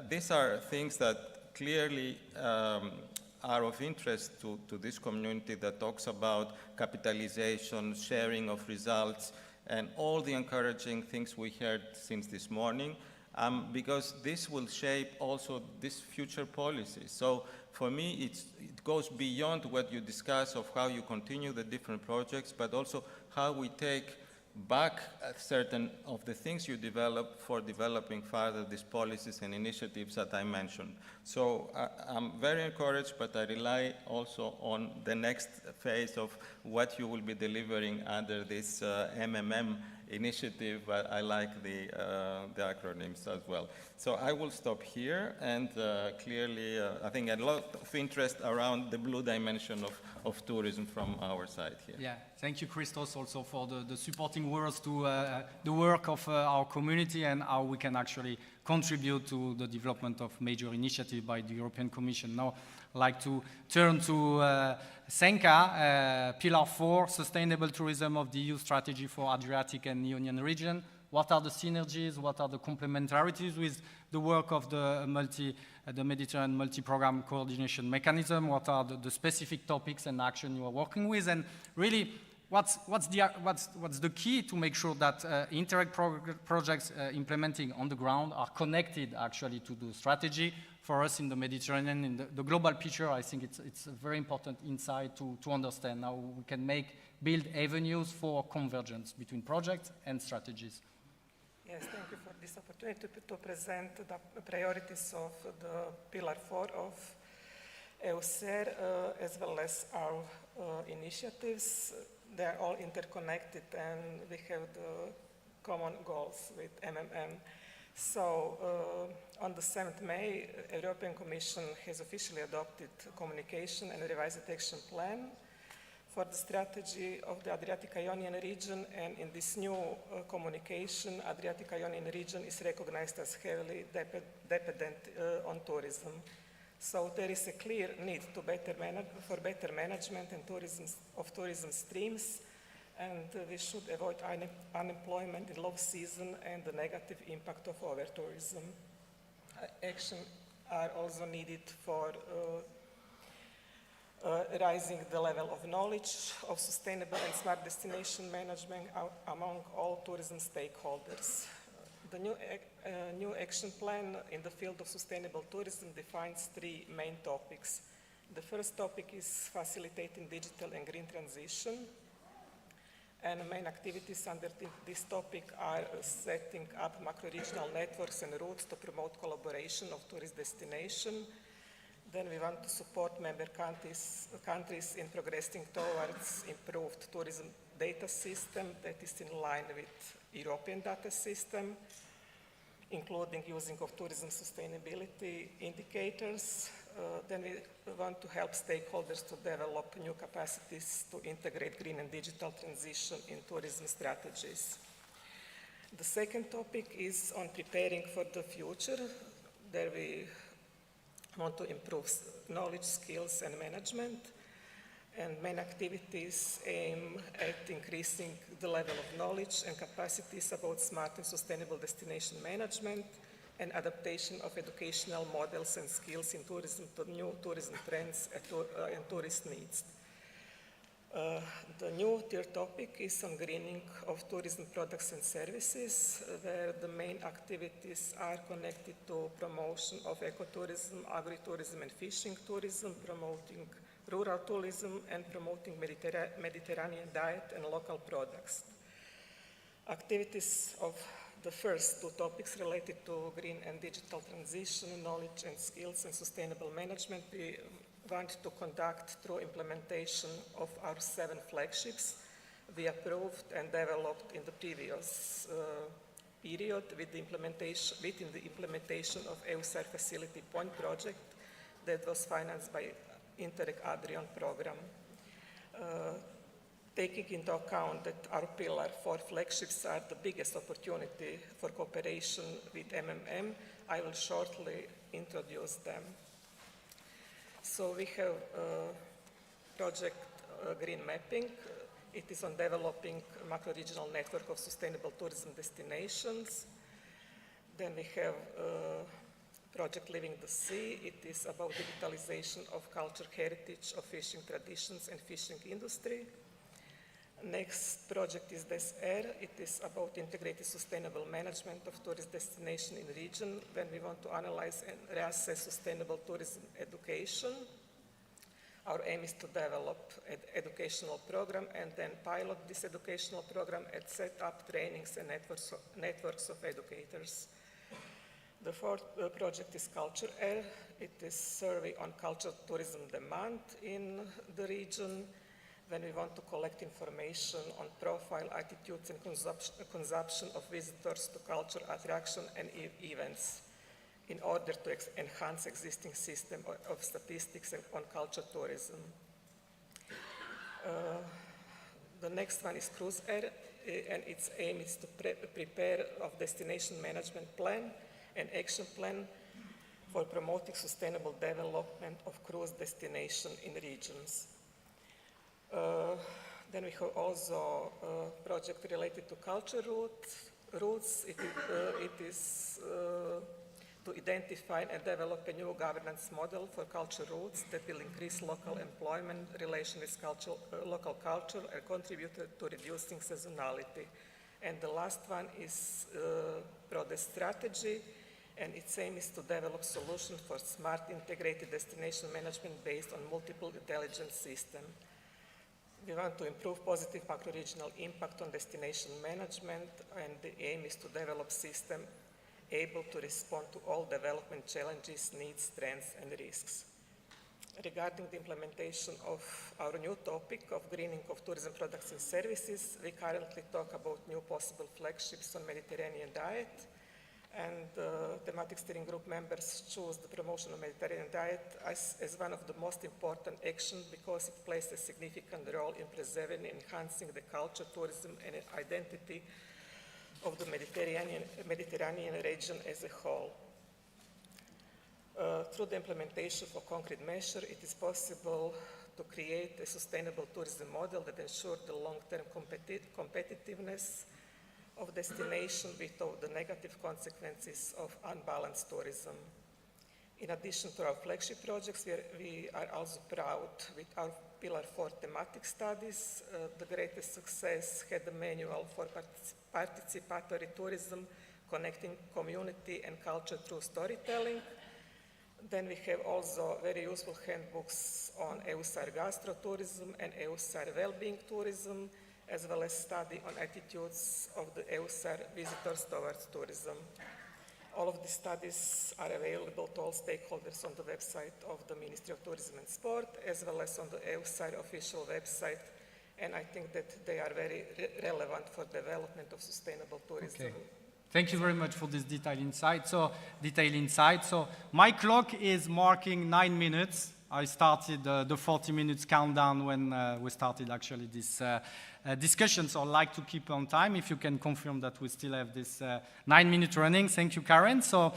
these are things that clearly are of interest to this community that talks about capitalization, sharing of results, and all the encouraging things we heard since this morning, because this will shape also this future policy. So for me, it goes beyond what you discuss of how you continue the different projects, but also how we take back certain of the things you develop for developing further these policies and initiatives that I mentioned. So I'm very encouraged, but I rely also on the next phase of what you will be delivering under this MMM initiative. I like the acronyms as well. So I will stop here, and clearly I think a lot of interest around the blue dimension of tourism from our side here. Yeah, thank you, Christos, also for the supporting words to the work of our community and how we can actually contribute to the development of major initiatives by the European Commission. Now, I'd like to turn to Senka, Pillar 4, Sustainable Tourism of the EU Strategy for Adriatic and Ionian Region. What are the synergies? What are the complementarities with the work of the Mediterranean multi-program coordination mechanism? What are the specific topics and action you are working with? And really, what's the key to make sure that Interreg projects implementing on the ground are connected actually to the strategy? For us in the Mediterranean, in the global picture, I think it's a very important insight to understand how we can build avenues for convergence between projects and strategies. Yes, thank you for this opportunity to present the priorities of the Pillar 4 of EUSER, as well as our initiatives. They are all interconnected, and we have the common goals with MMM. So on the 7th May, the European Commission has officially adopted communication and a revised action plan for the strategy of the Adriatic-Ionian region, and in this new communication, Adriatic-Ionian region is recognized as heavily dependent on tourism. So there is a clear need for better management and tourism streams, and we should avoid unemployment in low season and the negative impact of over-tourism. Action are also needed for raising the level of knowledge of sustainable and smart destination management among all tourism stakeholders. The new action plan in the field of sustainable tourism defines 3 main topics. The first topic is facilitating digital and green transition. And the main activities under this topic are setting up macro-regional networks and routes to promote collaboration of tourist destination. Then we want to support member countries in progressing towards improved tourism data system that is in line with European data system, including using of tourism sustainability indicators. Then we want to help stakeholders to develop new capacities to integrate green and digital transition in tourism strategies. The second topic is on preparing for the future. There we want to improve knowledge, skills, and management. And main activities aim at increasing the level of knowledge and capacities about smart and sustainable destination management and adaptation of educational models and skills in tourism to new tourism trends and tourist needs. The new third topic is on greening of tourism products and services, where the main activities are connected to promotion of ecotourism, agritourism, and fishing tourism, promoting rural tourism, and promoting Mediterranean diet and local products. Activities of the first 2 topics related to green and digital transition, knowledge and skills, and sustainable management, we want to conduct through implementation of our 7 flagships we approved and developed in the previous period within the implementation of EUSER Facility Point project that was financed by Interreg Adrian program. Taking into account that our Pillar 4 flagships are the biggest opportunity for cooperation with MMM, I will shortly introduce them. So we have project Green Mapping. It is on developing a macro-regional network of sustainable tourism destinations. Then we have Project Living the Sea. It is about digitalization of culture heritage of fishing traditions and fishing industry. Next project is Des Air. It is about integrated sustainable management of tourist destination in region when we want to analyze and reassess sustainable tourism education. Our aim is to develop an educational program and then pilot this educational program and set up trainings and networks of educators. The fourth project is Culture Air. It is survey on cultural tourism demand in the region when we want to collect information on profile, attitudes, and consumption of visitors to culture attraction and events in order to enhance existing system of statistics on culture tourism. The next one is Cruise Air, and its aim is to prepare a destination management plan and action plan for promoting sustainable development of cruise destination in regions. Then we have also a project related to culture routes. It is to identify and develop a new governance model for culture routes that will increase local employment relation with local culture and contribute to reducing seasonality. And the last one is PRODES strategy, and its aim is to develop solutions for smart integrated destination management based on multiple intelligence systems. We want to improve positive macro-regional impact on destination management, and the aim is to develop system able to respond to all development challenges, needs, strengths, and risks. Regarding the implementation of our new topic of greening of tourism products and services, we currently talk about new possible flagships on Mediterranean diet, and thematic steering group members choose the promotion of Mediterranean diet as one of the most important actions because it plays a significant role in preserving and enhancing the culture, tourism, and identity of the Mediterranean region as a whole. Through the implementation of a concrete measure, it is possible to create a sustainable tourism model that ensures the long-term competitiveness of destination without the negative consequences of unbalanced tourism. In addition to our flagship projects, we are also proud with our Pillar 4 thematic studies. The greatest success had the manual for participatory tourism, connecting community and culture through storytelling. Then we have also very useful handbooks on EUSAR gastrotourism and EUSAR well-being tourism, as well as study on attitudes of the EUSAR visitors towards tourism. All of these studies are available to all stakeholders on the website of the Ministry of Tourism and Sport, as well as on the EUSAR official website, and I think that they are very relevant for development of sustainable tourism. Okay. Thank you very much for this detailed insight. So my clock is marking 9 minutes. I started the 40 minutes countdown when we started actually this discussion, so I'd like to keep on time. If you can confirm that we still have this 9 minutes running. Thank you, Karen. So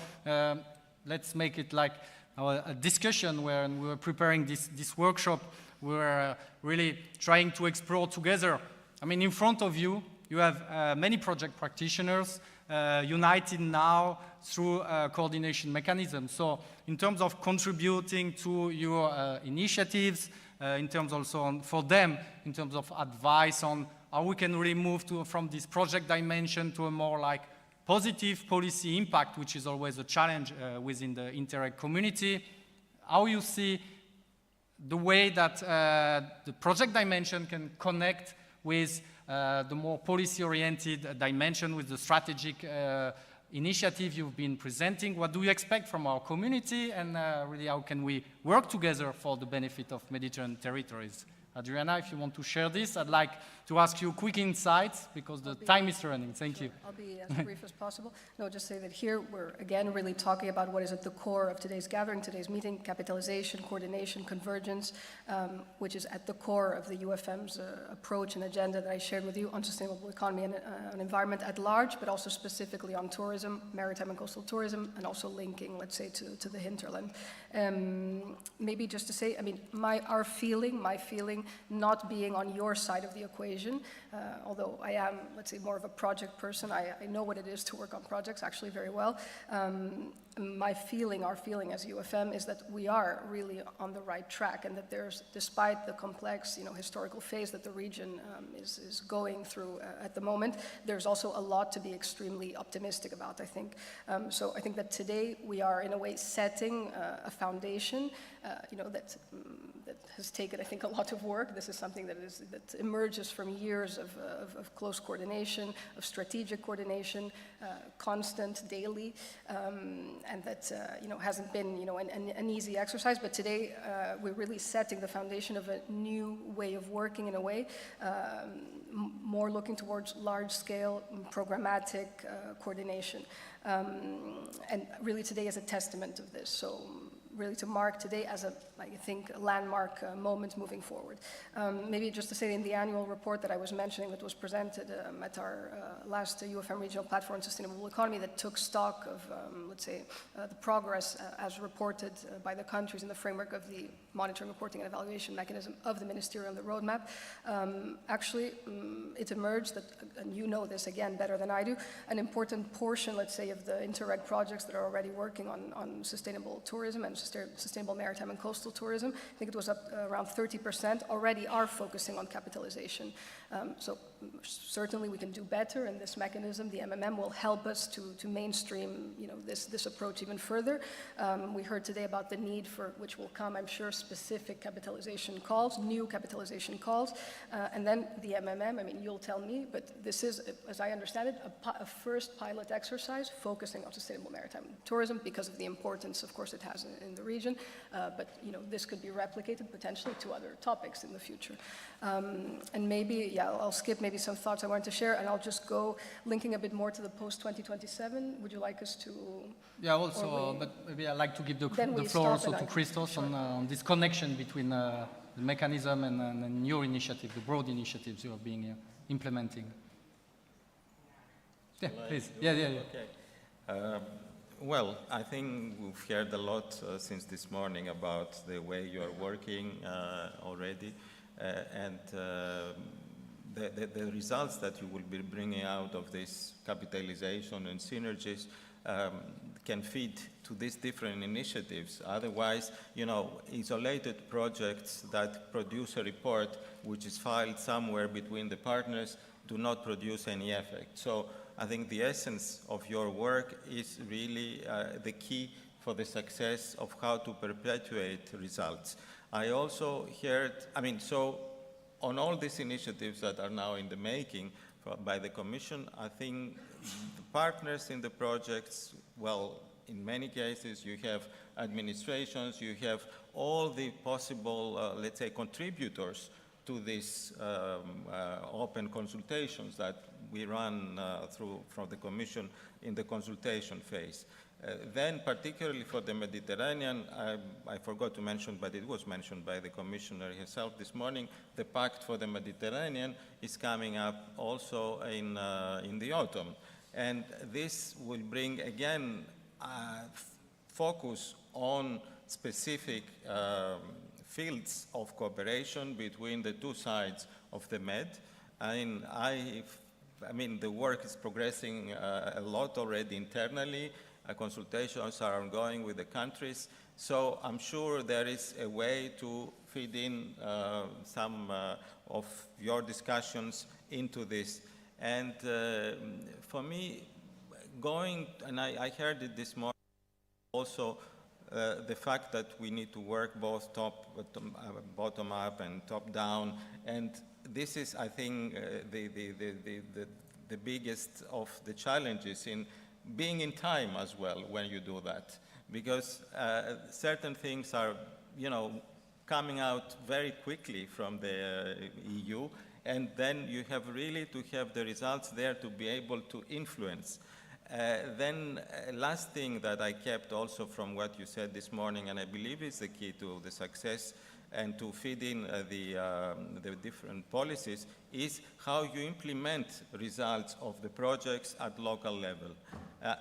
let's make it like a discussion where we were preparing this workshop. We were really trying to explore together. I mean, in front of you, you have many project practitioners united now through a coordination mechanism. So in terms of contributing to your initiatives, in terms also for them, in terms of advice on how we can really move from this project dimension to a more like positive policy impact, which is always a challenge within the Interreg community. How you see the way that the project dimension can connect with the more policy-oriented dimension, with the strategic initiative you've been presenting. What do you expect from our community, and really how can we work together for the benefit of Mediterranean territories? Adriana, if you want to share this, I'd like to ask you quick insights because the time is running. Thank you. I'll be as brief as possible. No, just say that here we're again really talking about what is at the core of today's gathering, today's meeting: capitalization, coordination, convergence, which is at the core of the UFM's approach and agenda that I shared with you on sustainable economy and environment at large, but also specifically on tourism, maritime and coastal tourism, and also linking, let's say, to the hinterland. Maybe just to say, I mean, my feeling feeling, not being on your side of the equation. Although I am, let's say, more of a project person, I know what it is to work on projects actually very well. My feeling, our feeling as UFM, is that we are really on the right track, and that there's, despite the complex, historical phase that the region is going through at the moment, there's also a lot to be extremely optimistic about, I think. So I think that today we are, in a way, setting a foundation, that has taken, I think, a lot of work. This is something that emerges from years of close coordination, of strategic coordination, constant, daily, and that hasn't been an easy exercise. But today we're really setting the foundation of a new way of working, in a way, more looking towards large-scale programmatic coordination. And really today is a testament of this. So really to mark today as I think, a landmark moment moving forward. Maybe just to say, in the annual report that I was mentioning that was presented at our last UFM Regional Platform on Sustainable Economy, that took stock of, let's say, the progress as reported by the countries in the framework of the monitoring, reporting, and evaluation mechanism of the Ministerial on the roadmap. Actually, it emerged that, and you know this again better than I do, an important portion, let's say, of the Interreg projects that are already working on sustainable tourism and sustainable maritime and coastal tourism, I think it was up around 30%, already are focusing on capitalization. So certainly we can do better, and this mechanism, the MMM, will help us to mainstream this approach even further. We heard today about the need for, which will come, I'm sure, specific capitalization calls, new capitalization calls, and then the MMM, I mean, you'll tell me, but this is, as I understand it, a first pilot exercise focusing on sustainable maritime tourism because of the importance, of course, it has in the region, but this could be replicated potentially to other topics in the future. And maybe, I'll skip maybe some thoughts I wanted to share, and I'll just go linking a bit more to the post-2027. Would you like us to? Yeah, also, but maybe I'd like to give the floor also to Christos on this connection between the mechanism and your initiative, the broad initiatives you are being implementing. Yeah, please. Yeah. Okay. Well, I think we've heard a lot since this morning about the way you are working already, and the results that you will be bringing out of this capitalization and synergies can feed to these different initiatives. Otherwise, isolated projects that produce a report which is filed somewhere between the partners do not produce any effect. So I think the essence of your work is really the key for the success of how to perpetuate results. I also heard, so on all these initiatives that are now in the making by the Commission, I think the partners in the projects, well, in many cases you have administrations, you have all the possible, let's say, contributors to these open consultations that we run from the Commission in the consultation phase. Then, particularly for the Mediterranean, I forgot to mention, but it was mentioned by the Commissioner herself this morning, the Pact for the Mediterranean is coming up also in the autumn. And this will bring, again, focus on specific fields of cooperation between the two sides of the Med. I mean, the work is progressing a lot already internally. Consultations are ongoing with the countries. So I'm sure there is a way to feed in some of your discussions into this. And for me, and I heard it this morning, also the fact that we need to work both bottom up and top down. And this is, I think, the biggest of the challenges in being in time as well when you do that, because certain things are, coming out very quickly from the EU, and then you have really to have the results there to be able to influence. Then last thing that I kept also from what you said this morning, and I believe is the key to the success and to feed in the different policies, is how you implement results of the projects at local level.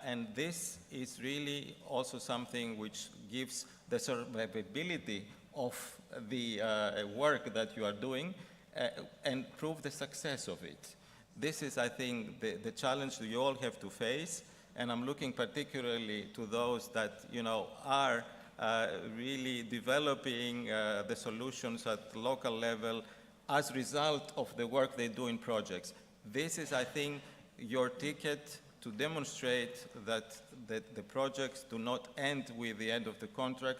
And this is really also something which gives the survivability of the work that you are doing and prove the success of it. This is, I think, the challenge that you all have to face, and I'm looking particularly to those that, you know, are really developing the solutions at local level as a result of the work they do in projects. This is, I think, your ticket to demonstrate that the projects do not end with the end of the contract,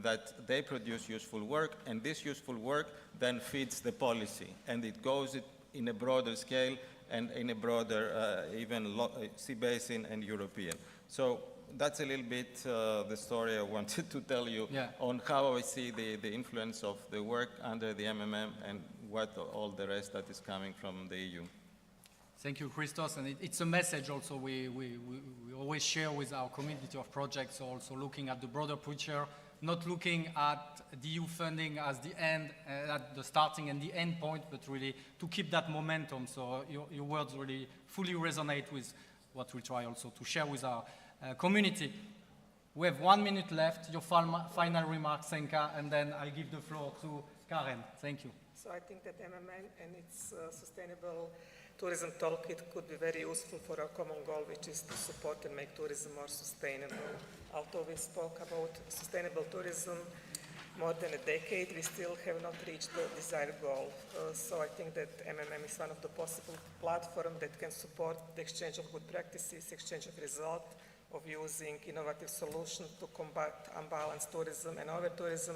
that they produce useful work, and this useful work then feeds the policy, and it goes in a broader scale and in a broader, even sea basin and European. So that's a little bit the story I wanted to tell you on how I see the influence of the work under the MMM and what all the rest that is coming from the EU. Thank you, Christos, and it's a message also we always share with our community of projects, also looking at the broader picture, not looking at the EU funding as the end, at the starting and the end point, but really to keep that momentum. So your words really fully resonate with what we try also to share with our community. We have 1 minute left. Your final remarks, Senka, and then I give the floor to Karen. Thank you. So I think that MMN and its sustainable tourism toolkit could be very useful for our common goal, which is to support and make tourism more sustainable. Although we spoke about sustainable tourism more than a decade, we still have not reached the desired goal. So I think that MMM is one of the possible platforms that can support the exchange of good practices, exchange of results, of using innovative solutions to combat unbalanced tourism and over-tourism,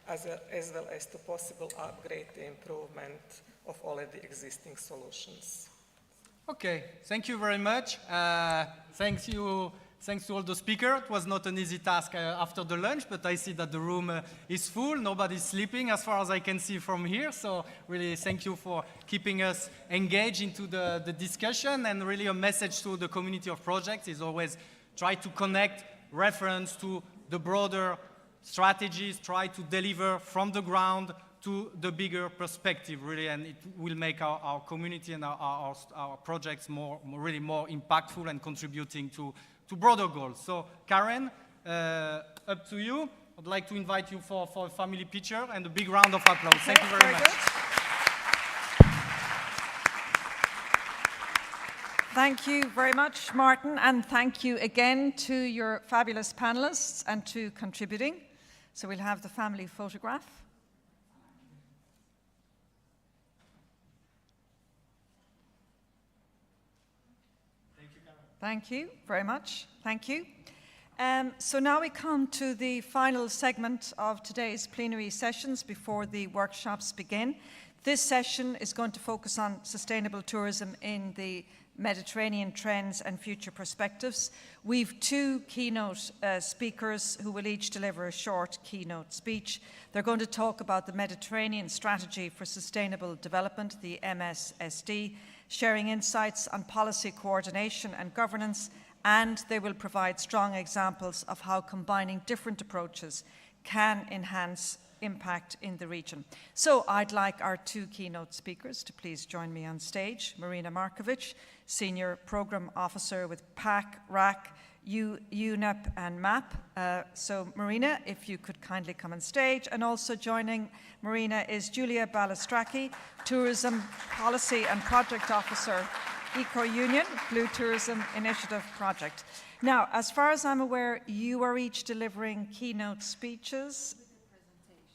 as well as to possible upgrade the improvement of already existing solutions. Okay, thank you very much. Thanks to all the speakers. It was not an easy task after the lunch, but I see that the room is full. Nobody's sleeping as far as I can see from here. So really thank you for keeping us engaged into the discussion, and really a message to the community of projects is always try to connect reference to the broader strategies, try to deliver from the ground to the bigger perspective, really, and it will make our community and our projects really more impactful and contributing to broader goals. So, Karen, up to you. I'd like to invite you for a family picture and a big round of applause. Thank you very much. Good. Thank you very much, Martin, and thank you again to your fabulous panelists and to contributing. So we'll have the family photograph. Thank you very much. Thank you. So now we come to the final segment of today's plenary sessions before the workshops begin. This session is going to focus on sustainable tourism in the Mediterranean trends and future perspectives. We've two keynote speakers who will each deliver a short keynote speech. They're going to talk about the Mediterranean Strategy for Sustainable Development, the MSSD, sharing insights on policy coordination and governance, and they will provide strong examples of how combining different approaches can enhance impact in the region. So I'd like our two keynote speakers to please join me on stage. Marina Markovic, Senior Program Officer with PAC, RAC, UNEP and MAP. So Marina, if you could kindly come on stage. And also joining Marina is Julia Balistraki, Tourism Policy and Project Officer, Eco Union, Blue Tourism Initiative Project. Now, as far as I'm aware, you are each delivering keynote speeches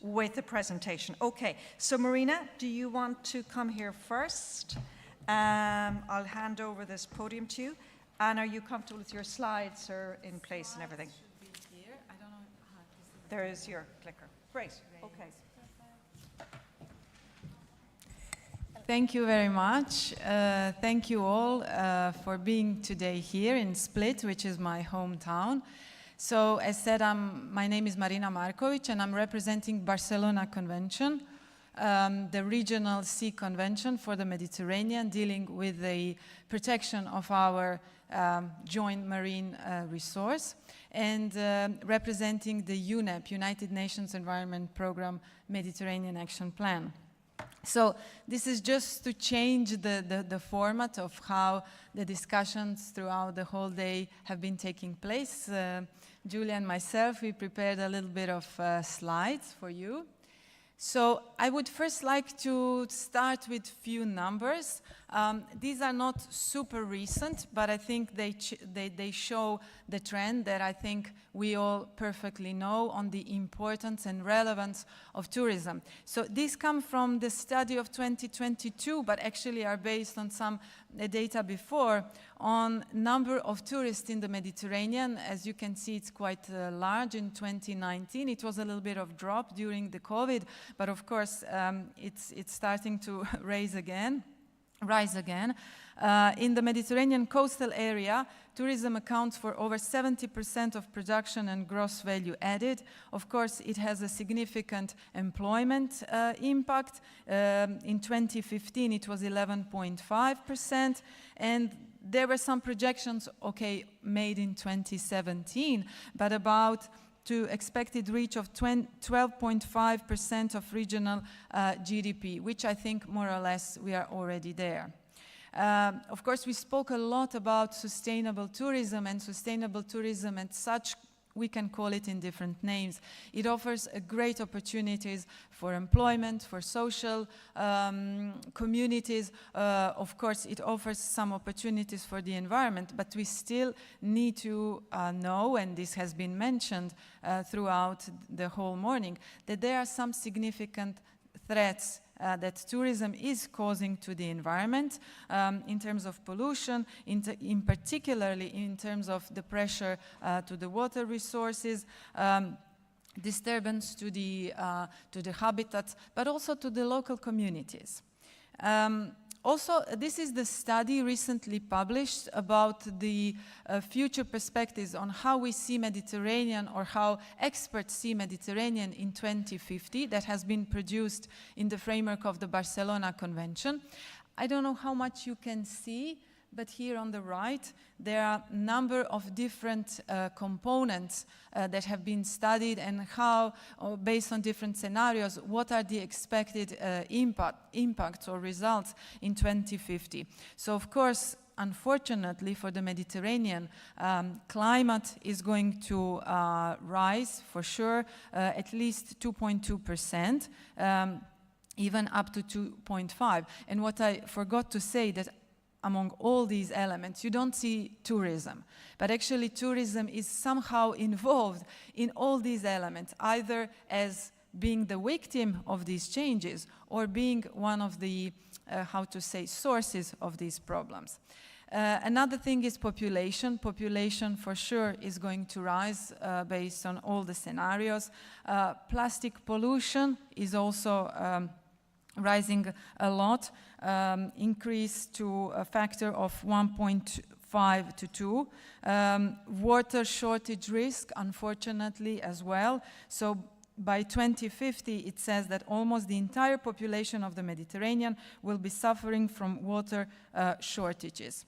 with the presentation. Okay, so Marina, do you want to come here first? I'll hand over this podium to you. And are you comfortable with your slides or in place and everything? Should be here. I don't know how to see. There is your clicker. Great, okay. Thank you very much. Thank you all for being today here in Split, which is my hometown. So as said, my name is Marina Markovic, and I'm representing Barcelona Convention, the Regional Sea Convention for the Mediterranean, dealing with the protection of our joint marine resource, and representing the UNEP, United Nations Environment Programme Mediterranean Action Plan. So this is just to change the format of how the discussions throughout the whole day have been taking place. Julia and myself, we prepared a little bit of slides for you. So I would first like to start with few numbers. These are not super recent, but I think they show the trend that I think we all perfectly know on the importance and relevance of tourism. So these come from the study of 2022, but actually are based on some data before on number of tourists in the Mediterranean. As you can see, it's quite large in 2019. It was a little bit of drop during the COVID, but of course it's starting to rise again. In the Mediterranean coastal area, tourism accounts for over 70% of production and gross value added. Of course, it has a significant employment impact. In 2015, it was 11.5%, and there were some projections, made in 2017, but about to expected reach of 12.5% of regional GDP, which I think more or less we are already there. Of course, we spoke a lot about sustainable tourism and such, we can call it in different names. It offers great opportunities for employment, for social communities. Of course, it offers some opportunities for the environment, but we still need to know, and this has been mentioned throughout the whole morning, that there are some significant threats that tourism is causing to the environment in terms of pollution, in particularly in terms of the pressure to the water resources, disturbance to the habitats, but also to the local communities. Also, this is the study recently published about the future perspectives on how we see Mediterranean, or how experts see Mediterranean in 2050, that has been produced in the framework of the Barcelona Convention. I don't know how much you can see, but here on the right, there are a number of different components that have been studied, and how, based on different scenarios, what are the expected impacts or results in 2050. So, of course, unfortunately for the Mediterranean, climate is going to rise for sure, at least 2.2%, even up to 2.5%. And what I forgot to say, that among all these elements, you don't see tourism. But actually, tourism is somehow involved in all these elements, either as being the victim of these changes, or being one of the, sources of these problems. Another thing is population. Population, for sure, is going to rise based on all the scenarios. Plastic pollution is also rising a lot, increased to a factor of 1.5 to 2. Water shortage risk, unfortunately, as well. So by 2050, it says that almost the entire population of the Mediterranean will be suffering from water shortages.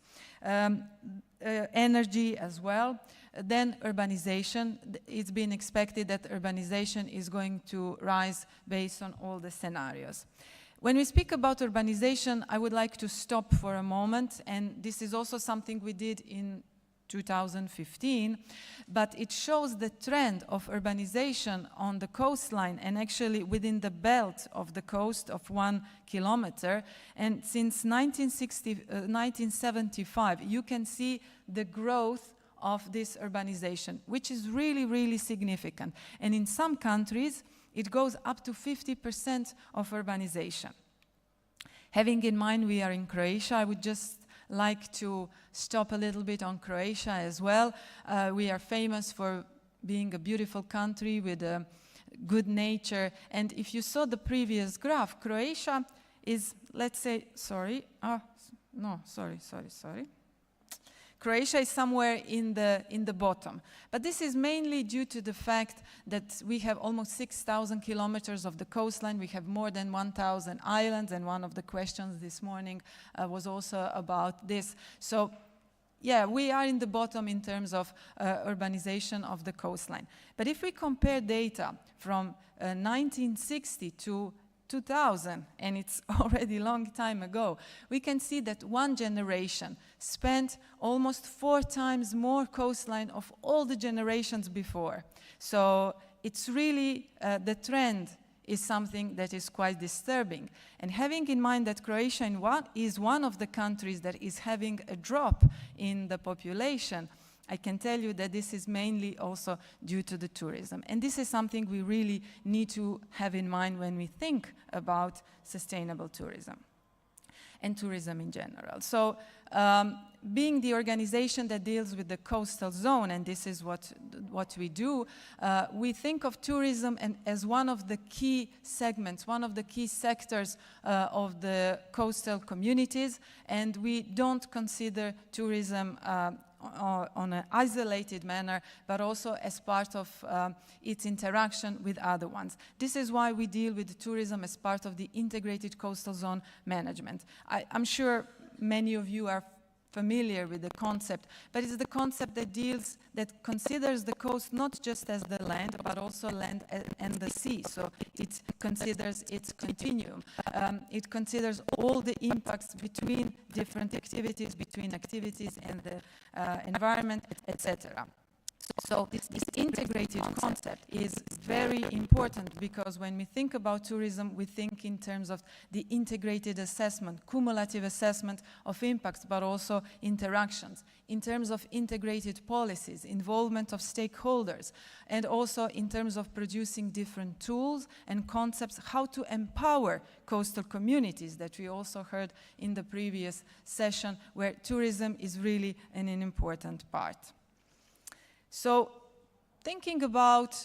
Energy as well. Then urbanization. It's been expected that urbanization is going to rise based on all the scenarios. When we speak about urbanization, I would like to stop for a moment, and this is also something we did in 2015, but it shows the trend of urbanization on the coastline, and actually within the belt of the coast of 1 kilometer. And since 1975, you can see the growth of this urbanization, which is really, really significant. And in some countries, it goes up to 50% of urbanization. Having in mind we are in Croatia, I would just like to stop a little bit on Croatia as well. We are famous for being a beautiful country with a good nature. And if you saw the previous graph, Croatia is, let's say, sorry. Croatia is somewhere in the bottom. But this is mainly due to the fact that we have almost 6,000 kilometers of the coastline. We have more than 1,000 islands, and one of the questions this morning was also about this. So, yeah, we are in the bottom in terms of urbanization of the coastline. But if we compare data from 1960 to 2000, and it's already a long time ago, we can see that one generation spent almost 4 times more coastline of all the generations before. So it's really, the trend is something that is quite disturbing. And having in mind that Croatia is one of the countries that is having a drop in the population, I can tell you that this is mainly also due to the tourism. And this is something we really need to have in mind when we think about sustainable tourism and tourism in general. So being the organization that deals with the coastal zone, and this is what we do, we think of tourism as one of the key segments, one of the key sectors of the coastal communities, and we don't consider tourism on an isolated manner, but also as part of its interaction with other ones. This is why we deal with tourism as part of the integrated coastal zone management. I'm sure many of you are familiar with the concept, but it's the concept that considers the coast not just as the land, but also land and the sea. So it considers its continuum. It considers all the impacts between different activities, between activities and the environment, etc. So this integrated concept is very important, because when we think about tourism, we think in terms of the integrated assessment, cumulative assessment of impacts, but also interactions, in terms of integrated policies, involvement of stakeholders, and also in terms of producing different tools and concepts, how to empower coastal communities that we also heard in the previous session, where tourism is really an important part. So thinking about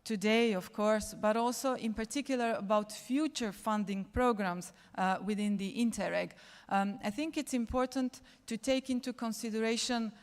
today, of course, but also in particular about future funding programs within the Interreg, I think it's important to take into consideration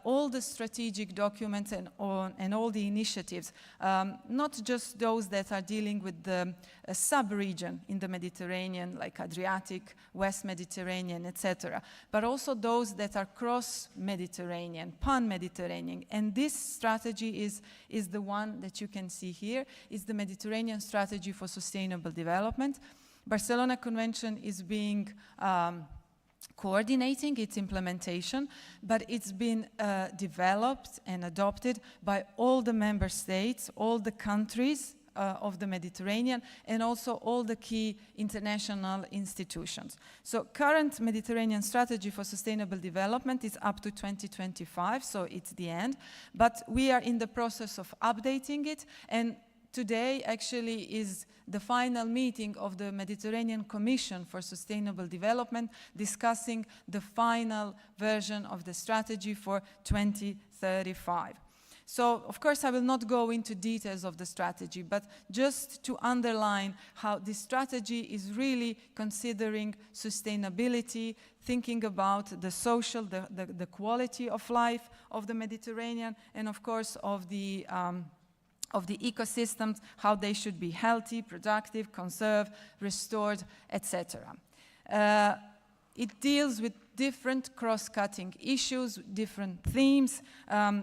all the strategic documents and all the initiatives, not just those that are dealing with the sub-region in the Mediterranean, like Adriatic, West Mediterranean, etc., but also those that are cross-Mediterranean, pan-Mediterranean. And this strategy is the one that you can see here, is the Mediterranean Strategy for Sustainable Development. Barcelona Convention is being coordinating its implementation, but it's been developed and adopted by all the member states, all the countries of the Mediterranean, and also all the key international institutions. So current Mediterranean Strategy for Sustainable Development is up to 2025, so it's the end, but we are in the process of updating it, and today actually is the final meeting of the Mediterranean Commission for Sustainable Development, discussing the final version of the strategy for 2035. So, of course, I will not go into details of the strategy, but just to underline how this strategy is really considering sustainability, thinking about the social, the quality of life of the Mediterranean, and of course of the ecosystems, how they should be healthy, productive, conserved, restored, etc. It deals with different cross-cutting issues, different themes,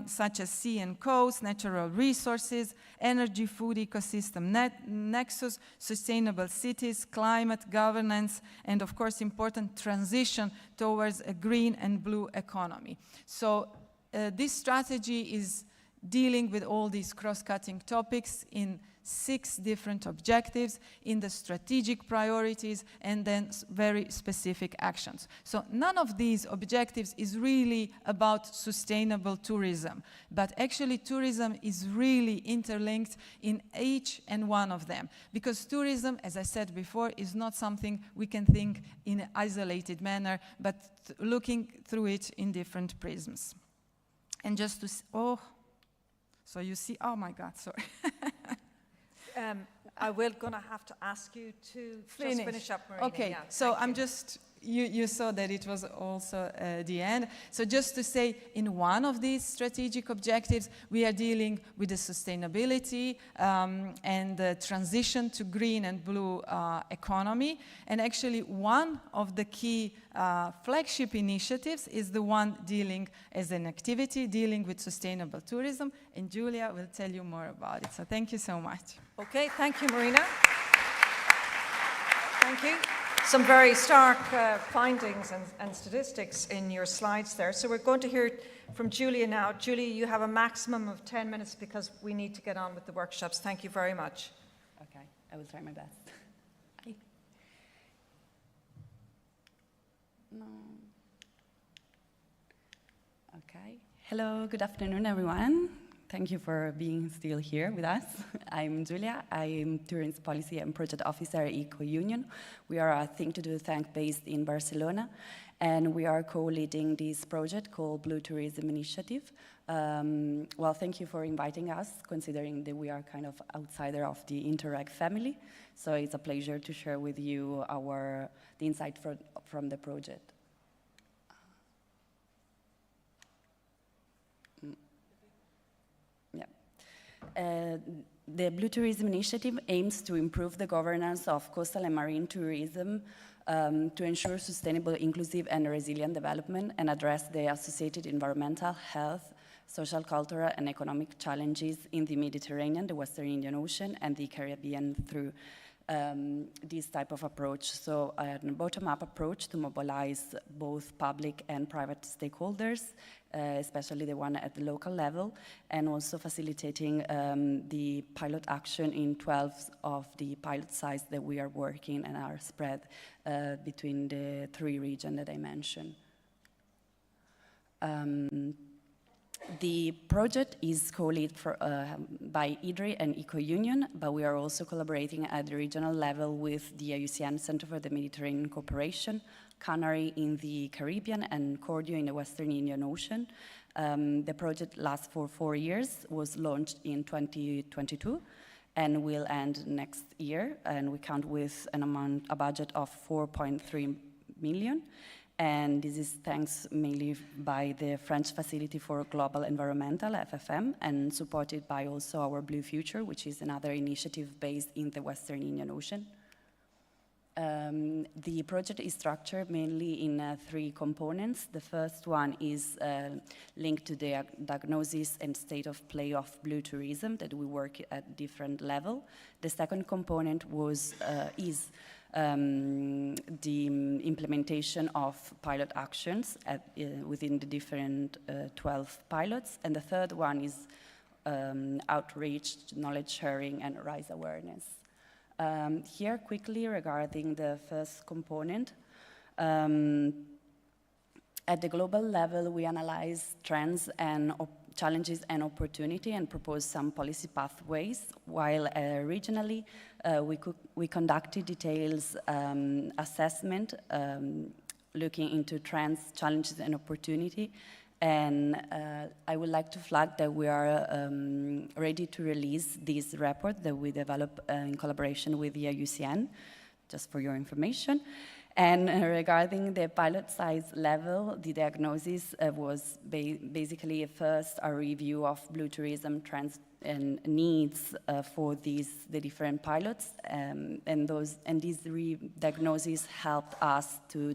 such as sea and coast, natural resources, energy, food, ecosystem nexus, sustainable cities, climate, governance, and of course important transition towards a green and blue economy. So this strategy is dealing with all these cross-cutting topics in 6 different objectives, in the strategic priorities, and then very specific actions. So none of these objectives is really about sustainable tourism, but actually tourism is really interlinked in each and one of them, because tourism, as I said before, is not something we can think in an isolated manner, but looking through it in different prisms. And just to, so you see, oh my God, sorry. I will gonna have to ask you to just finish up, Marina. Okay, yeah, so I'm just, you saw that it was also the end. So just to say, in one of these strategic objectives, we are dealing with the sustainability and the transition to green and blue economy. And actually, one of the key flagship initiatives is the one dealing as an activity, dealing with sustainable tourism. And Julia will tell you more about it. So thank you so much. Okay, thank you, Marina. Thank you. Some very stark findings and statistics in your slides there. So we're going to hear from Julia now. Julia, you have a maximum of 10 minutes because we need to get on with the workshops. Thank you very much. Okay, I will try my best. No. Okay. Hello, good afternoon, everyone. Thank you for being still here with us. I'm Julia. I'm Tourism Policy and Project Officer at EcoUnion. We are a Think to Do Think based in Barcelona, and we are co-leading this project called Blue Tourism Initiative. Well, thank you for inviting us, considering that we are kind of outsider of the Interreg family. So it's a pleasure to share with you the insight from the project. The Blue Tourism Initiative aims to improve the governance of coastal and marine tourism to ensure sustainable, inclusive, and resilient development and address the associated environmental, health, social, cultural, and economic challenges in the Mediterranean, the Western Indian Ocean, and the Caribbean through this type of approach. So a bottom-up approach to mobilize both public and private stakeholders, especially the one at the local level, and also facilitating the pilot action in 12 of the pilot sites that we are working and are spread between the 3 regions that I mentioned. The project is co-led by IDRI and EcoUnion, but we are also collaborating at the regional level with the IUCN Center for the Mediterranean Cooperation, Canary in the Caribbean, and Cordio in the Western Indian Ocean. The project lasts for 4 years, was launched in 2022, and will end next year, and we count with a budget of 4.3 million. And this is thanks mainly by the French Facility for Global Environmental, FFM, and supported by also our Blue Future, which is another initiative based in the Western Indian Ocean. The project is structured mainly in 3 components. The first one is linked to the diagnosis and state of play of blue tourism, that we work at different level. The second component is the implementation of pilot actions within the different 12 pilots. And the third one is outreach, knowledge sharing, and raise awareness. Here, quickly, regarding the first component, at the global level, we analyze trends and challenges and opportunity and propose some policy pathways, while regionally we conducted details assessment looking into trends, challenges, and opportunity. And I would like to flag that we are ready to release this report that we developed in collaboration with the IUCN, just for your information. And regarding the pilot size level, the diagnosis was basically first a review of blue tourism trends and needs for the different pilots, and these diagnoses helped us to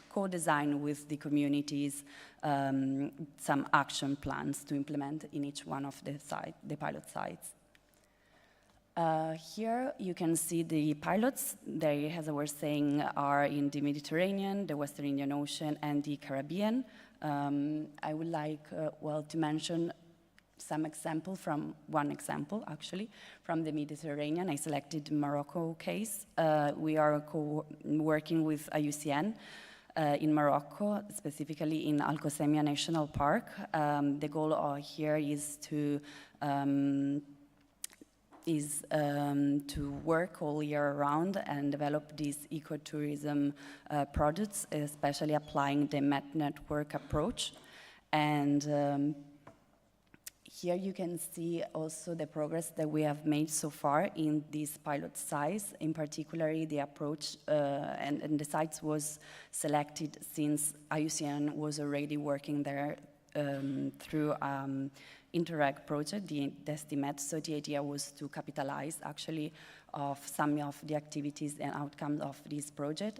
co-design with the communities some action plans to implement in each one of the pilot sites. Here you can see the pilots. They, as I was saying, are in the Mediterranean, the Western Indian Ocean, and the Caribbean. I would like, to mention some example from one example, actually, from the Mediterranean. I selected Morocco case. We are working with IUCN in Morocco, specifically in Al Qassemia National Park. The goal here is to work all year round and develop these ecotourism products, especially applying the MET network approach. And here you can see also the progress that we have made so far in this pilot sites. In particular, the approach and the sites was selected since IUCN was already working there through Interreg project, the Destimet. So the idea was to capitalize actually of some of the activities and outcomes of this project.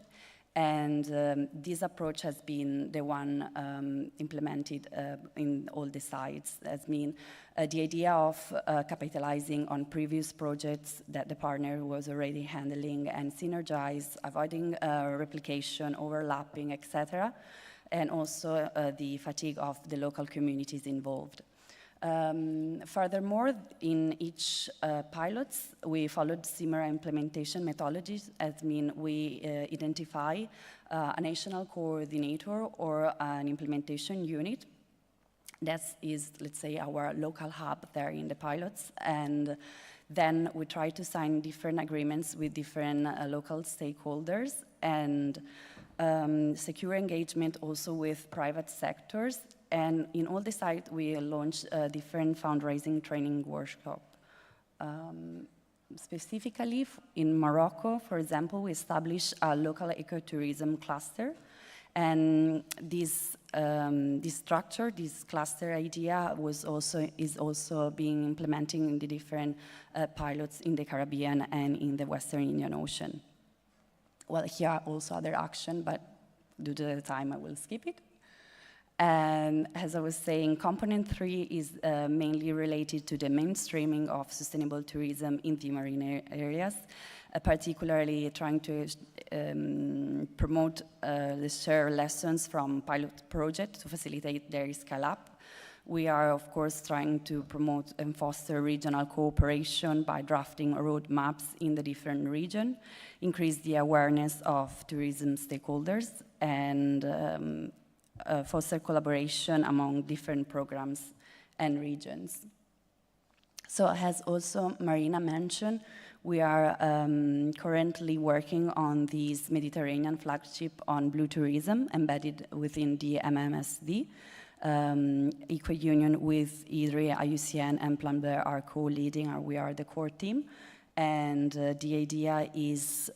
And this approach has been the one implemented in all the sites. That means the idea of capitalizing on previous projects that the partner was already handling and synergize, avoiding replication, overlapping, etc. And also the fatigue of the local communities involved. Furthermore, in each pilots, we followed similar implementation methodologies, as mean we identify a national coordinator or an implementation unit. That is, let's say, our local hub there in the pilots. And then we try to sign different agreements with different local stakeholders and secure engagement also with private sectors. And in all the sites, we launched different fundraising training workshops. Specifically, in Morocco, for example, we established a local ecotourism cluster. And this structure, this cluster idea, is also being implemented in the different pilots in the Caribbean and in the Western Indian Ocean. Well, here are also other actions, but due to the time, I will skip it. And as I was saying, component 3 is mainly related to the mainstreaming of sustainable tourism in the marine areas, particularly trying to promote the share lessons from pilot projects to facilitate their scale-up. We are, of course, trying to promote and foster regional cooperation by drafting roadmaps in the different regions, increase the awareness of tourism stakeholders, and foster collaboration among different programs and regions. So as also Marina mentioned, we are currently working on this Mediterranean flagship on blue tourism embedded within the MMSD. Eco-Union with IDRI, IUCN, and Plan B are co-leading, or we are the core team. And the idea is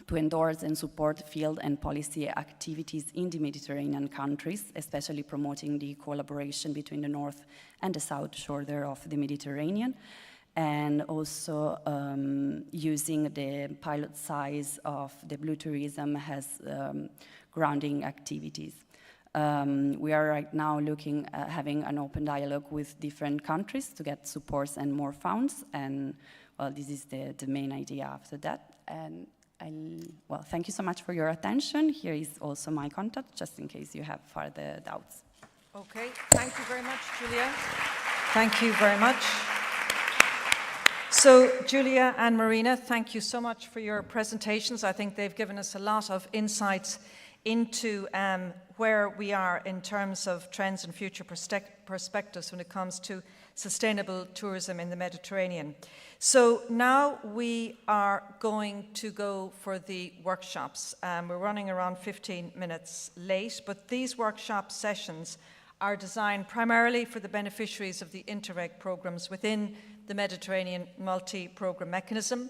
to endorse and support field and policy activities in the Mediterranean countries, especially promoting the collaboration between the north and the south shoulder of the Mediterranean, and also using the pilot size of the blue tourism as grounding activities. We are right now looking at having an open dialogue with different countries to get supports and more funds, and well, this is the main idea after that. And well, thank you so much for your attention. Here is also my contact, just in case you have further doubts. Okay, thank you very much, Julia. Thank you very much. So, Julia and Marina, thank you so much for your presentations. I think they've given us a lot of insights into where we are in terms of trends and future perspectives when it comes to sustainable tourism in the Mediterranean. So now we are going to go for the workshops. We're running around 15 minutes late, but these workshop sessions are designed primarily for the beneficiaries of the Interreg programs within the Mediterranean multi-program mechanism.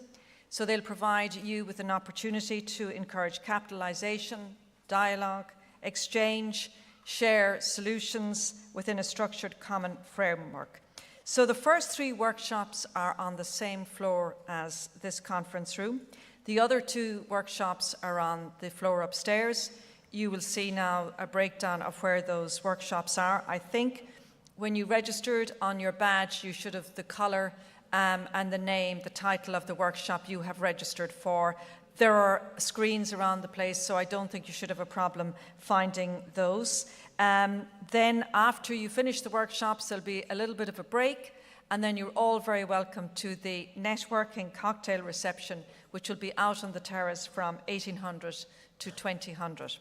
So they'll provide you with an opportunity to encourage capitalization, dialogue, exchange, share solutions within a structured common framework. So the first 3 workshops are on the same floor as this conference room. The other 2 workshops are on the floor upstairs. You will see now a breakdown of where those workshops are. I think when you registered on your badge, you should have the colour and the name, the title of the workshop you have registered for. There are screens around the place, so I don't think you should have a problem finding those. Then after you finish the workshops, there'll be a little bit of a break, and then you're all very welcome to the networking cocktail reception, which will be out on the terrace from 1800 to 2000.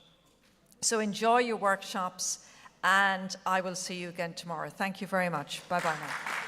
So enjoy your workshops, and I will see you again tomorrow. Thank you very much. Bye-bye now.